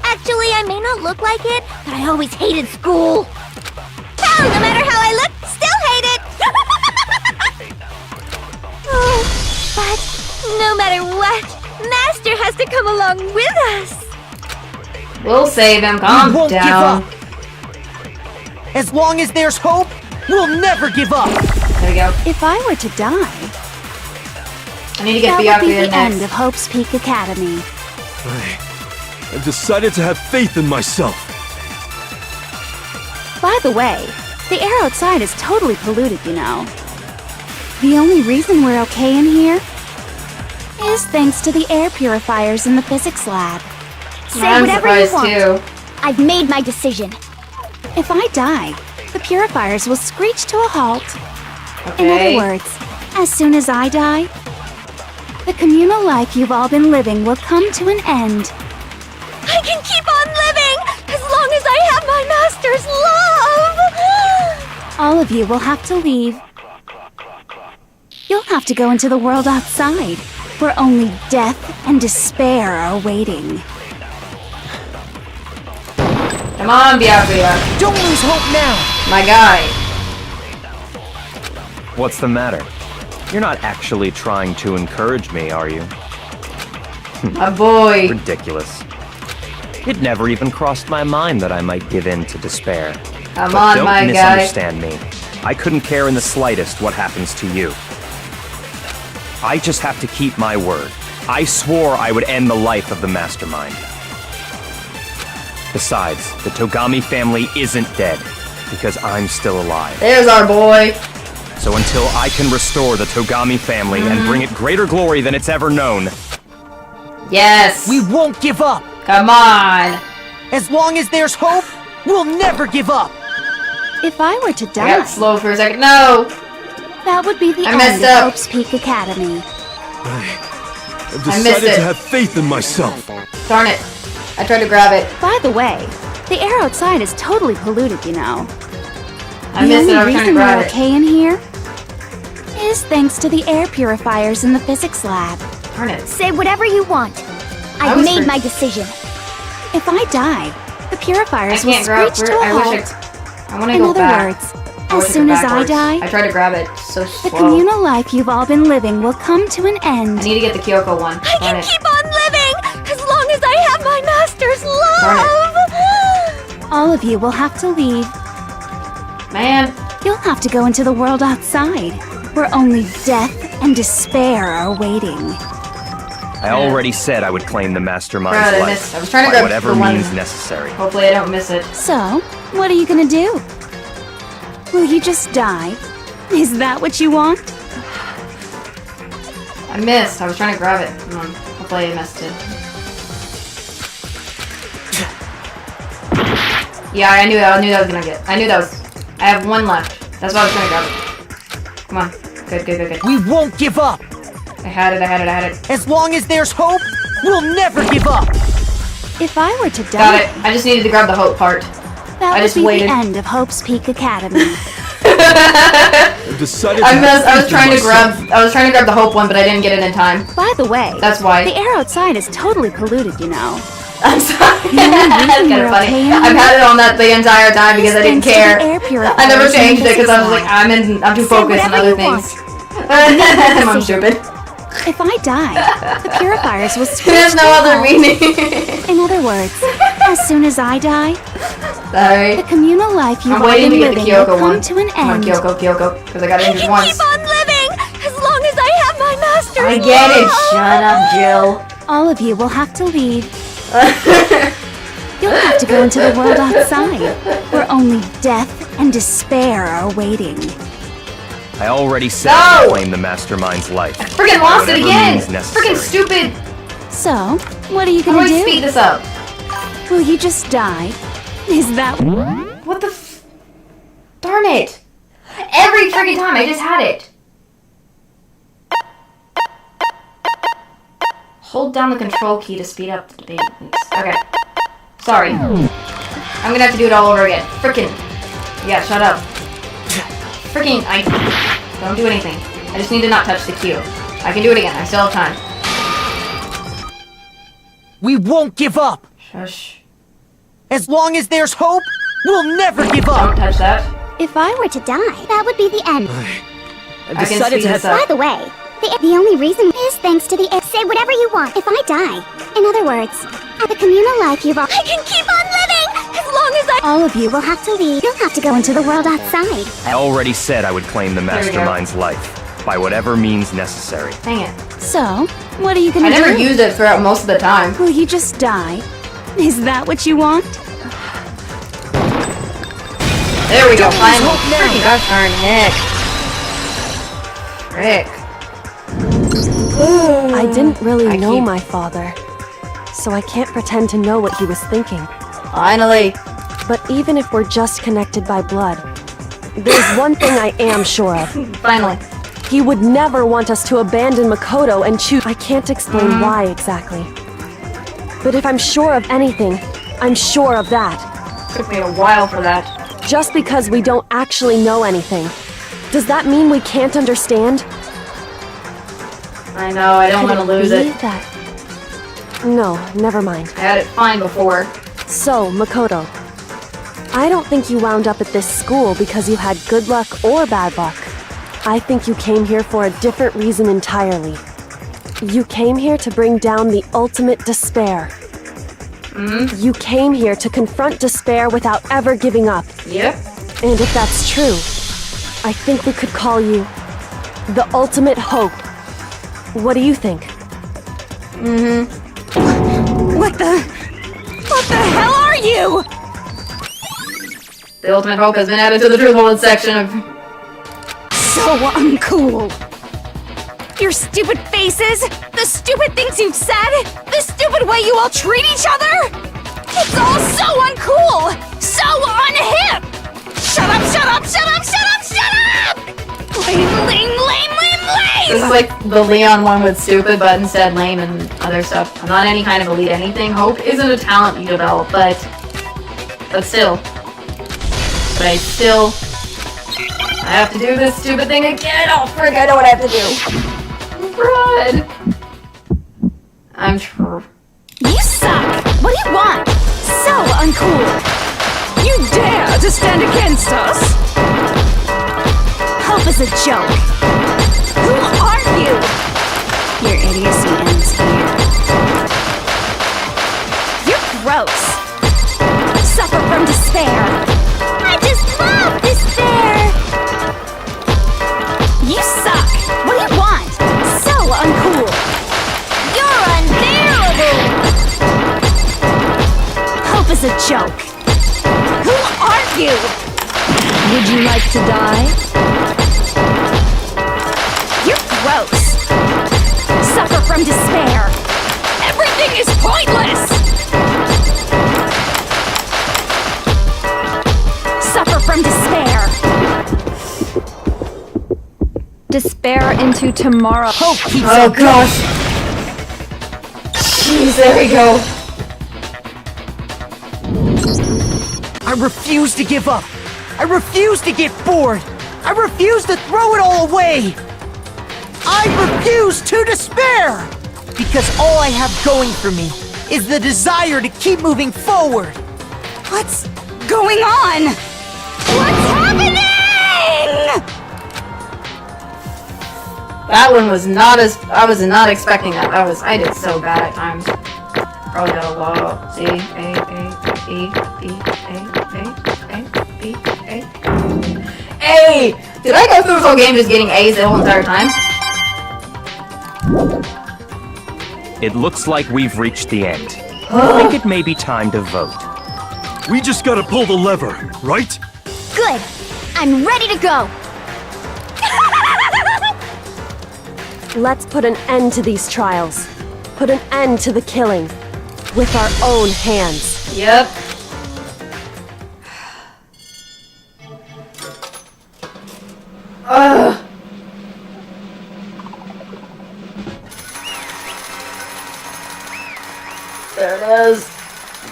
[SPEAKER 14] Actually, I may not look like it, but I always hated school. Hell, no matter how I look, still hate it. Oh, but no matter what, Master has to come along with us.
[SPEAKER 1] We'll save him. Calm
[SPEAKER 4] We won't
[SPEAKER 1] down.
[SPEAKER 4] give up. As long as there's hope, we'll never give up.
[SPEAKER 1] There we go.
[SPEAKER 10] If I were to die,
[SPEAKER 1] I need to get
[SPEAKER 10] that would be
[SPEAKER 1] Byakuya
[SPEAKER 10] the end
[SPEAKER 1] next.
[SPEAKER 10] of Hope's Peak Academy.
[SPEAKER 8] I've decided to have faith in myself.
[SPEAKER 10] By the way, the air outside is totally polluted, you know. The only reason we're okay in here is thanks to the air purifiers in the physics lab.
[SPEAKER 6] Say
[SPEAKER 1] I'm
[SPEAKER 6] whatever you
[SPEAKER 1] surprised
[SPEAKER 6] want.
[SPEAKER 1] too.
[SPEAKER 6] I've made my decision.
[SPEAKER 10] If I die, the purifiers will screech to a halt.
[SPEAKER 1] Okay.
[SPEAKER 10] In other words, as soon as I die, the communal life you've all been living will come to an end.
[SPEAKER 14] I can keep on living as long as I have my Master's love.
[SPEAKER 10] All of you will have to leave. You'll have to go into the world outside, where only death and despair are waiting.
[SPEAKER 1] Come on, Byakuya.
[SPEAKER 4] Don't lose hope now.
[SPEAKER 1] My guy.
[SPEAKER 7] What's the matter? You're not actually trying to encourage me, are you?
[SPEAKER 1] My boy.
[SPEAKER 7] Ridiculous. It never even crossed my mind that I might give in to despair.
[SPEAKER 1] Come
[SPEAKER 7] But
[SPEAKER 1] on,
[SPEAKER 7] don't
[SPEAKER 1] my guy.
[SPEAKER 7] misunderstand me. I couldn't care in the slightest what happens to you. I just have to keep my word. I swore I would end the life of the Mastermind. Besides, the Togami family isn't dead, because I'm still alive.
[SPEAKER 1] There's our boy.
[SPEAKER 7] So until I can restore the Togami family and bring it greater glory than it's ever known,
[SPEAKER 1] Yes.
[SPEAKER 4] We won't give up.
[SPEAKER 1] Come on.
[SPEAKER 4] As long as there's hope, we'll never give up.
[SPEAKER 10] If I were to
[SPEAKER 1] I
[SPEAKER 10] die,
[SPEAKER 1] got slow for a second. No.
[SPEAKER 10] that would be the
[SPEAKER 1] I
[SPEAKER 10] end
[SPEAKER 1] messed
[SPEAKER 10] of
[SPEAKER 1] up.
[SPEAKER 10] Hope's Peak Academy.
[SPEAKER 8] I've
[SPEAKER 1] I missed
[SPEAKER 8] decided
[SPEAKER 1] it.
[SPEAKER 8] to have faith in myself.
[SPEAKER 1] Darn it. I tried to grab it.
[SPEAKER 10] By the way, The air outside is totally polluted, you know.
[SPEAKER 1] I missed it. I was trying to grab
[SPEAKER 10] we're
[SPEAKER 1] it.
[SPEAKER 10] okay in here is thanks to the air purifiers in the physics lab.
[SPEAKER 1] Darn it.
[SPEAKER 14] Say whatever you want. I've made my decision.
[SPEAKER 10] If I die, the purifiers will
[SPEAKER 1] I can't grab.
[SPEAKER 10] screech to a
[SPEAKER 1] I
[SPEAKER 10] halt.
[SPEAKER 1] wish I want to
[SPEAKER 10] In
[SPEAKER 1] go
[SPEAKER 10] other
[SPEAKER 1] back.
[SPEAKER 10] words, as soon as I die,
[SPEAKER 1] I tried to grab it. So
[SPEAKER 10] the
[SPEAKER 1] slow.
[SPEAKER 10] communal life you've all been living will come to an end.
[SPEAKER 1] I need to get the Kyoko one.
[SPEAKER 6] I
[SPEAKER 1] Darn
[SPEAKER 6] can
[SPEAKER 1] it.
[SPEAKER 6] keep on living as long as I have my master's love.
[SPEAKER 10] All of you will have to leave.
[SPEAKER 1] Man.
[SPEAKER 10] You'll have to go into the world outside, where only death and despair are waiting.
[SPEAKER 7] I already said I would claim the mastermind's
[SPEAKER 1] Crap, I
[SPEAKER 7] life.
[SPEAKER 1] missed. I was trying to
[SPEAKER 7] by
[SPEAKER 1] grab
[SPEAKER 7] whatever
[SPEAKER 1] the one-
[SPEAKER 7] means necessary.
[SPEAKER 1] Hopefully I don't miss it.
[SPEAKER 10] So, what are you gonna do? Will you just die? Is that what you want?
[SPEAKER 1] I missed. I was trying to grab it. Hopefully I missed it. Yeah, I knew that was gonna get. I knew that was. I have one left. That's why I was trying to grab it. Come on. Good.
[SPEAKER 4] We won't give up.
[SPEAKER 1] I had it.
[SPEAKER 4] As long as there's hope, we'll never give up.
[SPEAKER 10] If I were to die,
[SPEAKER 1] Got it. I just needed to grab the hope part.
[SPEAKER 10] that
[SPEAKER 1] I
[SPEAKER 10] would
[SPEAKER 1] just
[SPEAKER 10] be
[SPEAKER 1] waited.
[SPEAKER 10] the end of Hope's Peak Academy.
[SPEAKER 8] I've decided
[SPEAKER 1] I
[SPEAKER 8] to
[SPEAKER 1] was trying to grab the hope one, but I didn't get it in time.
[SPEAKER 10] By the way,
[SPEAKER 1] That's why.
[SPEAKER 10] the air outside is totally polluted, you know.
[SPEAKER 1] I'm sorry.
[SPEAKER 10] The only
[SPEAKER 1] That's
[SPEAKER 10] reason
[SPEAKER 1] kind
[SPEAKER 10] we're
[SPEAKER 1] of funny.
[SPEAKER 10] okay in
[SPEAKER 1] I've
[SPEAKER 10] here
[SPEAKER 1] had it on that the entire time because I didn't
[SPEAKER 10] thanks to
[SPEAKER 1] care.
[SPEAKER 10] the air purifiers
[SPEAKER 1] I never
[SPEAKER 10] in the
[SPEAKER 1] changed it because I was
[SPEAKER 10] physics
[SPEAKER 1] like, I'm too
[SPEAKER 10] Say
[SPEAKER 1] focused on
[SPEAKER 10] whatever
[SPEAKER 1] other
[SPEAKER 10] you
[SPEAKER 1] things.
[SPEAKER 10] want.
[SPEAKER 1] I'm stupid.
[SPEAKER 10] If I die, the purifiers will screech
[SPEAKER 1] There's no
[SPEAKER 10] to a
[SPEAKER 1] other
[SPEAKER 10] halt.
[SPEAKER 1] meaning.
[SPEAKER 10] In other words, as soon as I die,
[SPEAKER 1] Sorry.
[SPEAKER 10] the communal life you've
[SPEAKER 1] I'm
[SPEAKER 10] all
[SPEAKER 1] waiting
[SPEAKER 10] been
[SPEAKER 1] to get the
[SPEAKER 10] living will
[SPEAKER 1] Kyoko
[SPEAKER 10] come
[SPEAKER 1] one.
[SPEAKER 10] to an
[SPEAKER 1] Come on,
[SPEAKER 10] end.
[SPEAKER 1] Kyoko, because I got injured
[SPEAKER 6] Keep
[SPEAKER 1] once.
[SPEAKER 6] on living as long as I have my master's
[SPEAKER 1] I get it.
[SPEAKER 6] love.
[SPEAKER 1] Shut up, Jill.
[SPEAKER 10] All of you will have to leave. You'll have to go into the world outside, where only death and despair are waiting.
[SPEAKER 7] I already said I would claim the mastermind's life.
[SPEAKER 1] Freaking
[SPEAKER 7] by
[SPEAKER 1] lost it
[SPEAKER 7] whatever
[SPEAKER 1] again.
[SPEAKER 7] means necessary.
[SPEAKER 1] Freaking stupid.
[SPEAKER 10] So, what are you
[SPEAKER 1] How
[SPEAKER 10] gonna
[SPEAKER 1] do I
[SPEAKER 10] do?
[SPEAKER 1] speed this up?
[SPEAKER 10] Will you just die? Is that
[SPEAKER 1] What the Darn it. Every freaking time. I just had it. Hold down the control key to speed up the debate. Okay. Sorry. I'm gonna have to do it all over again. Frickin'. Yeah, shut up. Freaking, I don't do anything. I just need to not touch the cue. I can do it again. I still have time.
[SPEAKER 4] We won't give up.
[SPEAKER 1] Shush.
[SPEAKER 4] As long as there's hope, we'll never give up.
[SPEAKER 1] Don't touch that.
[SPEAKER 14] If I were to die, that would be the end.
[SPEAKER 1] I can speed this
[SPEAKER 14] By
[SPEAKER 1] up.
[SPEAKER 14] the way, the only reason is thanks to the air. Say whatever you want. If I die, in other words, the communal life you've all.
[SPEAKER 6] I can keep on living as long as I.
[SPEAKER 14] All of you will have to leave. You'll have to go into the world outside.
[SPEAKER 7] I already said I would claim the
[SPEAKER 1] we go.
[SPEAKER 7] mastermind's life by whatever means necessary.
[SPEAKER 1] Dang it.
[SPEAKER 10] so? What are you gonna
[SPEAKER 1] I
[SPEAKER 10] do?
[SPEAKER 1] never used it throughout most of the time.
[SPEAKER 10] Will you just die? Is that what you want?
[SPEAKER 1] There we go. Finally.
[SPEAKER 4] hope now.
[SPEAKER 1] Freaking gosh darn Rick.
[SPEAKER 11] I didn't really
[SPEAKER 1] I
[SPEAKER 11] know
[SPEAKER 1] keep-
[SPEAKER 11] my father, so I can't pretend to know what he was thinking.
[SPEAKER 1] Finally.
[SPEAKER 11] But even if we're just connected by blood, there's one thing I am sure of.
[SPEAKER 1] Finally.
[SPEAKER 11] He would never want us to abandon Makoto and choose. I can't explain why exactly. But if I'm sure of anything, I'm sure of that.
[SPEAKER 1] Took me a while for that.
[SPEAKER 11] Just because we don't actually know anything, does that mean we can't understand?
[SPEAKER 1] I know, I don't want to lose
[SPEAKER 11] Be
[SPEAKER 1] it.
[SPEAKER 11] that. No, never mind.
[SPEAKER 1] I had it fine before.
[SPEAKER 11] So, Makoto, I don't think you wound up at this school because you had good luck or bad luck. I think you came here for a different reason entirely. You came here to bring down the ultimate despair. You came here to confront despair without ever giving up.
[SPEAKER 1] Yep.
[SPEAKER 11] And if that's true, I think we could call you the ultimate hope. What do you think?
[SPEAKER 10] What the hell are you?
[SPEAKER 1] The ultimate hope has been added to the truthfulness section of...
[SPEAKER 10] So uncool. Your stupid faces, the stupid things you've said, the stupid way you all treat each other. It's all so uncool, so unhip. Shut up, shut up, shut up, shut up, shut up! Lame.
[SPEAKER 1] This is like the Leon one with stupid, but instead lame and other stuff. I'm not any kind of elite anything. Hope isn't a talent you develop, but But still. I have to do this stupid thing again. Oh, frick, I know what I have to do. Run. I'm true.
[SPEAKER 10] You suck! What do you want? So uncool! You dare to stand against us? Hope is a joke. Who are you? Your idiocy ends here. You're gross. Suffer from despair.
[SPEAKER 14] I just love despair!
[SPEAKER 10] You suck! What do you want? So uncool!
[SPEAKER 14] You're unbearable!
[SPEAKER 10] Hope is a joke. Who are you?
[SPEAKER 13] Would you like to die?
[SPEAKER 10] You're gross. Suffer from despair. Everything is pointless! Suffer from despair.
[SPEAKER 13] Despair into tomorrow.
[SPEAKER 4] Hope keeps
[SPEAKER 1] Oh gosh. Jeez, there we go.
[SPEAKER 4] I refuse to give up. I refuse to get bored. I refuse to throw it all away. I refuse to despair. Because all I have going for me is the desire to keep moving forward.
[SPEAKER 10] What's going on? What's happening?
[SPEAKER 1] That one was not as... I was not expecting that. I did so bad at times. Probably got a lot. C, A, E, B, A. A! Did I go through this whole game just getting A's the whole entire time?
[SPEAKER 7] It looks like we've reached the end. I think it may be time to vote.
[SPEAKER 8] We just gotta pull the lever, right?
[SPEAKER 14] Good! I'm ready to go!
[SPEAKER 11] Let's put an end to these trials. Put an end to the killing. With our own hands.
[SPEAKER 1] Yep. Ugh. There it is.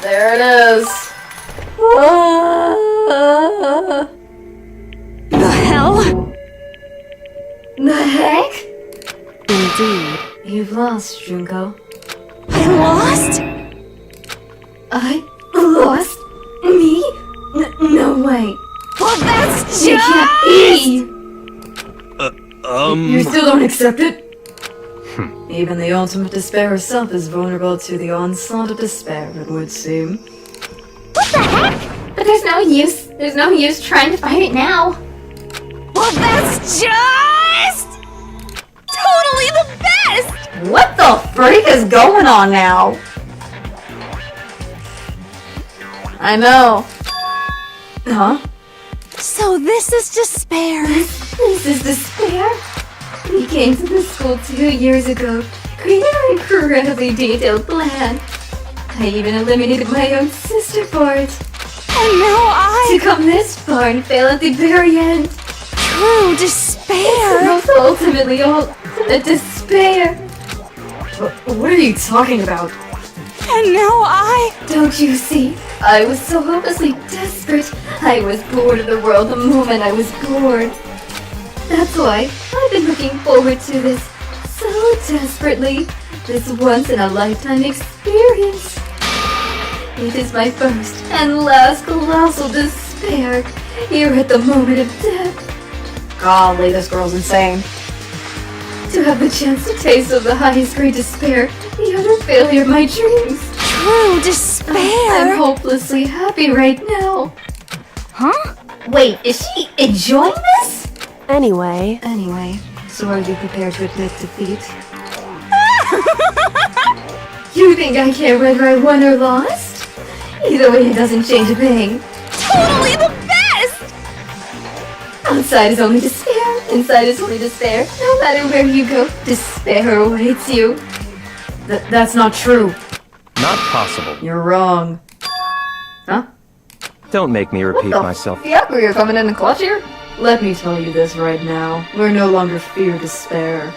[SPEAKER 1] There it is.
[SPEAKER 10] The hell?
[SPEAKER 1] The heck?
[SPEAKER 11] Indeed.
[SPEAKER 1] You've lost, Junko.
[SPEAKER 10] I lost?
[SPEAKER 1] I lost? Me? No way.
[SPEAKER 10] Well, that's just...
[SPEAKER 1] It can't be! You still don't accept it? Even the ultimate despair herself is vulnerable to the onslaught of despair, it would seem.
[SPEAKER 14] What the heck?
[SPEAKER 1] But there's no use. There's no use trying to fight it now.
[SPEAKER 10] Well, that's just... totally the best!
[SPEAKER 1] What the freak is going on now? I know. Huh?
[SPEAKER 10] So this is despair.
[SPEAKER 1] This is despair? We came to this school 2 years ago, created an incredibly detailed plan. I even eliminated my own sister for it.
[SPEAKER 10] And now
[SPEAKER 1] To come this far and fail at the very end.
[SPEAKER 10] True despair.
[SPEAKER 1] Most ultimately ultimate despair. What are you talking about?
[SPEAKER 10] And now
[SPEAKER 1] Don't you see? I was so hopelessly desperate. I was bored of the world the moment I was bored. That's why I've been looking forward to this so desperately. This once-in-a-lifetime experience. It is my first and last colossal despair here at the moment of death. Golly, this girl's insane. To have the chance to taste of the highest grade despair, the utter failure of my dreams.
[SPEAKER 10] True despair.
[SPEAKER 1] I'm hopelessly happy right now.
[SPEAKER 10] Huh?
[SPEAKER 1] Wait, is she enjoying this?
[SPEAKER 11] Anyway,
[SPEAKER 1] So are you prepared to admit defeat? You think I care whether I won or lost? Either way, it doesn't change a thing.
[SPEAKER 10] Totally the best!
[SPEAKER 1] Outside is only despair, inside is only despair. No matter where you go, despair awaits you. That's not true.
[SPEAKER 7] Not possible.
[SPEAKER 1] You're wrong. Huh?
[SPEAKER 7] Don't make me repeat myself.
[SPEAKER 1] Yeah, you're coming in the clutch here? Let me tell you this right now. We're no longer fear despair.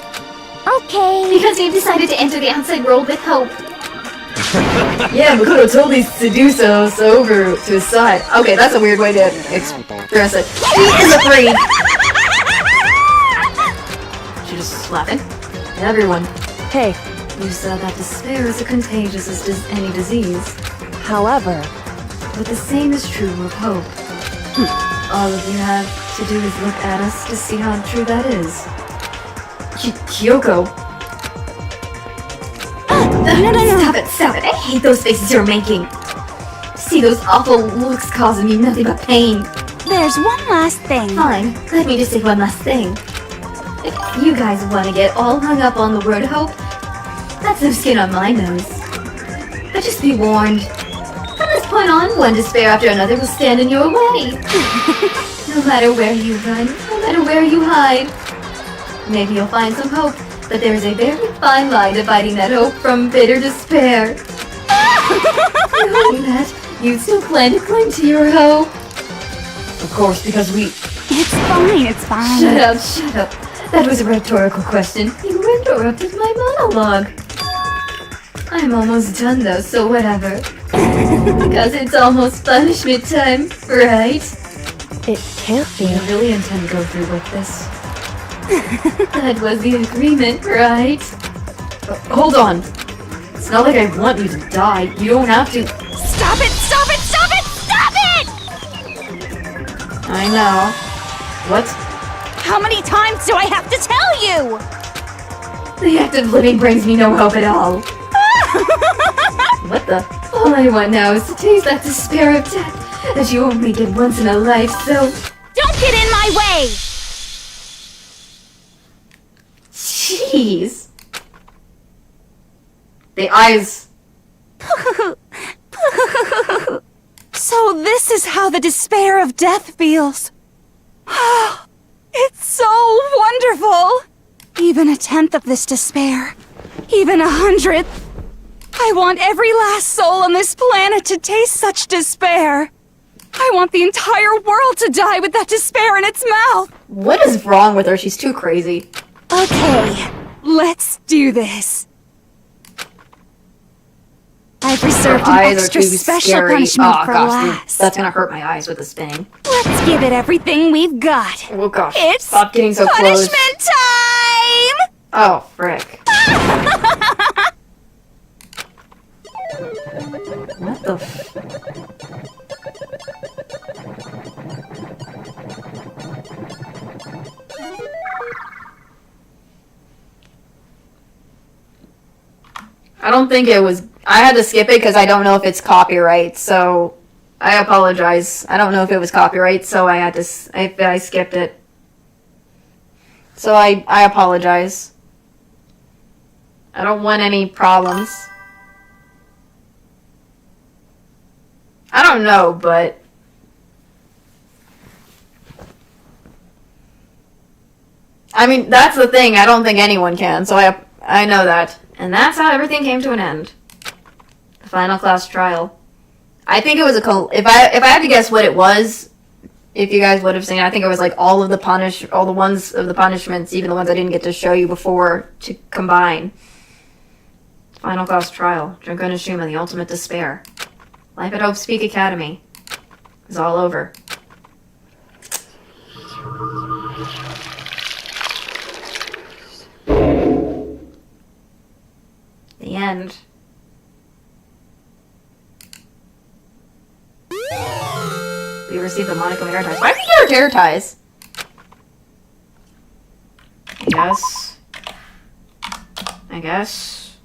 [SPEAKER 14] Okay.
[SPEAKER 1] Because you've decided to enter the outside world with hope. Yeah, Makoto totally seduced us over to his side. Okay, that's a weird way to express it. He is a freak! She's just laughing. Everyone.
[SPEAKER 11] Hey.
[SPEAKER 1] You said that despair is as contagious as any disease.
[SPEAKER 11] However...
[SPEAKER 1] But the same is true of hope. All of you have to do is look at us to see how true that is. Kyoko. No. Stop it. I hate those faces you're making. See those awful looks causing me nothing but pain.
[SPEAKER 6] There's one last thing.
[SPEAKER 1] Fine, let me just say one last thing. If you guys want to get all hung up on the word hope, that's no skin on my nose. But just be warned. From this point on, one despair after another will stand in your way. No matter where you run, no matter where you hide. Maybe you'll find some hope, but there is a very fine line dividing that hope from bitter despair. Knowing that, you still plan to cling to your hope. Of course, because we...
[SPEAKER 6] It's fine.
[SPEAKER 1] Shut up. That was a rhetorical question. You interrupted my monologue. I'm almost done though, so whatever. Because it's almost punishment time, right?
[SPEAKER 11] It can't be.
[SPEAKER 1] You really intend to go through with this? That was the agreement, right? Hold on. It's not like I want you to die. You don't have to.
[SPEAKER 6] Stop it!
[SPEAKER 1] I know. What?
[SPEAKER 6] How many times do I have to tell you?
[SPEAKER 1] The act of living brings me no hope at all. What the? All I want now is to taste that despair of death that you only get once in a life, so...
[SPEAKER 6] Don't get in my way!
[SPEAKER 1] Jeez. The eyes...
[SPEAKER 10] So this is how the despair of death feels. It's so wonderful! Even a tenth of this despair, even 100th. I want every last soul on this planet to taste such despair. I want the entire world to die with that despair in its mouth.
[SPEAKER 1] What is wrong with her? She's too crazy.
[SPEAKER 10] Okay, let's do this. I've reserved
[SPEAKER 1] Her
[SPEAKER 10] an
[SPEAKER 1] eyes
[SPEAKER 10] extra
[SPEAKER 1] are too
[SPEAKER 10] special
[SPEAKER 1] scary.
[SPEAKER 10] punishment
[SPEAKER 1] Oh,
[SPEAKER 10] for
[SPEAKER 1] gosh,
[SPEAKER 10] last.
[SPEAKER 1] that's gonna hurt my eyes with the spinning.
[SPEAKER 10] Let's give it everything we've got.
[SPEAKER 1] Oh gosh,
[SPEAKER 10] It's
[SPEAKER 1] stop getting so close.
[SPEAKER 10] punishment time!
[SPEAKER 1] Oh, frick. What the f... I don't think it was... I had to skip it because I don't know if it's copyright, so... I apologize. I don't know if it was copyright, so I had to... I skipped it. So I apologize. I don't want any problems. I don't know, but... I mean, that's the thing. I don't think anyone can, so I know that. And that's how everything came to an end. The final class trial. I think it was a... If I had to guess what it was, if you guys would have seen it, I think it was like all the ones of the punishments, even the ones I didn't get to show you before, to combine. Final class trial. Dragon Shuma, the ultimate despair. Life at Hope Speak Academy is all over. The end. We received the Monaco hair ties. Why did we get hair ties? I guess.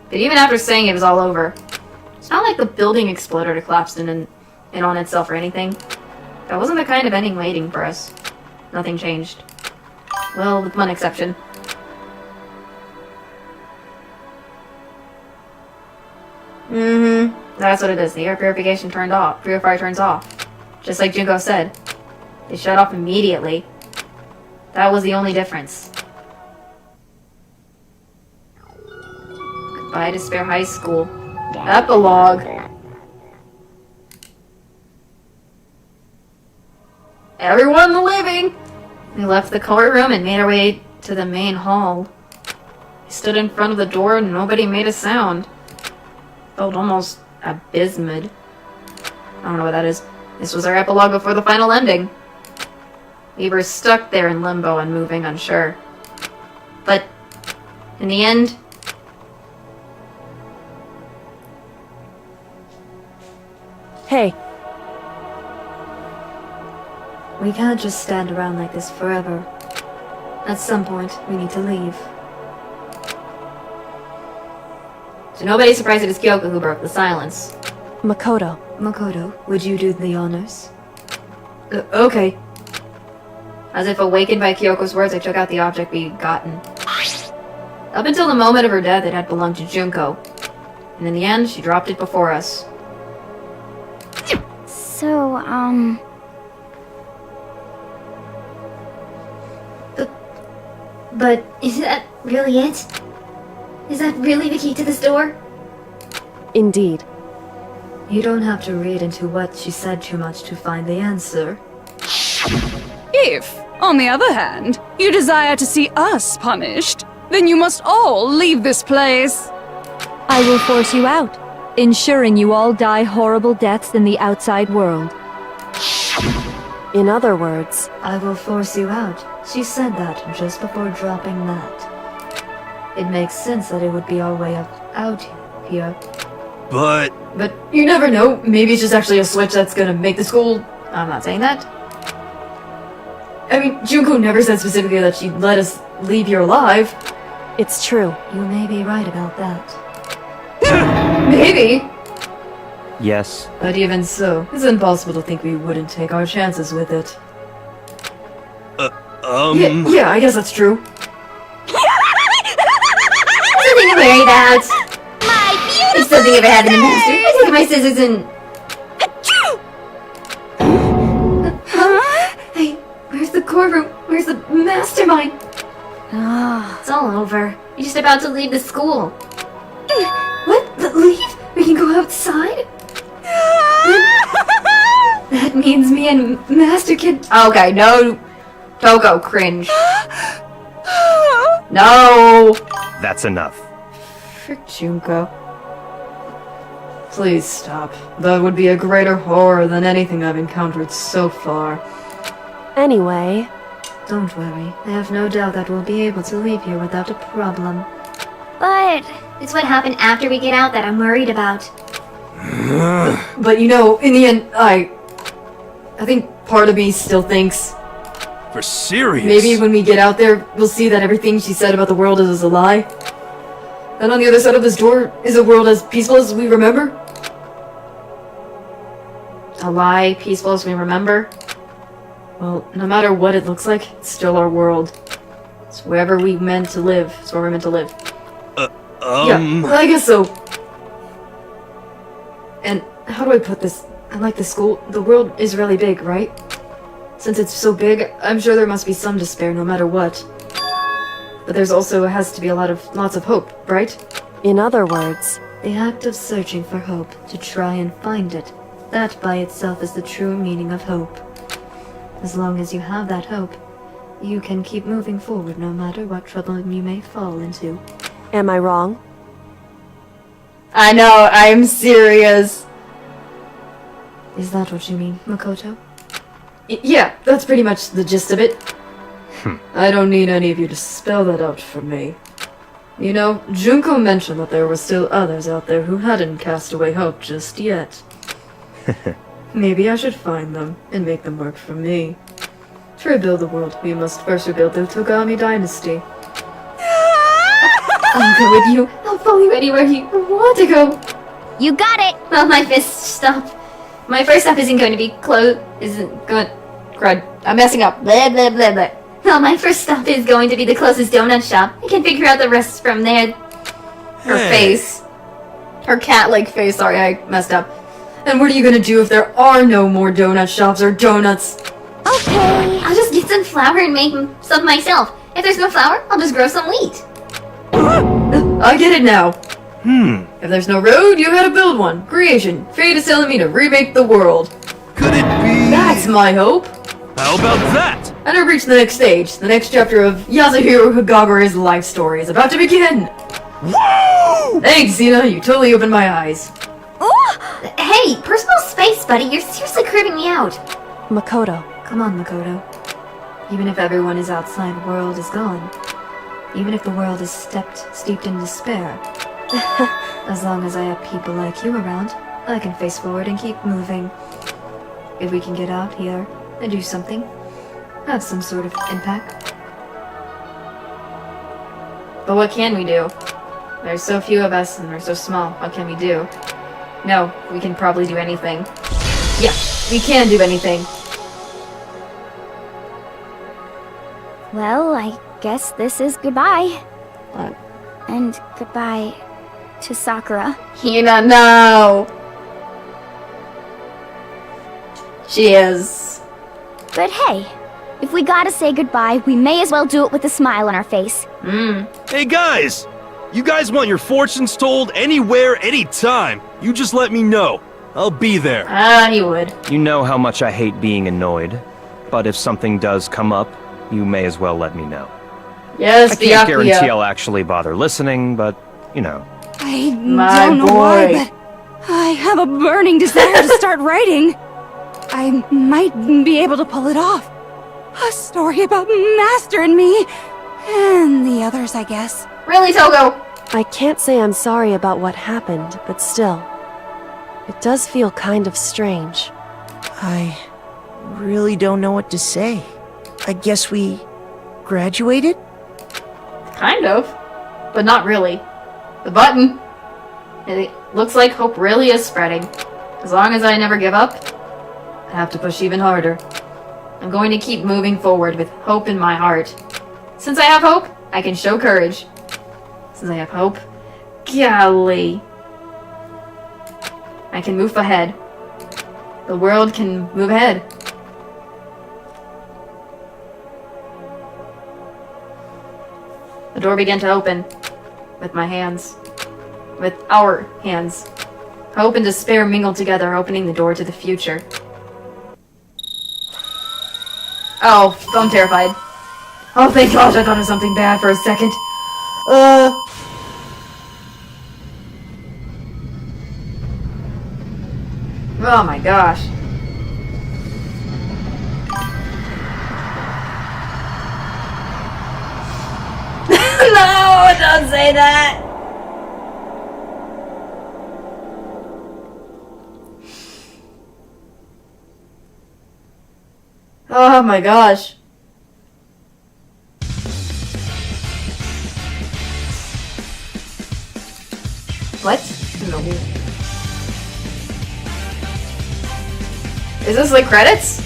[SPEAKER 1] But even after saying it was all over, it's not like the building exploded or collapsed in on itself or anything. That wasn't the kind of ending waiting for us. Nothing changed. Well, with one exception. That's what it is. The air purification purifier turns off. Just like Junko said. It shut off immediately. That was the only difference. Goodbye, Despair High School. Epilogue. Everyone leaving! We left the courtroom and made our way to the main hall. We stood in front of the door and nobody made a sound. felt almost abysmed. I don't know what that is. This was our epilogue before the final ending. We were stuck there in limbo, unmoving, unsure. But, in the end...
[SPEAKER 11] Hey.
[SPEAKER 1] We can't just stand around like this forever. At some point, we need to leave. So nobody's surprised it was Kyoko who broke the silence.
[SPEAKER 11] Makoto.
[SPEAKER 1] Makoto, would you do the honors? Okay. As if awakened by Kyoko's words, I took out the object we'd gotten. Up until the moment of her death, it had belonged to Junko. And in the end, she dropped it before us.
[SPEAKER 6] So,
[SPEAKER 14] But is that really it? Is that really the key to this door?
[SPEAKER 11] Indeed.
[SPEAKER 1] You don't have to read into what she said too much to find the answer.
[SPEAKER 10] If, on the other hand, you desire to see us punished, then you must all leave this place.
[SPEAKER 13] I will force you out, ensuring you all die horrible deaths in the outside world.
[SPEAKER 11] In other words,
[SPEAKER 1] I will force you out. She said that just before dropping that. It makes sense that it would be our way out here.
[SPEAKER 8] But
[SPEAKER 1] you never know. Maybe it's just actually a switch that's gonna make the school... I'm not saying that. I mean, Junko never said specifically that she'd let us leave here alive.
[SPEAKER 11] it's true.
[SPEAKER 1] You may be right about that. Maybe.
[SPEAKER 7] Yes.
[SPEAKER 1] But even so, it's impossible to think we wouldn't take our chances with it. Yeah, I guess that's true.
[SPEAKER 14] Something to worry about. My beautiful. If something ever happened to Master, I take my scissors and.
[SPEAKER 1] Hey, where's the core room? Where's the mastermind?
[SPEAKER 14] It's all over. You're just about to leave the school.
[SPEAKER 1] What? Leave? We can go outside? That means me and Master can... Okay, no. Toko, cringe. No!
[SPEAKER 7] That's enough.
[SPEAKER 1] Frick Junko. Please stop. That would be a greater horror than anything I've encountered so far.
[SPEAKER 11] Anyway,
[SPEAKER 1] Don't worry. I have no doubt that we'll be able to leave here without a problem.
[SPEAKER 14] But it's what happened after we get out that I'm worried about.
[SPEAKER 1] But you know, in the end, I think part of me still thinks
[SPEAKER 8] for serious?
[SPEAKER 1] maybe when we get out there, we'll see that everything she said about the world is a lie. And on the other side of this door is a world as peaceful as we remember. A lie, peaceful as we remember. Well, no matter what it looks like, it's still our world. It's wherever we meant to live. It's where we're meant to live. Yeah, I guess so. And how do I put this? I like the school. The world is really big, right? Since it's so big, I'm sure there must be some despair no matter what. But there's also has to be lots of hope, right?
[SPEAKER 11] in other words,
[SPEAKER 1] The act of searching for hope, to try and find it. That by itself is the true meaning of hope. As long as you have that hope, you can keep moving forward no matter what trouble you may fall into.
[SPEAKER 11] am I wrong?
[SPEAKER 1] I know, I'm serious. Is that what you mean, Makoto? Yeah, that's pretty much the gist of it. I don't need any of you to spell that out for me. You know, Junko mentioned that there were still others out there who hadn't cast away hope just yet. Maybe I should find them and make them work for me. To rebuild the world, we must first rebuild the Togami dynasty. I'll go with you. I'll follow you anywhere you want to go.
[SPEAKER 14] You got it! Well, my first stop isn't going to be I'm messing up. Blah, blah, blah, blah. Well, my first stop is going to be the closest donut shop. I can figure out the rest from there.
[SPEAKER 1] Her face. Her cat-like face. Sorry, I messed up. And what are you gonna do if there are no more donut shops or donuts?
[SPEAKER 14] Okay, I'll just get some flour and make some myself. If there's no flour, I'll just grow some wheat.
[SPEAKER 1] I get it now. If there's no road, you gotta build one. Creation. Fate is telling me to remake the world.
[SPEAKER 8] Could it be?
[SPEAKER 1] That's my hope.
[SPEAKER 8] How about that?
[SPEAKER 1] And I've reached the next stage. The next chapter of Yasuhiro Kagaware's life story is about to begin.
[SPEAKER 8] Woo!
[SPEAKER 1] Thanks, Xena. You totally opened my eyes.
[SPEAKER 14] Hey, personal space, buddy. You're seriously creeping me out.
[SPEAKER 11] Makoto.
[SPEAKER 1] Come on, Makoto. Even if everyone is outside world is gone, even if the world is steeped in despair, as long as I have people like you around, I can face forward and keep moving. If we can get out here and do something, have some sort of impact. But what can we do? There's so few of us and we're so small. What can we do? No, we can probably do anything. Yeah, we can do anything.
[SPEAKER 6] Well, I guess this is goodbye.
[SPEAKER 1] What?
[SPEAKER 6] And goodbye to Sakura.
[SPEAKER 1] Hina, no! She is.
[SPEAKER 6] But hey, if we gotta say goodbye, we may as well do it with a smile on our face.
[SPEAKER 8] Hey guys! You guys want your fortunes told anywhere, anytime. You just let me know. I'll be there.
[SPEAKER 1] He would.
[SPEAKER 7] You know how much I hate being annoyed, but if something does come up, you may as well let me know.
[SPEAKER 1] Yes,
[SPEAKER 7] I can't guarantee I'll actually bother listening, but, you know.
[SPEAKER 10] I
[SPEAKER 1] My
[SPEAKER 10] don't know why,
[SPEAKER 1] boy.
[SPEAKER 10] but I have a burning desire to start writing. I might be able to pull it off. A story about Master and me. And the others, I guess.
[SPEAKER 1] Really, Togo?
[SPEAKER 11] I can't say I'm sorry about what happened, but still. It does feel kind of strange.
[SPEAKER 4] I really don't know what to say. I guess we graduated?
[SPEAKER 1] Kind of. But not really. The button. It looks like hope really is spreading. As long as I never give up, I have to push even harder. I'm going to keep moving forward with hope in my heart. Since I have hope, I can show courage. Since I have hope, golly, I can move ahead. The world can move ahead. The door began to open with my hands. With our hands. Hope and despair mingled together, opening the door to the future. Oh, I'm terrified. Oh, thank gosh, I thought it was something bad for a second. Oh my gosh. No, don't say that! Oh my gosh. What? No. Is this like credits?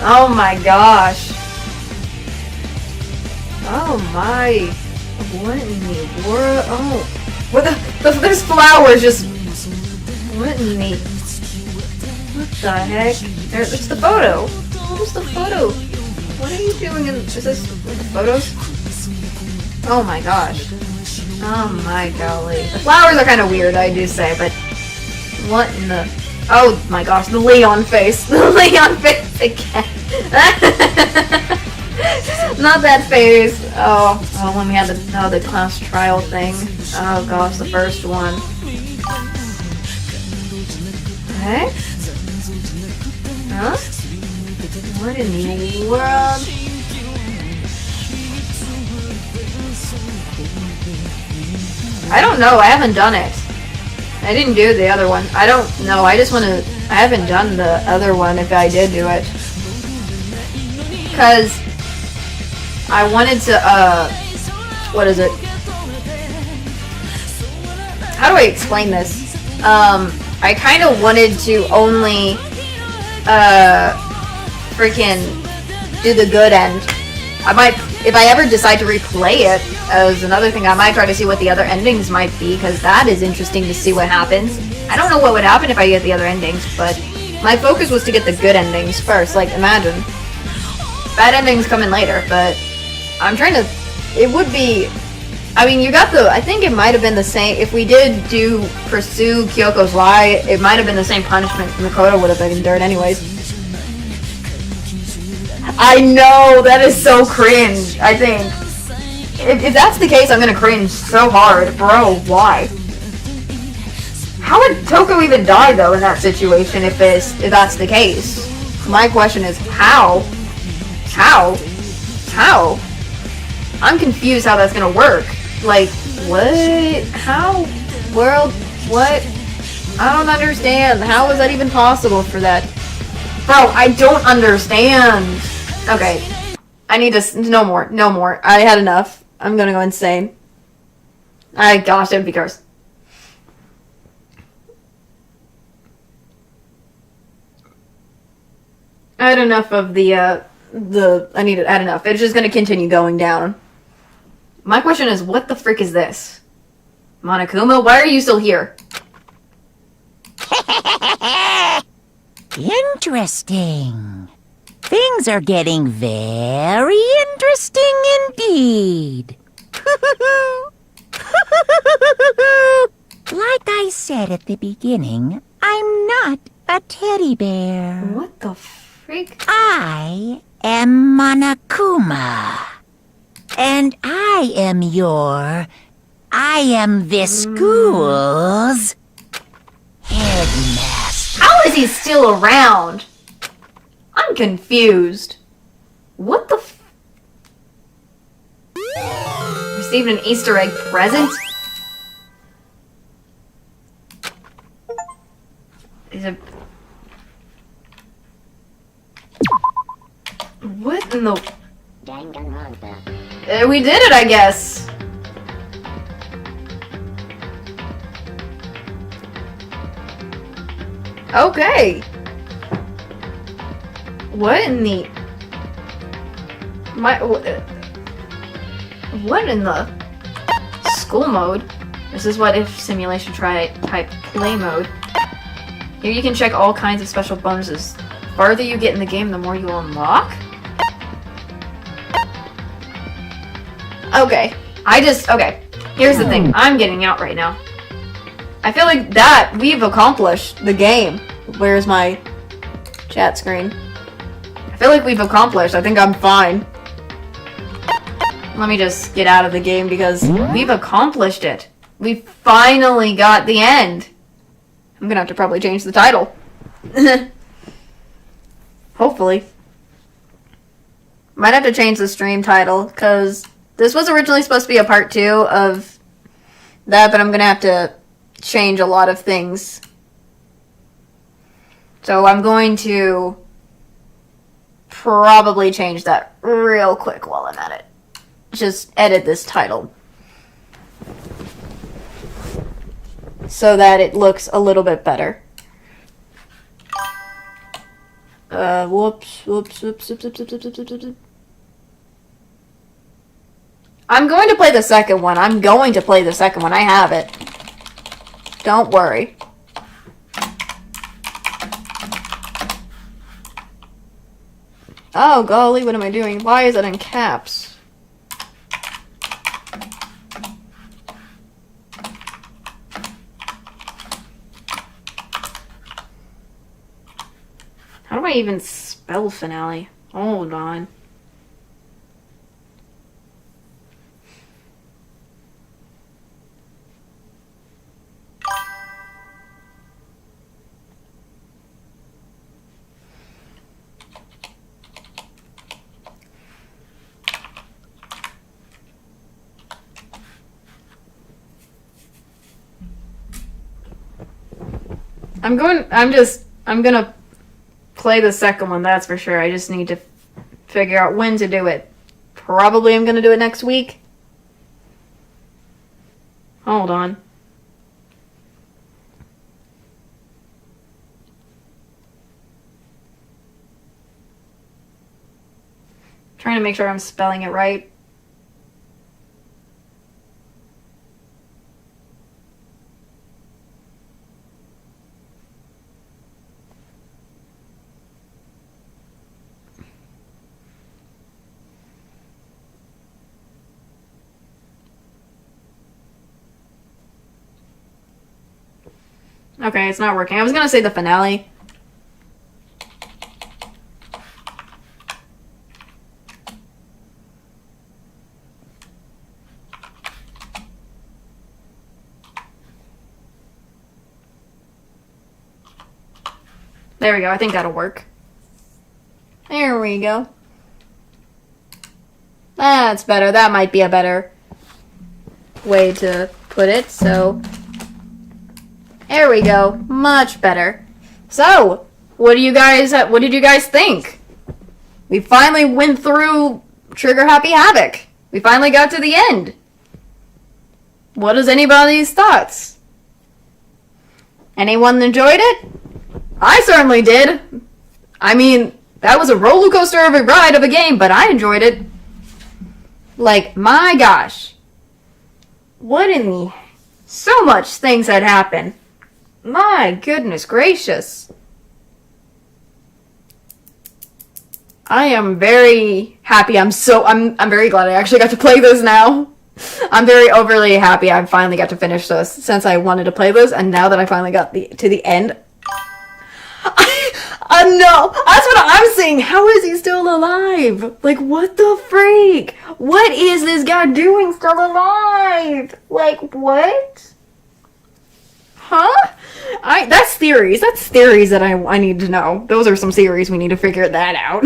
[SPEAKER 1] Oh my gosh. Oh my. What in the world? Oh. What there's flowers just. What in the. What the heck? It's the photo. Where's the photo? What are you doing in. Is this the photos? Oh my gosh. Oh my golly. The flowers are kind of weird, I do say, but. What in the. Oh my gosh, the Leon face. The Leon face again. Not that face. Oh, when we had the class trial thing. Oh gosh, the first one. Okay. Huh? What in the world? I don't know, I haven't done it. I didn't do the other one. I don't know, I just want to... I haven't done the other one if I did do it. Because... I wanted to, what is it? How do I explain this? I kind of wanted to only, freaking do the good end. I might, if I ever decide to replay it, as another thing, I might try to see what the other endings might be, because that is interesting to see what happens. I don't know what would happen if I get the other endings, but my focus was to get the good endings first. Like, imagine. Bad endings come in later, but I'm trying to, it would be, I mean, you got the, I think it might have been the same, if we did pursue Kyoko's lie, it might have been the same punishment Makoto would have endured anyways. I know, that is so cringe, I think. If that's the case, I'm gonna cringe so hard. Bro, why? How would Toko even die, though, in that situation, if that's the case? My question is, how? How? How? I'm confused how that's gonna work. Like, what? How? World? What? I don't understand. How is that even possible for that? Bro, I don't understand. Okay. I need to... No more. No more. I had enough. I'm gonna go insane. Gosh, it would be gross. I had enough of I had enough. It's just gonna continue going down. My question is, what the frick is this? Monokuma, why are you still here?
[SPEAKER 9] Interesting. Things are getting very interesting indeed. Like I said at the beginning, I'm not a teddy bear.
[SPEAKER 1] What the freak?
[SPEAKER 9] I am Monokuma. And I am this school's headmaster.
[SPEAKER 1] How is he still around? I'm confused. What the Received an Easter egg present? Is it... What in the... Danganronpa. We did it, I guess. Okay. What in the... What in the... School mode? This is what if simulation type play mode. Here you can check all kinds of special bonuses. The farther you get in the game, the more you unlock? Okay. Okay. Here's the thing. I'm getting out right now. I feel like that we've accomplished the game. Where's my chat screen? I feel like we've accomplished. I think I'm fine. Let me just get out of the game because we've accomplished it. We finally got the end. I'm gonna have to probably change the title. Hopefully. Might have to change the stream title because this was originally supposed to be a part 2 of that, but I'm gonna have to change a lot of things. So I'm going to probably change that real quick while I'm at it. Just edit this title so that it looks a little bit better. Whoops. I'm going to play the second one. I have it. Don't worry. Oh, golly, what am I doing? Why is it in caps? How do I even spell finale? Hold on. I'm gonna play the second one, that's for sure. I just need to figure out when to do it. Probably I'm gonna do it next week. Hold on. Trying to make sure I'm spelling it right. Okay, it's not working. I was gonna say the finale. There we go. I think that'll work. There we go. That's better. That might be a better way to put it. So, there we go. Much better. So, what did you guys think? We finally went through Trigger Happy Havoc. We finally got to the end. What is anybody's thoughts? Anyone enjoyed it? I certainly did. I mean, that was a roller coaster of a ride of a game, but I enjoyed it. Like, my gosh. What in the... So much things had happened. My goodness gracious. I am very happy. I'm very glad I actually got to play this now. I'm very overly happy I finally got to finish this since I wanted to play this, and now that I finally got to the end. No, that's what I'm saying. How is he still alive? Like, what the freak? What is this guy doing still alive? Like, what? Huh? That's theories. That's theories that I need to know. Those are some theories. We need to figure that out.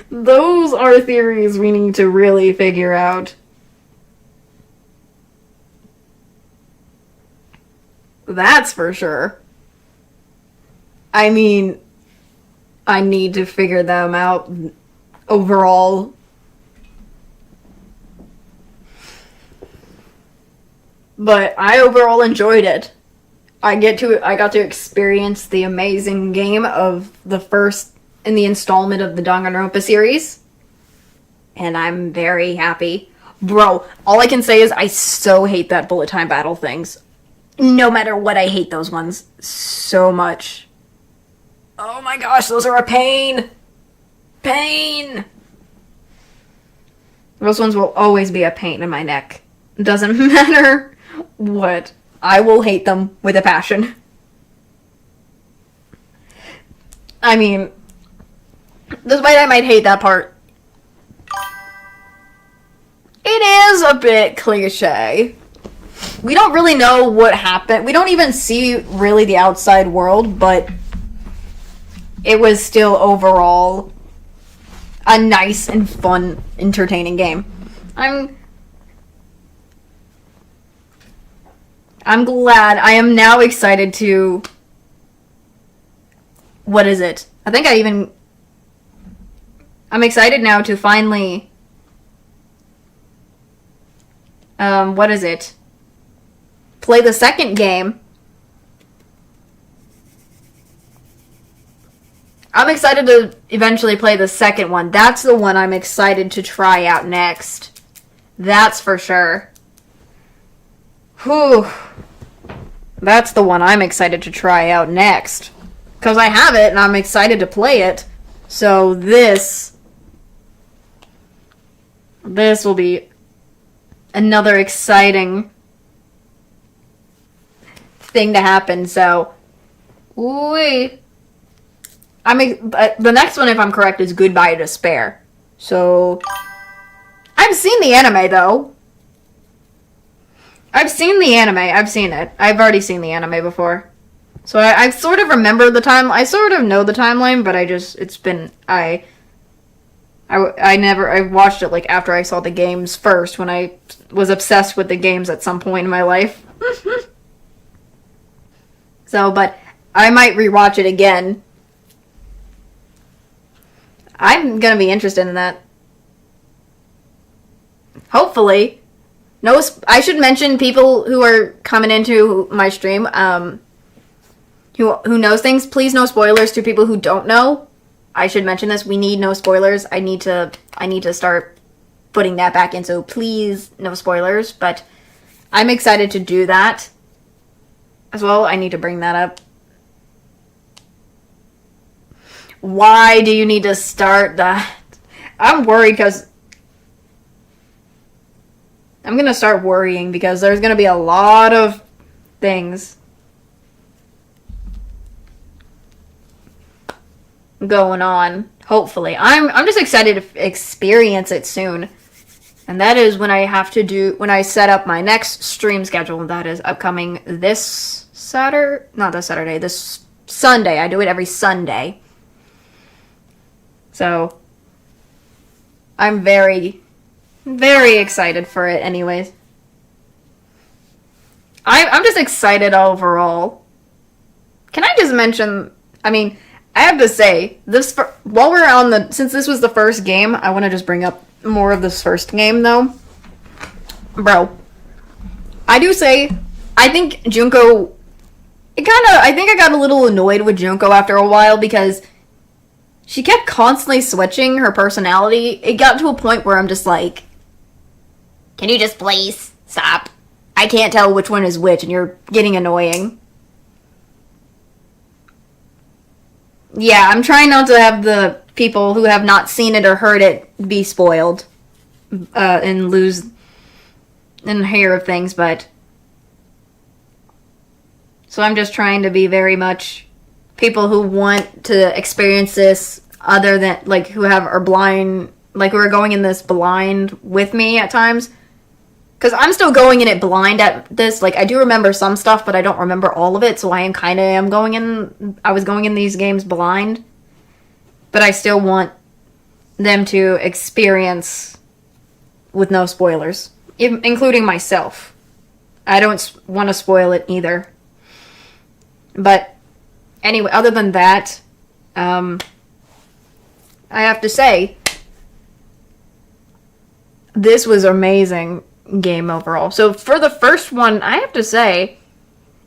[SPEAKER 1] Those are theories we need to really figure out. That's for sure. I mean, I need to figure them out overall. But I overall enjoyed it. I got to experience the amazing game of the first in the installment of the Danganronpa series. And I'm very happy. Bro, all I can say is I so hate that bullet time battle things. No matter what, I hate those ones so much. Oh my gosh, those are a pain. Pain. Those ones will always be a pain in my neck. Doesn't matter what. I will hate them with a passion. I mean, despite I might hate that part, it is a bit cliche. We don't really know what happened. We don't even see really the outside world, but it was still overall a nice and fun, entertaining game. I'm glad. I am now excited to... What is it? I'm excited now to finally... what is it? Play the second game. I'm excited to eventually play the second one. That's the one I'm excited to try out next. That's for sure. Whew. That's the one I'm excited to try out next. Because I have it and I'm excited to play it. So this will be another exciting thing to happen. So, the next one, if I'm correct, is Goodbye Despair. So, I've seen the anime though. I've seen the anime. I've seen it. I've already seen the anime before. So I sort of remember the time. I sort of know the timeline, but I watched it like after I saw the games first, when I was obsessed with the games at some point in my life. So, but I might rewatch it again. I'm gonna be interested in that. Hopefully. No, I should mention people who are coming into my stream, who knows things. Please, no spoilers to people who don't know. I should mention this. We need no spoilers. I need to start putting that back in. So please, no spoilers. But I'm excited to do that as well. I need to bring that up. Why do you need to start that? I'm worried because I'm going to start worrying because there's going to be a lot of things going on, hopefully. I'm just excited to experience it soon. And that is when I set up my next stream schedule. That is upcoming this this Sunday. I do it every Sunday. So, I'm very, very excited for it anyways. I'm just excited overall. Can I just mention, I have to say, while we're on since this was the first game, I want to just bring up more of this first game though. Bro, I do say, I think Junko, I think I got a little annoyed with Junko after a while because she kept constantly switching her personality. It got to a point where I'm just like, can you just please stop? I can't tell which one is which and you're getting annoying. Yeah, I'm trying not to have the people who have not seen it or heard it be spoiled and hear of things, but so I'm just trying to be very much people who want to experience this other than, like, who are blind, like, who are going in this blind with me at times. Because I'm still going in it blind at this. Like, I do remember some stuff, but I don't remember all of it, so I was going in these games blind. But I still want them to experience with no spoilers, including myself. I don't want to spoil it either. But anyway, other than that, I have to say, this was amazing game overall. So for the first one, I have to say,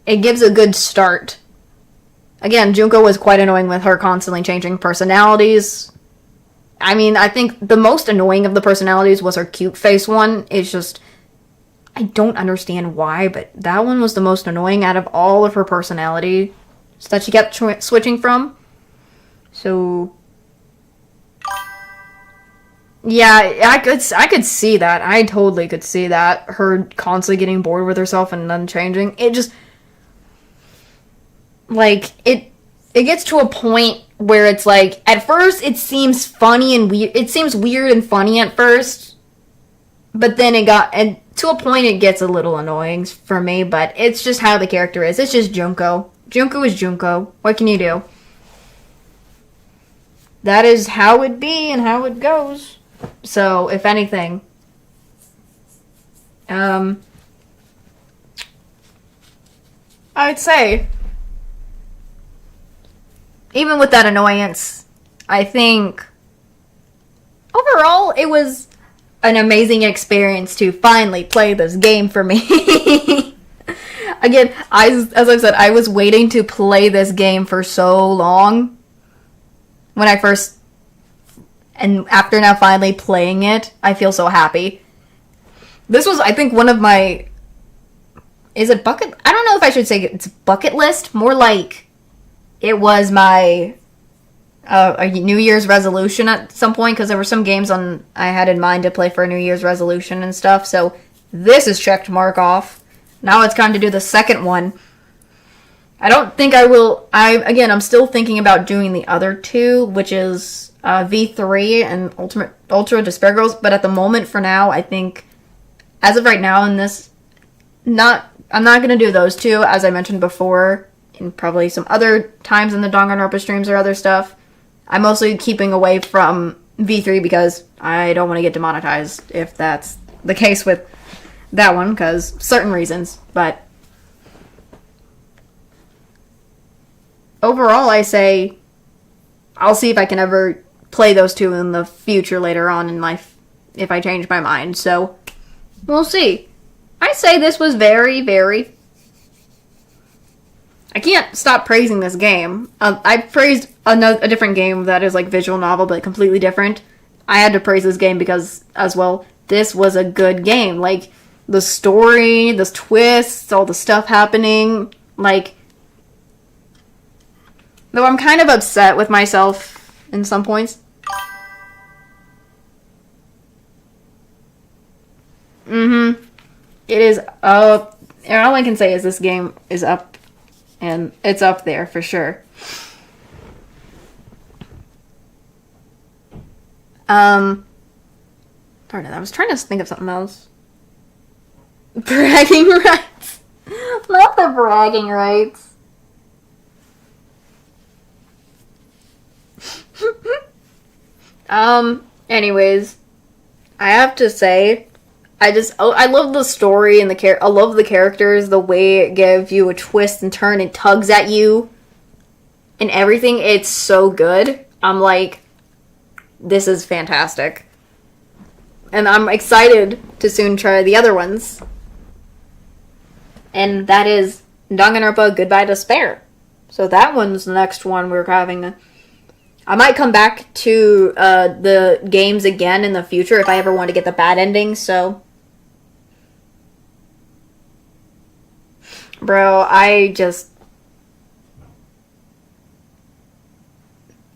[SPEAKER 1] it gives a good start. Again, Junko was quite annoying with her constantly changing personalities. I think the most annoying of the personalities was her cute face one. It's just, I don't understand why, but that one was the most annoying out of all of her personality that she kept switching from. So, yeah, I could see that. I totally could see that. Her constantly getting bored with herself and then changing. It just, like, it gets to a point where it's like, at first it seems funny and weird. It seems weird and funny at first, but then and to a point it gets a little annoying for me, but it's just how the character is. It's just Junko. Junko is Junko. What can you do? That is how it be and how it goes. So, if anything, I'd say, even with that annoyance, I think overall it was an amazing experience to finally play this game for me. Again, as I said, I was waiting to play this game for so long. When I first, and after now finally playing it, I feel so happy. This was, I think, one of my, I don't know if I should say it's bucket list, more like it was my a New Year's resolution at some point, because there were some games I had in mind to play for a New Year's resolution and stuff, so this is checked mark off. Now it's time to do the second one. I don't think I will, I'm still thinking about doing the other two, which is V3 and Ultra Despair Girls, but at the moment, for now, I think, as of right now in this, I'm not going to do those two, as I mentioned before, and probably some other times in the Danganronpa streams or other stuff. I'm mostly keeping away from V3 because I don't want to get demonetized if that's the case with that one, because certain reasons, but overall, I say I'll see if I can ever play those two in the future later on in life if I change my mind, so we'll see. I say this was very, very... I can't stop praising this game. I praised a different game that is like visual novel, but completely different. I had to praise this game because, as well, this was a good game. Like, the story, the twists, all the stuff happening, like... Though I'm kind of upset with myself in some points. It is up. And all I can say is this game is up. And it's up there for sure. Pardon, I was trying to think of something else. Bragging rights. Not the bragging rights. Anyways, I have to say, I love the story and I love the characters, the way it gives you a twist and turn and tugs at you and everything. It's so good. I'm like, this is fantastic. And I'm excited to soon try the other ones. And that is Danganronpa Goodbye Despair. So that one's the next one we're having. I might come back to the games again in the future if I ever want to get the bad ending, so... Bro,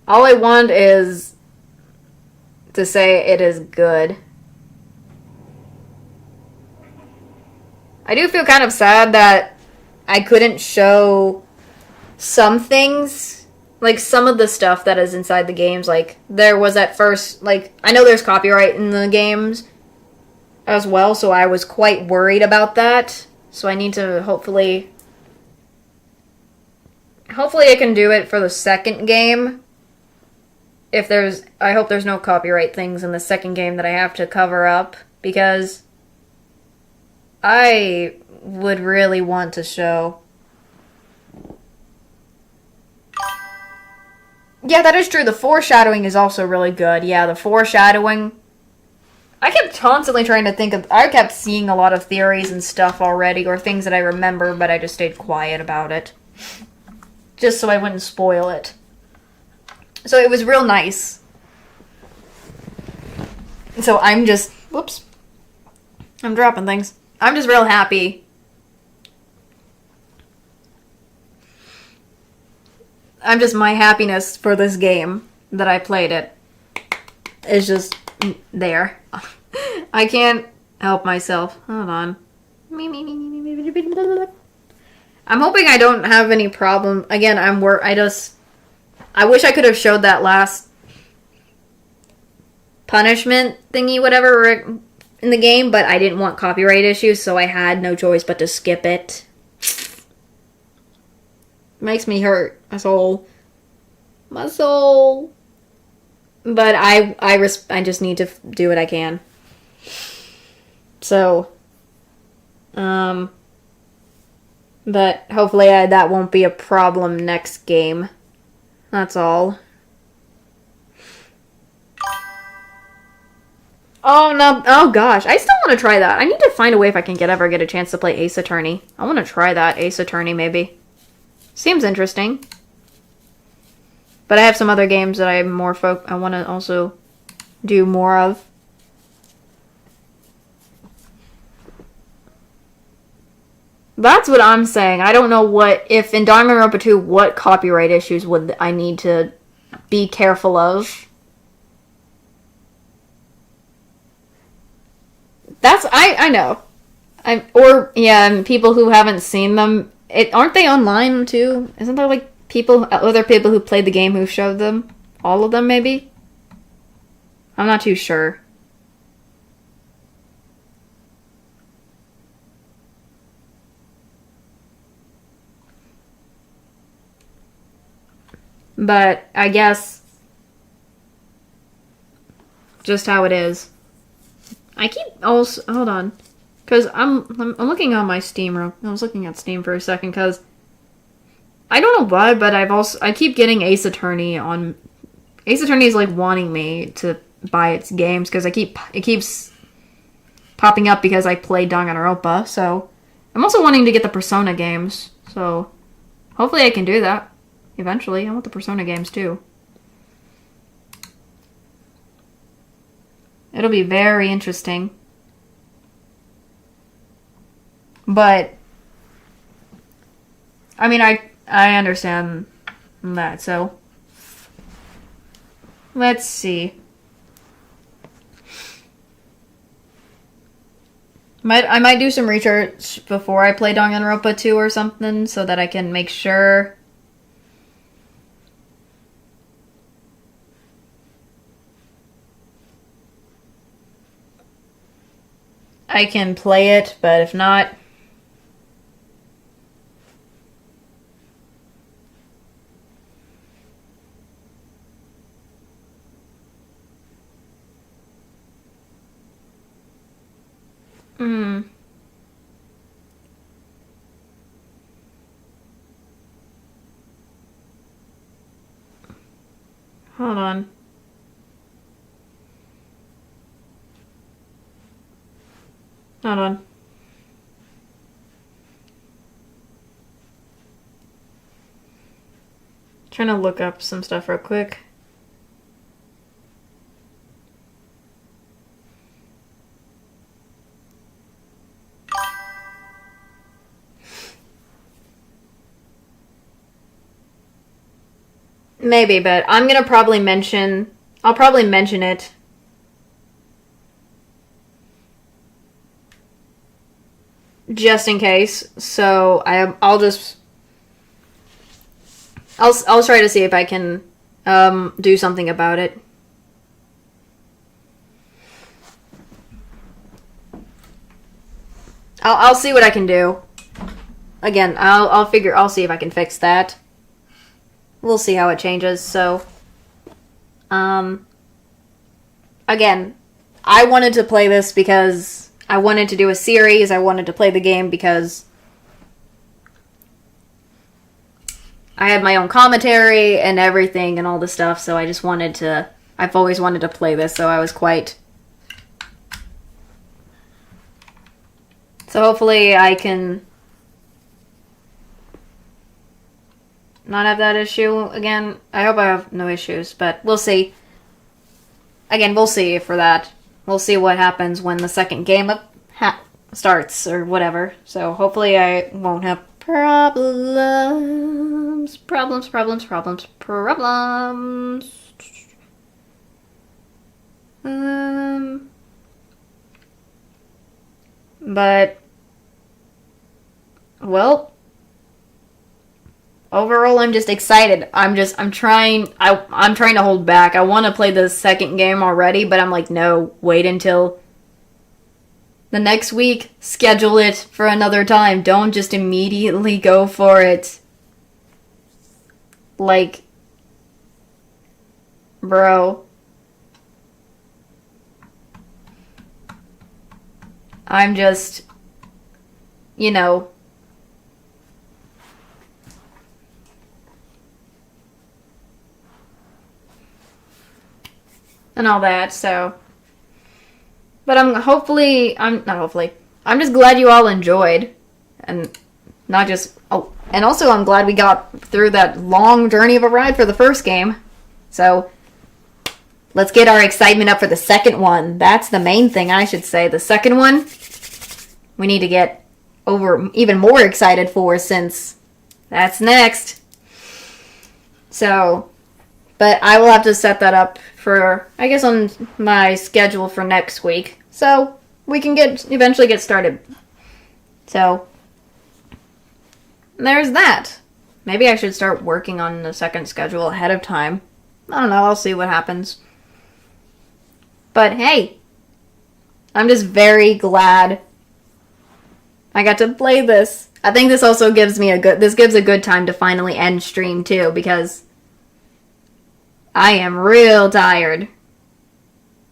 [SPEAKER 1] all I want is to say it is good. I do feel kind of sad that I couldn't show some things, like some of the stuff that is inside the games. Like, there was at first, like, I know there's copyright in the games as well, so I was quite worried about that. So I need to hopefully I can do it for the second game. I hope there's no copyright things in the second game that I have to cover up, because I would really want to show. Yeah, that is true. The foreshadowing is also really good. Yeah, the foreshadowing. I kept constantly trying to think of... I kept seeing a lot of theories and stuff already, or things that I remember, but I just stayed quiet about it. Just so I wouldn't spoil it. So it was real nice. So I'm just... Whoops. I'm dropping things. I'm just real happy. I'm just... My happiness for this game that I played it is just there. I can't help myself. Hold on. I'm hoping I don't have any problem. Again, I wish I could have showed that last punishment thingy, whatever, in the game, but I didn't want copyright issues, so I had no choice but to skip it. Makes me hurt. My soul. My soul. But I just need to do what I can. So, but hopefully that won't be a problem next game. That's all. Oh no! Oh gosh, I still want to try that. I need to find a way if I can ever get a chance to play Ace Attorney. I want to try that Ace Attorney maybe. Seems interesting. But I have some other games that I want to also do more of. That's what I'm saying. I don't know if in Danganronpa 2, what copyright issues would I need to be careful of. I know. And people who haven't seen them, aren't they online too? Isn't there like other people who played the game who showed them? All of them maybe? I'm not too sure. But I guess just how it is. I keep also hold on, because I'm looking on my Steam. I was looking at Steam for a second because I don't know why, but I keep getting Ace Attorney on. Ace Attorney is like wanting me to buy its games because it keeps popping up because I played Danganronpa. So I'm also wanting to get the Persona games. So hopefully I can do that. Eventually, I want the Persona games too. It'll be very interesting. But I mean, I understand that, so let's see. I might do some research before I play Danganronpa 2 or something so that I can make sure I can play it, but if not, Hmm. Hold on. Hold on. Trying to look up some stuff real quick. Maybe, but I'm gonna probably mention... I'll probably mention it. Just in case. So I'll just... I'll try to see if I can do something about it. I'll see what I can do. Again, I'll see if I can fix that. We'll see how it changes. So, again, I wanted to play this because I wanted to do a series. I wanted to play the game because I had my own commentary and everything and all the stuff. So I just wanted to. I've always wanted to play this, so I was quite. So hopefully I can not have that issue again. I hope I have no issues, but we'll see. Again, we'll see for that. We'll see what happens when the second game starts or whatever. So hopefully I won't have problems. But well, overall, I'm just excited. I'm trying to hold back. I want to play the second game already, but I'm like, no, wait until the next week. Schedule it for another time. Don't just immediately go for it. Like, bro. I'm just, you know, and all that, so. But I'm just glad you all enjoyed. And not just, and also I'm glad we got through that long journey of a ride for the first game. So, let's get our excitement up for the second one. That's the main thing, I should say. The second one, we need to get even more excited for, since that's next. So, but I will have to set that up for, I guess, on my schedule for next week. So, we can eventually get started. So, there's that. Maybe I should start working on the second schedule ahead of time. I don't know, I'll see what happens. But hey, I'm just very glad I got to play this. I think this also gives a good time to finally end stream too, because I am real tired.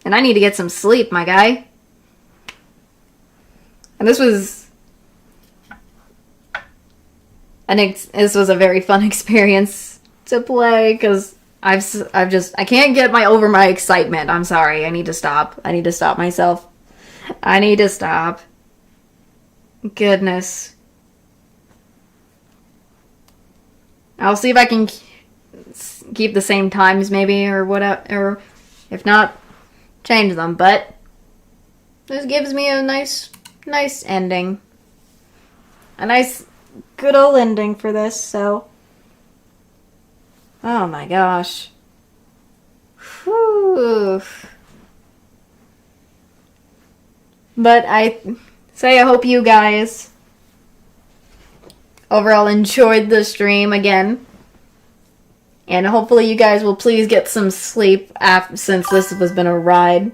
[SPEAKER 1] And I need to get some sleep, my guy. And this was a very fun experience to play, because I can't get over my excitement. I'm sorry. I need to stop. I need to stop myself. I need to stop. Goodness. I'll see if I can keep the same times maybe, or whatever, or if not, change them. But this gives me a nice ending. A nice, good old ending for this, so. Oh my gosh. Whew. But I hope you guys overall enjoyed the stream again. And hopefully you guys will please get some sleep since this has been a ride.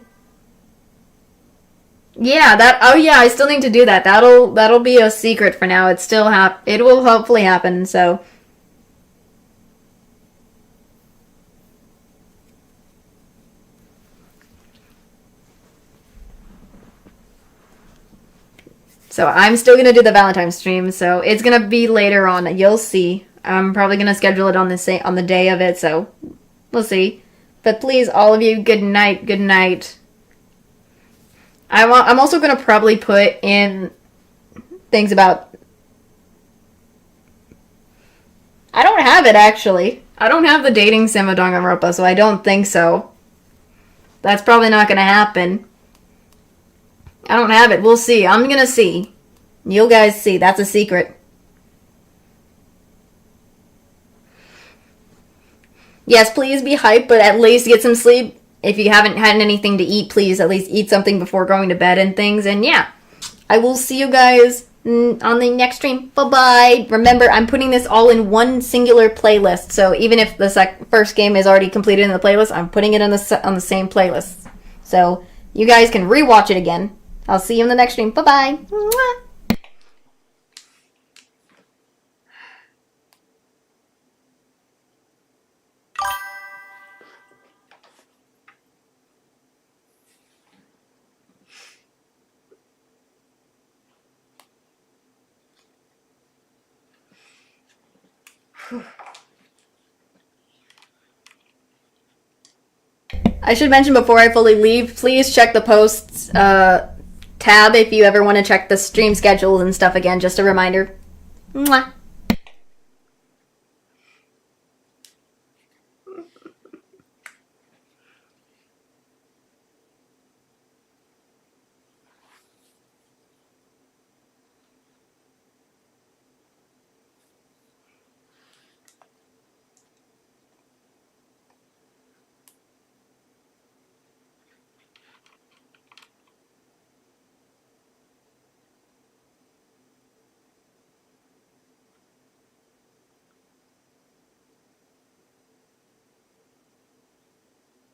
[SPEAKER 1] Yeah, I still need to do that. That'll be a secret for now. It will hopefully happen, so. So I'm still gonna do the Valentine's stream, so it's gonna be later on. You'll see. I'm probably gonna schedule it on the day of it, so we'll see. But please, all of you, good night, good night. I'm also gonna probably put in things about. I don't have it actually. I don't have the dating sim of Danganronpa, so I don't think so. That's probably not gonna happen. I don't have it. We'll see. I'm gonna see. You guys see. That's a secret. Yes, please be hyped, but at least get some sleep. If you haven't had anything to eat, please at least eat something before going to bed and things. And yeah, I will see you guys on the next stream. Bye-bye. Remember, I'm putting this all in one singular playlist. So even if the first game is already completed in the playlist, I'm putting it on the same playlist. So you guys can rewatch it again. I'll see you in the next stream. Bye-bye. Mwah. I should mention before I fully leave, please check the posts tab if you ever want to check the stream schedules and stuff again. Just a reminder. Mwah.